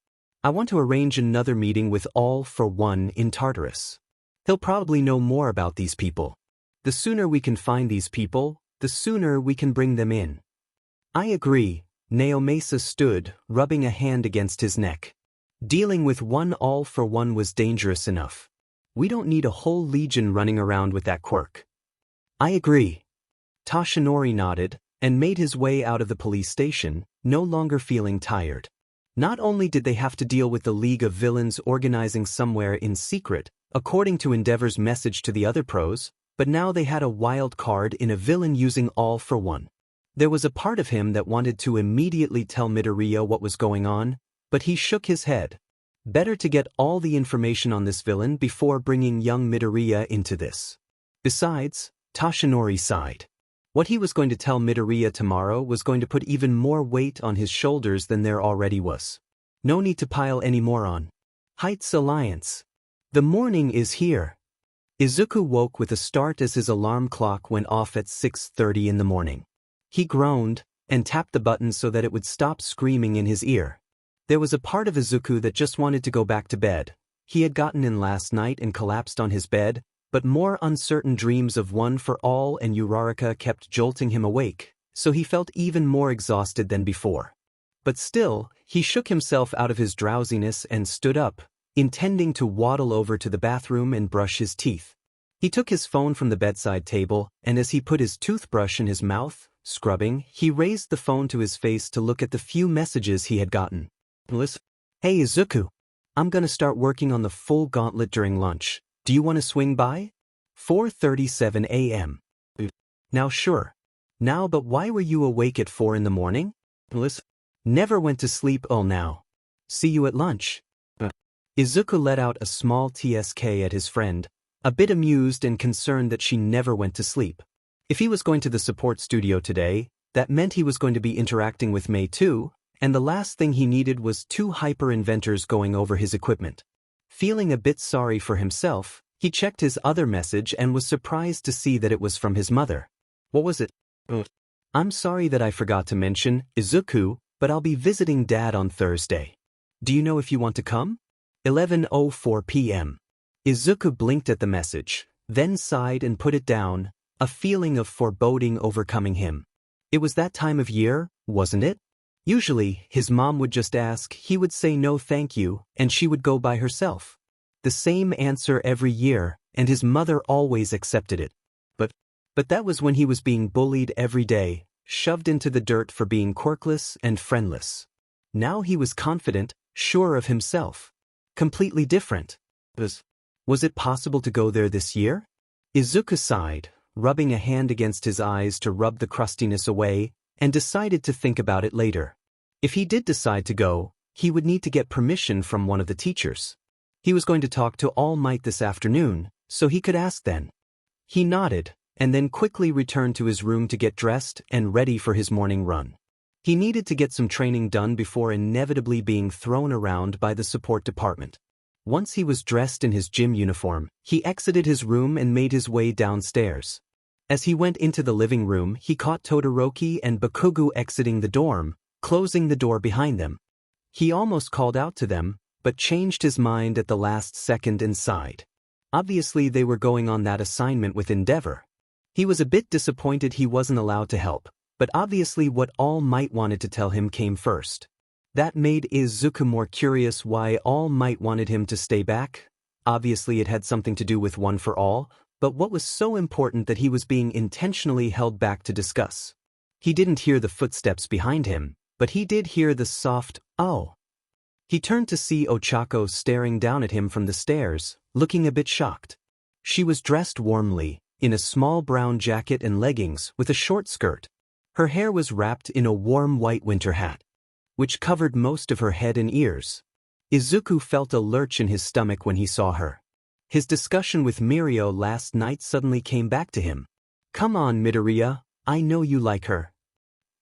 I want to arrange another meeting with All for One in Tartarus. He'll probably know more about these people. The sooner we can find these people, the sooner we can bring them in. I agree, Naomasa stood, rubbing a hand against his neck. Dealing with one All for One was dangerous enough. We don't need a whole legion running around with that Quirk. I agree. Toshinori nodded, and made his way out of the police station, no longer feeling tired. Not only did they have to deal with the League of Villains organizing somewhere in secret, according to Endeavor's message to the other pros, but now they had a wild card in a villain using All for One. There was a part of him that wanted to immediately tell Midoriya what was going on, but he shook his head. Better to get all the information on this villain before bringing young Midoriya into this. Besides, Toshinori sighed. What he was going to tell Midoriya tomorrow was going to put even more weight on his shoulders than there already was. No need to pile any more on. Heights Alliance. The morning is here. Izuku woke with a start as his alarm clock went off at 6:30 in the morning. He groaned, and tapped the button so that it would stop screaming in his ear. There was a part of Izuku that just wanted to go back to bed. He had gotten in last night and collapsed on his bed, but more uncertain dreams of One for All and Uraraka kept jolting him awake, so he felt even more exhausted than before. But still, he shook himself out of his drowsiness and stood up, intending to waddle over to the bathroom and brush his teeth. He took his phone from the bedside table, and as he put his toothbrush in his mouth, scrubbing, he raised the phone to his face to look at the few messages he had gotten. Listen. Hey Izuku. I'm gonna start working on the full gauntlet during lunch. Do you want to swing by? 4:37 a.m. Now sure. Now but why were you awake at 4 in the morning? Listen. Never went to sleep. Oh now. See you at lunch. Izuku let out a small TSK at his friend, a bit amused and concerned that she never went to sleep. If he was going to the support studio today, that meant he was going to be interacting with May too, and the last thing he needed was two hyper-inventors going over his equipment. Feeling a bit sorry for himself, he checked his other message and was surprised to see that it was from his mother. What was it? I'm sorry that I forgot to mention, Izuku, but I'll be visiting Dad on Thursday. Do you know if you want to come? 11:04 p.m. Izuku blinked at the message, then sighed and put it down, a feeling of foreboding overcoming him. It was that time of year, wasn't it? Usually, his mom would just ask, he would say no thank you, and she would go by herself. The same answer every year, and his mother always accepted it. But that was when he was being bullied every day, shoved into the dirt for being quirkless and friendless. Now he was confident, sure of himself. Completely different. Was it possible to go there this year? Izuku sighed, rubbing a hand against his eyes to rub the crustiness away, and decided to think about it later. If he did decide to go, he would need to get permission from one of the teachers. He was going to talk to All Might this afternoon, so he could ask then. He nodded, and then quickly returned to his room to get dressed and ready for his morning run. He needed to get some training done before inevitably being thrown around by the support department. Once he was dressed in his gym uniform, he exited his room and made his way downstairs. As he went into the living room, he caught Todoroki and Bakugo exiting the dorm, closing the door behind them. He almost called out to them, but changed his mind at the last second and sighed. Obviously they were going on that assignment with Endeavor. He was a bit disappointed he wasn't allowed to help, but obviously what All Might wanted to tell him came first. That made Izuku more curious why All Might wanted him to stay back. Obviously it had something to do with One for All, but what was so important that he was being intentionally held back to discuss? He didn't hear the footsteps behind him, but he did hear the soft, "Oh." He turned to see Ochako staring down at him from the stairs, looking a bit shocked. She was dressed warmly, in a small brown jacket and leggings with a short skirt. Her hair was wrapped in a warm white winter hat, which covered most of her head and ears. Izuku felt a lurch in his stomach when he saw her. His discussion with Murio last night suddenly came back to him. Come on, Midoriya, I know you like her.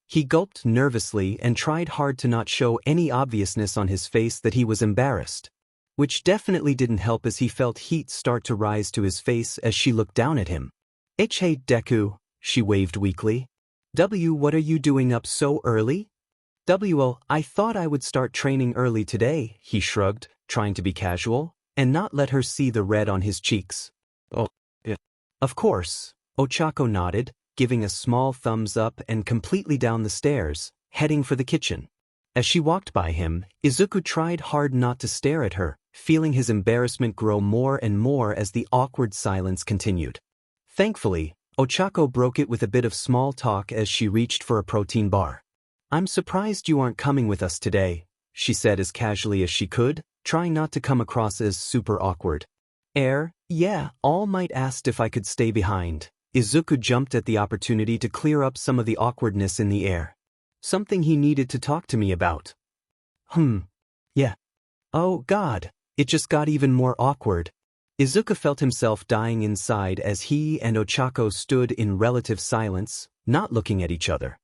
He gulped nervously and tried hard to not show any obviousness on his face that he was embarrassed. Which definitely didn't help as he felt heat start to rise to his face as she looked down at him. Hey Deku, she waved weakly. What are you doing up so early? I thought I would start training early today, he shrugged, trying to be casual, and not let her see the red on his cheeks. Oh, yeah. Of course, Ochako nodded, giving a small thumbs up and completely down the stairs, heading for the kitchen. As she walked by him, Izuku tried hard not to stare at her, feeling his embarrassment grow more and more as the awkward silence continued. Thankfully, Ochako broke it with a bit of small talk as she reached for a protein bar. I'm surprised you aren't coming with us today, she said as casually as she could, trying not to come across as super awkward. Yeah, All Might asked if I could stay behind. Izuku jumped at the opportunity to clear up some of the awkwardness in the air. Something he needed to talk to me about. Yeah. Oh God, it just got even more awkward. Izuku felt himself dying inside as he and Ochako stood in relative silence, not looking at each other.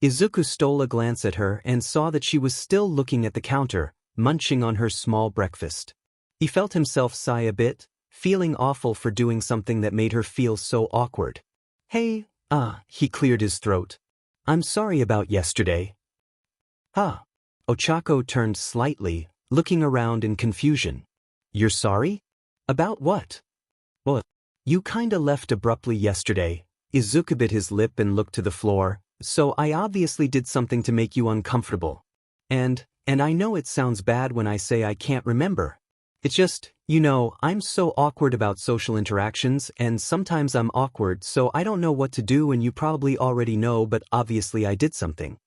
Izuku stole a glance at her and saw that she was still looking at the counter, munching on her small breakfast. He felt himself sigh a bit, feeling awful for doing something that made her feel so awkward. Hey, he cleared his throat. I'm sorry about yesterday. Ochako turned slightly, looking around in confusion. You're sorry? About what? Well, you kinda left abruptly yesterday. Izuku bit his lip and looked to the floor, so I obviously did something to make you uncomfortable. And I know it sounds bad when I say I can't remember. It's just, I'm so awkward about social interactions and sometimes I'm awkward so I don't know what to do and you probably already know but obviously I did something.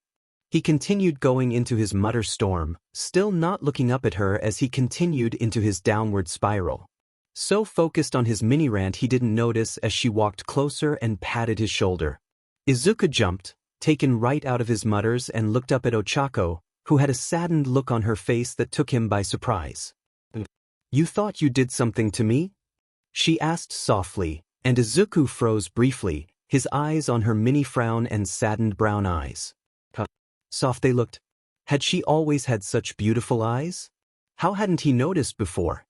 He continued going into his mutter storm, still not looking up at her as he continued into his downward spiral. So focused on his mini-rant he didn't notice as she walked closer and patted his shoulder. Izuku jumped, taken right out of his mutters and looked up at Ochako, who had a saddened look on her face that took him by surprise. You thought you did something to me? She asked softly, and Izuku froze briefly, his eyes on her mini-frown and saddened brown eyes. Soft they looked. Had she always had such beautiful eyes? How hadn't he noticed before?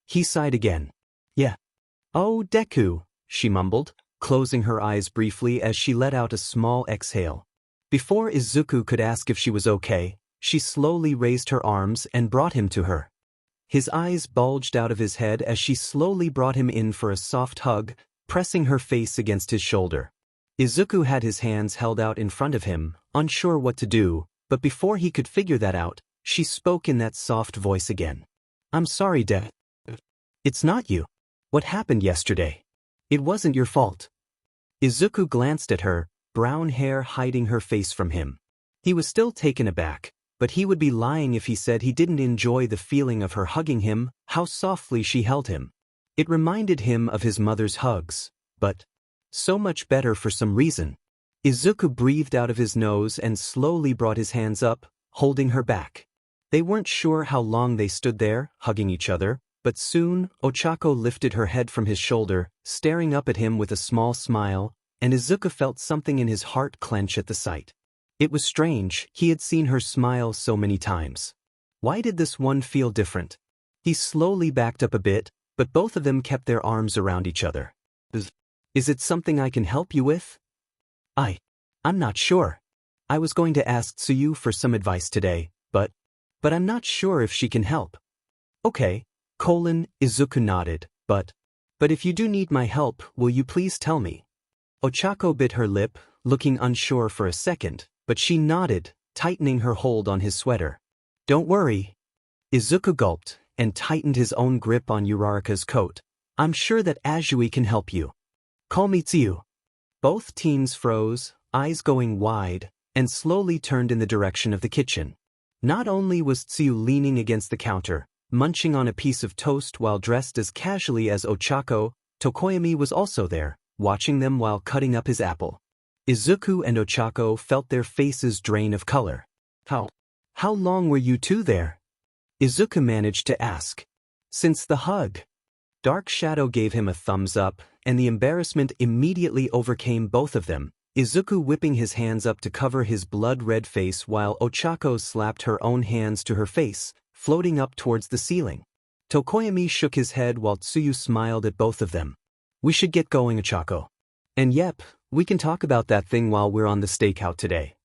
He sighed again. Yeah. Oh, Deku, she mumbled, closing her eyes briefly as she let out a small exhale. Before Izuku could ask if she was okay, she slowly raised her arms and brought him to her. His eyes bulged out of his head as she slowly brought him in for a soft hug, pressing her face against his shoulder. Izuku had his hands held out in front of him, unsure what to do, but before he could figure that out, she spoke in that soft voice again. I'm sorry, Dad. It's not you. What happened yesterday? It wasn't your fault. Izuku glanced at her, brown hair hiding her face from him. He was still taken aback, but he would be lying if he said he didn't enjoy the feeling of her hugging him, how softly she held him. It reminded him of his mother's hugs, but so much better for some reason. Izuku breathed out of his nose and slowly brought his hands up, holding her back. They weren't sure how long they stood there, hugging each other, but soon, Ochako lifted her head from his shoulder, staring up at him with a small smile, and Izuku felt something in his heart clench at the sight. It was strange, he had seen her smile so many times. Why did this one feel different? He slowly backed up a bit, but both of them kept their arms around each other. Is it something I can help you with? I'm not sure. I was going to ask Tsuyu for some advice today, but I'm not sure if she can help. Okay, Izuku nodded, but if you do need my help, will you please tell me? Ochako bit her lip, looking unsure for a second, but she nodded, tightening her hold on his sweater. Don't worry. Izuku gulped, and tightened his own grip on Uraraka's coat. I'm sure that Azui can help you. Call me Tsuyu. Both teens froze, eyes going wide, and slowly turned in the direction of the kitchen. Not only was Tsuyu leaning against the counter, munching on a piece of toast while dressed as casually as Ochako, Tokoyami was also there, watching them while cutting up his apple. Izuku and Ochako felt their faces drain of color. How long were you two there? Izuku managed to ask. Since the hug. Dark Shadow gave him a thumbs up, and the embarrassment immediately overcame both of them, Izuku whipping his hands up to cover his blood-red face while Ochako slapped her own hands to her face, floating up towards the ceiling. Tokoyami shook his head while Tsuyu smiled at both of them. We should get going, Ochako. And yep, we can talk about that thing while we're on the stakeout today.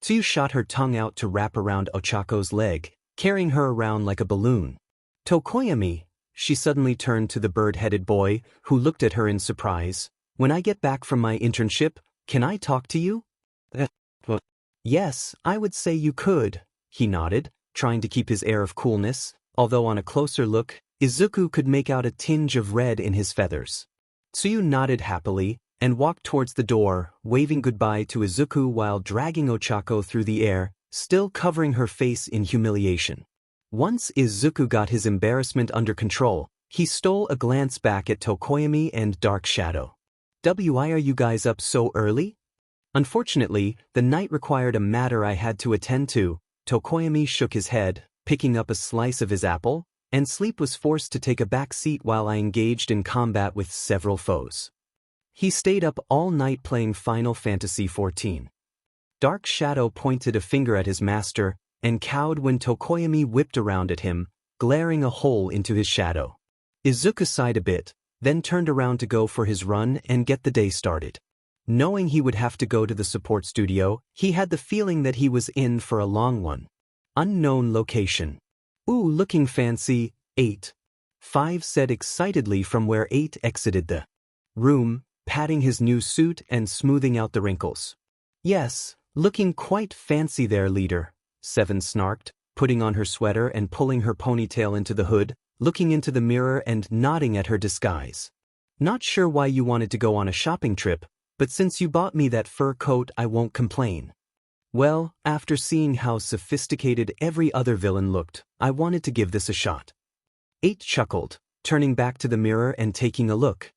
Tsu shot her tongue out to wrap around Ochako's leg, carrying her around like a balloon. Tokoyami, she suddenly turned to the bird-headed boy, who looked at her in surprise. When I get back from my internship, can I talk to you? What? Yes, I would say you could, he nodded, trying to keep his air of coolness, although on a closer look, Izuku could make out a tinge of red in his feathers. Tsuyu nodded happily, and walked towards the door, waving goodbye to Izuku while dragging Ochako through the air, still covering her face in humiliation. Once Izuku got his embarrassment under control, he stole a glance back at Tokoyami and Dark Shadow. Why are you guys up so early? Unfortunately, the night required a matter I had to attend to. Tokoyami shook his head, picking up a slice of his apple, and sleep was forced to take a back seat while I engaged in combat with several foes. He stayed up all night playing Final Fantasy XIV. Dark Shadow pointed a finger at his master, and cowed when Tokoyami whipped around at him, glaring a hole into his shadow. Izuku sighed a bit, then turned around to go for his run and get the day started. Knowing he would have to go to the support studio, he had the feeling that he was in for a long one. Unknown location. Ooh, looking fancy, 8. 5 said excitedly from where 8 exited the room, patting his new suit and smoothing out the wrinkles. Yes, looking quite fancy there, leader, 7 snarked, putting on her sweater and pulling her ponytail into the hood, looking into the mirror and nodding at her disguise. Not sure why you wanted to go on a shopping trip, but since you bought me that fur coat I won't complain. Well, after seeing how sophisticated every other villain looked, I wanted to give this a shot. 8 chuckled, turning back to the mirror and taking a look.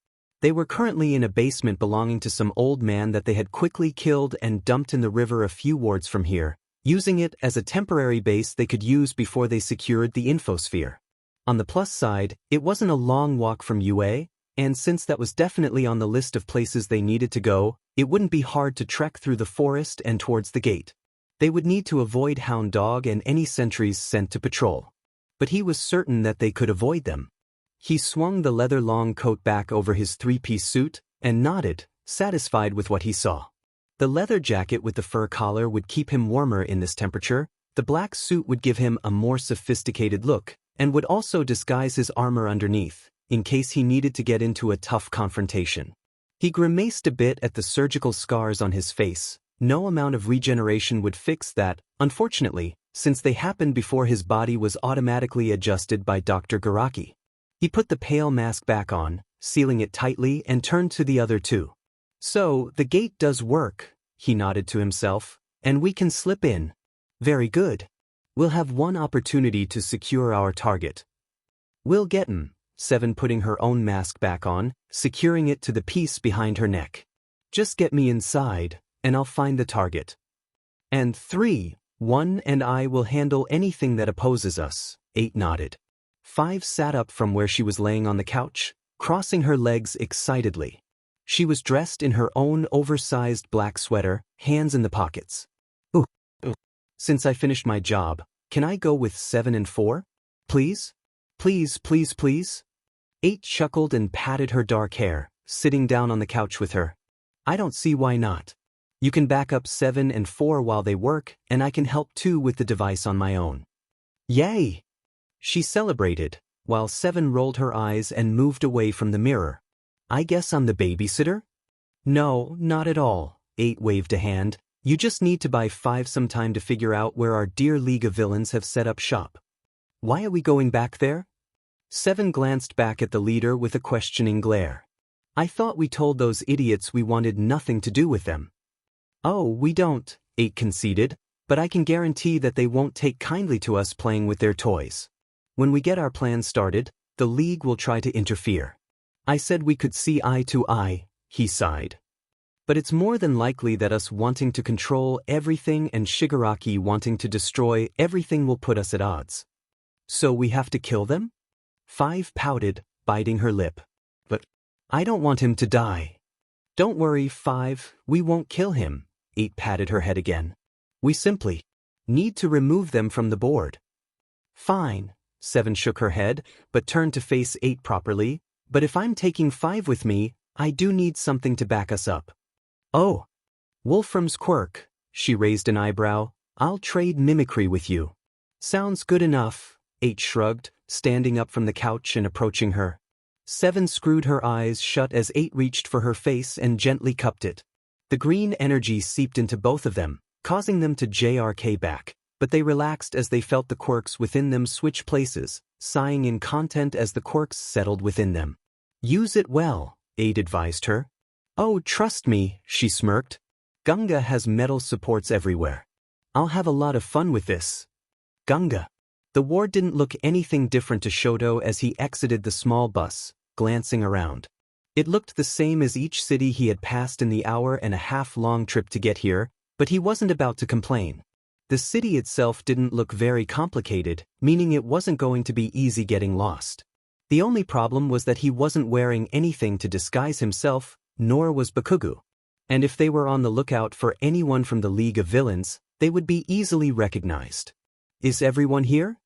They were currently in a basement belonging to some old man that they had quickly killed and dumped in the river a few wards from here, using it as a temporary base they could use before they secured the infosphere. On the plus side, it wasn't a long walk from UA, and since that was definitely on the list of places they needed to go, it wouldn't be hard to trek through the forest and towards the gate. They would need to avoid Hound Dog and any sentries sent to patrol. But he was certain that they could avoid them. He swung the leather long coat back over his 3-piece suit, and nodded, satisfied with what he saw. The leather jacket with the fur collar would keep him warmer in this temperature, the black suit would give him a more sophisticated look, and would also disguise his armor underneath, in case he needed to get into a tough confrontation. He grimaced a bit at the surgical scars on his face. No amount of regeneration would fix that, unfortunately, since they happened before his body was automatically adjusted by Dr. Garaki. He put the pale mask back on, sealing it tightly, and turned to the other two. So, the gate does work, he nodded to himself, and we can slip in. Very good. We'll have one opportunity to secure our target. We'll get him. 7 putting her own mask back on, securing it to the piece behind her neck. Just get me inside, and I'll find the target. And 3, 1 and I will handle anything that opposes us, 8 nodded. 5 sat up from where she was laying on the couch, crossing her legs excitedly. She was dressed in her own oversized black sweater, hands in the pockets. Ooh. Since I finished my job, can I go with 7 and 4? Please? Please, please, please? 8 chuckled and patted her dark hair, sitting down on the couch with her. I don't see why not. You can back up 7 and 4 while they work, and I can help too with the device on my own. Yay! She celebrated, while 7 rolled her eyes and moved away from the mirror. I guess I'm the babysitter? No, not at all, 8 waved a hand. You just need to buy 5 some time to figure out where our dear League of Villains have set up shop. Why are we going back there? 7 glanced back at the leader with a questioning glare. I thought we told those idiots we wanted nothing to do with them. Oh, we don't, 8 conceded, but I can guarantee that they won't take kindly to us playing with their toys. When we get our plan started, the League will try to interfere. I said we could see eye to eye, he sighed. But it's more than likely that us wanting to control everything and Shigaraki wanting to destroy everything will put us at odds. So we have to kill them? 5 pouted, biting her lip. But I don't want him to die. Don't worry, 5, we won't kill him, 8 patted her head again. We simply need to remove them from the board. Fine, 7 shook her head, but turned to face 8 properly. But if I'm taking 5 with me, I do need something to back us up. Oh, Wolfram's Quirk, She raised an eyebrow. I'll trade mimicry with you. Sounds good enough, 8 shrugged, standing up from the couch and approaching her. 7 screwed her eyes shut as 8 reached for her face and gently cupped it. The green energy seeped into both of them, causing them to JRK back, but they relaxed as they felt the quirks within them switch places, sighing in content as the quirks settled within them. Use it well, 8 advised her. Oh, trust me, she smirked. Gunga has metal supports everywhere. I'll have a lot of fun with this. Gunga. The ward didn't look anything different to Shoto as he exited the small bus, glancing around. It looked the same as each city he had passed in the hour-and-a-half-long trip to get here, but he wasn't about to complain. The city itself didn't look very complicated, meaning it wasn't going to be easy getting lost. The only problem was that he wasn't wearing anything to disguise himself, nor was Bakugo. And if they were on the lookout for anyone from the League of Villains, they would be easily recognized. Is everyone here?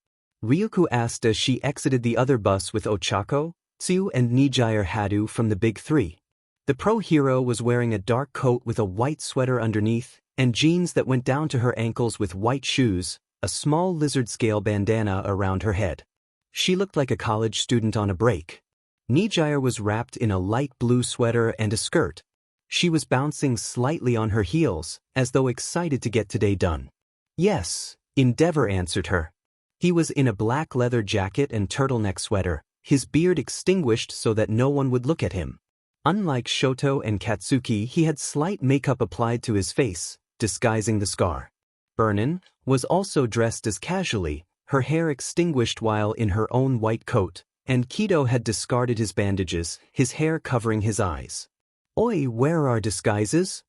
Ryuko asked as she exited the other bus with Ochako, Tsu and Nijire Hadu from the big 3. The pro-hero was wearing a dark coat with a white sweater underneath, and jeans that went down to her ankles with white shoes, a small lizard-scale bandana around her head. She looked like a college student on a break. Nijire was wrapped in a light blue sweater and a skirt. She was bouncing slightly on her heels, as though excited to get today done. Yes, Endeavor answered her. He was in a black leather jacket and turtleneck sweater, his beard extinguished so that no one would look at him. Unlike Shoto and Katsuki, he had slight makeup applied to his face, disguising the scar. Burnin was also dressed as casually, her hair extinguished while in her own white coat, and Kido had discarded his bandages, his hair covering his eyes. Oi, where are disguises?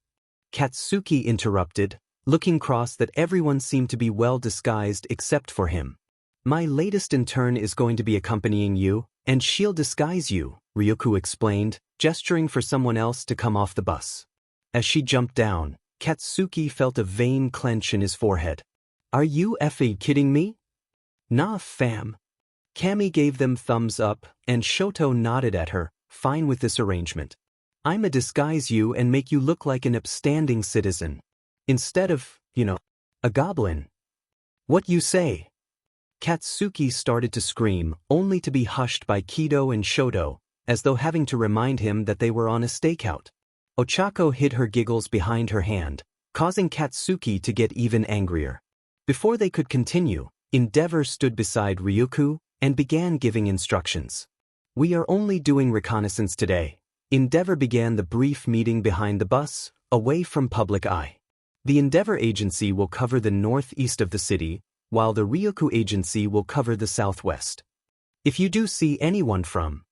Katsuki interrupted, looking cross that everyone seemed to be well disguised except for him. My latest intern is going to be accompanying you, and she'll disguise you, Ryuko explained, gesturing for someone else to come off the bus. As she jumped down, Katsuki felt a vein clench in his forehead. Are you effing kidding me? Nah, fam. Kami gave them thumbs up, and Shoto nodded at her, fine with this arrangement. I'ma disguise you and make you look like an upstanding citizen. Instead of, a goblin. What you say? Katsuki started to scream, only to be hushed by Kido and Shoto, as though having to remind him that they were on a stakeout. Ochako hid her giggles behind her hand, causing Katsuki to get even angrier. Before they could continue, Endeavor stood beside Ryuko and began giving instructions. We are only doing reconnaissance today. Endeavor began the brief meeting behind the bus, away from public eye. The Endeavor Agency will cover the northeast of the city, while the Ryuko Agency will cover the southwest. If you do see anyone from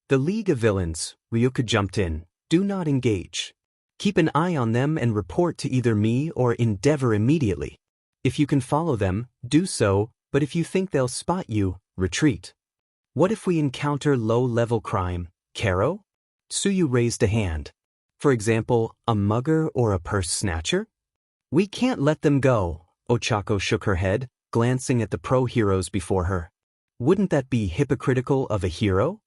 the League of Villains, Ryuko jumped in, do not engage. Keep an eye on them and report to either me or Endeavor immediately. If you can follow them, do so, but if you think they'll spot you, retreat. What if we encounter low-level crime, Karo? Tsuyu raised a hand. For example, a mugger or a purse snatcher? We can't let them go, Ochako shook her head, glancing at the pro-heroes before her. Wouldn't that be hypocritical of a hero?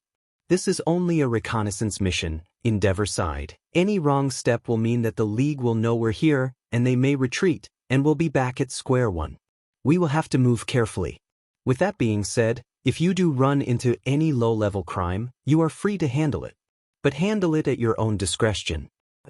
This is only a reconnaissance mission, Endeavor sighed. Any wrong step will mean that the League will know we're here, and they may retreat, and we'll be back at square one. We will have to move carefully. With that being said, if you do run into any low-level crime, you are free to handle it. But handle it at your own discretion.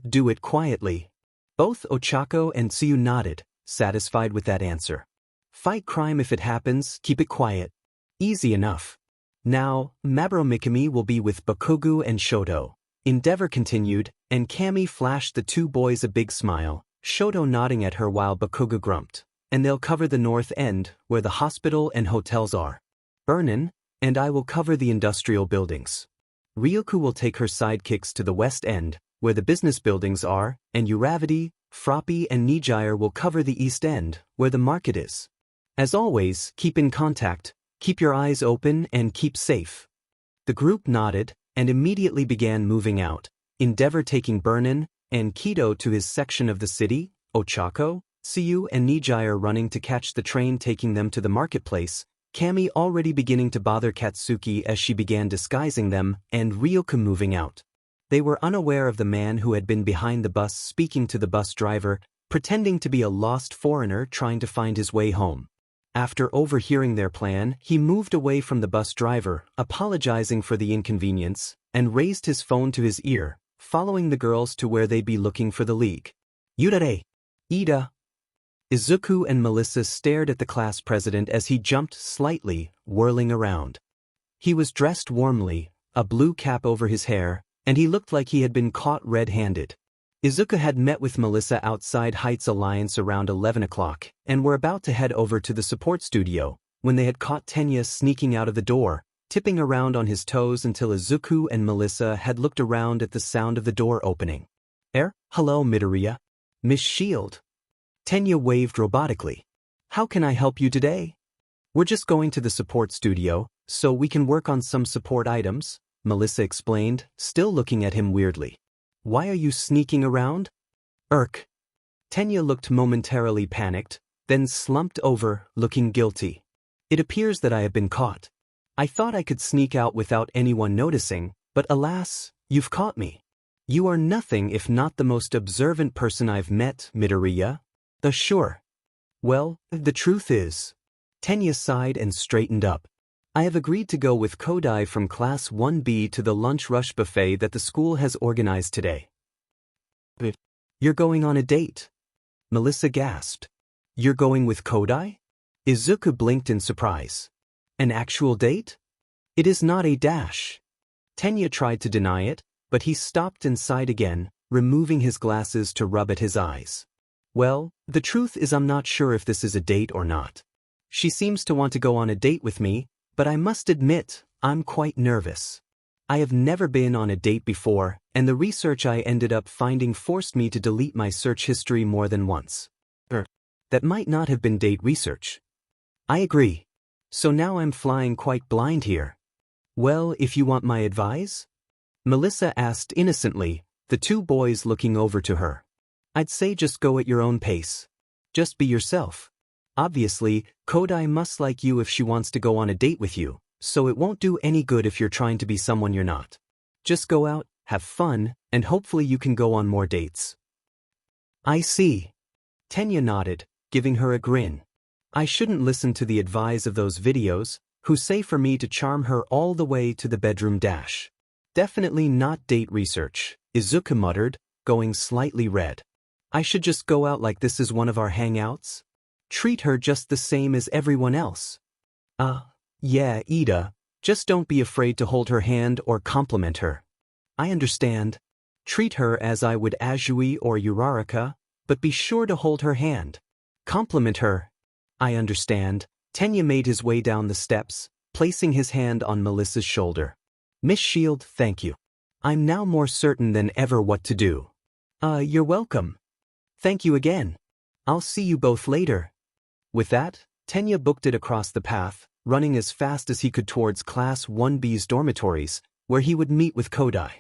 Do it quietly. Both Ochako and Tsuyu nodded, satisfied with that answer. Fight crime if it happens, keep it quiet. Easy enough. Now, Maburo Mikami will be with Bakugo and Shoto. Endeavor continued, and Kami flashed the 2 boys a big smile, Shoto nodding at her while Bakugo grumped. And they'll cover the north end, where the hospital and hotels are. Burnin and I will cover the industrial buildings. Ryuko will take her sidekicks to the west end, where the business buildings are, and Uravity, Froppy and Nijire will cover the east end, where the market is. As always, keep in contact, keep your eyes open and keep safe. The group nodded, and immediately began moving out, Endeavor taking Burnin and Kido to his section of the city, Ochako, Tsuyu and Nijire running to catch the train taking them to the marketplace, Kami already beginning to bother Katsuki as she began disguising them, and Ryuko moving out. They were unaware of the man who had been behind the bus speaking to the bus driver, pretending to be a lost foreigner trying to find his way home. After overhearing their plan, he moved away from the bus driver, apologizing for the inconvenience, and raised his phone to his ear, following the girls to where they'd be looking for the league. Urare! Ida! Izuku and Melissa stared at the class president as he jumped slightly, whirling around. He was dressed warmly, a blue cap over his hair, and he looked like he had been caught red-handed. Izuku had met with Melissa outside Heights Alliance around 11 o'clock, and were about to head over to the support studio, when they had caught Tenya sneaking out of the door, tipping around on his toes until Izuku and Melissa had looked around at the sound of the door opening. Hello Midoriya. Miss Shield. Tenya waved robotically. How can I help you today? We're just going to the support studio, so we can work on some support items, Melissa explained, still looking at him weirdly. Why are you sneaking around? Tenya looked momentarily panicked, then slumped over, looking guilty. It appears that I have been caught. I thought I could sneak out without anyone noticing, but alas, you've caught me. You are nothing if not the most observant person I've met, Midoriya. Sure. Well, the truth is. Tenya sighed and straightened up. I have agreed to go with Kodai from Class 1B to the lunch rush buffet that the school has organized today. You're going on a date? Melissa gasped. You're going with Kodai? Izuku blinked in surprise. An actual date? It is not a dash. Tenya tried to deny it, but he stopped and sighed again, removing his glasses to rub at his eyes. Well, the truth is I'm not sure if this is a date or not. She seems to want to go on a date with me, but I must admit, I'm quite nervous. I have never been on a date before, and the research I ended up finding forced me to delete my search history more than once. That might not have been date research. I agree. So now I'm flying quite blind here. Well, if you want my advice? Melissa asked innocently, the two boys looking over to her. I'd say just go at your own pace. Just be yourself. Obviously, Kodai must like you if she wants to go on a date with you, so it won't do any good if you're trying to be someone you're not. Just go out, have fun, and hopefully you can go on more dates. I see. Tenya nodded, giving her a grin. I shouldn't listen to the advice of those videos, who say for me to charm her all the way to the bedroom dash. Definitely not date research, Izuku muttered, going slightly red. I should just go out like this is one of our hangouts? Treat her just the same as everyone else. Yeah, Ida, just don't be afraid to hold her hand or compliment her. I understand. Treat her as I would Azui or Uraraka, but be sure to hold her hand. Compliment her. I understand. Tenya made his way down the steps, placing his hand on Melissa's shoulder. Miss Shield, thank you. I'm now more certain than ever what to do. You're welcome. Thank you again. I'll see you both later. With that, Tenya booked it across the path, running as fast as he could towards Class 1B's dormitories, where he would meet with Kodai.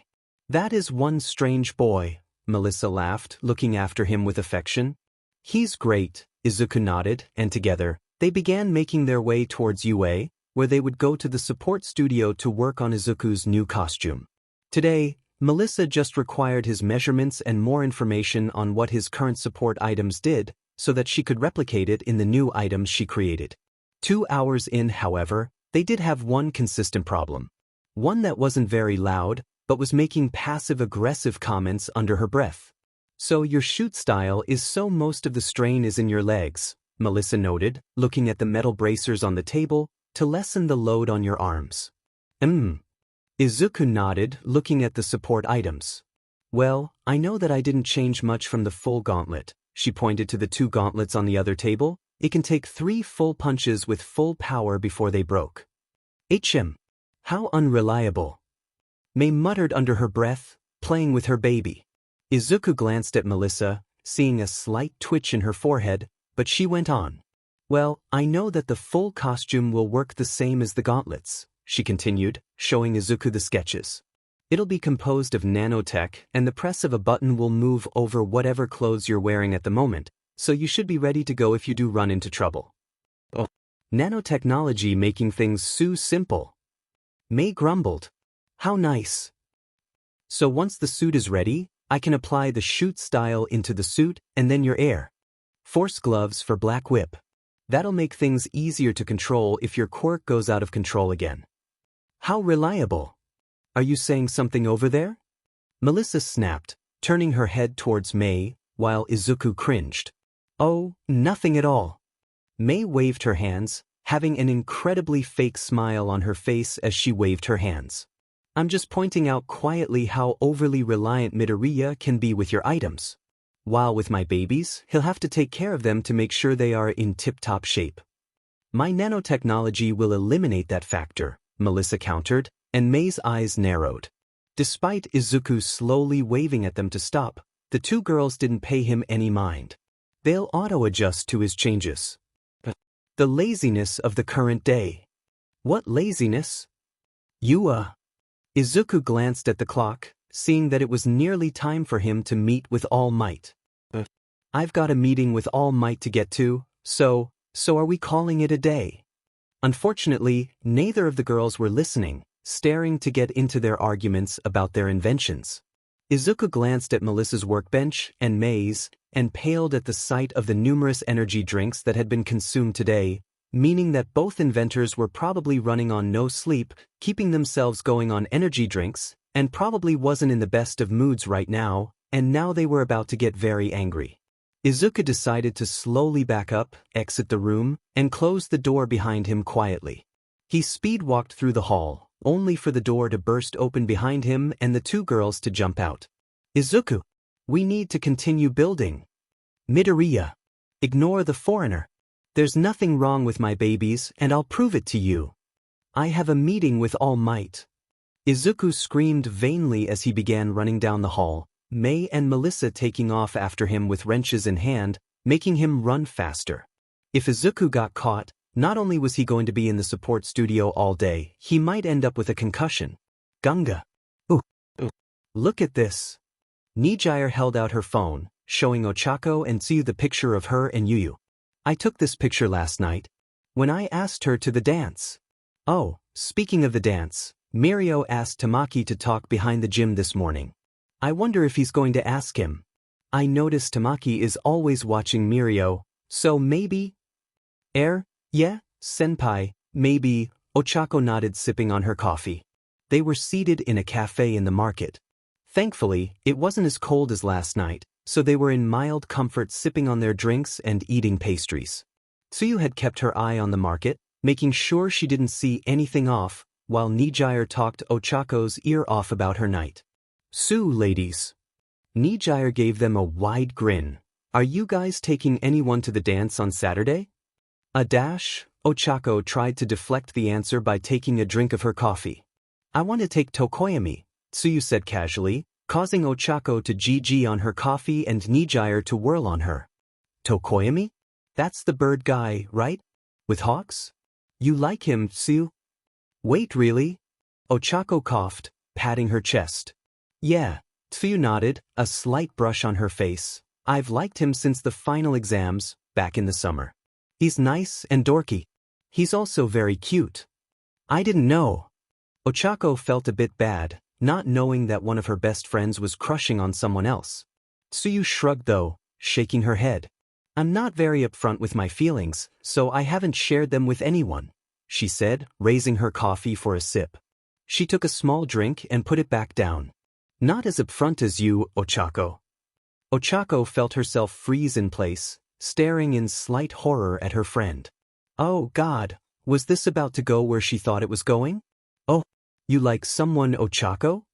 That is one strange boy, Melissa laughed, looking after him with affection. He's great, Izuku nodded, and together, they began making their way towards UA, where they would go to the support studio to work on Izuku's new costume. Today, Melissa just required his measurements and more information on what his current support items did, so that she could replicate it in the new items she created. 2 hours in, however, they did have one consistent problem. One that wasn't very loud, but was making passive-aggressive comments under her breath. So your shoot style is so most of the strain is in your legs, Melissa noted, looking at the metal bracers on the table, to lessen the load on your arms. Izuku nodded, looking at the support items. Well, I know that I didn't change much from the full gauntlet. She pointed to the 2 gauntlets on the other table. It can take 3 full punches with full power before they broke. How unreliable. May muttered under her breath, playing with her baby. Izuku glanced at Melissa, seeing a slight twitch in her forehead, but she went on. Well, I know that the full costume will work the same as the gauntlets, she continued, showing Izuku the sketches. It'll be composed of nanotech, and the press of a button will move over whatever clothes you're wearing at the moment, so you should be ready to go if you do run into trouble. Oh, nanotechnology making things so simple. May grumbled. How nice. So once the suit is ready, I can apply the shoot style into the suit and then your air force gloves for black whip. That'll make things easier to control if your quirk goes out of control again. How reliable. Are you saying something over there? Melissa snapped, turning her head towards Mei, while Izuku cringed. Oh, nothing at all. Mei waved her hands, having an incredibly fake smile on her face as she waved her hands. I'm just pointing out quietly how overly reliant Midoriya can be with your items. While with my babies, he'll have to take care of them to make sure they are in tip-top shape. My nanotechnology will eliminate that factor, Melissa countered, and Mei's eyes narrowed. Despite Izuku slowly waving at them to stop, the two girls didn't pay him any mind. They'll auto-adjust to his changes. The laziness of the current day. What laziness? Izuku glanced at the clock, seeing that it was nearly time for him to meet with All Might. I've got a meeting with All Might to get to, so are we calling it a day? Unfortunately, neither of the girls were listening, staring to get into their arguments about their inventions. Izuku glanced at Melissa's workbench and Mei's, and paled at the sight of the numerous energy drinks that had been consumed today, meaning that both inventors were probably running on no sleep, keeping themselves going on energy drinks, and probably wasn't in the best of moods right now, and now they were about to get very angry. Izuku decided to slowly back up, exit the room, and close the door behind him quietly. He speed-walked through the hall, only for the door to burst open behind him and the two girls to jump out. Izuku, we need to continue building. Midoriya, ignore the foreigner. There's nothing wrong with my babies, and I'll prove it to you. I have a meeting with All Might. Izuku screamed vainly as he began running down the hall, Mei and Melissa taking off after him with wrenches in hand, making him run faster. If Izuku got caught, not only was he going to be in the support studio all day, he might end up with a concussion. Gunga. Ooh. Look at this. Nijire held out her phone, showing Ochako and Tsu the picture of her and Yuyu. I took this picture last night, when I asked her to the dance. Oh, speaking of the dance, Murio asked Tamaki to talk behind the gym this morning. I wonder if he's going to ask him. I noticed Tamaki is always watching Murio, so maybe? Yeah, senpai, maybe, Ochako nodded, sipping on her coffee. They were seated in a cafe in the market. Thankfully, it wasn't as cold as last night, so they were in mild comfort sipping on their drinks and eating pastries. Tsuyu had kept her eye on the market, making sure she didn't see anything off, while Nijire talked Ochako's ear off about her night. "Tsu, ladies." Nijire gave them a wide grin. "Are you guys taking anyone to the dance on Saturday?" A dash, Ochako tried to deflect the answer by taking a drink of her coffee. "I want to take Tokoyami," Tsuyu said casually, causing Ochako to GG on her coffee and Nijire to whirl on her. "Tokoyami? That's the bird guy, right? With hawks? You like him, Tsu?" "Wait, really?" Ochako coughed, patting her chest. "Yeah," Tsuyu nodded, a slight brush on her face. "I've liked him since the final exams, back in the summer. He's nice and dorky. He's also very cute." "I didn't know." Ochako felt a bit bad, not knowing that one of her best friends was crushing on someone else. Tsuyu shrugged though, shaking her head. "I'm not very upfront with my feelings, so I haven't shared them with anyone," she said, raising her coffee for a sip. She took a small drink and put it back down. "Not as upfront as you, Ochako." Ochako felt herself freeze in place, staring in slight horror at her friend. Oh God, was this about to go where she thought it was going? "Oh, you like someone, Ochako?"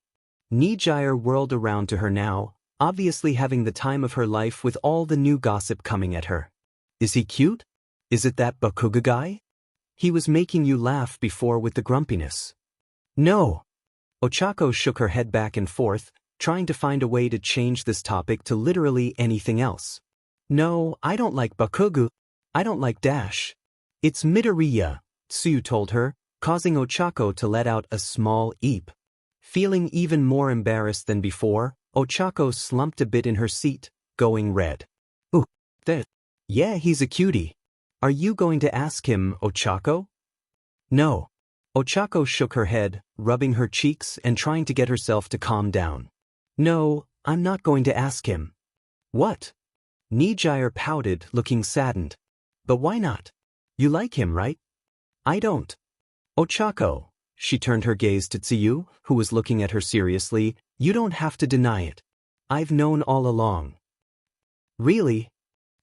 Nijire whirled around to her now, obviously having the time of her life with all the new gossip coming at her. "Is he cute? Is it that Bakugo guy? He was making you laugh before with the grumpiness." "No." Ochako shook her head back and forth, trying to find a way to change this topic to literally anything else. "No, I don't like Bakugo. I don't like Dash. It's Midoriya," Tsuyu told her, causing Ochako to let out a small eep. Feeling even more embarrassed than before, Ochako slumped a bit in her seat, going red. "Ooh, that. Yeah, he's a cutie. Are you going to ask him, Ochako?" "No." Ochako shook her head, rubbing her cheeks and trying to get herself to calm down. "No, I'm not going to ask him. What? Nijire pouted, looking saddened. But why not? You like him, right? I don't. Ochako. She turned her gaze to Tsuyu, who was looking at her seriously. You don't have to deny it. I've known all along. Really?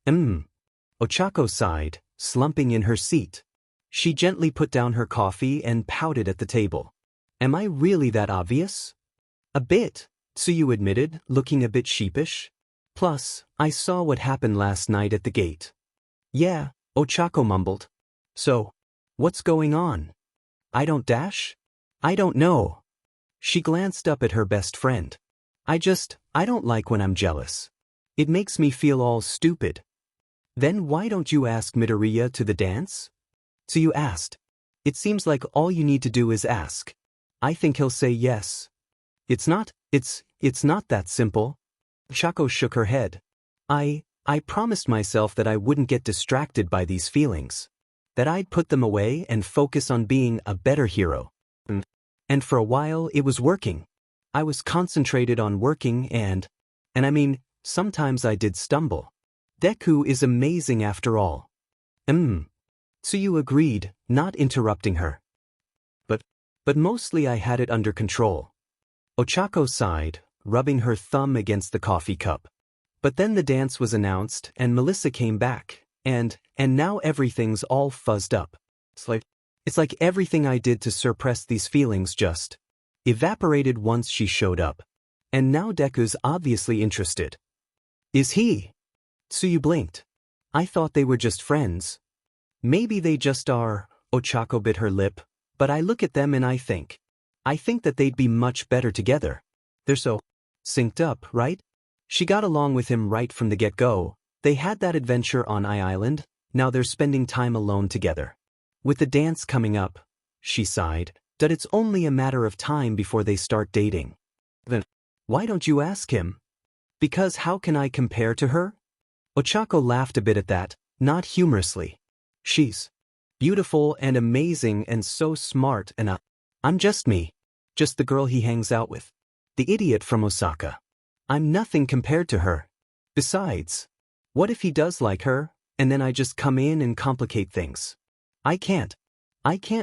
Ochako sighed, slumping in her seat. She gently put down her coffee and pouted at the table. Am I really that obvious? A bit, Tsuyu admitted, looking a bit sheepish. Plus, I saw what happened last night at the gate. Yeah, Ochako mumbled. So, what's going on? I don't dash? I don't know. She glanced up at her best friend. I don't like when I'm jealous. It makes me feel all stupid. Then why don't you ask Midoriya to the dance? Tsuyu asked. It seems like all you need to do is ask. I think he'll say yes. It's not that simple. Ochako shook her head. I promised myself that I wouldn't get distracted by these feelings. That I'd put them away and focus on being a better hero. And for a while it was working. I was concentrated on working and I mean, sometimes I did stumble. Deku is amazing after all. Tsuyu agreed, not interrupting her. But mostly I had it under control. Ochako sighed, rubbing her thumb against the coffee cup. But then the dance was announced and Melissa came back, and now everything's all fuzzed up. It's like everything I did to suppress these feelings just evaporated once she showed up. And now Deku's obviously interested. Is he? Tsuyu blinked. I thought they were just friends. Maybe they just are, Ochako bit her lip, but I look at them and I think that they'd be much better together. They're so synced up, right? She got along with him right from the get-go. They had that adventure on Island, now they're spending time alone together. With the dance coming up, she sighed, that it's only a matter of time before they start dating. Then, why don't you ask him? Because how can I compare to her? Ochako laughed a bit at that, not humorously. She's beautiful and amazing and so smart and I'm just me. Just the girl he hangs out with. The idiot from Osaka. I'm nothing compared to her. Besides, what if he does like her, and then I just come in and complicate things? I can't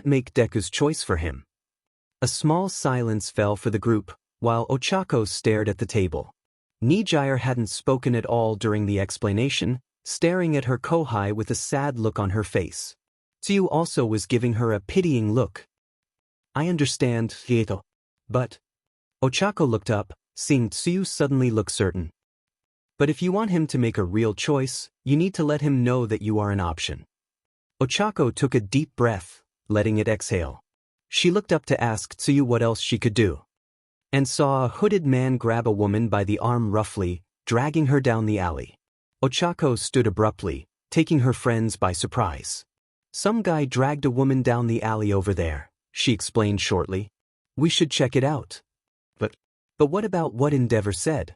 make Deku's choice for him. A small silence fell for the group, while Ochako stared at the table. Nijire hadn't spoken at all during the explanation, staring at her kohai with a sad look on her face. Tsuyu also was giving her a pitying look. I understand, Hieto. But Ochako looked up, seeing Tsuyu suddenly look certain. But if you want him to make a real choice, you need to let him know that you are an option. Ochako took a deep breath, letting it exhale. She looked up to ask Tsuyu what else she could do. And saw a hooded man grab a woman by the arm roughly, dragging her down the alley. Ochako stood abruptly, taking her friends by surprise. Some guy dragged a woman down the alley over there, she explained shortly. We should check it out. But what about what Endeavor said?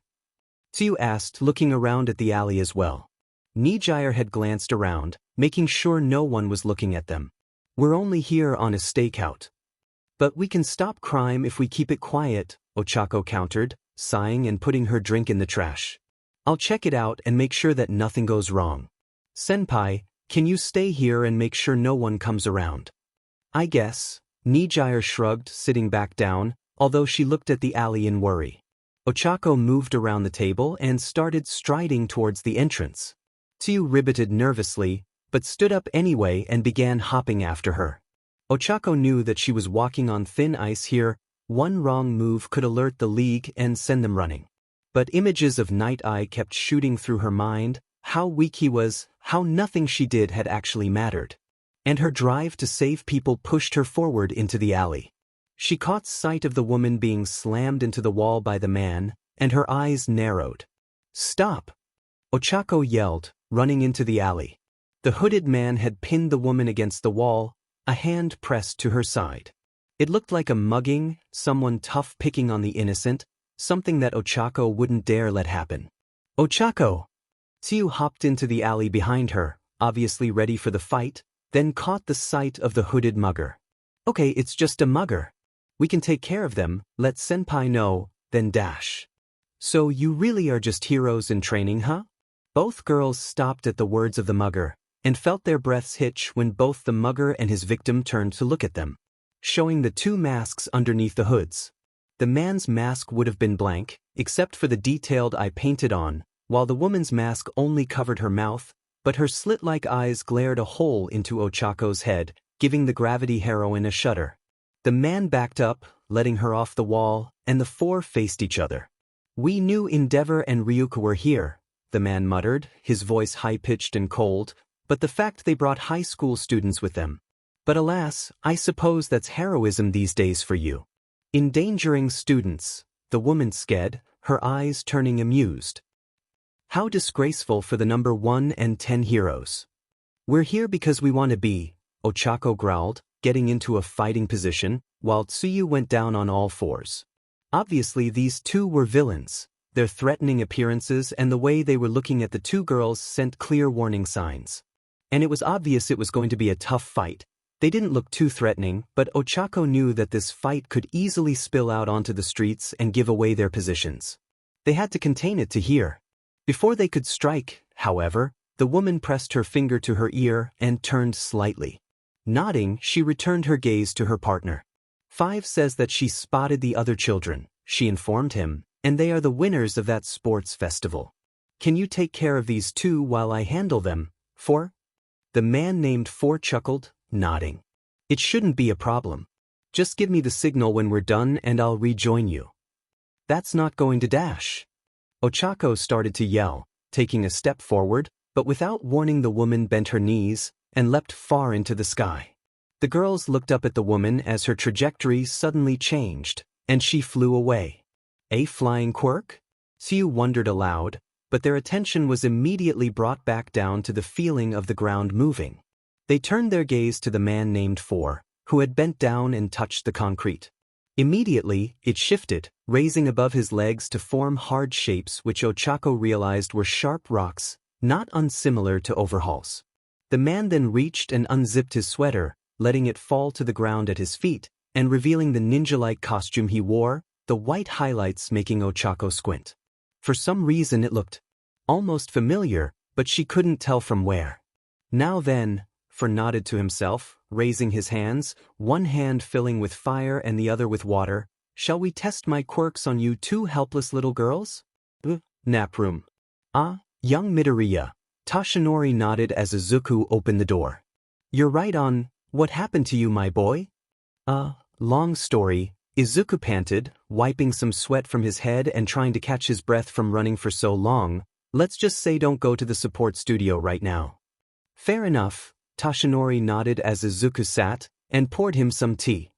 Tsuyu asked, looking around at the alley as well. Nijire had glanced around, making sure no one was looking at them. We're only here on a stakeout. But we can stop crime if we keep it quiet, Ochako countered, sighing and putting her drink in the trash. I'll check it out and make sure that nothing goes wrong. Senpai, can you stay here and make sure no one comes around? I guess, Nijire shrugged, sitting back down, although she looked at the alley in worry. Ochako moved around the table and started striding towards the entrance. Tsuyu riveted nervously, but stood up anyway and began hopping after her. Ochako knew that she was walking on thin ice here. One wrong move could alert the League and send them running. But images of Night Eye kept shooting through her mind, how weak he was, how nothing she did had actually mattered. And her drive to save people pushed her forward into the alley. She caught sight of the woman being slammed into the wall by the man, and her eyes narrowed. Stop! Ochako yelled, running into the alley. The hooded man had pinned the woman against the wall, a hand pressed to her side. It looked like a mugging, someone tough picking on the innocent, something that Ochako wouldn't dare let happen. Ochako! Tsuyu hopped into the alley behind her, obviously ready for the fight, then caught the sight of the hooded mugger. Okay, it's just a mugger. We can take care of them, let Senpai know, then dash. So you really are just heroes in training, huh? Both girls stopped at the words of the mugger, and felt their breaths hitch when both the mugger and his victim turned to look at them, showing the two masks underneath the hoods. The man's mask would have been blank, except for the detailed eye painted on, while the woman's mask only covered her mouth, but her slit-like eyes glared a hole into Ochako's head, giving the gravity heroine a shudder. The man backed up, letting her off the wall, and the four faced each other. "We knew Endeavor and Ryuka were here," the man muttered, his voice high-pitched and cold, "but the fact they brought high school students with them. But alas, I suppose that's heroism these days for you. Endangering students," the woman said, her eyes turning amused. "How disgraceful for the number 1 and 10 heroes." "We're here because we want to be," Ochako growled, getting into a fighting position, while Tsuyu went down on all fours. Obviously these two were villains. Their threatening appearances and the way they were looking at the two girls sent clear warning signs. And it was obvious it was going to be a tough fight. They didn't look too threatening, but Ochako knew that this fight could easily spill out onto the streets and give away their positions. They had to contain it to hear. Before they could strike, however, the woman pressed her finger to her ear and turned slightly. Nodding, she returned her gaze to her partner. "Five says that she spotted the other children," she informed him, "and they are the winners of that sports festival. Can you take care of these two while I handle them, Four?" The man named Four chuckled, nodding. "It shouldn't be a problem. Just give me the signal when we're done and I'll rejoin you." "That's not going to dash." Ochako started to yell, taking a step forward, but without warning the woman bent her knees and leapt far into the sky. The girls looked up at the woman as her trajectory suddenly changed, and she flew away. A flying quirk? Tsu wondered aloud, but their attention was immediately brought back down to the feeling of the ground moving. They turned their gaze to the man named Four, who had bent down and touched the concrete. Immediately, it shifted, raising above his legs to form hard shapes which Ochako realized were sharp rocks, not unsimilar to overhauls. The man then reached and unzipped his sweater, letting it fall to the ground at his feet, and revealing the ninja-like costume he wore, the white highlights making Ochako squint. For some reason it looked almost familiar, but she couldn't tell from where. "Now then," Four nodded to himself, raising his hands, one hand filling with fire and the other with water, "shall we test my quirks on you two helpless little girls?" Nap room." "Ah, young Midoriya," Toshinori nodded as Izuku opened the door. "You're right on. What happened to you, my boy?" Long story," Izuku panted, wiping some sweat from his head and trying to catch his breath from running for so long. "Let's just say don't go to the support studio right now." "Fair enough," Toshinori nodded as Izuku sat, and poured him some tea.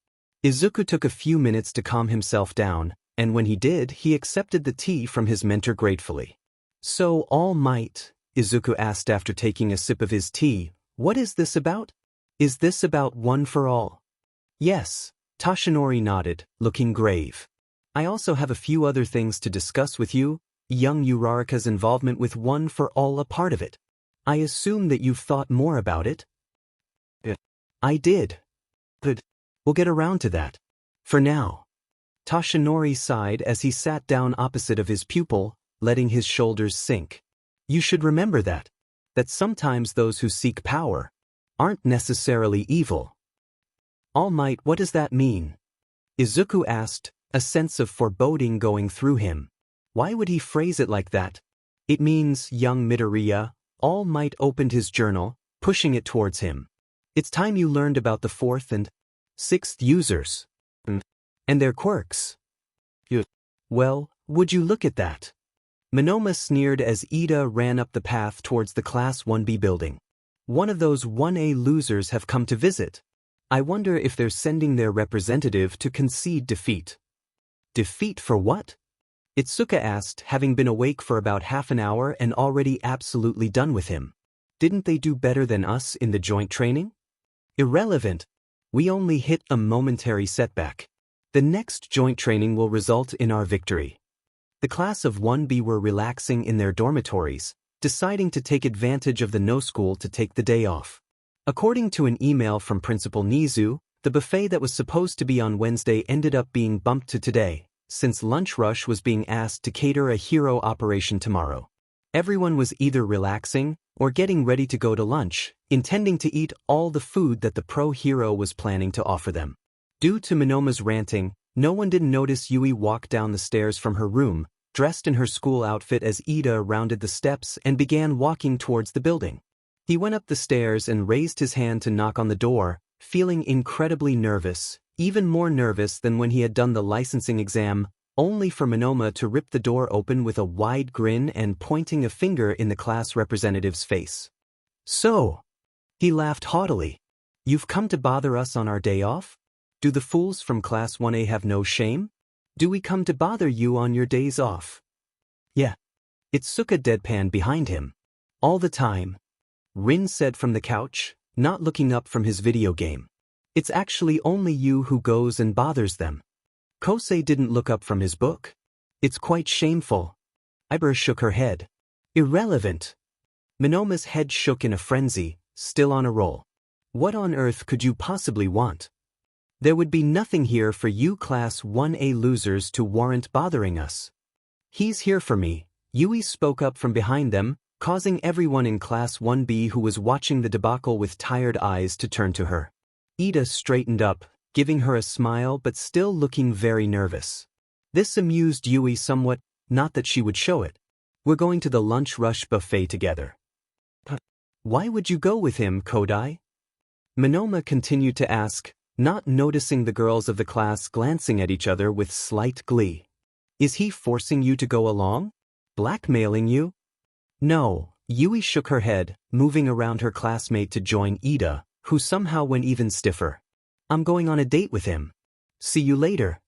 Izuku took a few minutes to calm himself down, and when he did, he accepted the tea from his mentor gratefully. "So, All Might," Izuku asked after taking a sip of his tea, "what is this about? Is this about One for All?" "Yes," Toshinori nodded, looking grave. "I also have a few other things to discuss with you, young Uraraka's involvement with One for All a part of it. I assume that you've thought more about it?" "I did. But we'll get around to that. For now." Toshinori sighed as he sat down opposite of his pupil, letting his shoulders sink. "You should remember that sometimes those who seek power aren't necessarily evil." "All Might, what does that mean?" Izuku asked, a sense of foreboding going through him. Why would he phrase it like that? "It means, young Midoriya," All Might opened his journal, pushing it towards him. "It's time you learned about the 4th and 6th users. And their quirks." "Well, would you look at that?" Monoma sneered as Ida ran up the path towards the Class 1B building. "One of those 1A losers have come to visit. I wonder if they're sending their representative to concede defeat." "Defeat for what?" Itsuka asked, having been awake for about half an hour and already absolutely done with him. "Didn't they do better than us in the joint training?" "Irrelevant. We only hit a momentary setback. The next joint training will result in our victory." The class of 1B were relaxing in their dormitories, deciding to take advantage of the no school to take the day off. According to an email from Principal Nizu, the buffet that was supposed to be on Wednesday ended up being bumped to today, since lunch rush was being asked to cater a hero operation tomorrow. Everyone was either relaxing or getting ready to go to lunch, intending to eat all the food that the pro-hero was planning to offer them. Due to Monoma's ranting, no one didn't notice Yui walk down the stairs from her room, dressed in her school outfit as Ida rounded the steps and began walking towards the building. He went up the stairs and raised his hand to knock on the door, feeling incredibly nervous, even more nervous than when he had done the licensing exam, only for Monoma to rip the door open with a wide grin and pointing a finger in the class representative's face. "So," he laughed haughtily, "you've come to bother us on our day off? Do the fools from Class 1A have no shame? Do we come to bother you on your days off?" "Yeah." Itsuka deadpanned behind him. "All the time," Rin said from the couch, not looking up from his video game. "It's actually only you who goes and bothers them." Kosei didn't look up from his book. "It's quite shameful." Ibra shook her head. "Irrelevant." Monoma's head shook in a frenzy, still on a roll. "What on earth could you possibly want? There would be nothing here for you Class 1A losers to warrant bothering us." "He's here for me," Yui spoke up from behind them, causing everyone in Class 1B who was watching the debacle with tired eyes to turn to her. Ida straightened up, giving her a smile but still looking very nervous. This amused Yui somewhat, not that she would show it. "We're going to the lunch rush buffet together." "Why would you go with him, Kodai?" Monoma continued to ask, not noticing the girls of the class glancing at each other with slight glee. "Is he forcing you to go along? Blackmailing you?" "No," Yui shook her head, moving around her classmate to join Ida, who somehow went even stiffer. "I'm going on a date with him. See you later."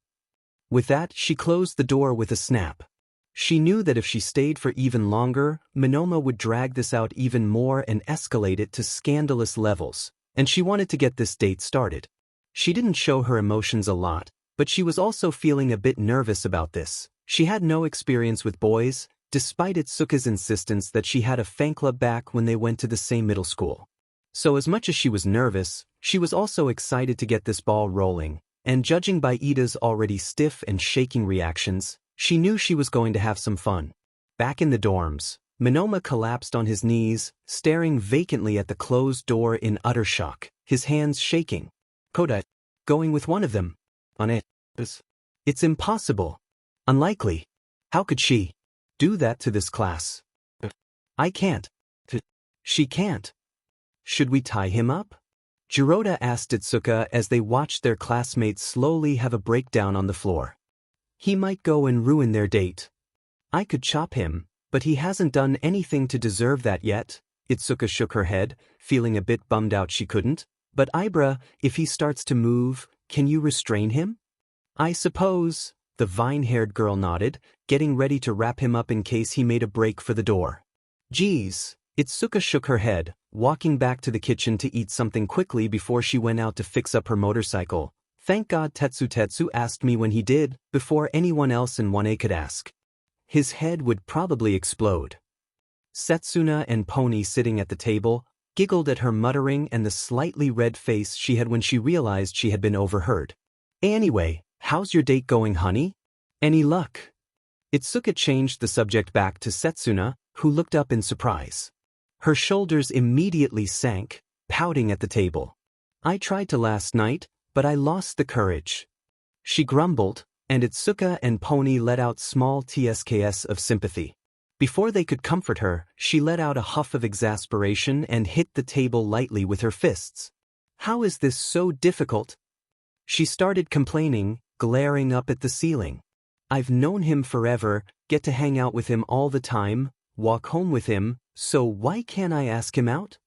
With that, she closed the door with a snap. She knew that if she stayed for even longer, Monoma would drag this out even more and escalate it to scandalous levels, and she wanted to get this date started. She didn't show her emotions a lot, but she was also feeling a bit nervous about this. She had no experience with boys, despite Itsuka's insistence that she had a fan club back when they went to the same middle school. So as much as she was nervous, she was also excited to get this ball rolling, and judging by Ida's already stiff and shaking reactions, she knew she was going to have some fun. Back in the dorms, Monoma collapsed on his knees, staring vacantly at the closed door in utter shock, his hands shaking. "Kodai, going with one of them? On it? It's impossible. Unlikely. How could she do that to this class? I can't. She can't. Should we tie him up?" Jiroda asked Itsuka as they watched their classmates slowly have a breakdown on the floor. "He might go and ruin their date. I could chop him, but he hasn't done anything to deserve that yet." Itsuka shook her head, feeling a bit bummed out she couldn't. "But Ibra, if he starts to move, can you restrain him?" "I suppose," the vine-haired girl nodded, getting ready to wrap him up in case he made a break for the door. "Geez," Itsuka shook her head, walking back to the kitchen to eat something quickly before she went out to fix up her motorcycle. "Thank God Tetsu asked me when he did, before anyone else in 1A could ask." His head would probably explode. Setsuna and Pony, sitting at the table, giggled at her muttering and the slightly red face she had when she realized she had been overheard. "Anyway, how's your date going, honey? Any luck?" Itsuka changed the subject back to Setsuna, who looked up in surprise. Her shoulders immediately sank, pouting at the table. "I tried to last night, but I lost the courage," she grumbled, and Itsuka and Pony let out small tsks of sympathy. Before they could comfort her, she let out a huff of exasperation and hit the table lightly with her fists. "How is this so difficult?" She started complaining, glaring up at the ceiling. "I've known him forever, get to hang out with him all the time, walk home with him, so why can't I ask him out?"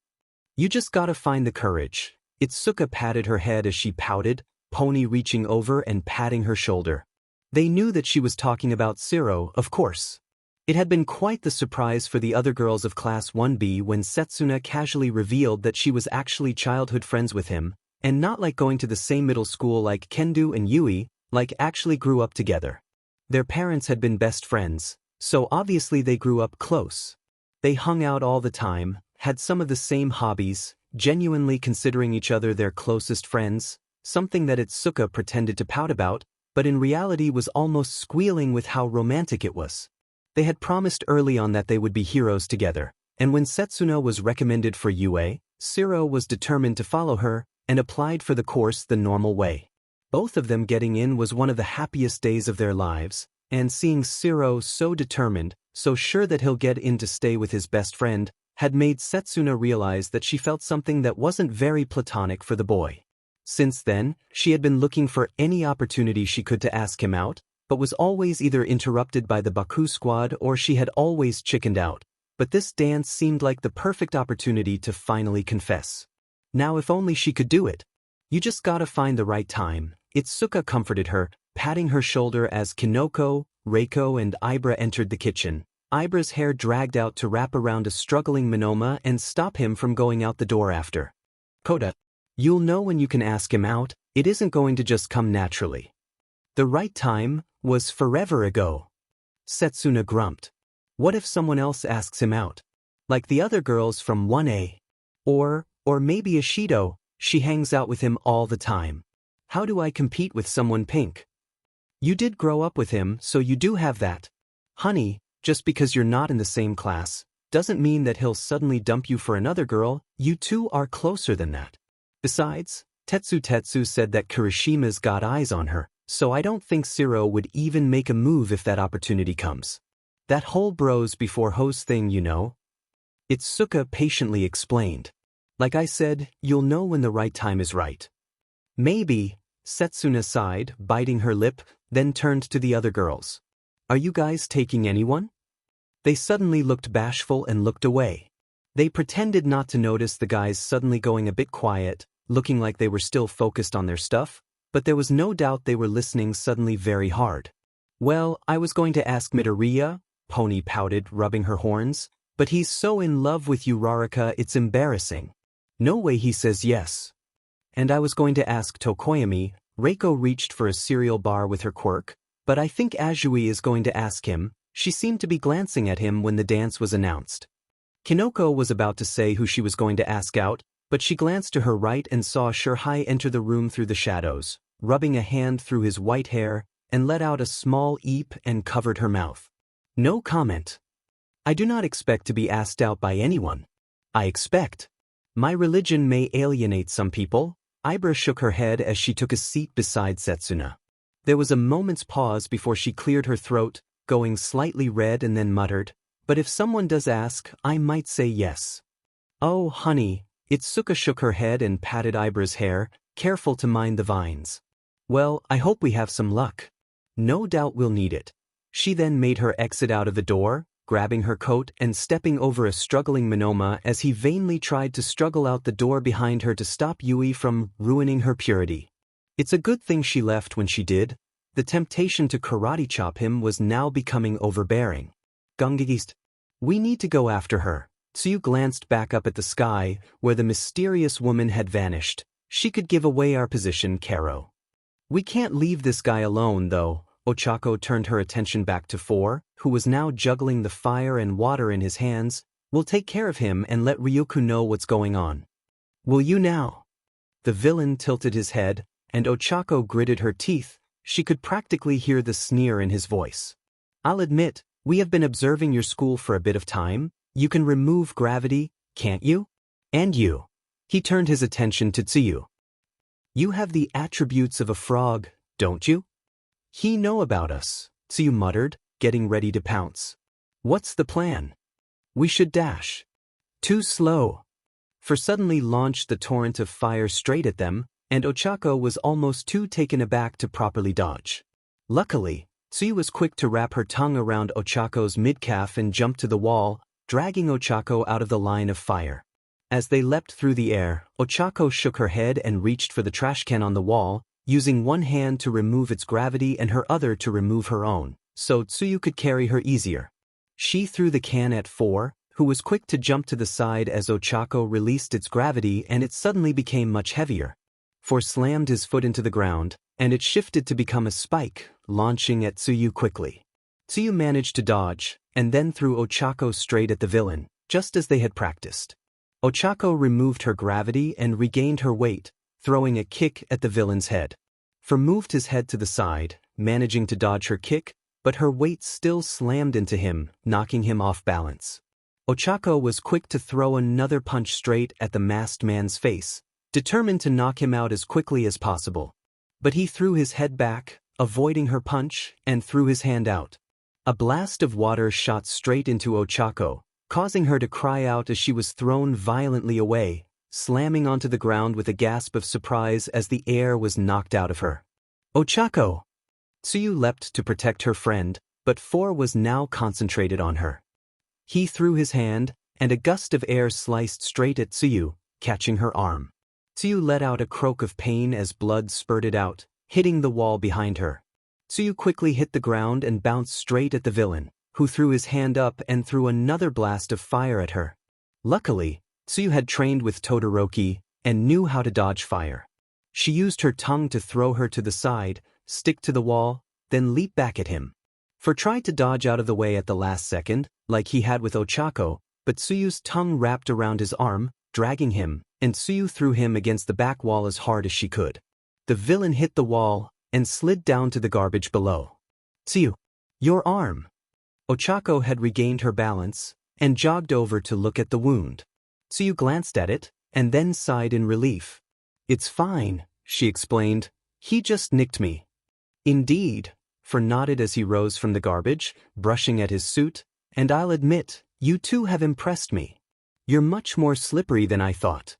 "You just gotta find the courage." Itsuka patted her head as she pouted, Pony reaching over and patting her shoulder. They knew that she was talking about Zero, of course. It had been quite the surprise for the other girls of Class 1B when Setsuna casually revealed that she was actually childhood friends with him, and not like going to the same middle school like Kendo and Yui, like actually grew up together. Their parents had been best friends, so obviously they grew up close. They hung out all the time, had some of the same hobbies, genuinely considering each other their closest friends, something that Itsuka pretended to pout about, but in reality was almost squealing with how romantic it was. They had promised early on that they would be heroes together, and when Setsuna was recommended for UA, Shiro was determined to follow her, and applied for the course the normal way. Both of them getting in was one of the happiest days of their lives, and seeing Shiro so determined, so sure that he'll get in to stay with his best friend, had made Setsuna realize that she felt something that wasn't very platonic for the boy. Since then, she had been looking for any opportunity she could to ask him out, but was always either interrupted by the Baku squad or she had always chickened out. But this dance seemed like the perfect opportunity to finally confess. Now if only she could do it. You just gotta find the right time. Itsuka comforted her, patting her shoulder as Kinoko, Reiko and Ibra entered the kitchen. Ibra's hair dragged out to wrap around a struggling Monoma and stop him from going out the door after. Koda, you'll know when you can ask him out, it isn't going to just come naturally. The right time was forever ago. Setsuna grumped. What if someone else asks him out? Like the other girls from 1A. Or maybe Ishido, she hangs out with him all the time. How do I compete with someone pink? You did grow up with him, so you do have that. Honey, just because you're not in the same class, doesn't mean that he'll suddenly dump you for another girl, you two are closer than that. Besides, Tetsu said that Kirishima's got eyes on her, so I don't think Shiro would even make a move if that opportunity comes. That whole bros before hoes thing, you know. Itsuka patiently explained. Like I said, you'll know when the right time is right. Maybe, Setsuna sighed, biting her lip, then turned to the other girls. Are you guys taking anyone? They suddenly looked bashful and looked away. They pretended not to notice the guys suddenly going a bit quiet, looking like they were still focused on their stuff, but there was no doubt they were listening suddenly very hard. Well, I was going to ask Midoriya, Pony pouted, rubbing her horns, but he's so in love with Uraraka it's embarrassing. No way he says yes. And I was going to ask Tokoyami, Reiko reached for a cereal bar with her Quirk, but I think Azui is going to ask him, she seemed to be glancing at him when the dance was announced. Kinoko was about to say who she was going to ask out, but she glanced to her right and saw Shirhai enter the room through the shadows, rubbing a hand through his white hair, and let out a small eep and covered her mouth. No comment. I do not expect to be asked out by anyone. I expect. My religion may alienate some people. Ibra shook her head as she took a seat beside Setsuna. There was a moment's pause before she cleared her throat, going slightly red and then muttered, but if someone does ask, I might say yes. Oh, honey, Itsuka shook her head and patted Ibra's hair, careful to mind the vines. Well, I hope we have some luck. No doubt we'll need it. She then made her exit out of the door, grabbing her coat and stepping over a struggling Monoma as he vainly tried to struggle out the door behind her to stop Yui from ruining her purity. It's a good thing she left when she did. The temptation to karate chop him was now becoming overbearing. Gungigist. We need to go after her. Tsu glanced back up at the sky, where the mysterious woman had vanished. She could give away our position, Karo. We can't leave this guy alone, though. Ochako turned her attention back to 4, who was now juggling the fire and water in his hands. We'll take care of him and let Ryuku know what's going on. Will you now? The villain tilted his head, and Ochako gritted her teeth. She could practically hear the sneer in his voice. I'll admit, we have been observing your school for a bit of time. You can remove gravity, can't you? And you. He turned his attention to Tsuyu. You have the attributes of a frog, don't you? He know about us, Tsuyu muttered, getting ready to pounce. What's the plan? We should dash. Too slow. For suddenly launched the torrent of fire straight at them, and Ochako was almost too taken aback to properly dodge. Luckily, Tsuyu was quick to wrap her tongue around Ochako's midcalf and jump to the wall, dragging Ochako out of the line of fire. As they leapt through the air, Ochako shook her head and reached for the trash can on the wall, using one hand to remove its gravity and her other to remove her own, so Tsuyu could carry her easier. She threw the can at 4, who was quick to jump to the side as Ochako released its gravity and it suddenly became much heavier. 4 slammed his foot into the ground, and it shifted to become a spike, launching at Tsuyu quickly. Tsuyu managed to dodge, and then threw Ochako straight at the villain, just as they had practiced. Ochako removed her gravity and regained her weight, throwing a kick at the villain's head. For moved his head to the side, managing to dodge her kick, but her weight still slammed into him, knocking him off balance. Ochako was quick to throw another punch straight at the masked man's face, determined to knock him out as quickly as possible. But he threw his head back, avoiding her punch, and threw his hand out. A blast of water shot straight into Ochako, causing her to cry out as she was thrown violently away, slamming onto the ground with a gasp of surprise as the air was knocked out of her. Ochako! Tsu leapt to protect her friend, but Four was now concentrated on her. He threw his hand, and a gust of air sliced straight at Tsu, catching her arm. Tsu let out a croak of pain as blood spurted out, hitting the wall behind her. Tsu quickly hit the ground and bounced straight at the villain, who threw his hand up and threw another blast of fire at her. Luckily, Tsu had trained with Todoroki and knew how to dodge fire. She used her tongue to throw her to the side, stick to the wall, then leap back at him. For tried to dodge out of the way at the last second, like he had with Ochako, but Tsu's tongue wrapped around his arm, dragging him, and Tsu threw him against the back wall as hard as she could. The villain hit the wall and slid down to the garbage below. Tsu, your arm! Ochako had regained her balance and jogged over to look at the wound. Tsu glanced at it and then sighed in relief. It's fine, she explained. He just nicked me. Indeed, For nodded as he rose from the garbage, brushing at his suit, and I'll admit, you two have impressed me. You're much more slippery than I thought.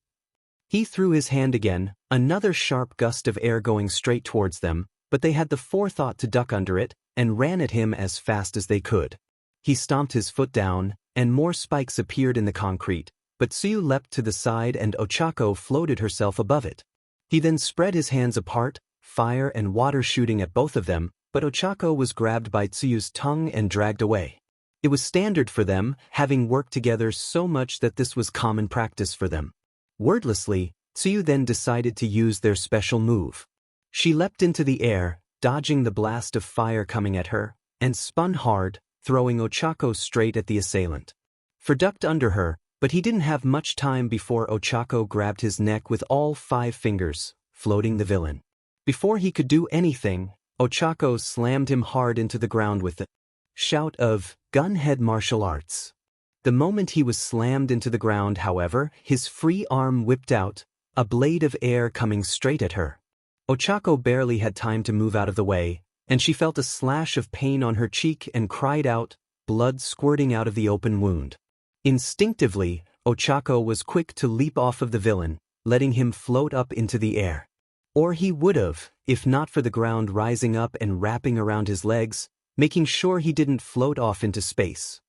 He threw his hand again, another sharp gust of air going straight towards them, but they had the forethought to duck under it, and ran at him as fast as they could. He stomped his foot down, and more spikes appeared in the concrete, but Tsu leapt to the side and Ochako floated herself above it. He then spread his hands apart, fire and water shooting at both of them, but Ochako was grabbed by Tsu's tongue and dragged away. It was standard for them, having worked together so much that this was common practice for them. Wordlessly, Tsu then decided to use their special move. She leapt into the air, dodging the blast of fire coming at her, and spun hard, throwing Ochako straight at the assailant. For ducked under her, but he didn't have much time before Ochako grabbed his neck with all 5 fingers, floating the villain. Before he could do anything, Ochako slammed him hard into the ground with a shout of gunhead martial arts. The moment he was slammed into the ground, however, his free arm whipped out, a blade of air coming straight at her. Ochako barely had time to move out of the way, and she felt a slash of pain on her cheek and cried out, blood squirting out of the open wound. Instinctively, Ochako was quick to leap off of the villain, letting him float up into the air. Or he would have, if not for the ground rising up and wrapping around his legs, making sure he didn't float off into space.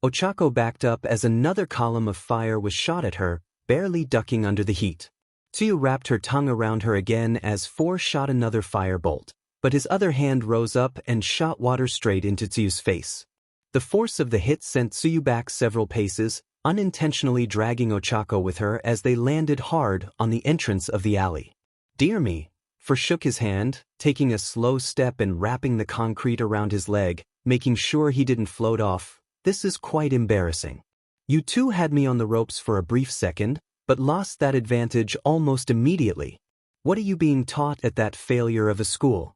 Ochako backed up as another column of fire was shot at her, barely ducking under the heat. Tsu wrapped her tongue around her again as 4 shot another firebolt, but his other hand rose up and shot water straight into Tsu's face. The force of the hit sent Tsu back several paces, unintentionally dragging Ochako with her as they landed hard on the entrance of the alley. Dear me, For shook his hand, taking a slow step and wrapping the concrete around his leg, making sure he didn't float off. This is quite embarrassing. You two had me on the ropes for a brief second, but lost that advantage almost immediately. What are you being taught at that failure of a school?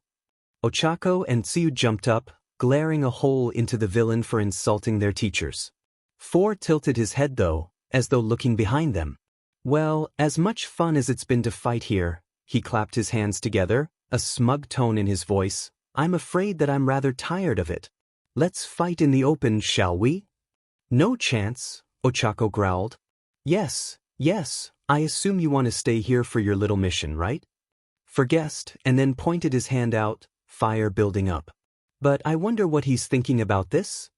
Ochako and Tsu jumped up, glaring a hole into the villain for insulting their teachers. Four tilted his head though, as though looking behind them. Well, as much fun as it's been to fight here, he clapped his hands together, a smug tone in his voice. I'm afraid that I'm rather tired of it. Let's fight in the open, shall we? No chance, Ochako growled. Yes, I assume you want to stay here for your little mission, right? For guessed, and then pointed his hand out, fire building up. But I wonder what he's thinking about this?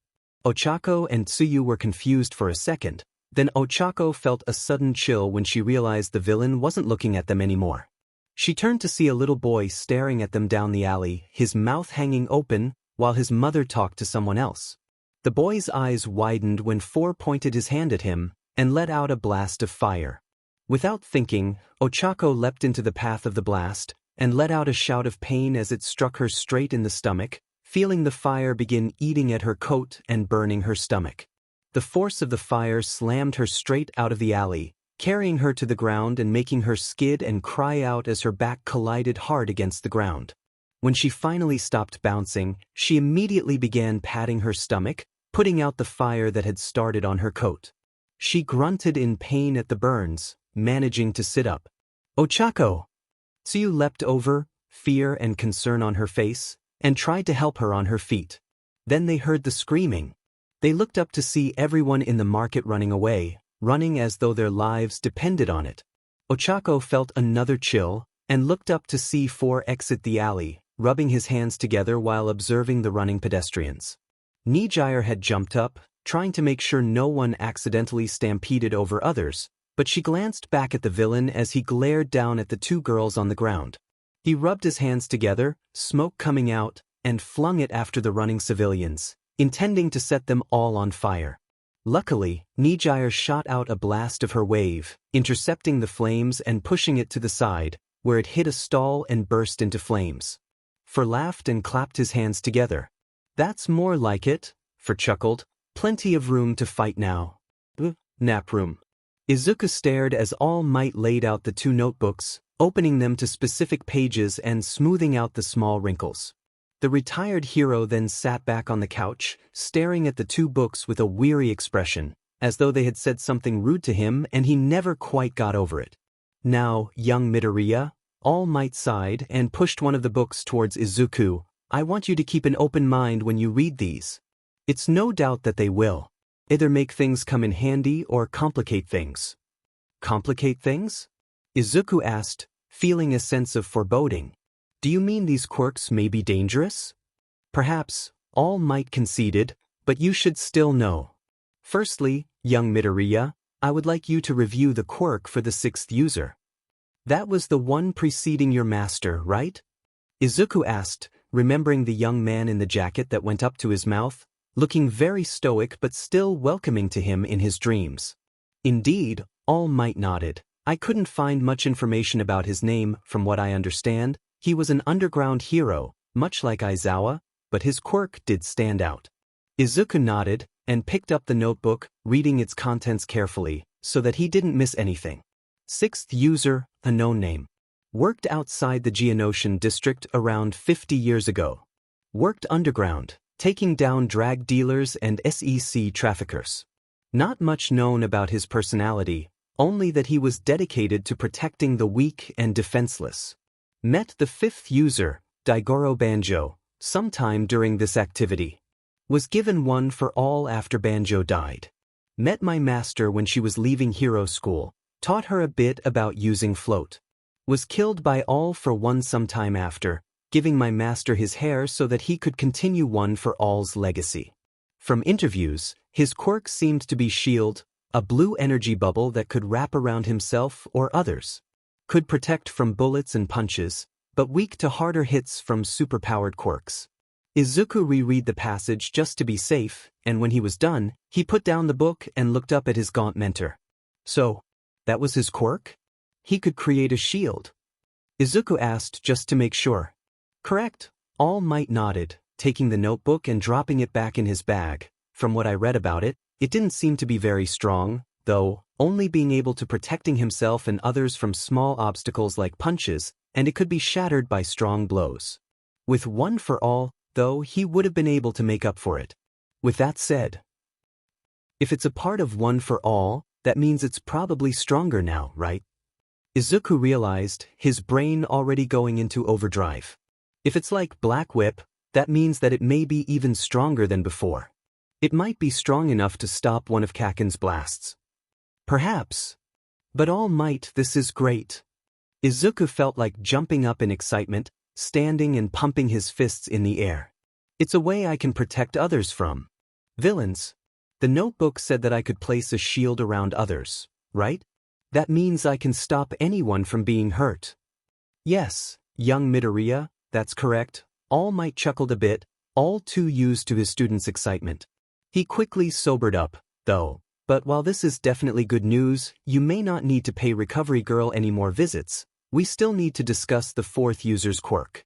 Ochako and Tsuyu were confused for a second, then Ochako felt a sudden chill when she realized the villain wasn't looking at them anymore. She turned to see a little boy staring at them down the alley, his mouth hanging open, while his mother talked to someone else. The boy's eyes widened when Four pointed his hand at him and let out a blast of fire. Without thinking, Ochako leapt into the path of the blast and let out a shout of pain as it struck her straight in the stomach, feeling the fire begin eating at her coat and burning her stomach. The force of the fire slammed her straight out of the alley, carrying her to the ground and making her skid and cry out as her back collided hard against the ground. When she finally stopped bouncing, she immediately began patting her stomach, putting out the fire that had started on her coat. She grunted in pain at the burns, managing to sit up. "Ochako!" Tsu leapt over, fear and concern on her face, and tried to help her on her feet. Then they heard the screaming. They looked up to see everyone in the market running away, running as though their lives depended on it. Ochako felt another chill, and looked up to see four exit the alley, rubbing his hands together while observing the running pedestrians. Nijire had jumped up, trying to make sure no one accidentally stampeded over others, but she glanced back at the villain as he glared down at the two girls on the ground. He rubbed his hands together, smoke coming out, and flung it after the running civilians, intending to set them all on fire. Luckily, Nijire shot out a blast of her wave, intercepting the flames and pushing it to the side, where it hit a stall and burst into flames. For laughed and clapped his hands together. "That's more like it," For chuckled. "Plenty of room to fight now." Nap room. Izuku stared as All Might laid out the two notebooks, opening them to specific pages and smoothing out the small wrinkles. The retired hero then sat back on the couch, staring at the two books with a weary expression, as though they had said something rude to him and he never quite got over it. "Now, young Midoriya," All Might sighed and pushed one of the books towards Izuku. "I want you to keep an open mind when you read these. It's no doubt that they will either make things come in handy or complicate things." "Complicate things?" Izuku asked, feeling a sense of foreboding. "Do you mean these quirks may be dangerous?" "Perhaps," All Might conceded, "but you should still know. Firstly, young Midoriya, I would like you to review the quirk for the sixth user." "That was the one preceding your master, right?" Izuku asked, remembering the young man in the jacket that went up to his mouth, looking very stoic but still welcoming to him in his dreams. "Indeed," All Might nodded. "I couldn't find much information about his name. From what I understand, he was an underground hero, much like Aizawa, but his quirk did stand out." Izuku nodded, and picked up the notebook, reading its contents carefully, so that he didn't miss anything. Sixth user, a known name. Worked outside the Geonosian district around 50 years ago. Worked underground, taking down drag dealers and SEC traffickers. Not much known about his personality, only that he was dedicated to protecting the weak and defenseless. Met the fifth user, Daigoro Banjo, sometime during this activity. Was given one for all after Banjo died. Met my master when she was leaving hero school, taught her a bit about using float. Was killed by all for one sometime after, giving my master his hair so that he could continue one for all's legacy. From interviews, his quirk seemed to be shield, a blue energy bubble that could wrap around himself or others. Could protect from bullets and punches, but weak to harder hits from superpowered quirks. Izuku reread the passage just to be safe, and when he was done, he put down the book and looked up at his gaunt mentor. "So, that was his quirk? He could create a shield?" Izuku asked just to make sure. "Correct," All Might nodded, taking the notebook and dropping it back in his bag. "From what I read about it, it didn't seem to be very strong, though, only being able to protecting himself and others from small obstacles like punches, and it could be shattered by strong blows. With one for all, though, he would have been able to make up for it. With that said, if it's a part of one for all, that means it's probably stronger now, right?" Izuku realized, his brain already going into overdrive. If it's like Black Whip, that means that it may be even stronger than before. It might be strong enough to stop one of Kaken's blasts. Perhaps. But All Might, this is great. Izuku felt like jumping up in excitement, standing and pumping his fists in the air. "It's a way I can protect others from villains. The notebook said that I could place a shield around others, right? That means I can stop anyone from being hurt." "Yes, young Midoriya, that's correct." All Might chuckled a bit, all too used to his student's excitement. He quickly sobered up, though. "But while this is definitely good news, you may not need to pay Recovery Girl any more visits. We still need to discuss the fourth user's quirk."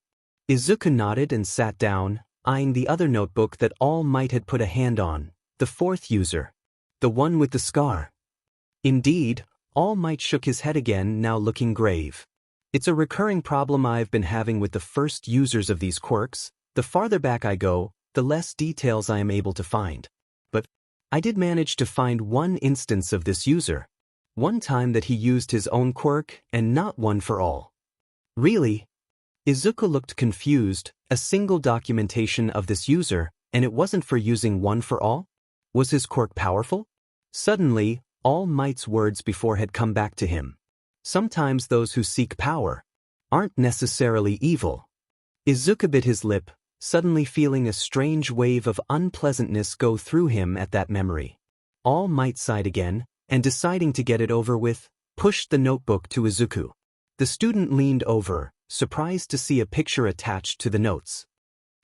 Izuku nodded and sat down, eyeing the other notebook that All Might had put a hand on. The fourth user. The one with the scar. Indeed, All Might shook his head again, now looking grave. It's a recurring problem I've been having with the first users of these quirks. The farther back I go, the less details I am able to find. But I did manage to find one instance of this user. One time that he used his own quirk and not one for all. Really? Izuku looked confused. A single documentation of this user, and it wasn't for using one for all? Was his quirk powerful? Suddenly, All Might's words before had come back to him. Sometimes those who seek power aren't necessarily evil. Izuku bit his lip, suddenly feeling a strange wave of unpleasantness go through him at that memory. All Might sighed again, and deciding to get it over with, pushed the notebook to Izuku. The student leaned over, surprised to see a picture attached to the notes,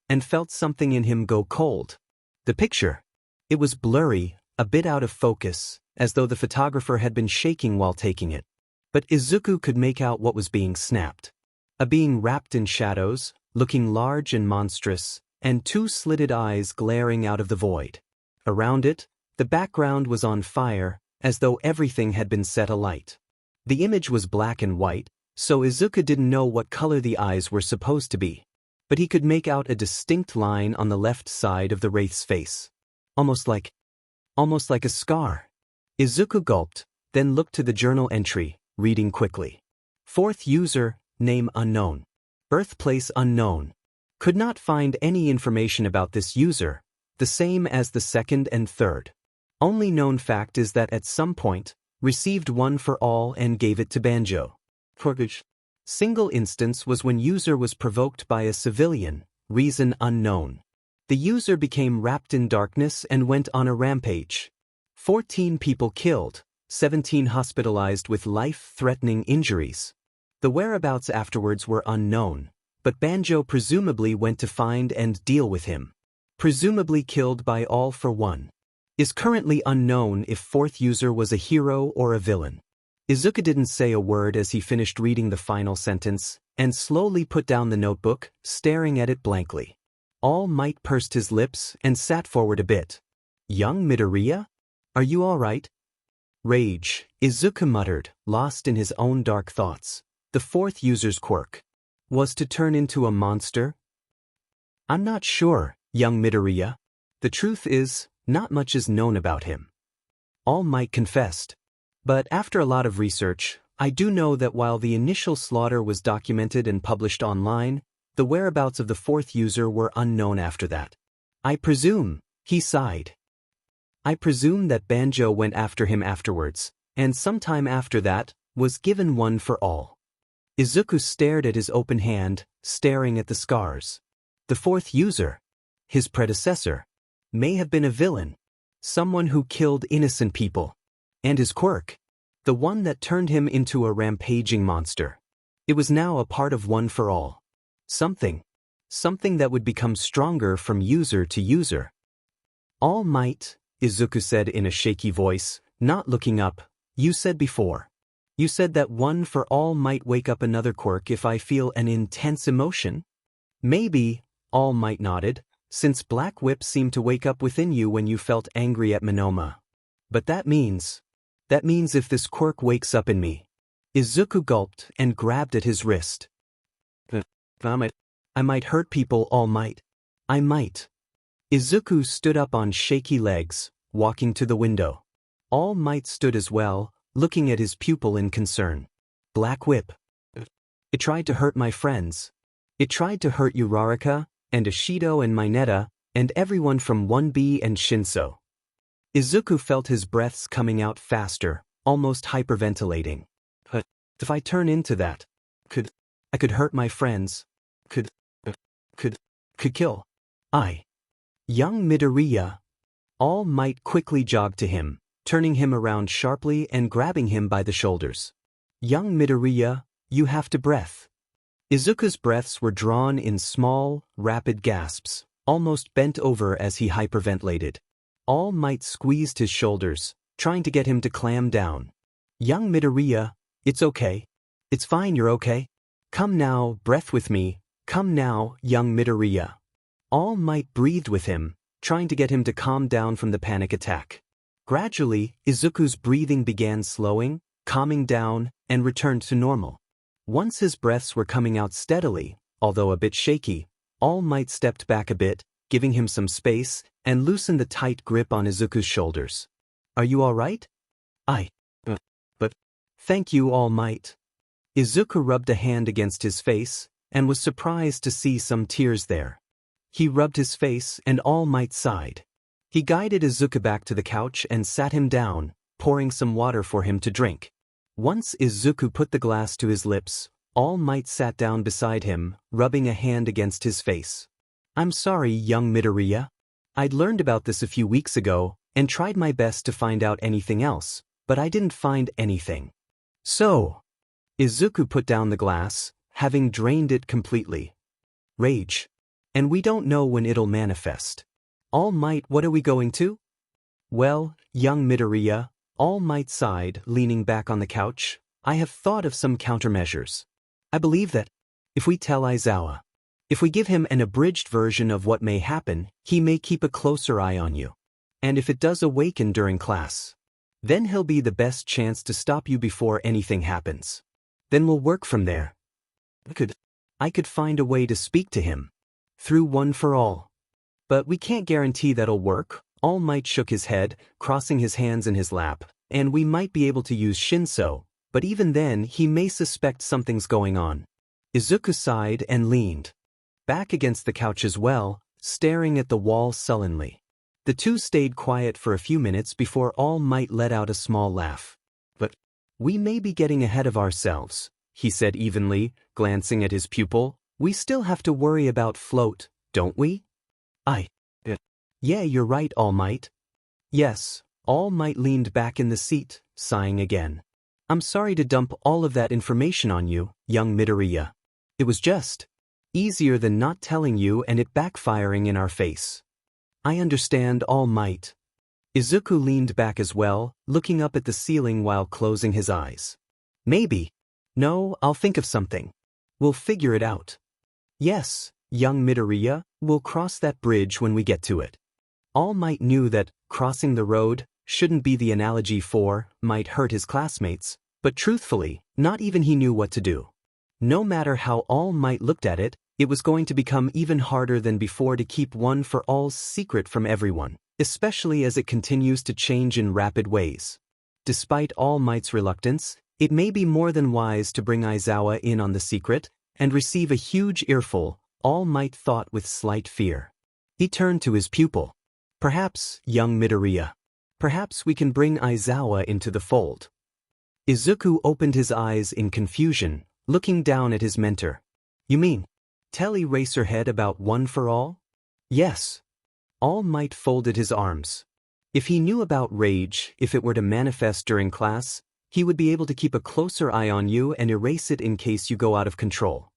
and felt something in him go cold. The picture. It was blurry, a bit out of focus, as though the photographer had been shaking while taking it. But Izuku could make out what was being snapped. A being wrapped in shadows, looking large and monstrous, and two slitted eyes glaring out of the void. Around it, the background was on fire, as though everything had been set alight. The image was black and white, so Izuku didn't know what color the eyes were supposed to be. But he could make out a distinct line on the left side of the wraith's face. Almost like a scar. Izuku gulped, then looked to the journal entry, reading quickly. Fourth user, name unknown. Birthplace unknown. Could not find any information about this user, the same as the second and third. Only known fact is that at some point, received one for all and gave it to Banjo. Single instance was when user was provoked by a civilian, reason unknown. The user became wrapped in darkness and went on a rampage. 14 people killed, 17 hospitalized with life-threatening injuries. The whereabouts afterwards were unknown, but Banjo presumably went to find and deal with him. Presumably killed by all for one. Is currently unknown if fourth user was a hero or a villain. Izuku didn't say a word as he finished reading the final sentence, and slowly put down the notebook, staring at it blankly. All Might pursed his lips and sat forward a bit. Young Midoriya? Are you all right? Rage, Izuku muttered, lost in his own dark thoughts. The fourth user's quirk was to turn into a monster? I'm not sure, young Midoriya. The truth is, not much is known about him. All Might confessed. But after a lot of research, I do know that while the initial slaughter was documented and published online, the whereabouts of the fourth user were unknown after that. I presume, he sighed. I presume that Banjo went after him afterwards, and sometime after that, was given one for all. Izuku stared at his open hand, staring at the scars. The fourth user, his predecessor, may have been a villain, someone who killed innocent people. And his quirk, the one that turned him into a rampaging monster. It was now a part of one for all. Something that would become stronger from user to user. All Might, Izuku said in a shaky voice, not looking up, you said before. You said that one for all might wake up another quirk if I feel an intense emotion? Maybe, All Might nodded, since Black Whip seemed to wake up within you when you felt angry at Monoma. But that means if this quirk wakes up in me. Izuku gulped and grabbed at his wrist. I might hurt people, All Might. I might. Izuku stood up on shaky legs, walking to the window. All Might stood as well, looking at his pupil in concern. Black Whip. It tried to hurt my friends. It tried to hurt Uraraka, and Ashido and Mineta, and everyone from 1B and Shinso. Izuku felt his breaths coming out faster, almost hyperventilating. But if I turn into that, I could hurt my friends, could kill. Young Midoriya. All Might quickly jogged to him, turning him around sharply and grabbing him by the shoulders. Young Midoriya, you have to breath. Izuku's breaths were drawn in small, rapid gasps, almost bent over as he hyperventilated. All Might squeezed his shoulders, trying to get him to clam down. Young Midoriya, it's okay. It's fine, you're okay. Come now, breath with me. Come now, young Midoriya. All Might breathed with him, trying to get him to calm down from the panic attack. Gradually, Izuku's breathing began slowing, calming down, and returned to normal. Once his breaths were coming out steadily, although a bit shaky, All Might stepped back a bit, giving him some space, and loosened the tight grip on Izuku's shoulders. Are you all right? But thank you, All Might. Izuku rubbed a hand against his face, and was surprised to see some tears there. He rubbed his face and All Might sighed. He guided Izuku back to the couch and sat him down, pouring some water for him to drink. Once Izuku put the glass to his lips, All Might sat down beside him, rubbing a hand against his face. I'm sorry, young Midoriya. I'd learned about this a few weeks ago, and tried my best to find out anything else, but I didn't find anything. So, Izuku put down the glass, having drained it completely. Rage. And we don't know when it'll manifest. All Might, what are we going to? Well, young Midoriya, All Might sighed, leaning back on the couch, I have thought of some countermeasures. I believe that, if we tell Aizawa, if we give him an abridged version of what may happen, he may keep a closer eye on you. And if it does awaken during class, then he'll be the best chance to stop you before anything happens. Then we'll work from there. I could find a way to speak to him. Through One for All. But we can't guarantee that'll work. All Might shook his head, crossing his hands in his lap, and we might be able to use Shinso, but even then he may suspect something's going on. Izuku sighed and leaned back against the couch as well, staring at the wall sullenly. The two stayed quiet for a few minutes before All Might let out a small laugh. But we may be getting ahead of ourselves, he said evenly, glancing at his pupil. We still have to worry about Float, don't we? Yeah, you're right, All Might. Yes, All Might leaned back in the seat, sighing again. I'm sorry to dump all of that information on you, young Midoriya. It was just easier than not telling you and it backfiring in our face. I understand, All Might. Izuku leaned back as well, looking up at the ceiling while closing his eyes. Maybe. No, I'll think of something. We'll figure it out. Yes, young Midoriya, we'll cross that bridge when we get to it. All Might knew that crossing the road shouldn't be the analogy for might hurt his classmates, but truthfully, not even he knew what to do. No matter how All Might looked at it, it was going to become even harder than before to keep One for All's secret from everyone, especially as it continues to change in rapid ways. Despite All Might's reluctance, it may be more than wise to bring Aizawa in on the secret and receive a huge earful, All Might thought with slight fear. He turned to his pupil. Perhaps, young Midoriya. Perhaps we can bring Aizawa into the fold. Izuku opened his eyes in confusion, looking down at his mentor. You mean, tell Eraserhead about One for All? Yes. All Might folded his arms. If he knew about rage, if it were to manifest during class, he would be able to keep a closer eye on you and erase it in case you go out of control.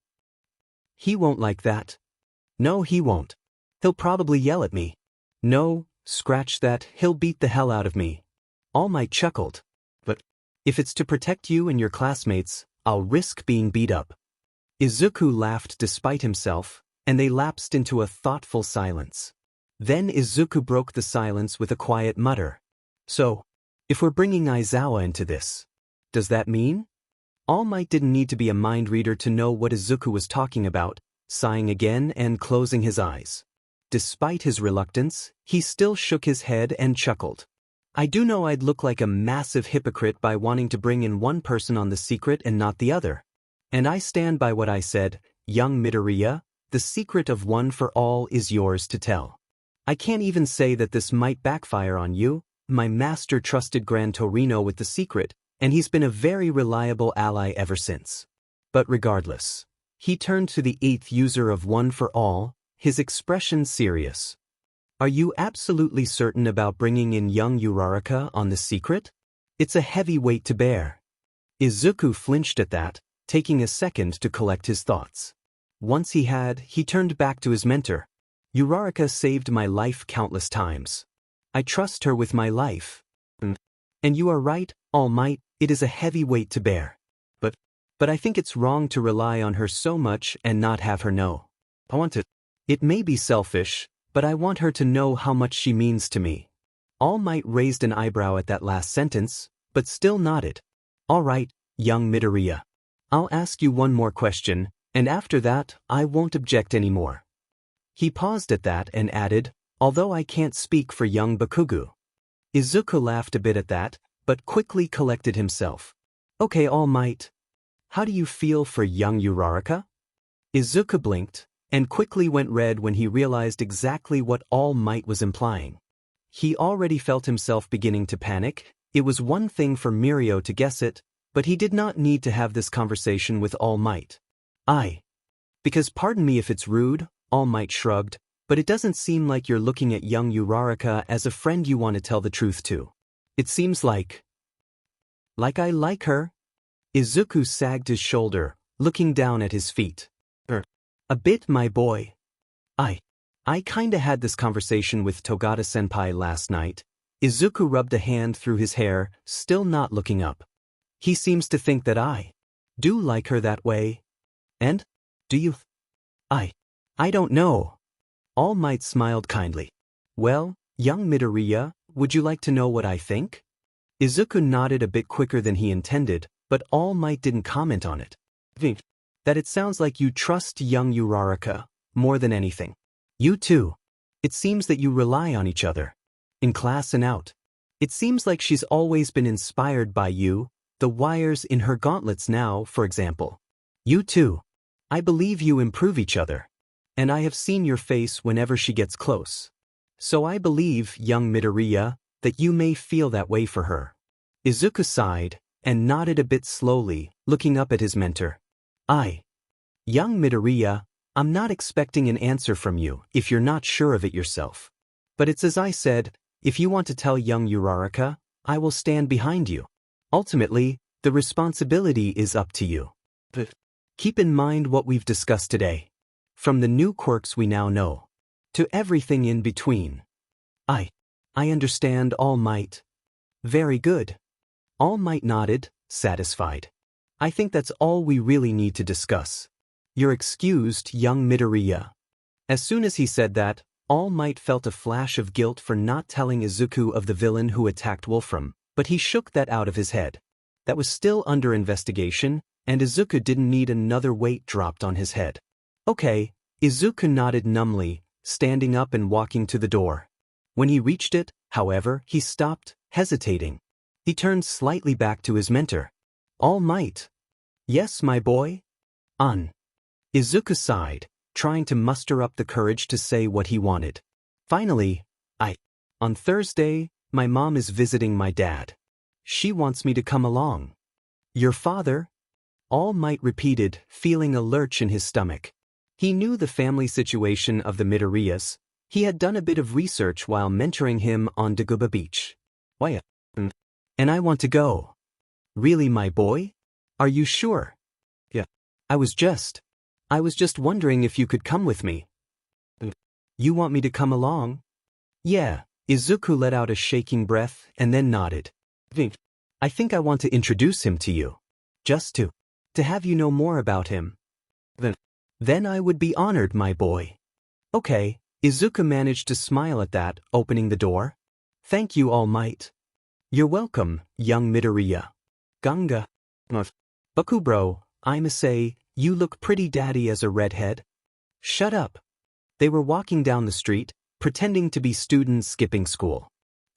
He won't like that. No, he won't. He'll probably yell at me. No, scratch that, he'll beat the hell out of me. All Might chuckled. But if it's to protect you and your classmates, I'll risk being beat up. Izuku laughed despite himself, and they lapsed into a thoughtful silence. Then Izuku broke the silence with a quiet mutter. So, if we're bringing Aizawa into this, does that mean? All Might didn't need to be a mind reader to know what Izuku was talking about, sighing again and closing his eyes. Despite his reluctance, he still shook his head and chuckled. I do know I'd look like a massive hypocrite by wanting to bring in one person on the secret and not the other. And I stand by what I said, young Midoriya, the secret of One for All is yours to tell. I can't even say that this might backfire on you. My master trusted Gran Torino with the secret, and he's been a very reliable ally ever since. But regardless, he turned to the 8th user of One for All, his expression serious. Are you absolutely certain about bringing in young Uraraka on the secret? It's a heavy weight to bear. Izuku flinched at that, taking a second to collect his thoughts. Once he turned back to his mentor. Uraraka saved my life countless times. I trust her with my life. And you are right, All Might, it is a heavy weight to bear. But I think it's wrong to rely on her so much and not have her know. I want to. It may be selfish, but I want her to know how much she means to me. All Might raised an eyebrow at that last sentence, but still nodded. All right, young Midoriya. I'll ask you one more question, and after that, I won't object anymore. He paused at that and added, although I can't speak for young Bakugo. Izuku laughed a bit at that, but quickly collected himself. Okay, All Might. How do you feel for young Uraraka? Izuku blinked, and quickly went red when he realized exactly what All Might was implying. He already felt himself beginning to panic. It was one thing for Murio to guess it, but he did not need to have this conversation with All Might. Because pardon me if it's rude, All Might shrugged, but it doesn't seem like you're looking at young Uraraka as a friend you want to tell the truth to. It seems like I like her? Izuku sagged his shoulder, looking down at his feet. A bit, my boy. I kinda had this conversation with Togata-senpai last night. Izuku rubbed a hand through his hair, still not looking up. He seems to think that I do like her that way. And? Do you? I don't know. All Might smiled kindly. Well, young Midoriya, would you like to know what I think? Izuku nodded a bit quicker than he intended, but All Might didn't comment on it. That it sounds like you trust young Uraraka more than anything. You too. It seems that you rely on each other. In class and out. It seems like she's always been inspired by you, the wires in her gauntlets now, for example. You too. I believe you improve each other. And I have seen your face whenever she gets close. So I believe, young Midoriya, that you may feel that way for her. Izuku sighed, and nodded a bit slowly, looking up at his mentor. Young Midoriya, I'm not expecting an answer from you if you're not sure of it yourself. But it's as I said, if you want to tell young Uraraka, I will stand behind you. Ultimately, the responsibility is up to you. But keep in mind what we've discussed today. From the new quirks we now know, to everything in between. I understand, All Might. Very good. All Might nodded, satisfied. I think that's all we really need to discuss. You're excused, young Midoriya. As soon as he said that, All Might felt a flash of guilt for not telling Izuku of the villain who attacked Wolfram, but he shook that out of his head. That was still under investigation, and Izuku didn't need another weight dropped on his head. Okay, Izuku nodded numbly, standing up and walking to the door. When he reached it, however, he stopped, hesitating. He turned slightly back to his mentor. All Might. Yes, my boy? Izuku sighed, trying to muster up the courage to say what he wanted. Finally, on Thursday, my mom is visiting my dad. She wants me to come along. Your father? All Might repeated, feeling a lurch in his stomach. He knew the family situation of the Midoriyas. He had done a bit of research while mentoring him on Daguba Beach. Why? And I want to go. Really, my boy? Are you sure? Yeah. I was just wondering if you could come with me. You want me to come along? Yeah. Izuku let out a shaking breath and then nodded. I think I want to introduce him to you. Just to have you know more about him. Then I would be honored, my boy. Okay. Izuku managed to smile at that, opening the door. Thank you, All Might. You're welcome, young Midoriya. Ganga. Bakubro, I must say, you look pretty daddy as a redhead. Shut up. They were walking down the street, pretending to be students skipping school.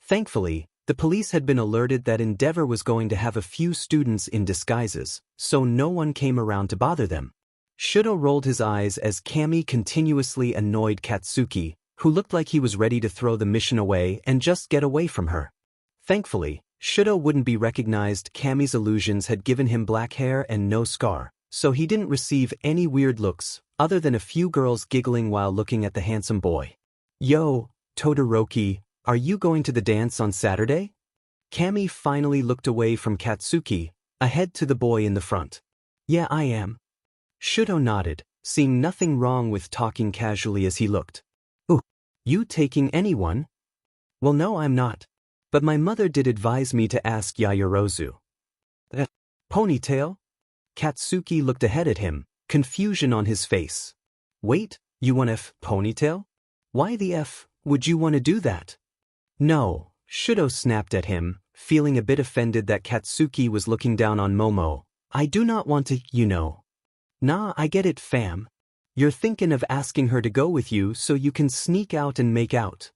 Thankfully, the police had been alerted that Endeavor was going to have a few students in disguises, so no one came around to bother them. Shudo rolled his eyes as Kami continuously annoyed Katsuki, who looked like he was ready to throw the mission away and just get away from her. Thankfully, Shudo wouldn't be recognized. Kami's illusions had given him black hair and no scar, so he didn't receive any weird looks, other than a few girls giggling while looking at the handsome boy. Yo, Todoroki, are you going to the dance on Saturday? Kami finally looked away from Katsuki, ahead to the boy in the front. Yeah, I am. Shudo nodded, seeing nothing wrong with talking casually as he looked. Ooh, you taking anyone? Well, no, I'm not. But my mother did advise me to ask Yaoyorozu. Ponytail? Katsuki looked ahead at him, confusion on his face. Wait, you want ponytail? Why the F would you want to do that? No, Shudo snapped at him, feeling a bit offended that Katsuki was looking down on Momo, I do not want to, you know. Nah, I get it, fam. You're thinking of asking her to go with you so you can sneak out and make out.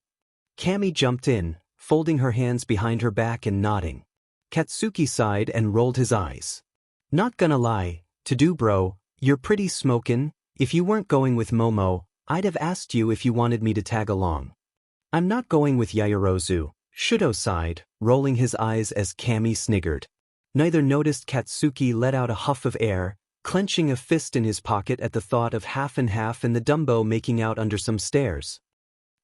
Kami jumped in, folding her hands behind her back and nodding. Katsuki sighed and rolled his eyes. Not gonna lie, to do bro, you're pretty smokin'. If you weren't going with Momo, I'd have asked you if you wanted me to tag along. I'm not going with Yaoyorozu, Shudo sighed, rolling his eyes as Kami sniggered. Neither noticed Katsuki let out a huff of air, clenching a fist in his pocket at the thought of half and half and the Dumbo making out under some stairs.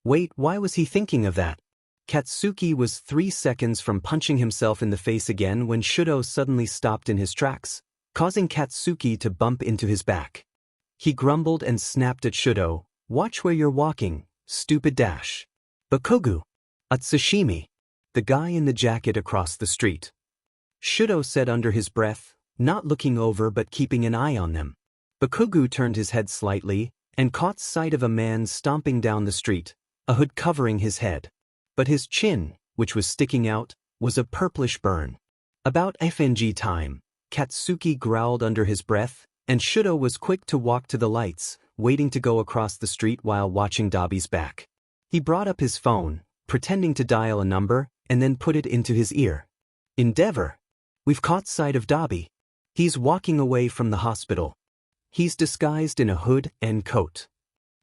Wait, why was he thinking of that? Katsuki was 3 seconds from punching himself in the face again when Shudo suddenly stopped in his tracks, causing Katsuki to bump into his back. He grumbled and snapped at Shudo, "Watch where you're walking, stupid dash." Bakugo. Atsushimi. The guy in the jacket across the street. Shudo said under his breath, not looking over but keeping an eye on them. Bakugo turned his head slightly and caught sight of a man stomping down the street, a hood covering his head. But his chin, which was sticking out, was a purplish burn. About FNG time, Katsuki growled under his breath, and Shudo was quick to walk to the lights, waiting to go across the street while watching Dabi's back. He brought up his phone, pretending to dial a number, and then put it into his ear. Endeavor. We've caught sight of Dabi. He's walking away from the hospital. He's disguised in a hood and coat.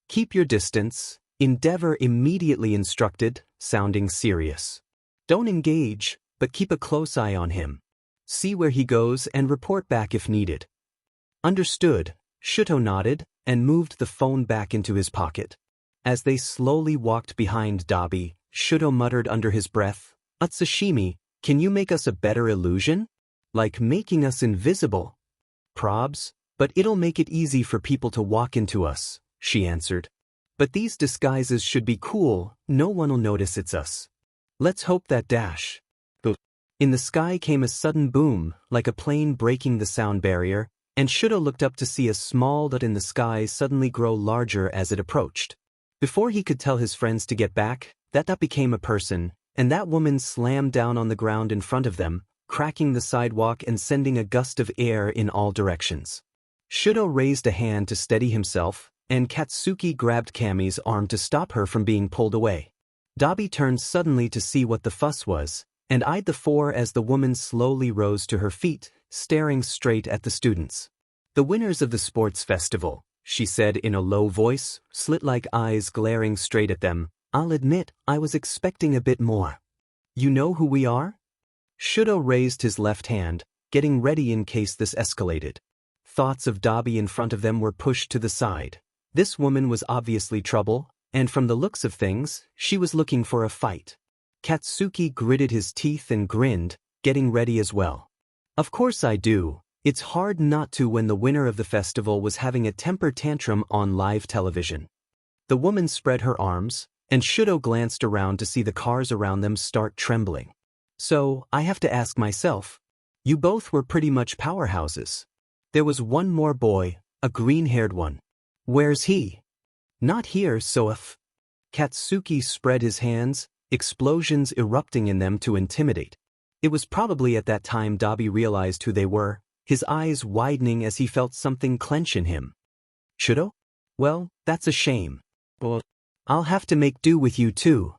Keep your distance, Endeavor immediately instructed, sounding serious. Don't engage, but keep a close eye on him. See where he goes and report back if needed. Understood, Shudo nodded and moved the phone back into his pocket. As they slowly walked behind Dabi, Shudo muttered under his breath, "Atsushimi, can you make us a better illusion? Like making us invisible?" "Probs, but it'll make it easy for people to walk into us," she answered. "But these disguises should be cool, no one'll notice it's us. Let's hope that dash." In the sky came a sudden boom, like a plane breaking the sound barrier, and Shudo looked up to see a small dot in the sky suddenly grow larger as it approached. Before he could tell his friends to get back, that dot became a person, and that woman slammed down on the ground in front of them, cracking the sidewalk and sending a gust of air in all directions. Shudo raised a hand to steady himself, and Katsuki grabbed Kami's arm to stop her from being pulled away. Dabi turned suddenly to see what the fuss was, and eyed the four as the woman slowly rose to her feet, staring straight at the students. "The winners of the sports festival," she said in a low voice, slit-like eyes glaring straight at them. "I'll admit, I was expecting a bit more. You know who we are?" Shudo raised his left hand, getting ready in case this escalated. Thoughts of Dabi in front of them were pushed to the side. This woman was obviously trouble, and from the looks of things, she was looking for a fight. Katsuki gritted his teeth and grinned, getting ready as well. "Of course I do. It's hard not to when the winner of the festival was having a temper tantrum on live television." The woman spread her arms, and Shudo glanced around to see the cars around them start trembling. "So, I have to ask myself. You both were pretty much powerhouses. There was one more boy, a green-haired one. Where's he?" "Not here, Soaf." Katsuki spread his hands, explosions erupting in them to intimidate. It was probably at that time Dabi realized who they were, his eyes widening as he felt something clench in him. "Shudo? Well, that's a shame. But I'll have to make do with you too."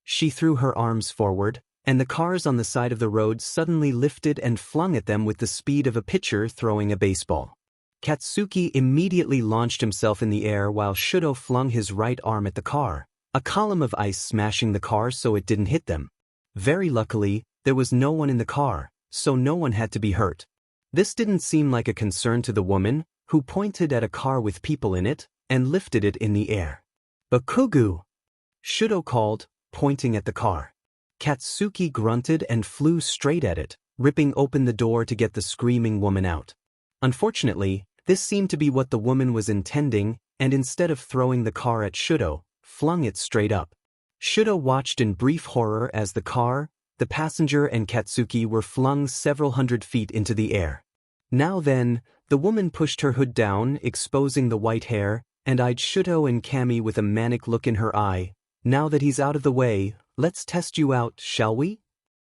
She threw her arms forward, and the cars on the side of the road suddenly lifted and flung at them with the speed of a pitcher throwing a baseball. Katsuki immediately launched himself in the air while Shudo flung his right arm at the car, a column of ice smashing the car so it didn't hit them. Very luckily, there was no one in the car, so no one had to be hurt. This didn't seem like a concern to the woman, who pointed at a car with people in it and lifted it in the air. "Bakugo!" Shudo called, pointing at the car. Katsuki grunted and flew straight at it, ripping open the door to get the screaming woman out. Unfortunately, this seemed to be what the woman was intending, and instead of throwing the car at Shudo, flung it straight up. Shudo watched in brief horror as the car, the passenger and Katsuki were flung several hundred feet into the air. Now then, the woman pushed her hood down, exposing the white hair, and eyed Shudo and Kami with a manic look in her eye. "Now that he's out of the way, let's test you out, shall we?"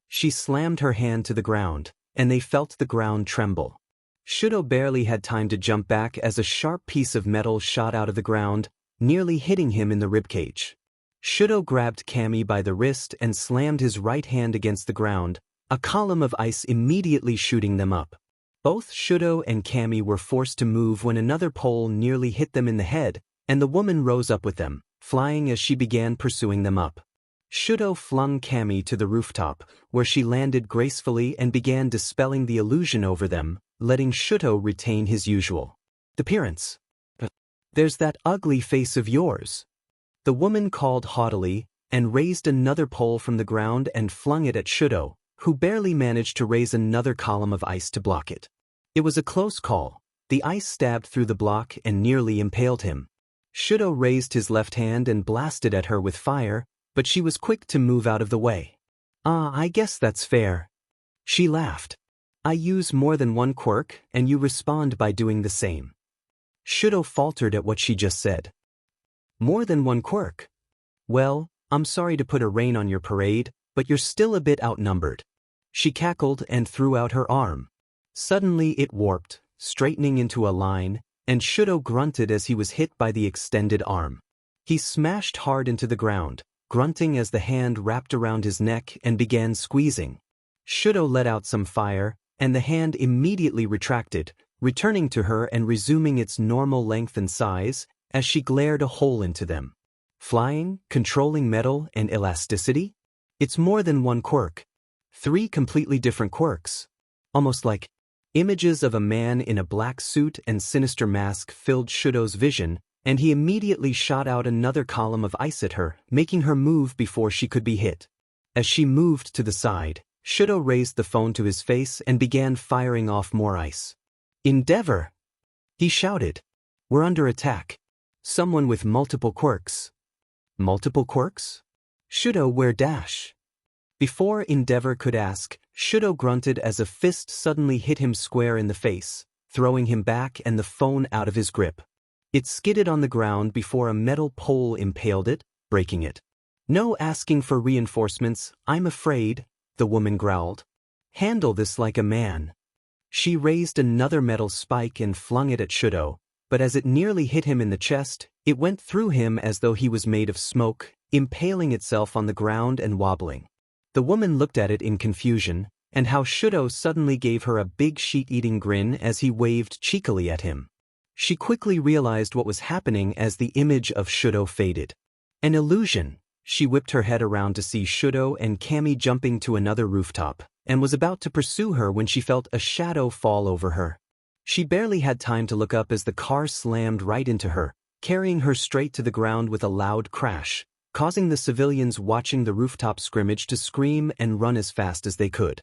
She slammed her hand to the ground, and they felt the ground tremble. Shudo barely had time to jump back as a sharp piece of metal shot out of the ground, nearly hitting him in the ribcage. Shudo grabbed Kami by the wrist and slammed his right hand against the ground, a column of ice immediately shooting them up. Both Shudo and Kami were forced to move when another pole nearly hit them in the head, and the woman rose up with them, flying as she began pursuing them up. Shudo flung Kami to the rooftop, where she landed gracefully and began dispelling the illusion over them, letting Shudo retain his usual appearance. "There's that ugly face of yours," the woman called haughtily, and raised another pole from the ground and flung it at Shudo, who barely managed to raise another column of ice to block it. It was a close call. The ice stabbed through the block and nearly impaled him. Shudo raised his left hand and blasted at her with fire, but she was quick to move out of the way. I guess that's fair." She laughed. "I use more than one quirk, and you respond by doing the same." Shudo faltered at what she just said. "More than one quirk? Well, I'm sorry to put a rein on your parade, but you're still a bit outnumbered." She cackled and threw out her arm. Suddenly it warped, straightening into a line, and Shudo grunted as he was hit by the extended arm. He smashed hard into the ground, grunting as the hand wrapped around his neck and began squeezing. Shudo let out some fire, and the hand immediately retracted, returning to her and resuming its normal length and size as she glared a hole into them. Flying, controlling metal, and elasticity? It's more than one quirk. 3 completely different quirks. Almost like images of a man in a black suit and sinister mask filled Shudo's vision, and he immediately shot out another column of ice at her, making her move before she could be hit. As she moved to the side, Shudo raised the phone to his face and began firing off more ice. "Endeavor!" he shouted. "We're under attack. Someone with multiple quirks." "Multiple quirks? Shudo, where dash?" Before Endeavor could ask, Shudo grunted as a fist suddenly hit him square in the face, throwing him back and the phone out of his grip. It skidded on the ground before a metal pole impaled it, breaking it. "No asking for reinforcements, I'm afraid," the woman growled. "Handle this like a man." She raised another metal spike and flung it at Shudo, but as it nearly hit him in the chest, it went through him as though he was made of smoke, impaling itself on the ground and wobbling. The woman looked at it in confusion, and how Shudo suddenly gave her a big sheet-eating grin as he waved cheekily at him. She quickly realized what was happening as the image of Shudo faded. An illusion. She whipped her head around to see Shudo and Kami jumping to another rooftop, and was about to pursue her when she felt a shadow fall over her. She barely had time to look up as the car slammed right into her, carrying her straight to the ground with a loud crash, causing the civilians watching the rooftop scrimmage to scream and run as fast as they could.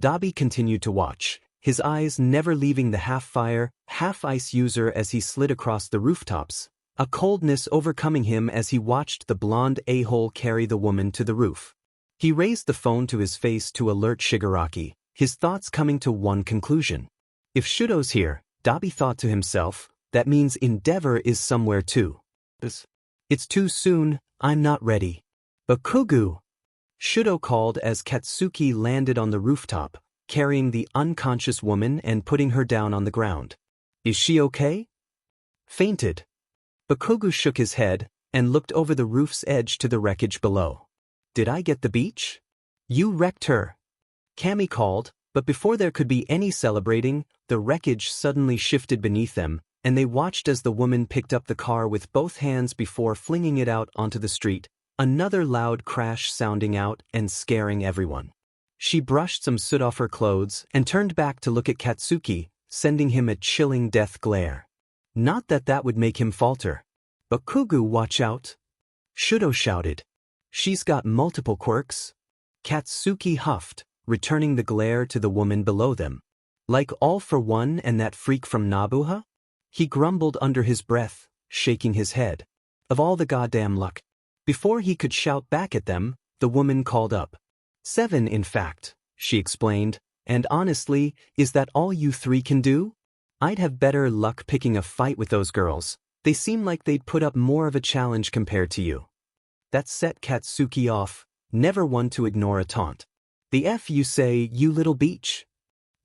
Dabi continued to watch, his eyes never leaving the half-fire, half-ice user as he slid across the rooftops, a coldness overcoming him as he watched the blonde a-hole carry the woman to the roof. He raised the phone to his face to alert Shigaraki, his thoughts coming to one conclusion. If Shudo's here, Dabi thought to himself, that means Endeavor is somewhere too. It's too soon, I'm not ready. "Bakugo!" Shudo called as Katsuki landed on the rooftop, carrying the unconscious woman and putting her down on the ground. "Is she okay?" "Fainted." Bakugo shook his head and looked over the roof's edge to the wreckage below. "Did I get the beach?" "You wrecked her," Kami called, but before there could be any celebrating, the wreckage suddenly shifted beneath them, and they watched as the woman picked up the car with both hands before flinging it out onto the street, another loud crash sounding out and scaring everyone. She brushed some soot off her clothes and turned back to look at Katsuki, sending him a chilling death glare. Not that that would make him falter. "Bakugo, watch out!" Shudo shouted. "She's got multiple quirks." Katsuki huffed, returning the glare to the woman below them. "Like All for One and that freak from Nabuha?" He grumbled under his breath, shaking his head. "Of all the goddamn luck." Before he could shout back at them, the woman called up. 7, in fact, she explained, "and honestly, is that all you 3 can do? I'd have better luck picking a fight with those girls. They seem like they'd put up more of a challenge compared to you." That set Katsuki off, never one to ignore a taunt. "The F you say, you little beach?"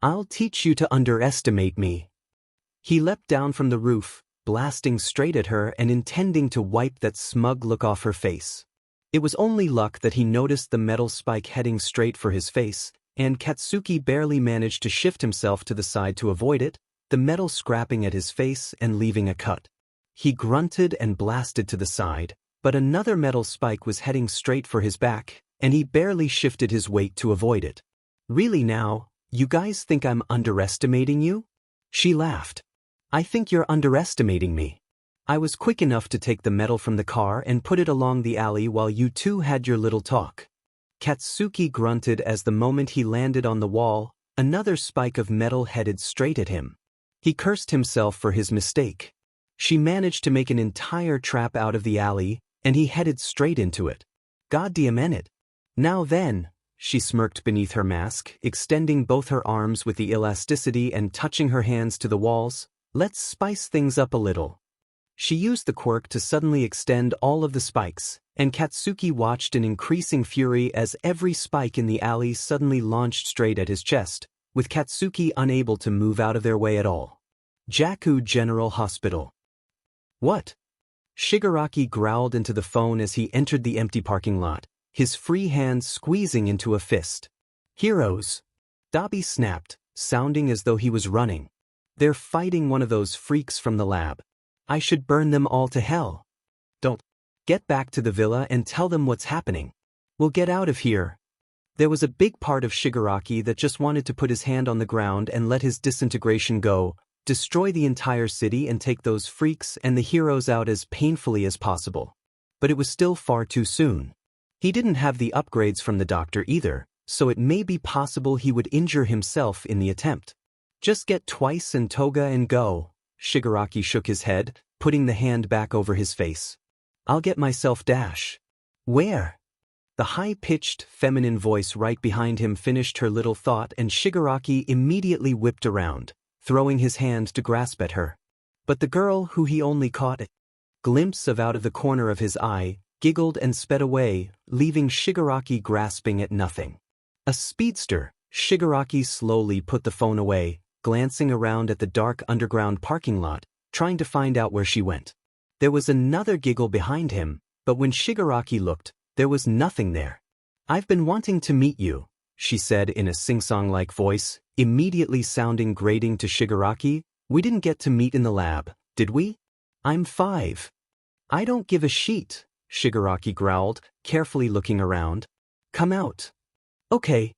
I'll teach you to underestimate me. He leapt down from the roof, blasting straight at her and intending to wipe that smug look off her face. It was only luck that he noticed the metal spike heading straight for his face, and Katsuki barely managed to shift himself to the side to avoid it, the metal scrapping at his face and leaving a cut. He grunted and blasted to the side, but another metal spike was heading straight for his back, and he barely shifted his weight to avoid it. Really now, you guys think I'm underestimating you? She laughed. I think you're underestimating me. I was quick enough to take the metal from the car and put it along the alley while you two had your little talk. Katsuki grunted as the moment he landed on the wall, another spike of metal headed straight at him. He cursed himself for his mistake. She managed to make an entire trap out of the alley, and he headed straight into it. Goddamn it. Now then, she smirked beneath her mask, extending both her arms with the elasticity and touching her hands to the walls. Let's spice things up a little. She used the quirk to suddenly extend all of the spikes, and Katsuki watched in increasing fury as every spike in the alley suddenly launched straight at his chest, with Katsuki unable to move out of their way at all. Jaku General Hospital. What? Shigaraki growled into the phone as he entered the empty parking lot, his free hand squeezing into a fist. Heroes. Dabi snapped, sounding as though he was running. They're fighting one of those freaks from the lab. I should burn them all to hell. Don't. Get back to the villa and tell them what's happening. We'll get out of here. There was a big part of Shigaraki that just wanted to put his hand on the ground and let his disintegration go, destroy the entire city and take those freaks and the heroes out as painfully as possible. But it was still far too soon. He didn't have the upgrades from the doctor either, so it may be possible he would injure himself in the attempt. Just get twice and toga and go. Shigaraki shook his head, putting the hand back over his face. I'll get myself dash. Where? The high-pitched, feminine voice right behind him finished her little thought and Shigaraki immediately whipped around, throwing his hand to grasp at her. But the girl, who he only caught a glimpse of out of the corner of his eye, giggled and sped away, leaving Shigaraki grasping at nothing. A speedster. Shigaraki slowly put the phone away, glancing around at the dark underground parking lot, trying to find out where she went. There was another giggle behind him, but when Shigaraki looked, there was nothing there. I've been wanting to meet you, she said in a sing-song-like voice, immediately sounding grating to Shigaraki. We didn't get to meet in the lab, did we? I'm 5. I don't give a shit, Shigaraki growled, carefully looking around. Come out. Okay.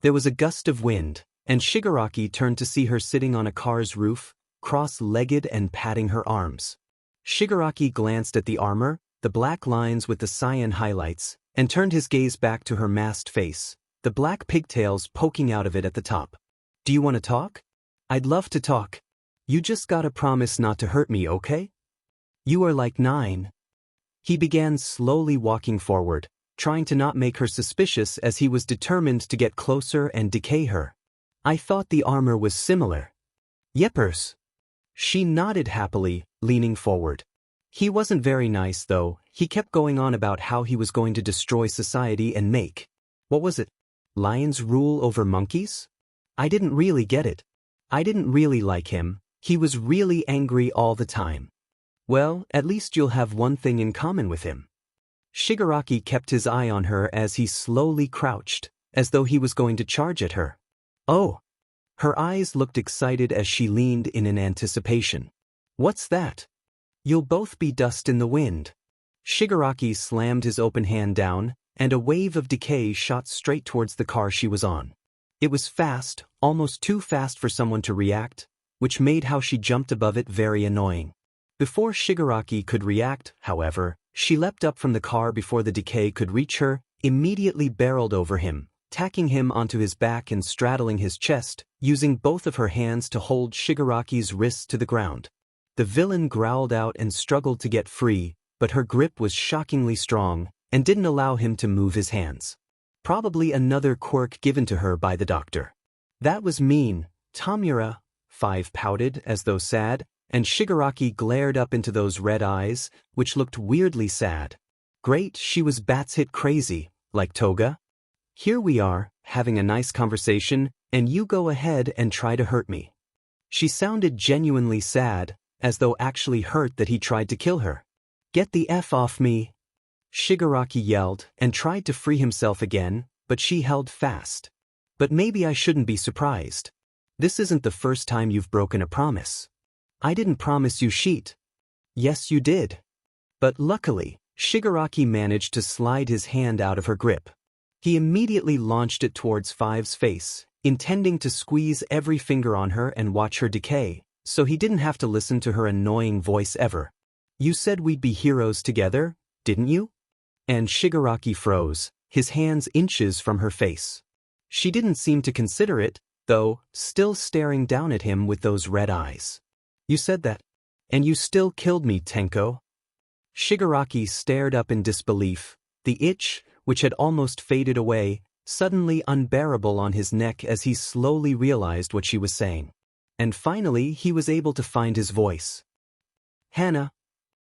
There was a gust of wind, and Shigaraki turned to see her sitting on a car's roof, cross-legged and patting her arms. Shigaraki glanced at the armor, the black lines with the cyan highlights, and turned his gaze back to her masked face, the black pigtails poking out of it at the top. Do you want to talk? I'd love to talk. You just gotta promise not to hurt me, okay? You are like 9. He began slowly walking forward, trying to not make her suspicious as he was determined to get closer and decay her. I thought the armor was similar. Yepers. She nodded happily, leaning forward. He wasn't very nice though. He kept going on about how he was going to destroy society and make, what was it? Lions rule over monkeys? I didn't really get it. I didn't really like him. He was really angry all the time. Well, at least you'll have one thing in common with him. Shigaraki kept his eye on her as he slowly crouched, as though he was going to charge at her. Oh. Her eyes looked excited as she leaned in anticipation. What's that? You'll both be dust in the wind. Shigaraki slammed his open hand down, and a wave of decay shot straight towards the car she was on. It was fast, almost too fast for someone to react, which made how she jumped above it very annoying. Before Shigaraki could react, however, she leapt up from the car before the decay could reach her, immediately barreled over him, tacking him onto his back and straddling his chest, using both of her hands to hold Shigaraki's wrists to the ground. The villain growled out and struggled to get free, but her grip was shockingly strong and didn't allow him to move his hands. Probably another quirk given to her by the doctor. That was mean, Tamura. 5 pouted as though sad, and Shigaraki glared up into those red eyes, which looked weirdly sad. Great, she was bats hit crazy, like Toga. Here we are, having a nice conversation, and you go ahead and try to hurt me. She sounded genuinely sad, as though actually hurt that he tried to kill her. Get the F off me! Shigaraki yelled and tried to free himself again, but she held fast. But maybe I shouldn't be surprised. This isn't the first time you've broken a promise. I didn't promise you shit. Yes, you did. But luckily, Shigaraki managed to slide his hand out of her grip. He immediately launched it towards Five's face, intending to squeeze every finger on her and watch her decay, so he didn't have to listen to her annoying voice ever. You said we'd be heroes together, didn't you? And Shigaraki froze, his hands inches from her face. She didn't seem to consider it, though, still staring down at him with those red eyes. You said that. And you still killed me, Tenko. Shigaraki stared up in disbelief, the itch, which had almost faded away, suddenly unbearable on his neck as he slowly realized what she was saying. And finally he was able to find his voice. Hana,